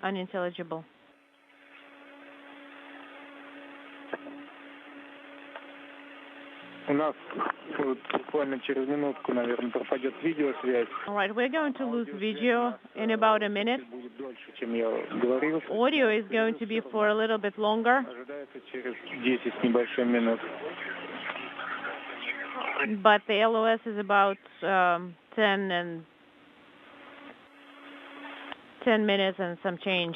Unintelligible. У нас буквально через минутку, наверное, пропадет видеосвязь. All right, we're going to lose video in about a minute. Будет дольше, чем я говорил. Audio is going to be for a little bit longer. Ожидается через 10 с небольшим минут. But the LOS is about 10 minutes and some change.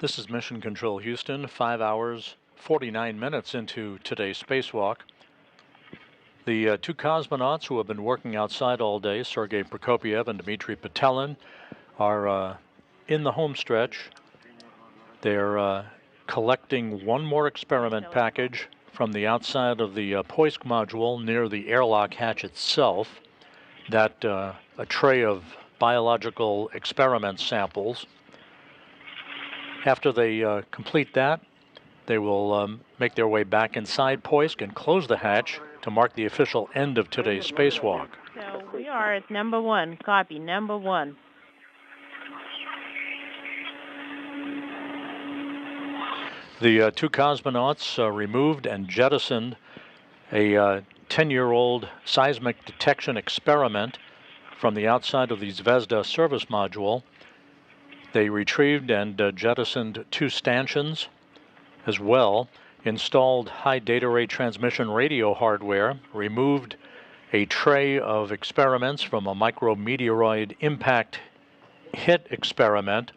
This is Mission Control Houston, 5 hours, 49 minutes into today's spacewalk. The two cosmonauts who have been working outside all day, Sergei Prokopyev and Dmitry Petelin, are in the home stretch. They're collecting one more experiment package from the outside of the Poisk module near the airlock hatch itself. That a tray of biological experiment samples. After they complete that, they will make their way back inside Poisk and close the hatch to mark the official end of today's spacewalk. So we are at number 1. Copy, number 1. The two cosmonauts removed and jettisoned a 10-year-old seismic detection experiment from the outside of the Zvezda service module. They retrieved and jettisoned 2 stanchions as well, installed high data rate transmission radio hardware, removed a tray of experiments from a micrometeoroid impact hit experiment,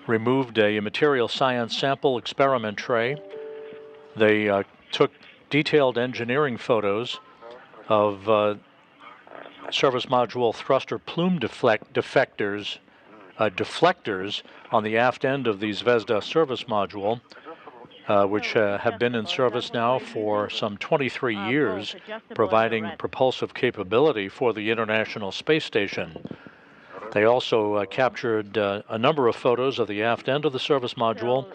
removed a material science sample experiment tray. They took detailed engineering photos of service module thruster plume deflectors on the aft end of the Zvezda service module, which have been in service now for some 23 years, providing propulsive capability for the International Space Station. They also captured a number of photos of the aft end of the service module,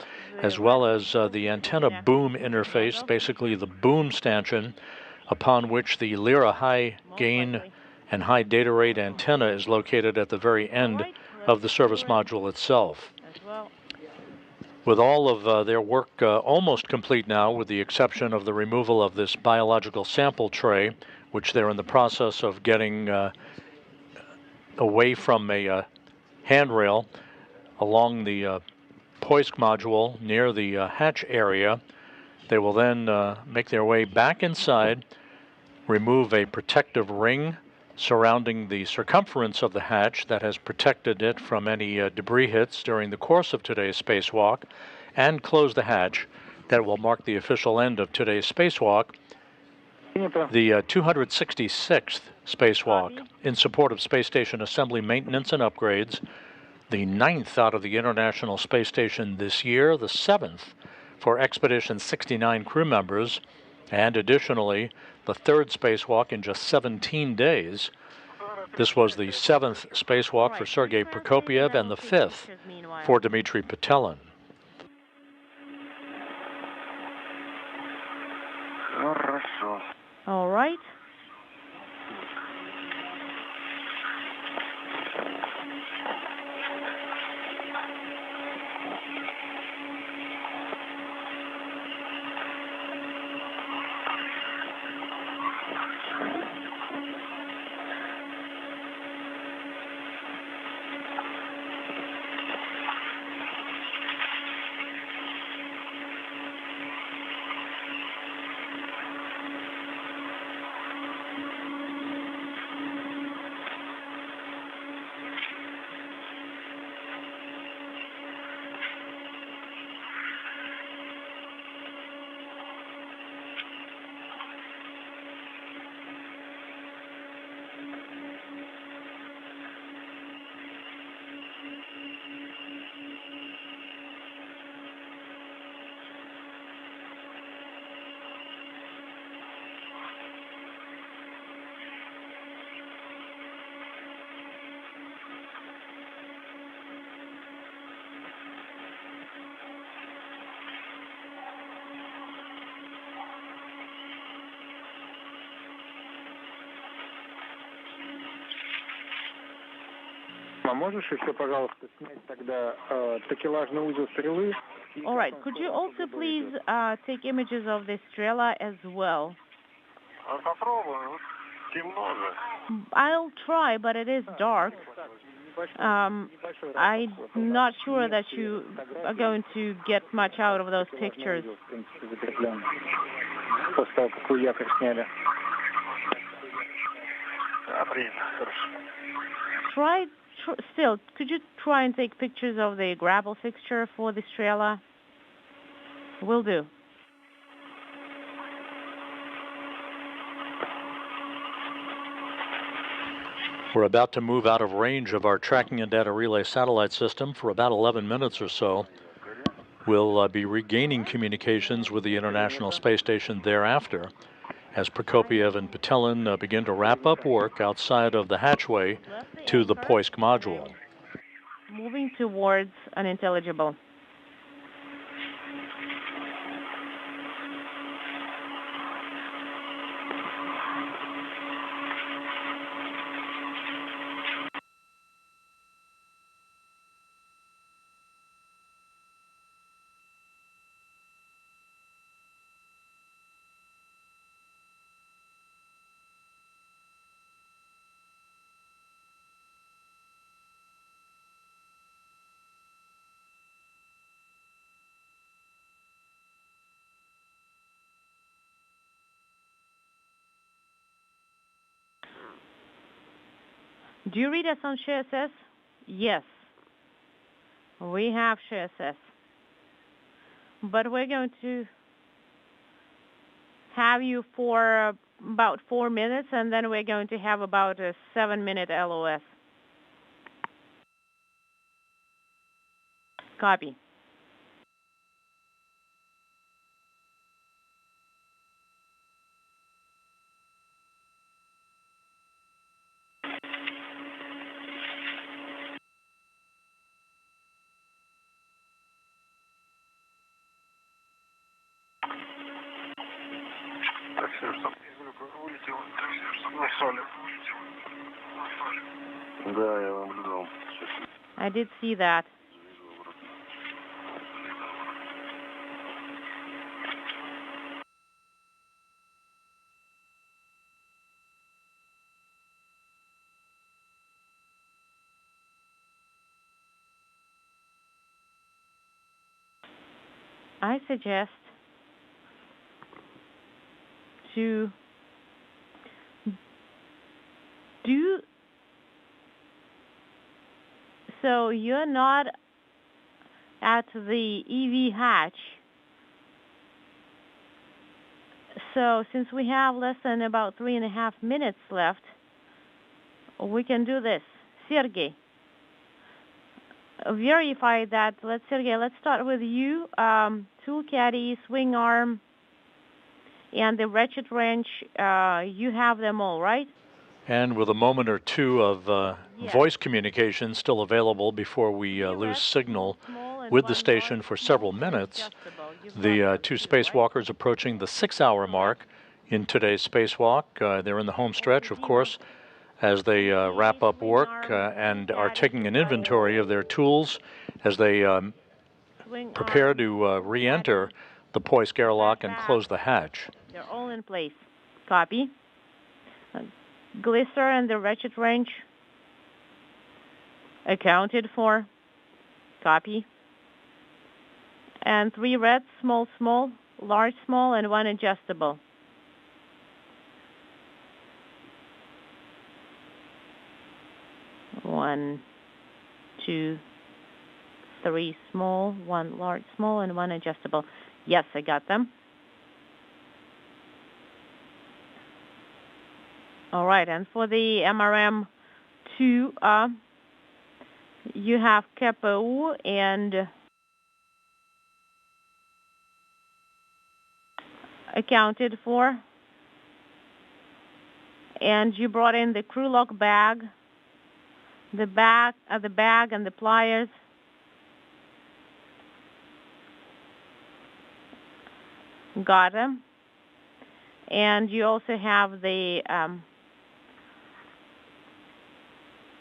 as well as the antenna boom interface, basically the boom stanchion, upon which the Lyra high gain and high data rate antenna is located at the very end of the service module itself. With all of their work almost complete now, with the exception of the removal of this biological sample tray, which they're in the process of getting away from a handrail along the Poisk module near the hatch area, they will then make their way back inside, remove a protective ring surrounding the circumference of the hatch that has protected it from any debris hits during the course of today's spacewalk, and close the hatch that will mark the official end of today's spacewalk, the 266th spacewalk in support of space station assembly maintenance and upgrades, the 9th out of the International Space Station this year, the 7th for Expedition 69 crew members, and additionally, the 3rd spacewalk in just 17 days. This was the 7th spacewalk for Sergei Prokopyev and the 5th for Dmitry Petelin. All right. Можешь еще, пожалуйста, снять тогда такелажный узел стрелы? All right. Could you also please take images of the Strela as well? Попробуем. Темно же. I'll try, but it is dark. I'm not sure that you are going to get much out of those pictures. После того, как вы якорь сняли. Да, принято. Хорошо. still, could you try and take pictures of the grapple fixture for this trailer? Will do. We're about to move out of range of our tracking and data relay satellite system for about 11 minutes or so. We'll be regaining communications with the International Space Station thereafter, as Prokopiev and Petelin begin to wrap up work outside of the hatchway to the Poisk module. Moving towards unintelligible. Do you read us on ShareSS? Yes. We have ShareSS. But we're going to have you for about 4 minutes, and then we're going to have about a 7-minute LOS. Copy. I did see that. I suggest to do so. You're not at the EV hatch. So since we have less than about 3.5 minutes left, we can do this. Sergey, verify that. Sergey, let's start with you. Tool caddy, swing arm, and the ratchet wrench. You have them all, right? And with a moment or two of voice communication still available before we lose signal with the station for several minutes, the two spacewalkers approaching the 6-hour mark in today's spacewalk. They're in the home stretch, of course, as they wrap up work and are taking an inventory of their tools as they prepare to re-enter the Poisk airlock and close the hatch. They're all in place. Copy. Glisser and the ratchet wrench accounted for. Copy. And 3 reds, small, small, large, small, and 1 adjustable. One, 2, 3 small, 1 large, small, and 1 adjustable. Yes, I got them. All right, and for the MRM-2, you have KPU and accounted for. And you brought in the crew lock bag, the bag and the pliers. Got them. And you also have the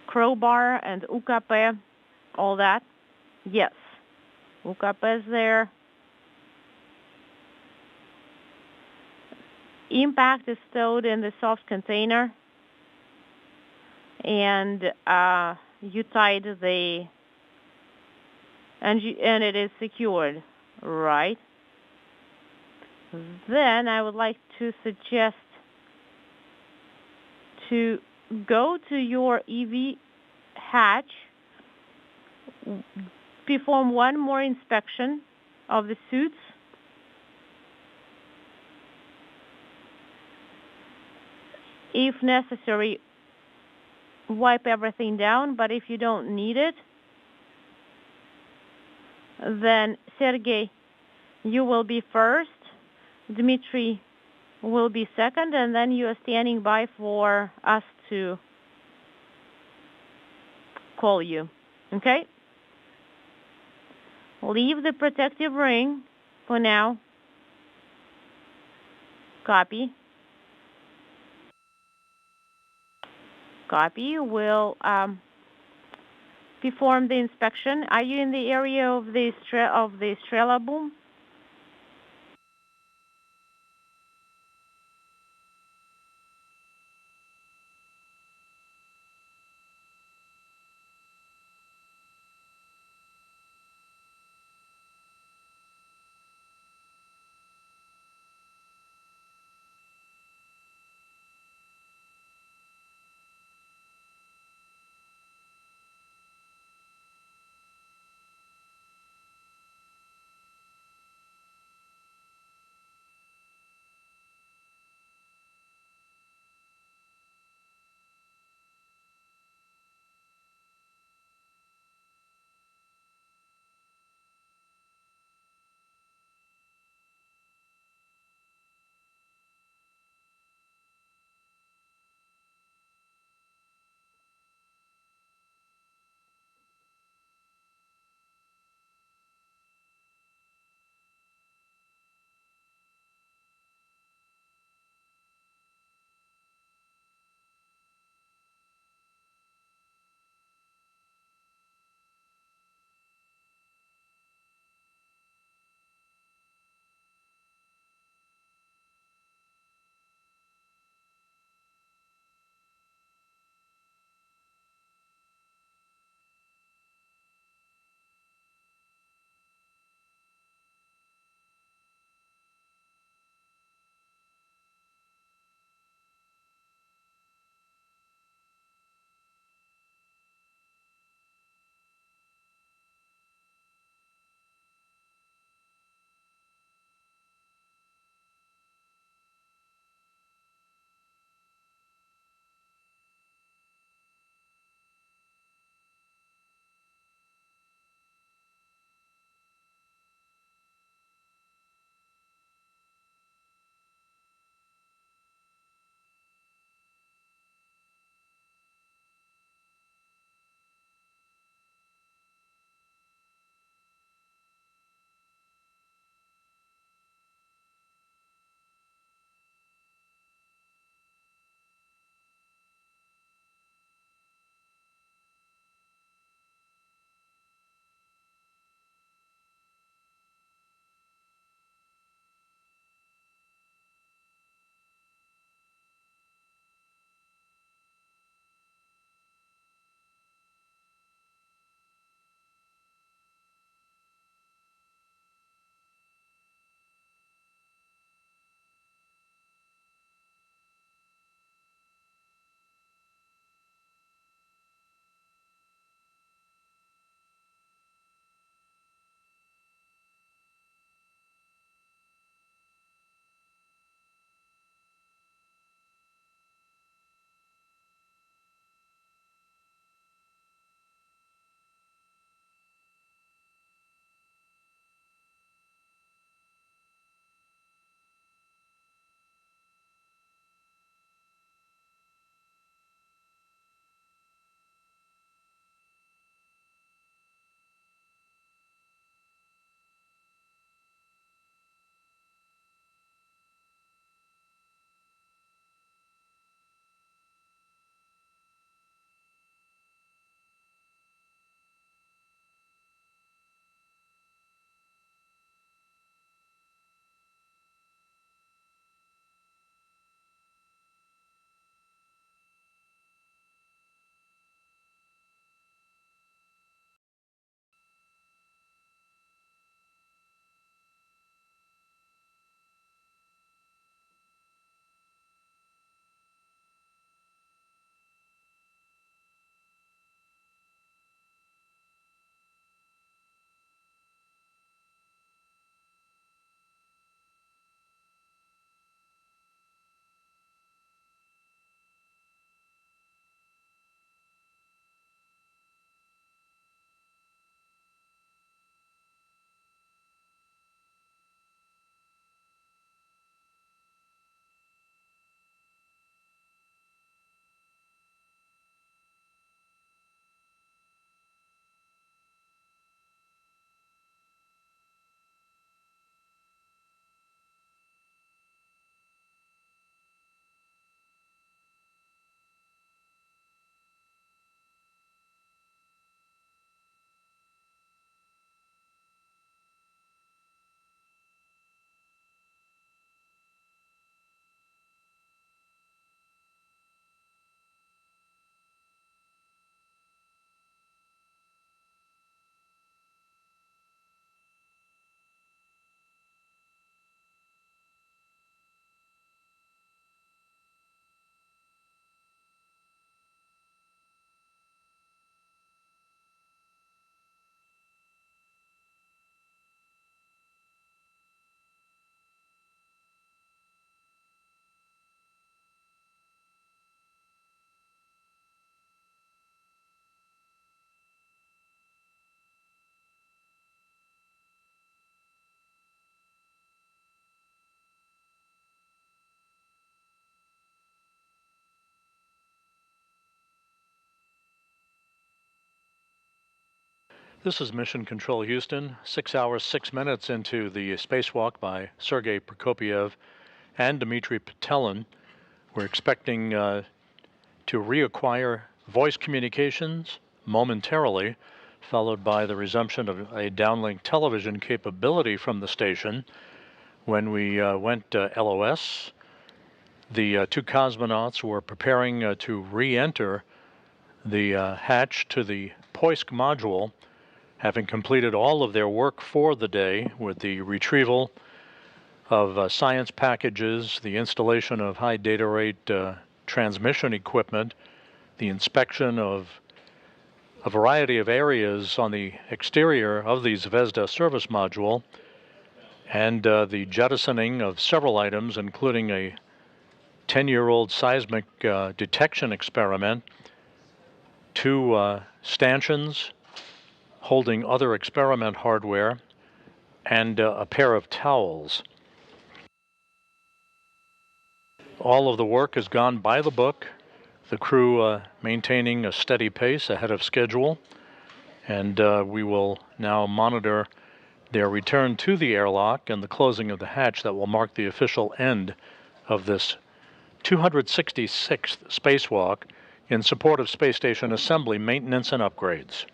crowbar and UKP, all that. Yes, UKP is there. Impact is stowed in the soft container, and you tied the and it is secured, right? Then I would like to suggest to go to your EV hatch, perform one more inspection of the suits. If necessary, wipe everything down, but if you don't need it, then Sergey, you will be first, Dmitry will be second, and then you are standing by for us to call you. Okay? Leave the protective ring for now. Copy. Copy. We'll perform the inspection. Are you in the area of the Strela boom? This is Mission Control Houston, 6 hours, 6 minutes into the spacewalk by Sergei Prokopyev and Dmitry Petelin. We're expecting to reacquire voice communications momentarily, followed by the resumption of a downlink television capability from the station. When we went LOS, the two cosmonauts were preparing to re-enter the hatch to the Poisk module, having completed all of their work for the day with the retrieval of science packages, the installation of high data rate transmission equipment, the inspection of a variety of areas on the exterior of the Zvezda service module, and the jettisoning of several items, including a 10-year-old seismic detection experiment, two stanchions holding other experiment hardware, and a pair of towels. All of the work has gone by the book, the crew maintaining a steady pace ahead of schedule, and we will now monitor their return to the airlock and the closing of the hatch that will mark the official end of this 266th spacewalk in support of space station assembly, maintenance, and upgrades.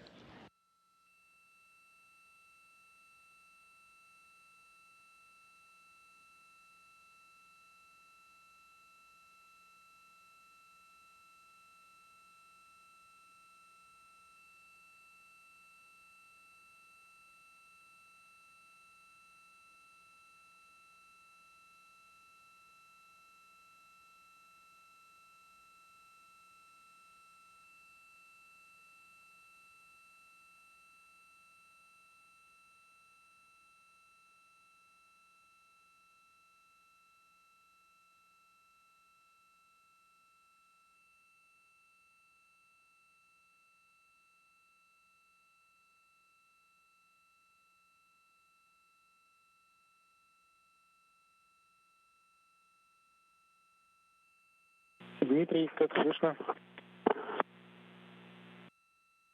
Дмитрий, как слышно?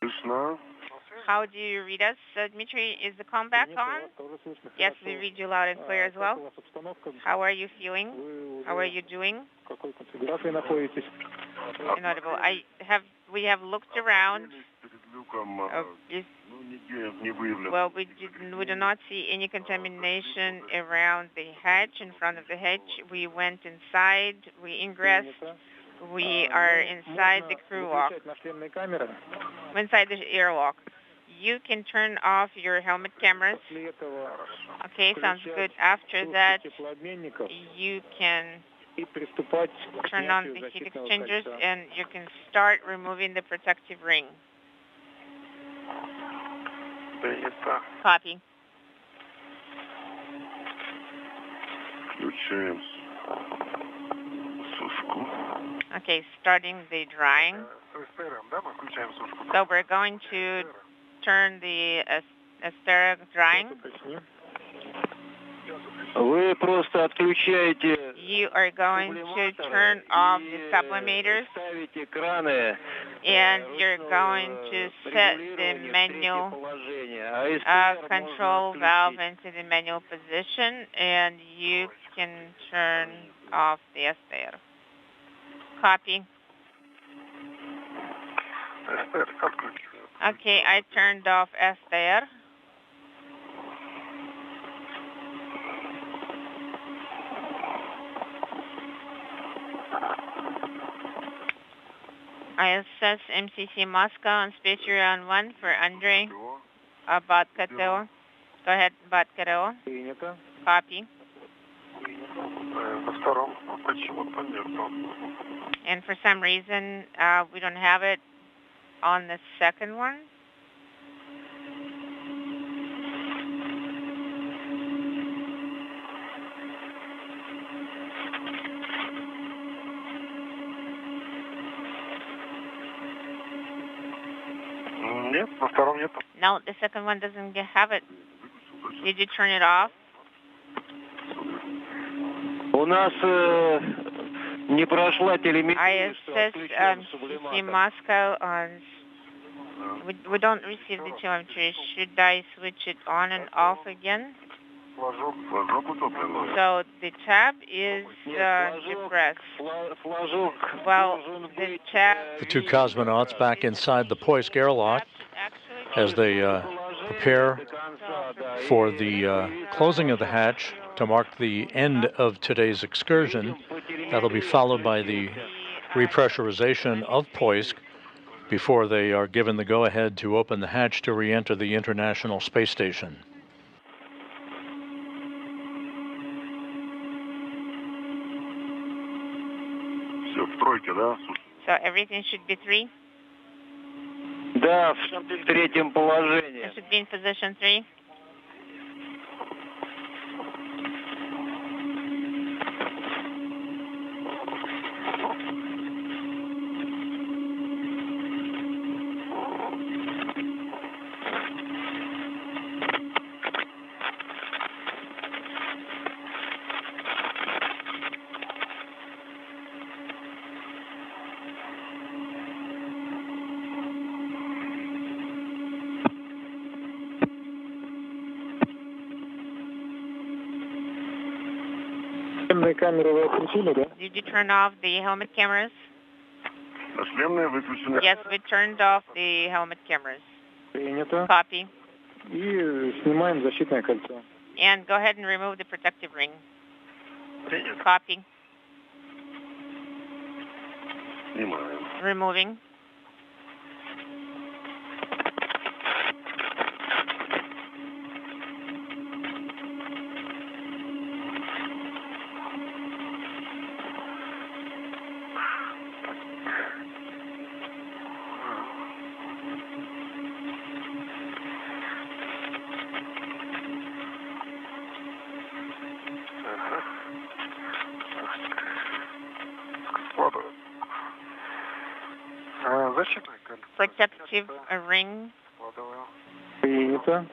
Слышно. How do you read us, Dmitry? Is the comm back on? Yes, we read you loud and clear as well. How are you feeling? How are you doing? Inaudible. We have looked around. Well, we do not see any contamination around the hatch, in front of the hatch. We went inside, we ingressed. We are inside the crew walk. Inside the airlock. You can turn off your helmet cameras. Okay, sounds good. After that, you can turn on the heat exchangers and you can start removing the protective ring. Copy. Okay, starting the drying. So we're going to turn the Astera drying. Вы просто отключаете. You are going to turn off the sublimators, and you're going to set the manual control valve into the manual position, and you can turn off the Astera. Copy. Okay, I turned off Astera. ISS MCC Moscow on Space Round 1 for Andrei Batkateo. Go ahead, Batkateo. Copy. And for some reason, we don't have it on the second one. No, the second one doesn't have it. Did you turn it off? У нас не прошла телеметрия. ISS MCC Moscow on We don't receive the telemetry. Should I switch it on and off again? So the tab is depressed. Well, the tab... The two cosmonauts back inside the Poisk airlock as they prepare for the closing of the hatch to mark the end of today's excursion. That'll be followed by the repressurization of Poisk before they are given the go-ahead to open the hatch to re-enter the International Space Station. So everything should be 3? Да, в третьем положении. It should be in position 3. Did you turn off the helmet cameras? Yes, we turned off the helmet cameras. Copy. And go ahead and remove the protective ring. Copy. Removing. Protective ring. Принято.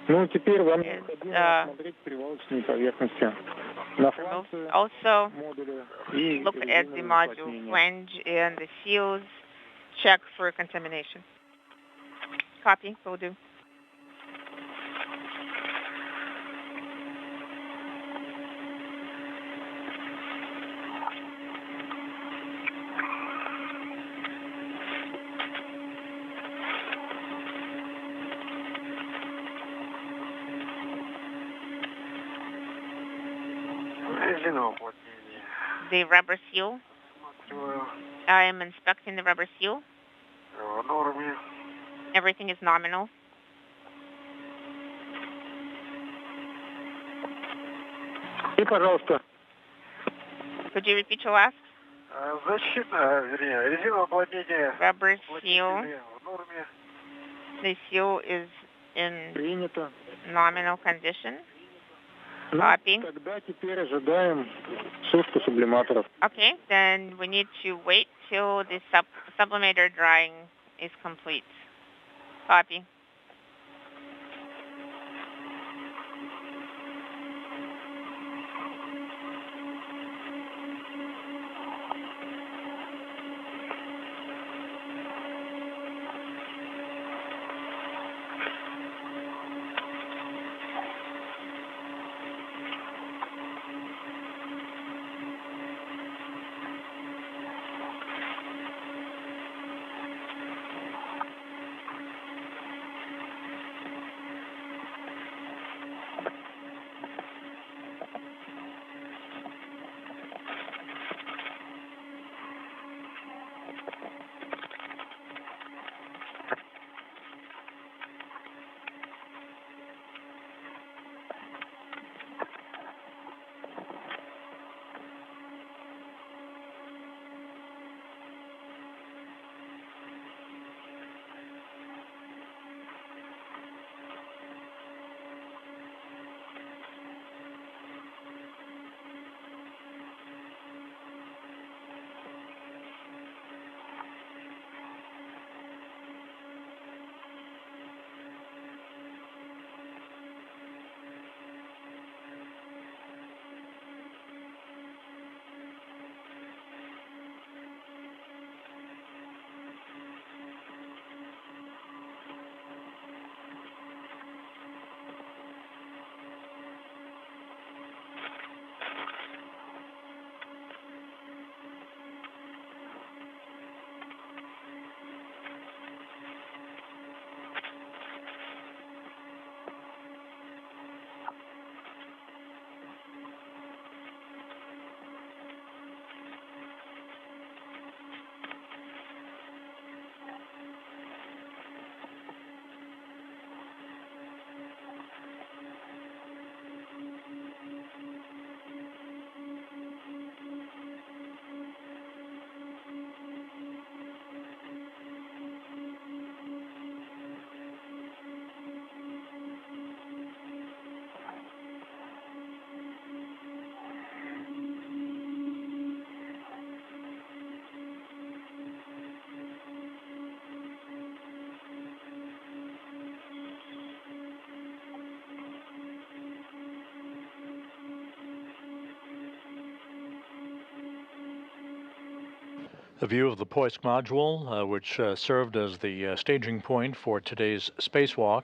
Ну, теперь вам необходимо смотреть привалочные поверхности. На фланце Also, модуля и look at the module flange and the seals. Check for contamination. Copy. Will do. The rubber seal. I am inspecting the rubber seal. Everything is nominal. И, пожалуйста. Could you repeat your last? Rubber seal. The seal is in Принято. nominal condition. Copy. Тогда теперь ожидаем сушку сублиматоров. Okay, then we need to wait till the sublimator drying is complete. Copy. A view of the Poisk module, which served as the staging point for today's spacewalk.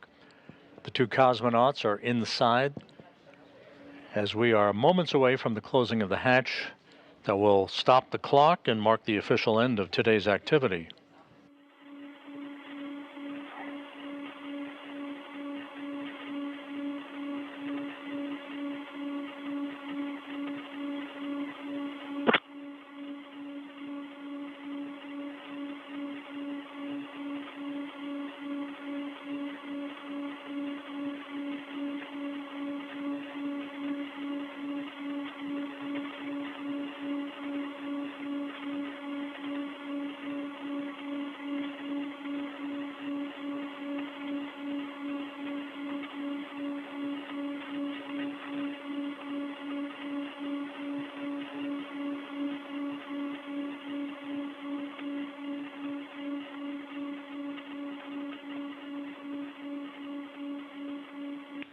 The two cosmonauts are inside as we are moments away from the closing of the hatch that will stop the clock and mark the official end of today's activity.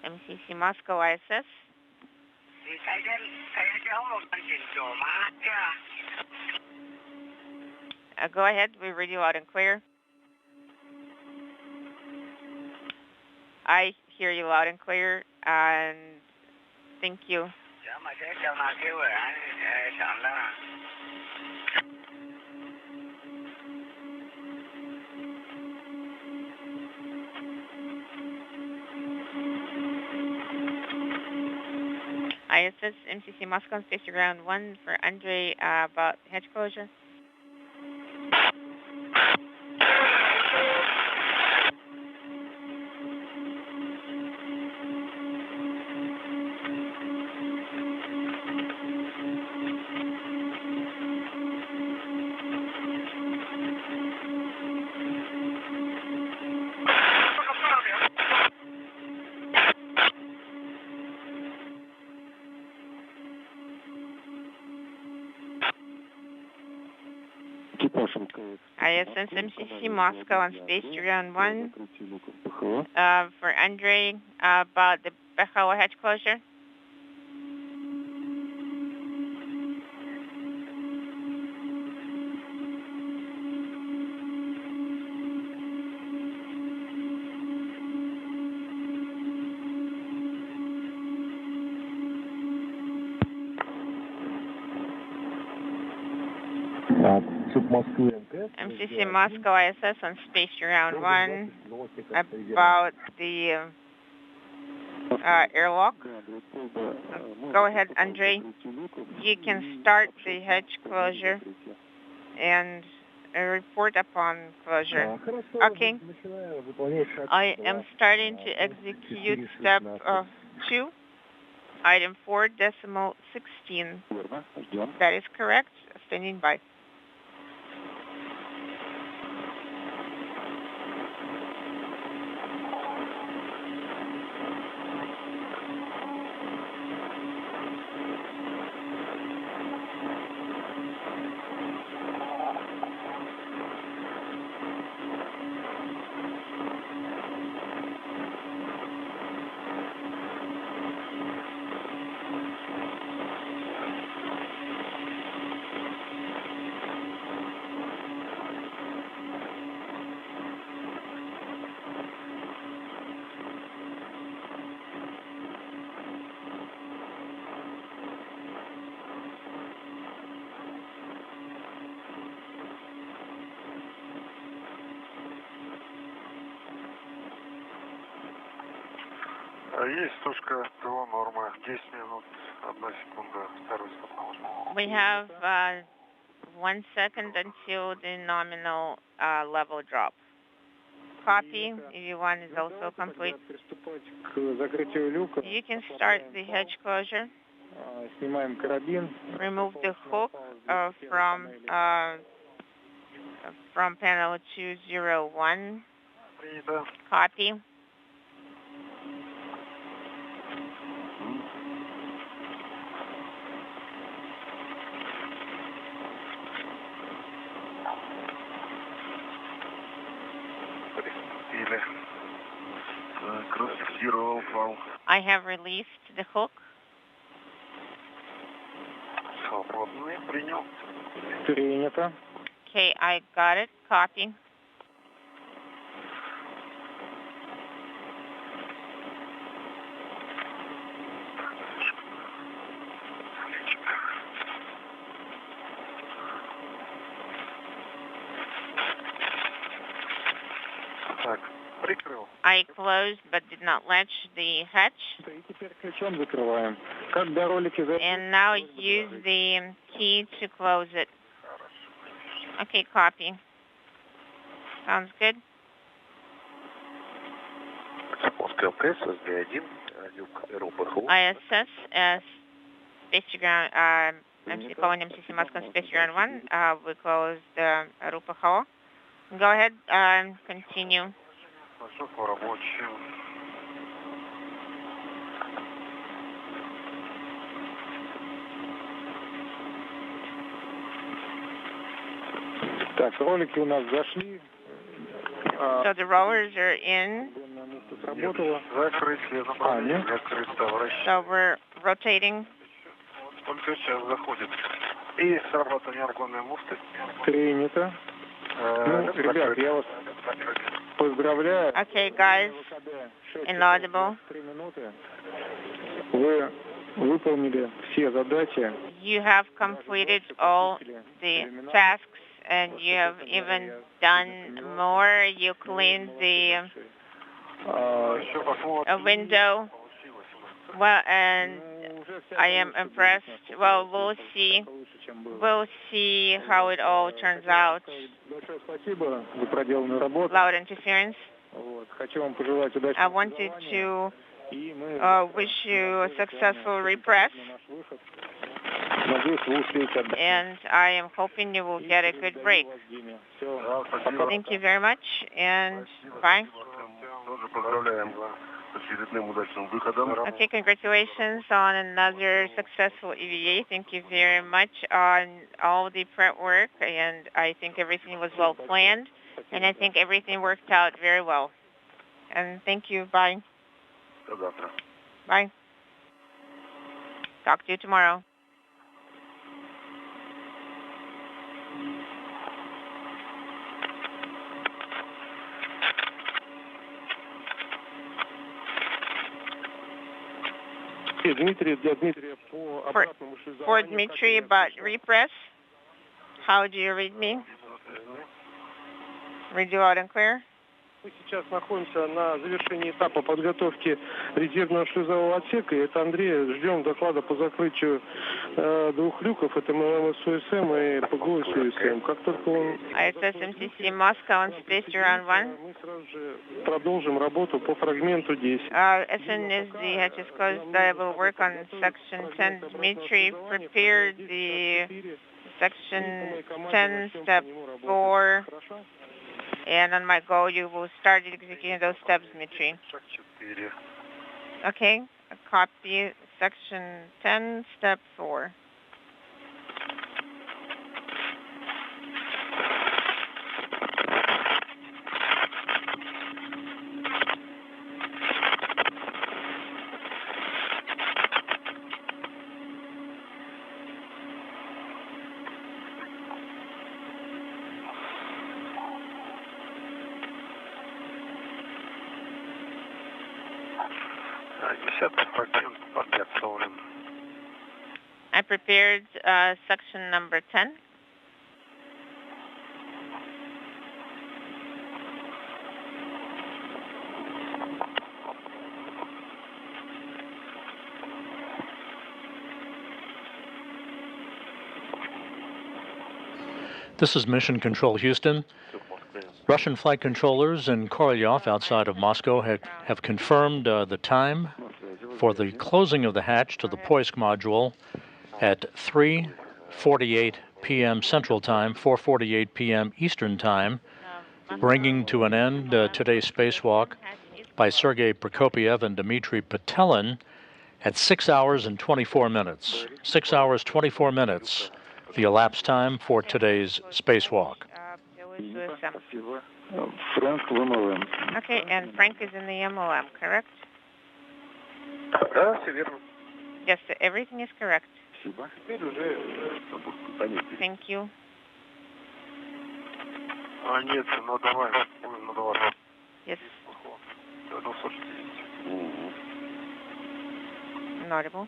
MCC Moscow ISS. Go ahead, we read you loud and clear. I hear you loud and clear, and thank you. ISS MCC Moscow, space to ground 1 for Andre about hatch closure. ISS MCC Moscow on space to ground 1 for Andre about the Bechawa hatch closure. MCC Moscow ISS on space to ground 1 about the airlock. Go ahead, Andre. You can start the hatch closure and report upon closure. Okay. I am starting to execute step 2, item 4.16. That is correct. Standing by. Есть сушка ТО норма, 10 минут, 1 секунда, второй стоп на 8. We have 1 second until the nominal level drop. Copy, EV1 is also complete. You can start the hatch closure. Remove the hook from panel 201. Copy. I have released the hook. Okay, I got it. Copy. Так, прикрыл. I closed but did not latch the hatch. И теперь ключом закрываем. Когда ролики And now use the key to close it. Okay, copy. Sounds good. Московская ЛКС, СД-1, люк РУПХУ. ISS Space Ground, calling MCC Moscow Space Ground 1. We closed the RUPHO. Go ahead, continue. Хорошо, по рабочим. Так, ролики у нас зашли. So the rollers are in. Сработало. Закрыть направление, закрыть товарищ. So we're rotating. Только сейчас заходит. И срабатывание аргонной муфты. Принято. Ну, ребят, я вас поздравляю. Okay, guys. Inaudible. 3 минуты. Вы выполнили все задачи. You have completed all the tasks and you have even done more. You cleaned the window. Well, and I am impressed. Well, we'll see. We'll see how it all turns out. Большое спасибо за проделанную работу. Loud interference. Хочу вам пожелать удачи. I wanted to wish you a successful repress. Надеюсь, вы успеете отдать. And I am hoping you will get a good break. Thank you very much, and bye. Тоже поздравляем с очередным удачным выходом. Okay, congratulations on another successful EVA. Thank you very much on all the prep work, and I think everything was well planned, and I think everything worked out very well. And thank you. Bye. До завтра. Bye. Talk to you tomorrow. For Dmitry, about repress, how do you read me? Read you out and clear? Мы сейчас находимся на завершении этапа подготовки резервного шлюзового отсека. И это Андрей. Ждем доклада по закрытию 2 люков. Это ММС УСМ и ПГО УСМ. Как только он... ISS MCC Moscow and Space Ground 1. Мы сразу же продолжим работу по фрагменту 10. As soon as the hatch is closed, I will work on Section 10. Dmitry prepared the Section 10, Step 4. And on my go, you will start executing those steps, Dmitry. Okay, a copy Section 10, Step 4. I prepared section number 10. This is Mission Control Houston. Russian flight controllers in Korolyov outside of Moscow have confirmed the time for the closing of the hatch to the Poisk module at 3:48 p.m. Central Time, 4:48 p.m. Eastern Time, bringing to an end today's spacewalk by Sergei Prokopyev and Dmitry Petelin at 6 hours and 24 minutes. 6 hours, 24 minutes, the elapsed time for today's spacewalk. Frank в МЛМ. Okay, and Frank is in the MLM, correct? Да, все верно. Yes, everything is correct. Спасибо. Теперь уже Thank you. Нет, ну давай, ну давай. Yes. До 260. Inaudible.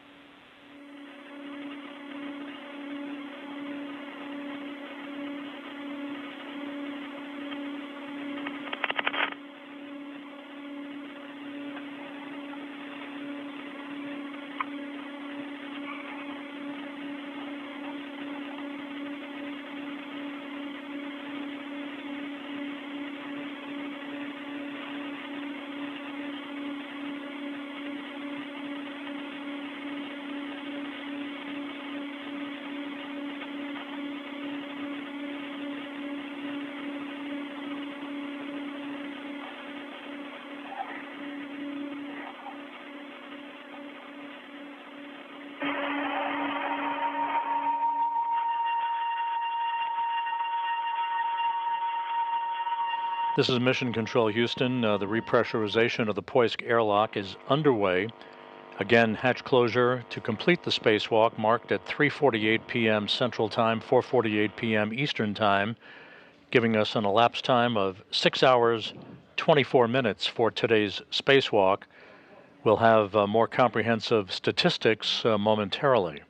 This is Mission Control Houston. The repressurization of the Poisk airlock is underway. Again, hatch closure to complete the spacewalk marked at 3:48 p.m. Central Time, 4:48 p.m. Eastern Time, giving us an elapsed time of 6 hours, 24 minutes for today's spacewalk. We'll have more comprehensive statistics momentarily.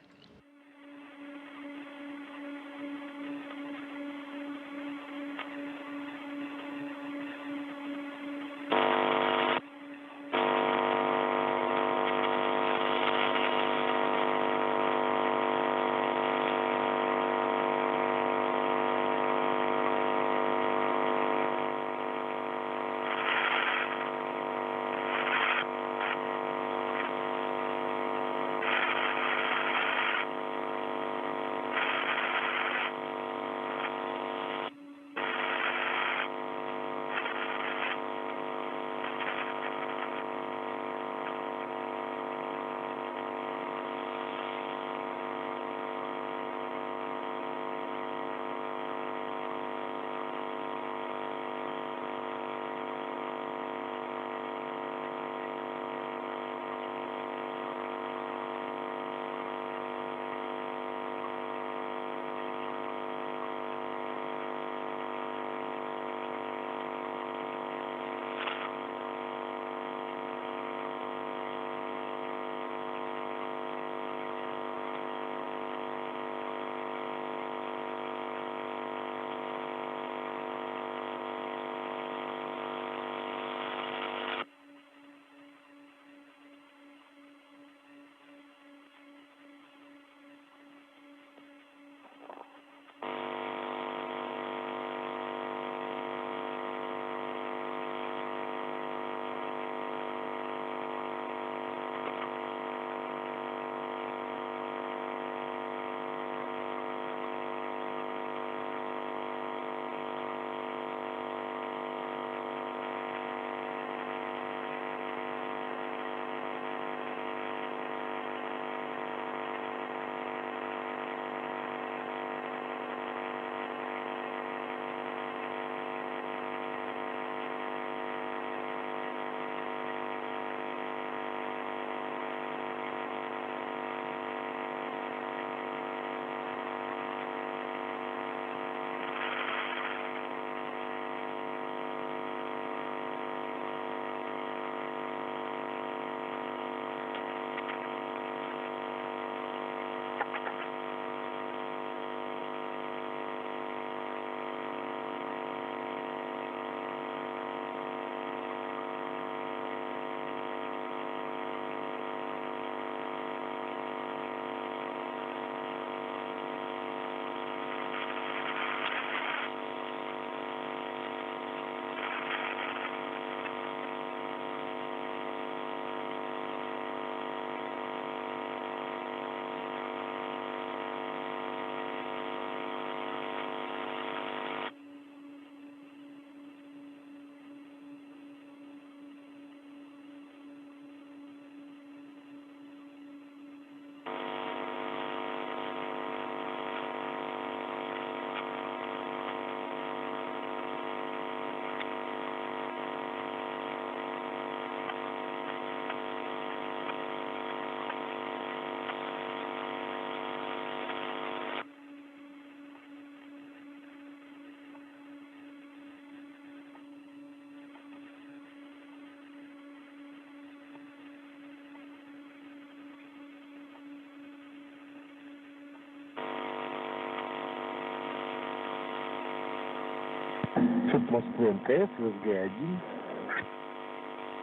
Суд Москвы МКС, СГ-1.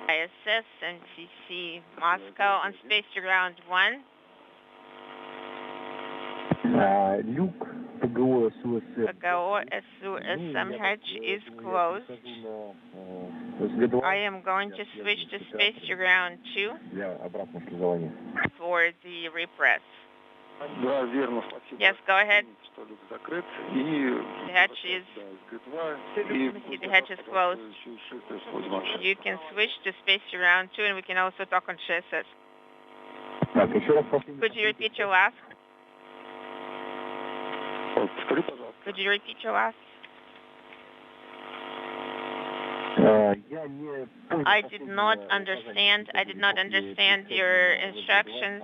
ISS MCC Moscow on space to ground 1. Люк ПГО СУСМ. ПГО СУСМ hatch is closed. I am going to switch to space to ground 2 for the repress. Yes, go ahead. The hatch is, the hatch is closed. You can switch to space to ground 2 and we can also talk on GSS. Could you repeat your last? Could you repeat your last? I did not understand your instructions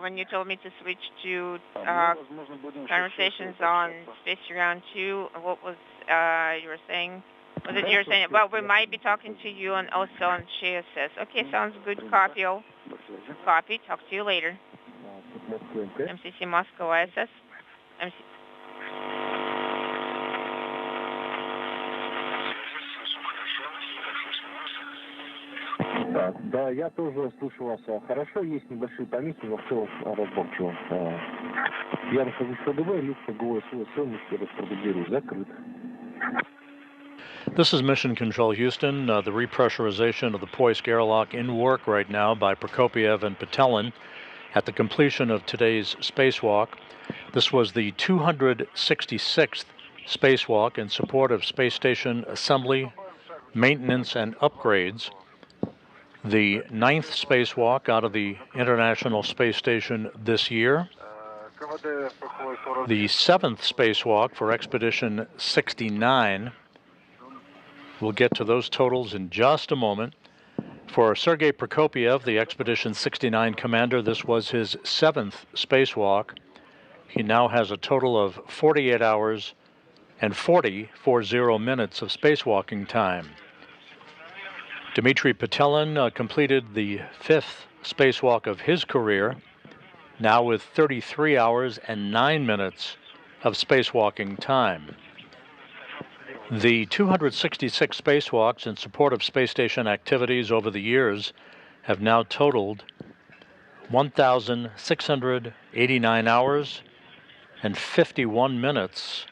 when you told me to switch to conversations on space to ground 2. What was you were saying? Was it you were saying? Well, we might be talking to you and also on GSS. Okay, sounds good. Copy. Copy. Talk to you later. MCC Moscow ISS. Да, я тоже слышу вас хорошо, есть небольшие помехи, но в целом разборчиво. Я нахожусь в КДВ, люк ПГО СУСМ, еще раз продублирую, закрыт. This is Mission Control Houston, the repressurization of the Poisk airlock in work right now by Prokopiev and Petelin at the completion of today's spacewalk. This was the 266th spacewalk in support of space station assembly, maintenance, and upgrades. The 9th spacewalk out of the International Space Station this year. The 7th spacewalk for Expedition 69. We'll get to those totals in just a moment. For Sergei Prokopiev, the Expedition 69 commander, this was his 7th spacewalk. He now has a total of 48 hours and 40 minutes of spacewalking time. Dmitry Petelin completed the 5th spacewalk of his career, now with 33 hours and 9 minutes of spacewalking time. The 266 spacewalks in support of space station activities over the years have now totaled 1,689 hours and 51 minutes,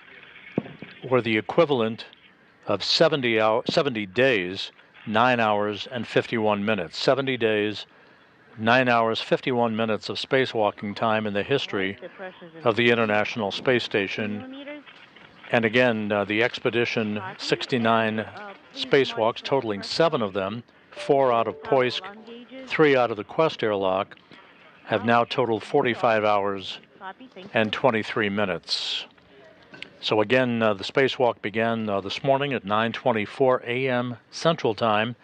or the equivalent of 70 days, 9 hours and 51 minutes. 70 days, 9 hours, 51 minutes of spacewalking time in the history of the International Space Station. And again, the Expedition 69 spacewalks, totaling 7 of them, 4 out of Poisk, 3 out of the Quest airlock, have now totaled 45 hours and 23 minutes. So again, the spacewalk began this morning at 9:24 a.m. Central Time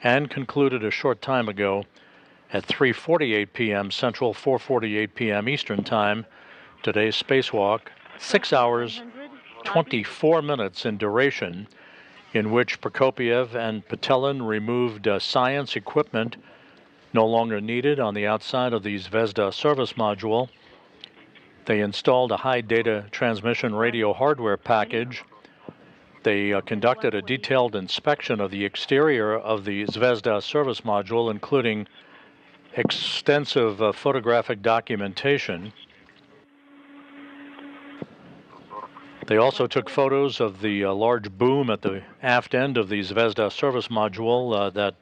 and concluded a short time ago at 3:48 p.m. Central, 4:48 p.m. Eastern Time. Today's spacewalk, 6 hours, 24 minutes in duration, in which Prokopiev and Petelin removed science equipment no longer needed on the outside of the Zvezda service module. They installed a high data transmission radio hardware package. They conducted a detailed inspection of the exterior of the Zvezda service module, including extensive photographic documentation. They also took photos of the large boom at the aft end of the Zvezda service module that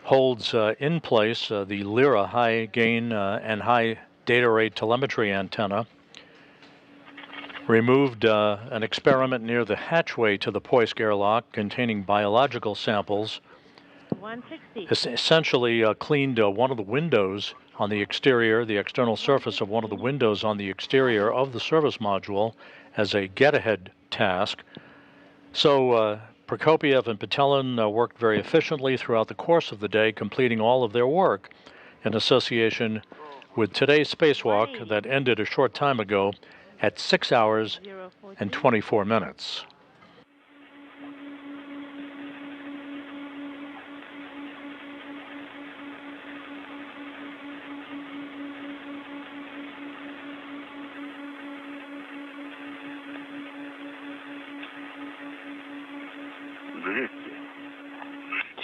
holds in place the Lyra high gain and high data rate telemetry antenna. Removed an experiment near the hatchway to the Poisk airlock containing biological samples. 160. Essentially cleaned one of the windows on the exterior, the external surface of one of the windows on the exterior of the service module as a get-ahead task. So Prokopiev and Petelin worked very efficiently throughout the course of the day, completing all of their work in association with today's spacewalk that ended a short time ago at 6 hours and 24 minutes.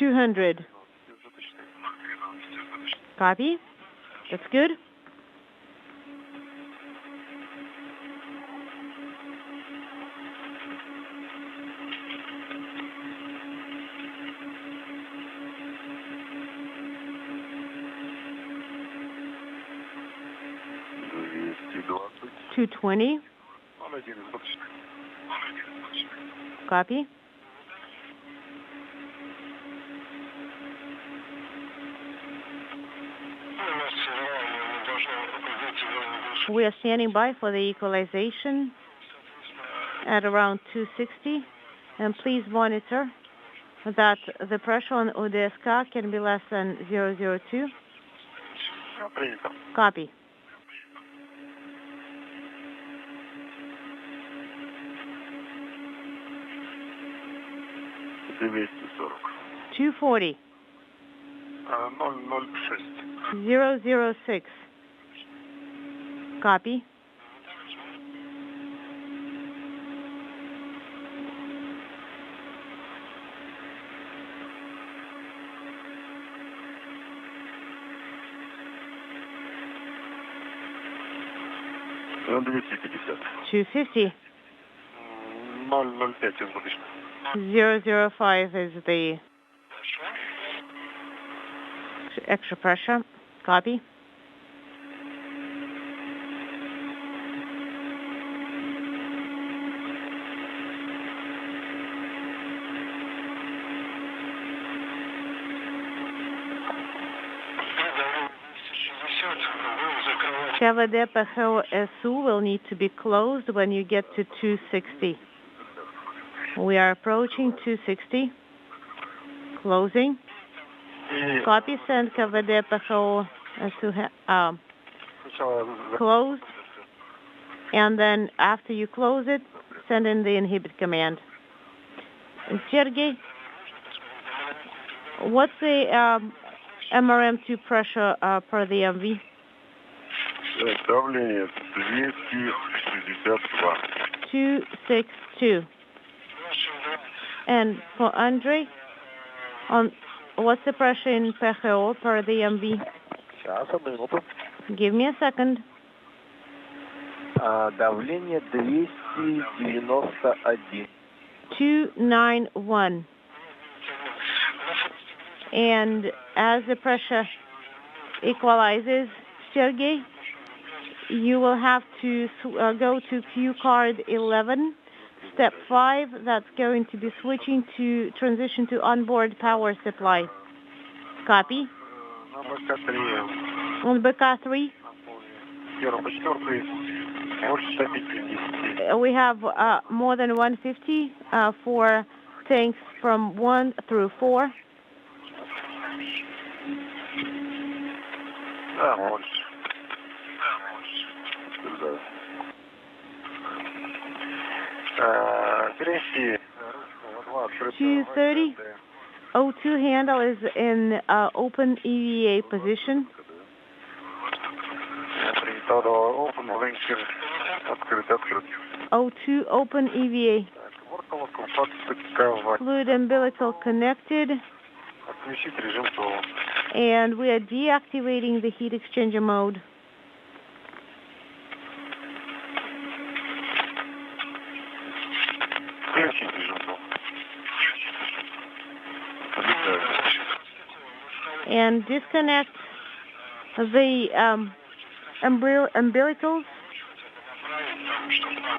200. Copy. That's good. $220. Copy. We are standing by for the equalization at around 260, and please monitor that the pressure on ODSK can be less than 002. Copy. $240. 006. Copy. $250. 005 is the extra pressure. Copy. KVD PHO SU will need to be closed when you get to 260. We are approaching 260. Closing. Copy. Send KVD PHO SU closed. And then after you close it, send in the inhibit command. Sergey, what's the MRM2 pressure per the MV? Давление 262. 262. And for Andre, what's the pressure in PHO per the MV? Give me a second. Давление 291. 291. And as the pressure equalizes, Sergey, you will have to go to Q card 11, step 5. That's going to be switching to transition to onboard power supply. Copy. On BK3. We have more than 150 for tanks from 1 through 4. $230. O2 handle is in open EVA position. O2 open EVA. Fluid umbilical connected. And we are deactivating the heat exchanger mode. And disconnect the umbilicals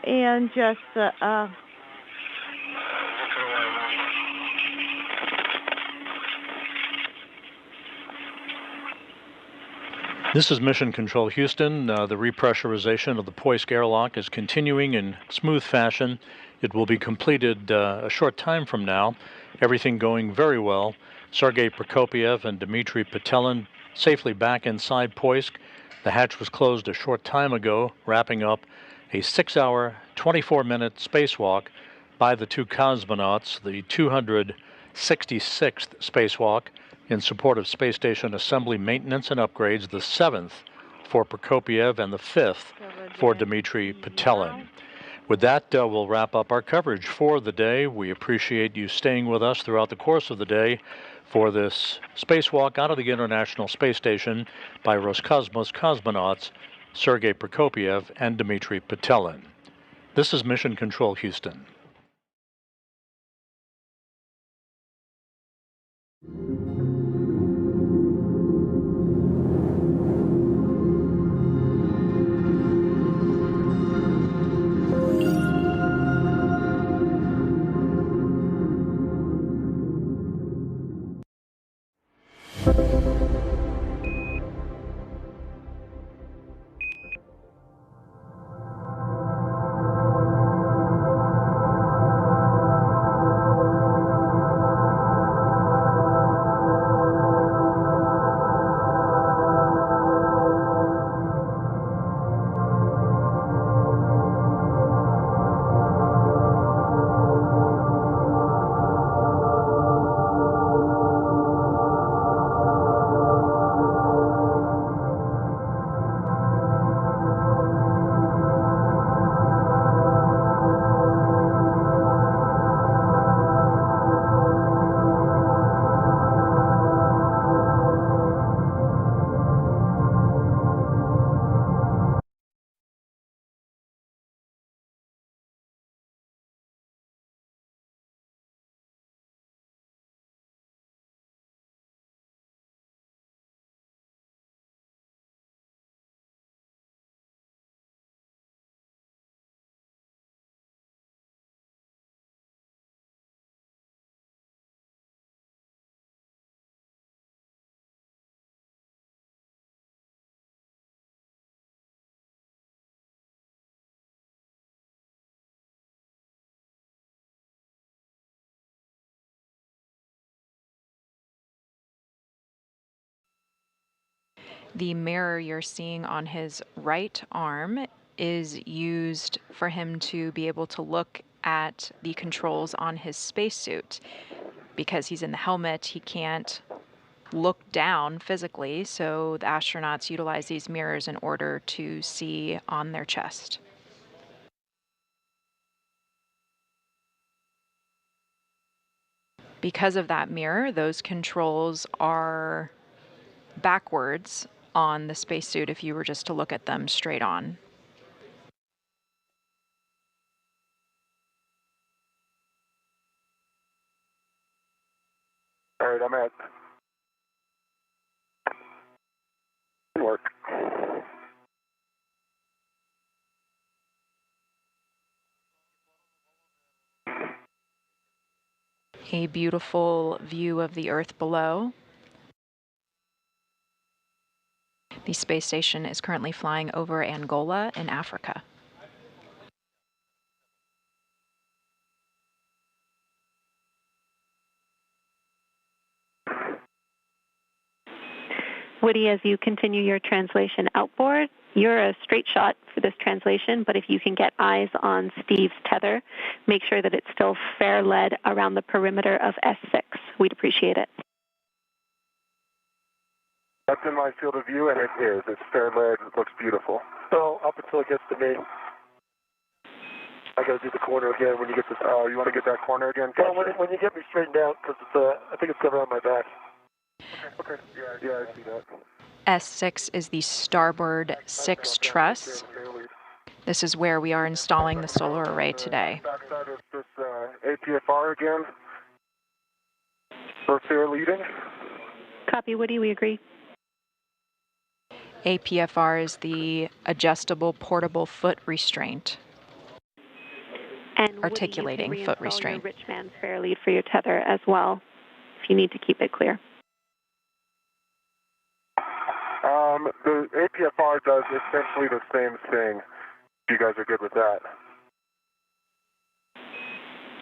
and just This is Mission Control Houston. The repressurization of the Poisk airlock is continuing in smooth fashion. It will be completed a short time from now. Everything going very well. Sergei Prokopiev and Dmitry Petelin safely back inside Poisk. The hatch was closed a short time ago, wrapping up a 6-hour, 24-minute spacewalk by the two cosmonauts, the 266th spacewalk in support of space station assembly maintenance and upgrades, the 7th for Prokopiev and the 5th for Dmitry Petelin. With that, we'll wrap up our coverage for the day. We appreciate you staying with us throughout the course of the day for this spacewalk out of the International Space Station by Roscosmos cosmonauts Sergei Prokopyev and Dmitry Petelin. This is Mission Control Houston. The mirror you're seeing on his right arm is used for him to be able to look at the controls on his spacesuit. Because he's in the helmet, he can't look down physically, so the astronauts utilize these mirrors in order to see on their chest. Because of that mirror, those controls are backwards on the spacesuit if you were just to look at them straight on. All right, I'm at work. A beautiful view of the Earth below. The space station is currently flying over Angola in Africa. Woody, as you continue your translation outboard, you're a straight shot for this translation, but if you can get eyes on Steve's tether, make sure that it's still fair lead around the perimeter of S6. We'd appreciate it. That's in my field of view, and it is. It's fair lead. It looks beautiful. So up until it gets to me, I got to do the corner again when you get this. Oh, you want to get that corner again? Well, when you get me straightened out, because I think it's coming on my back. Okay. Yeah, I see that. S6 is the starboard 6 truss. This is where we are installing the solar array today. Backside of this APFR again. For fair leading. Copy, Woody, we agree. APFR is the adjustable portable foot restraint. And articulating Woody, you can foot reinstall restraint. Your rich man's fair lead for your tether as well, if you need to keep it clear. The APFR does essentially the same thing. If you guys are good with that.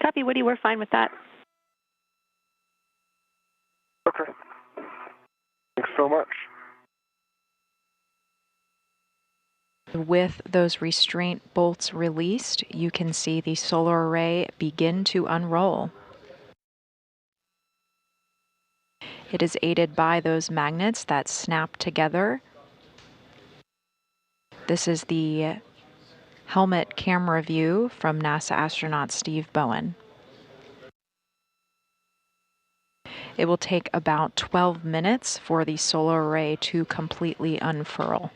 Copy, Woody, we're fine with that. Okay. Thanks so much. With those restraint bolts released, you can see the solar array begin to unroll. It is aided by those magnets that snap together. This is the helmet camera view from NASA astronaut Steve Bowen. It will take about 12 minutes for the solar array to completely unfurl.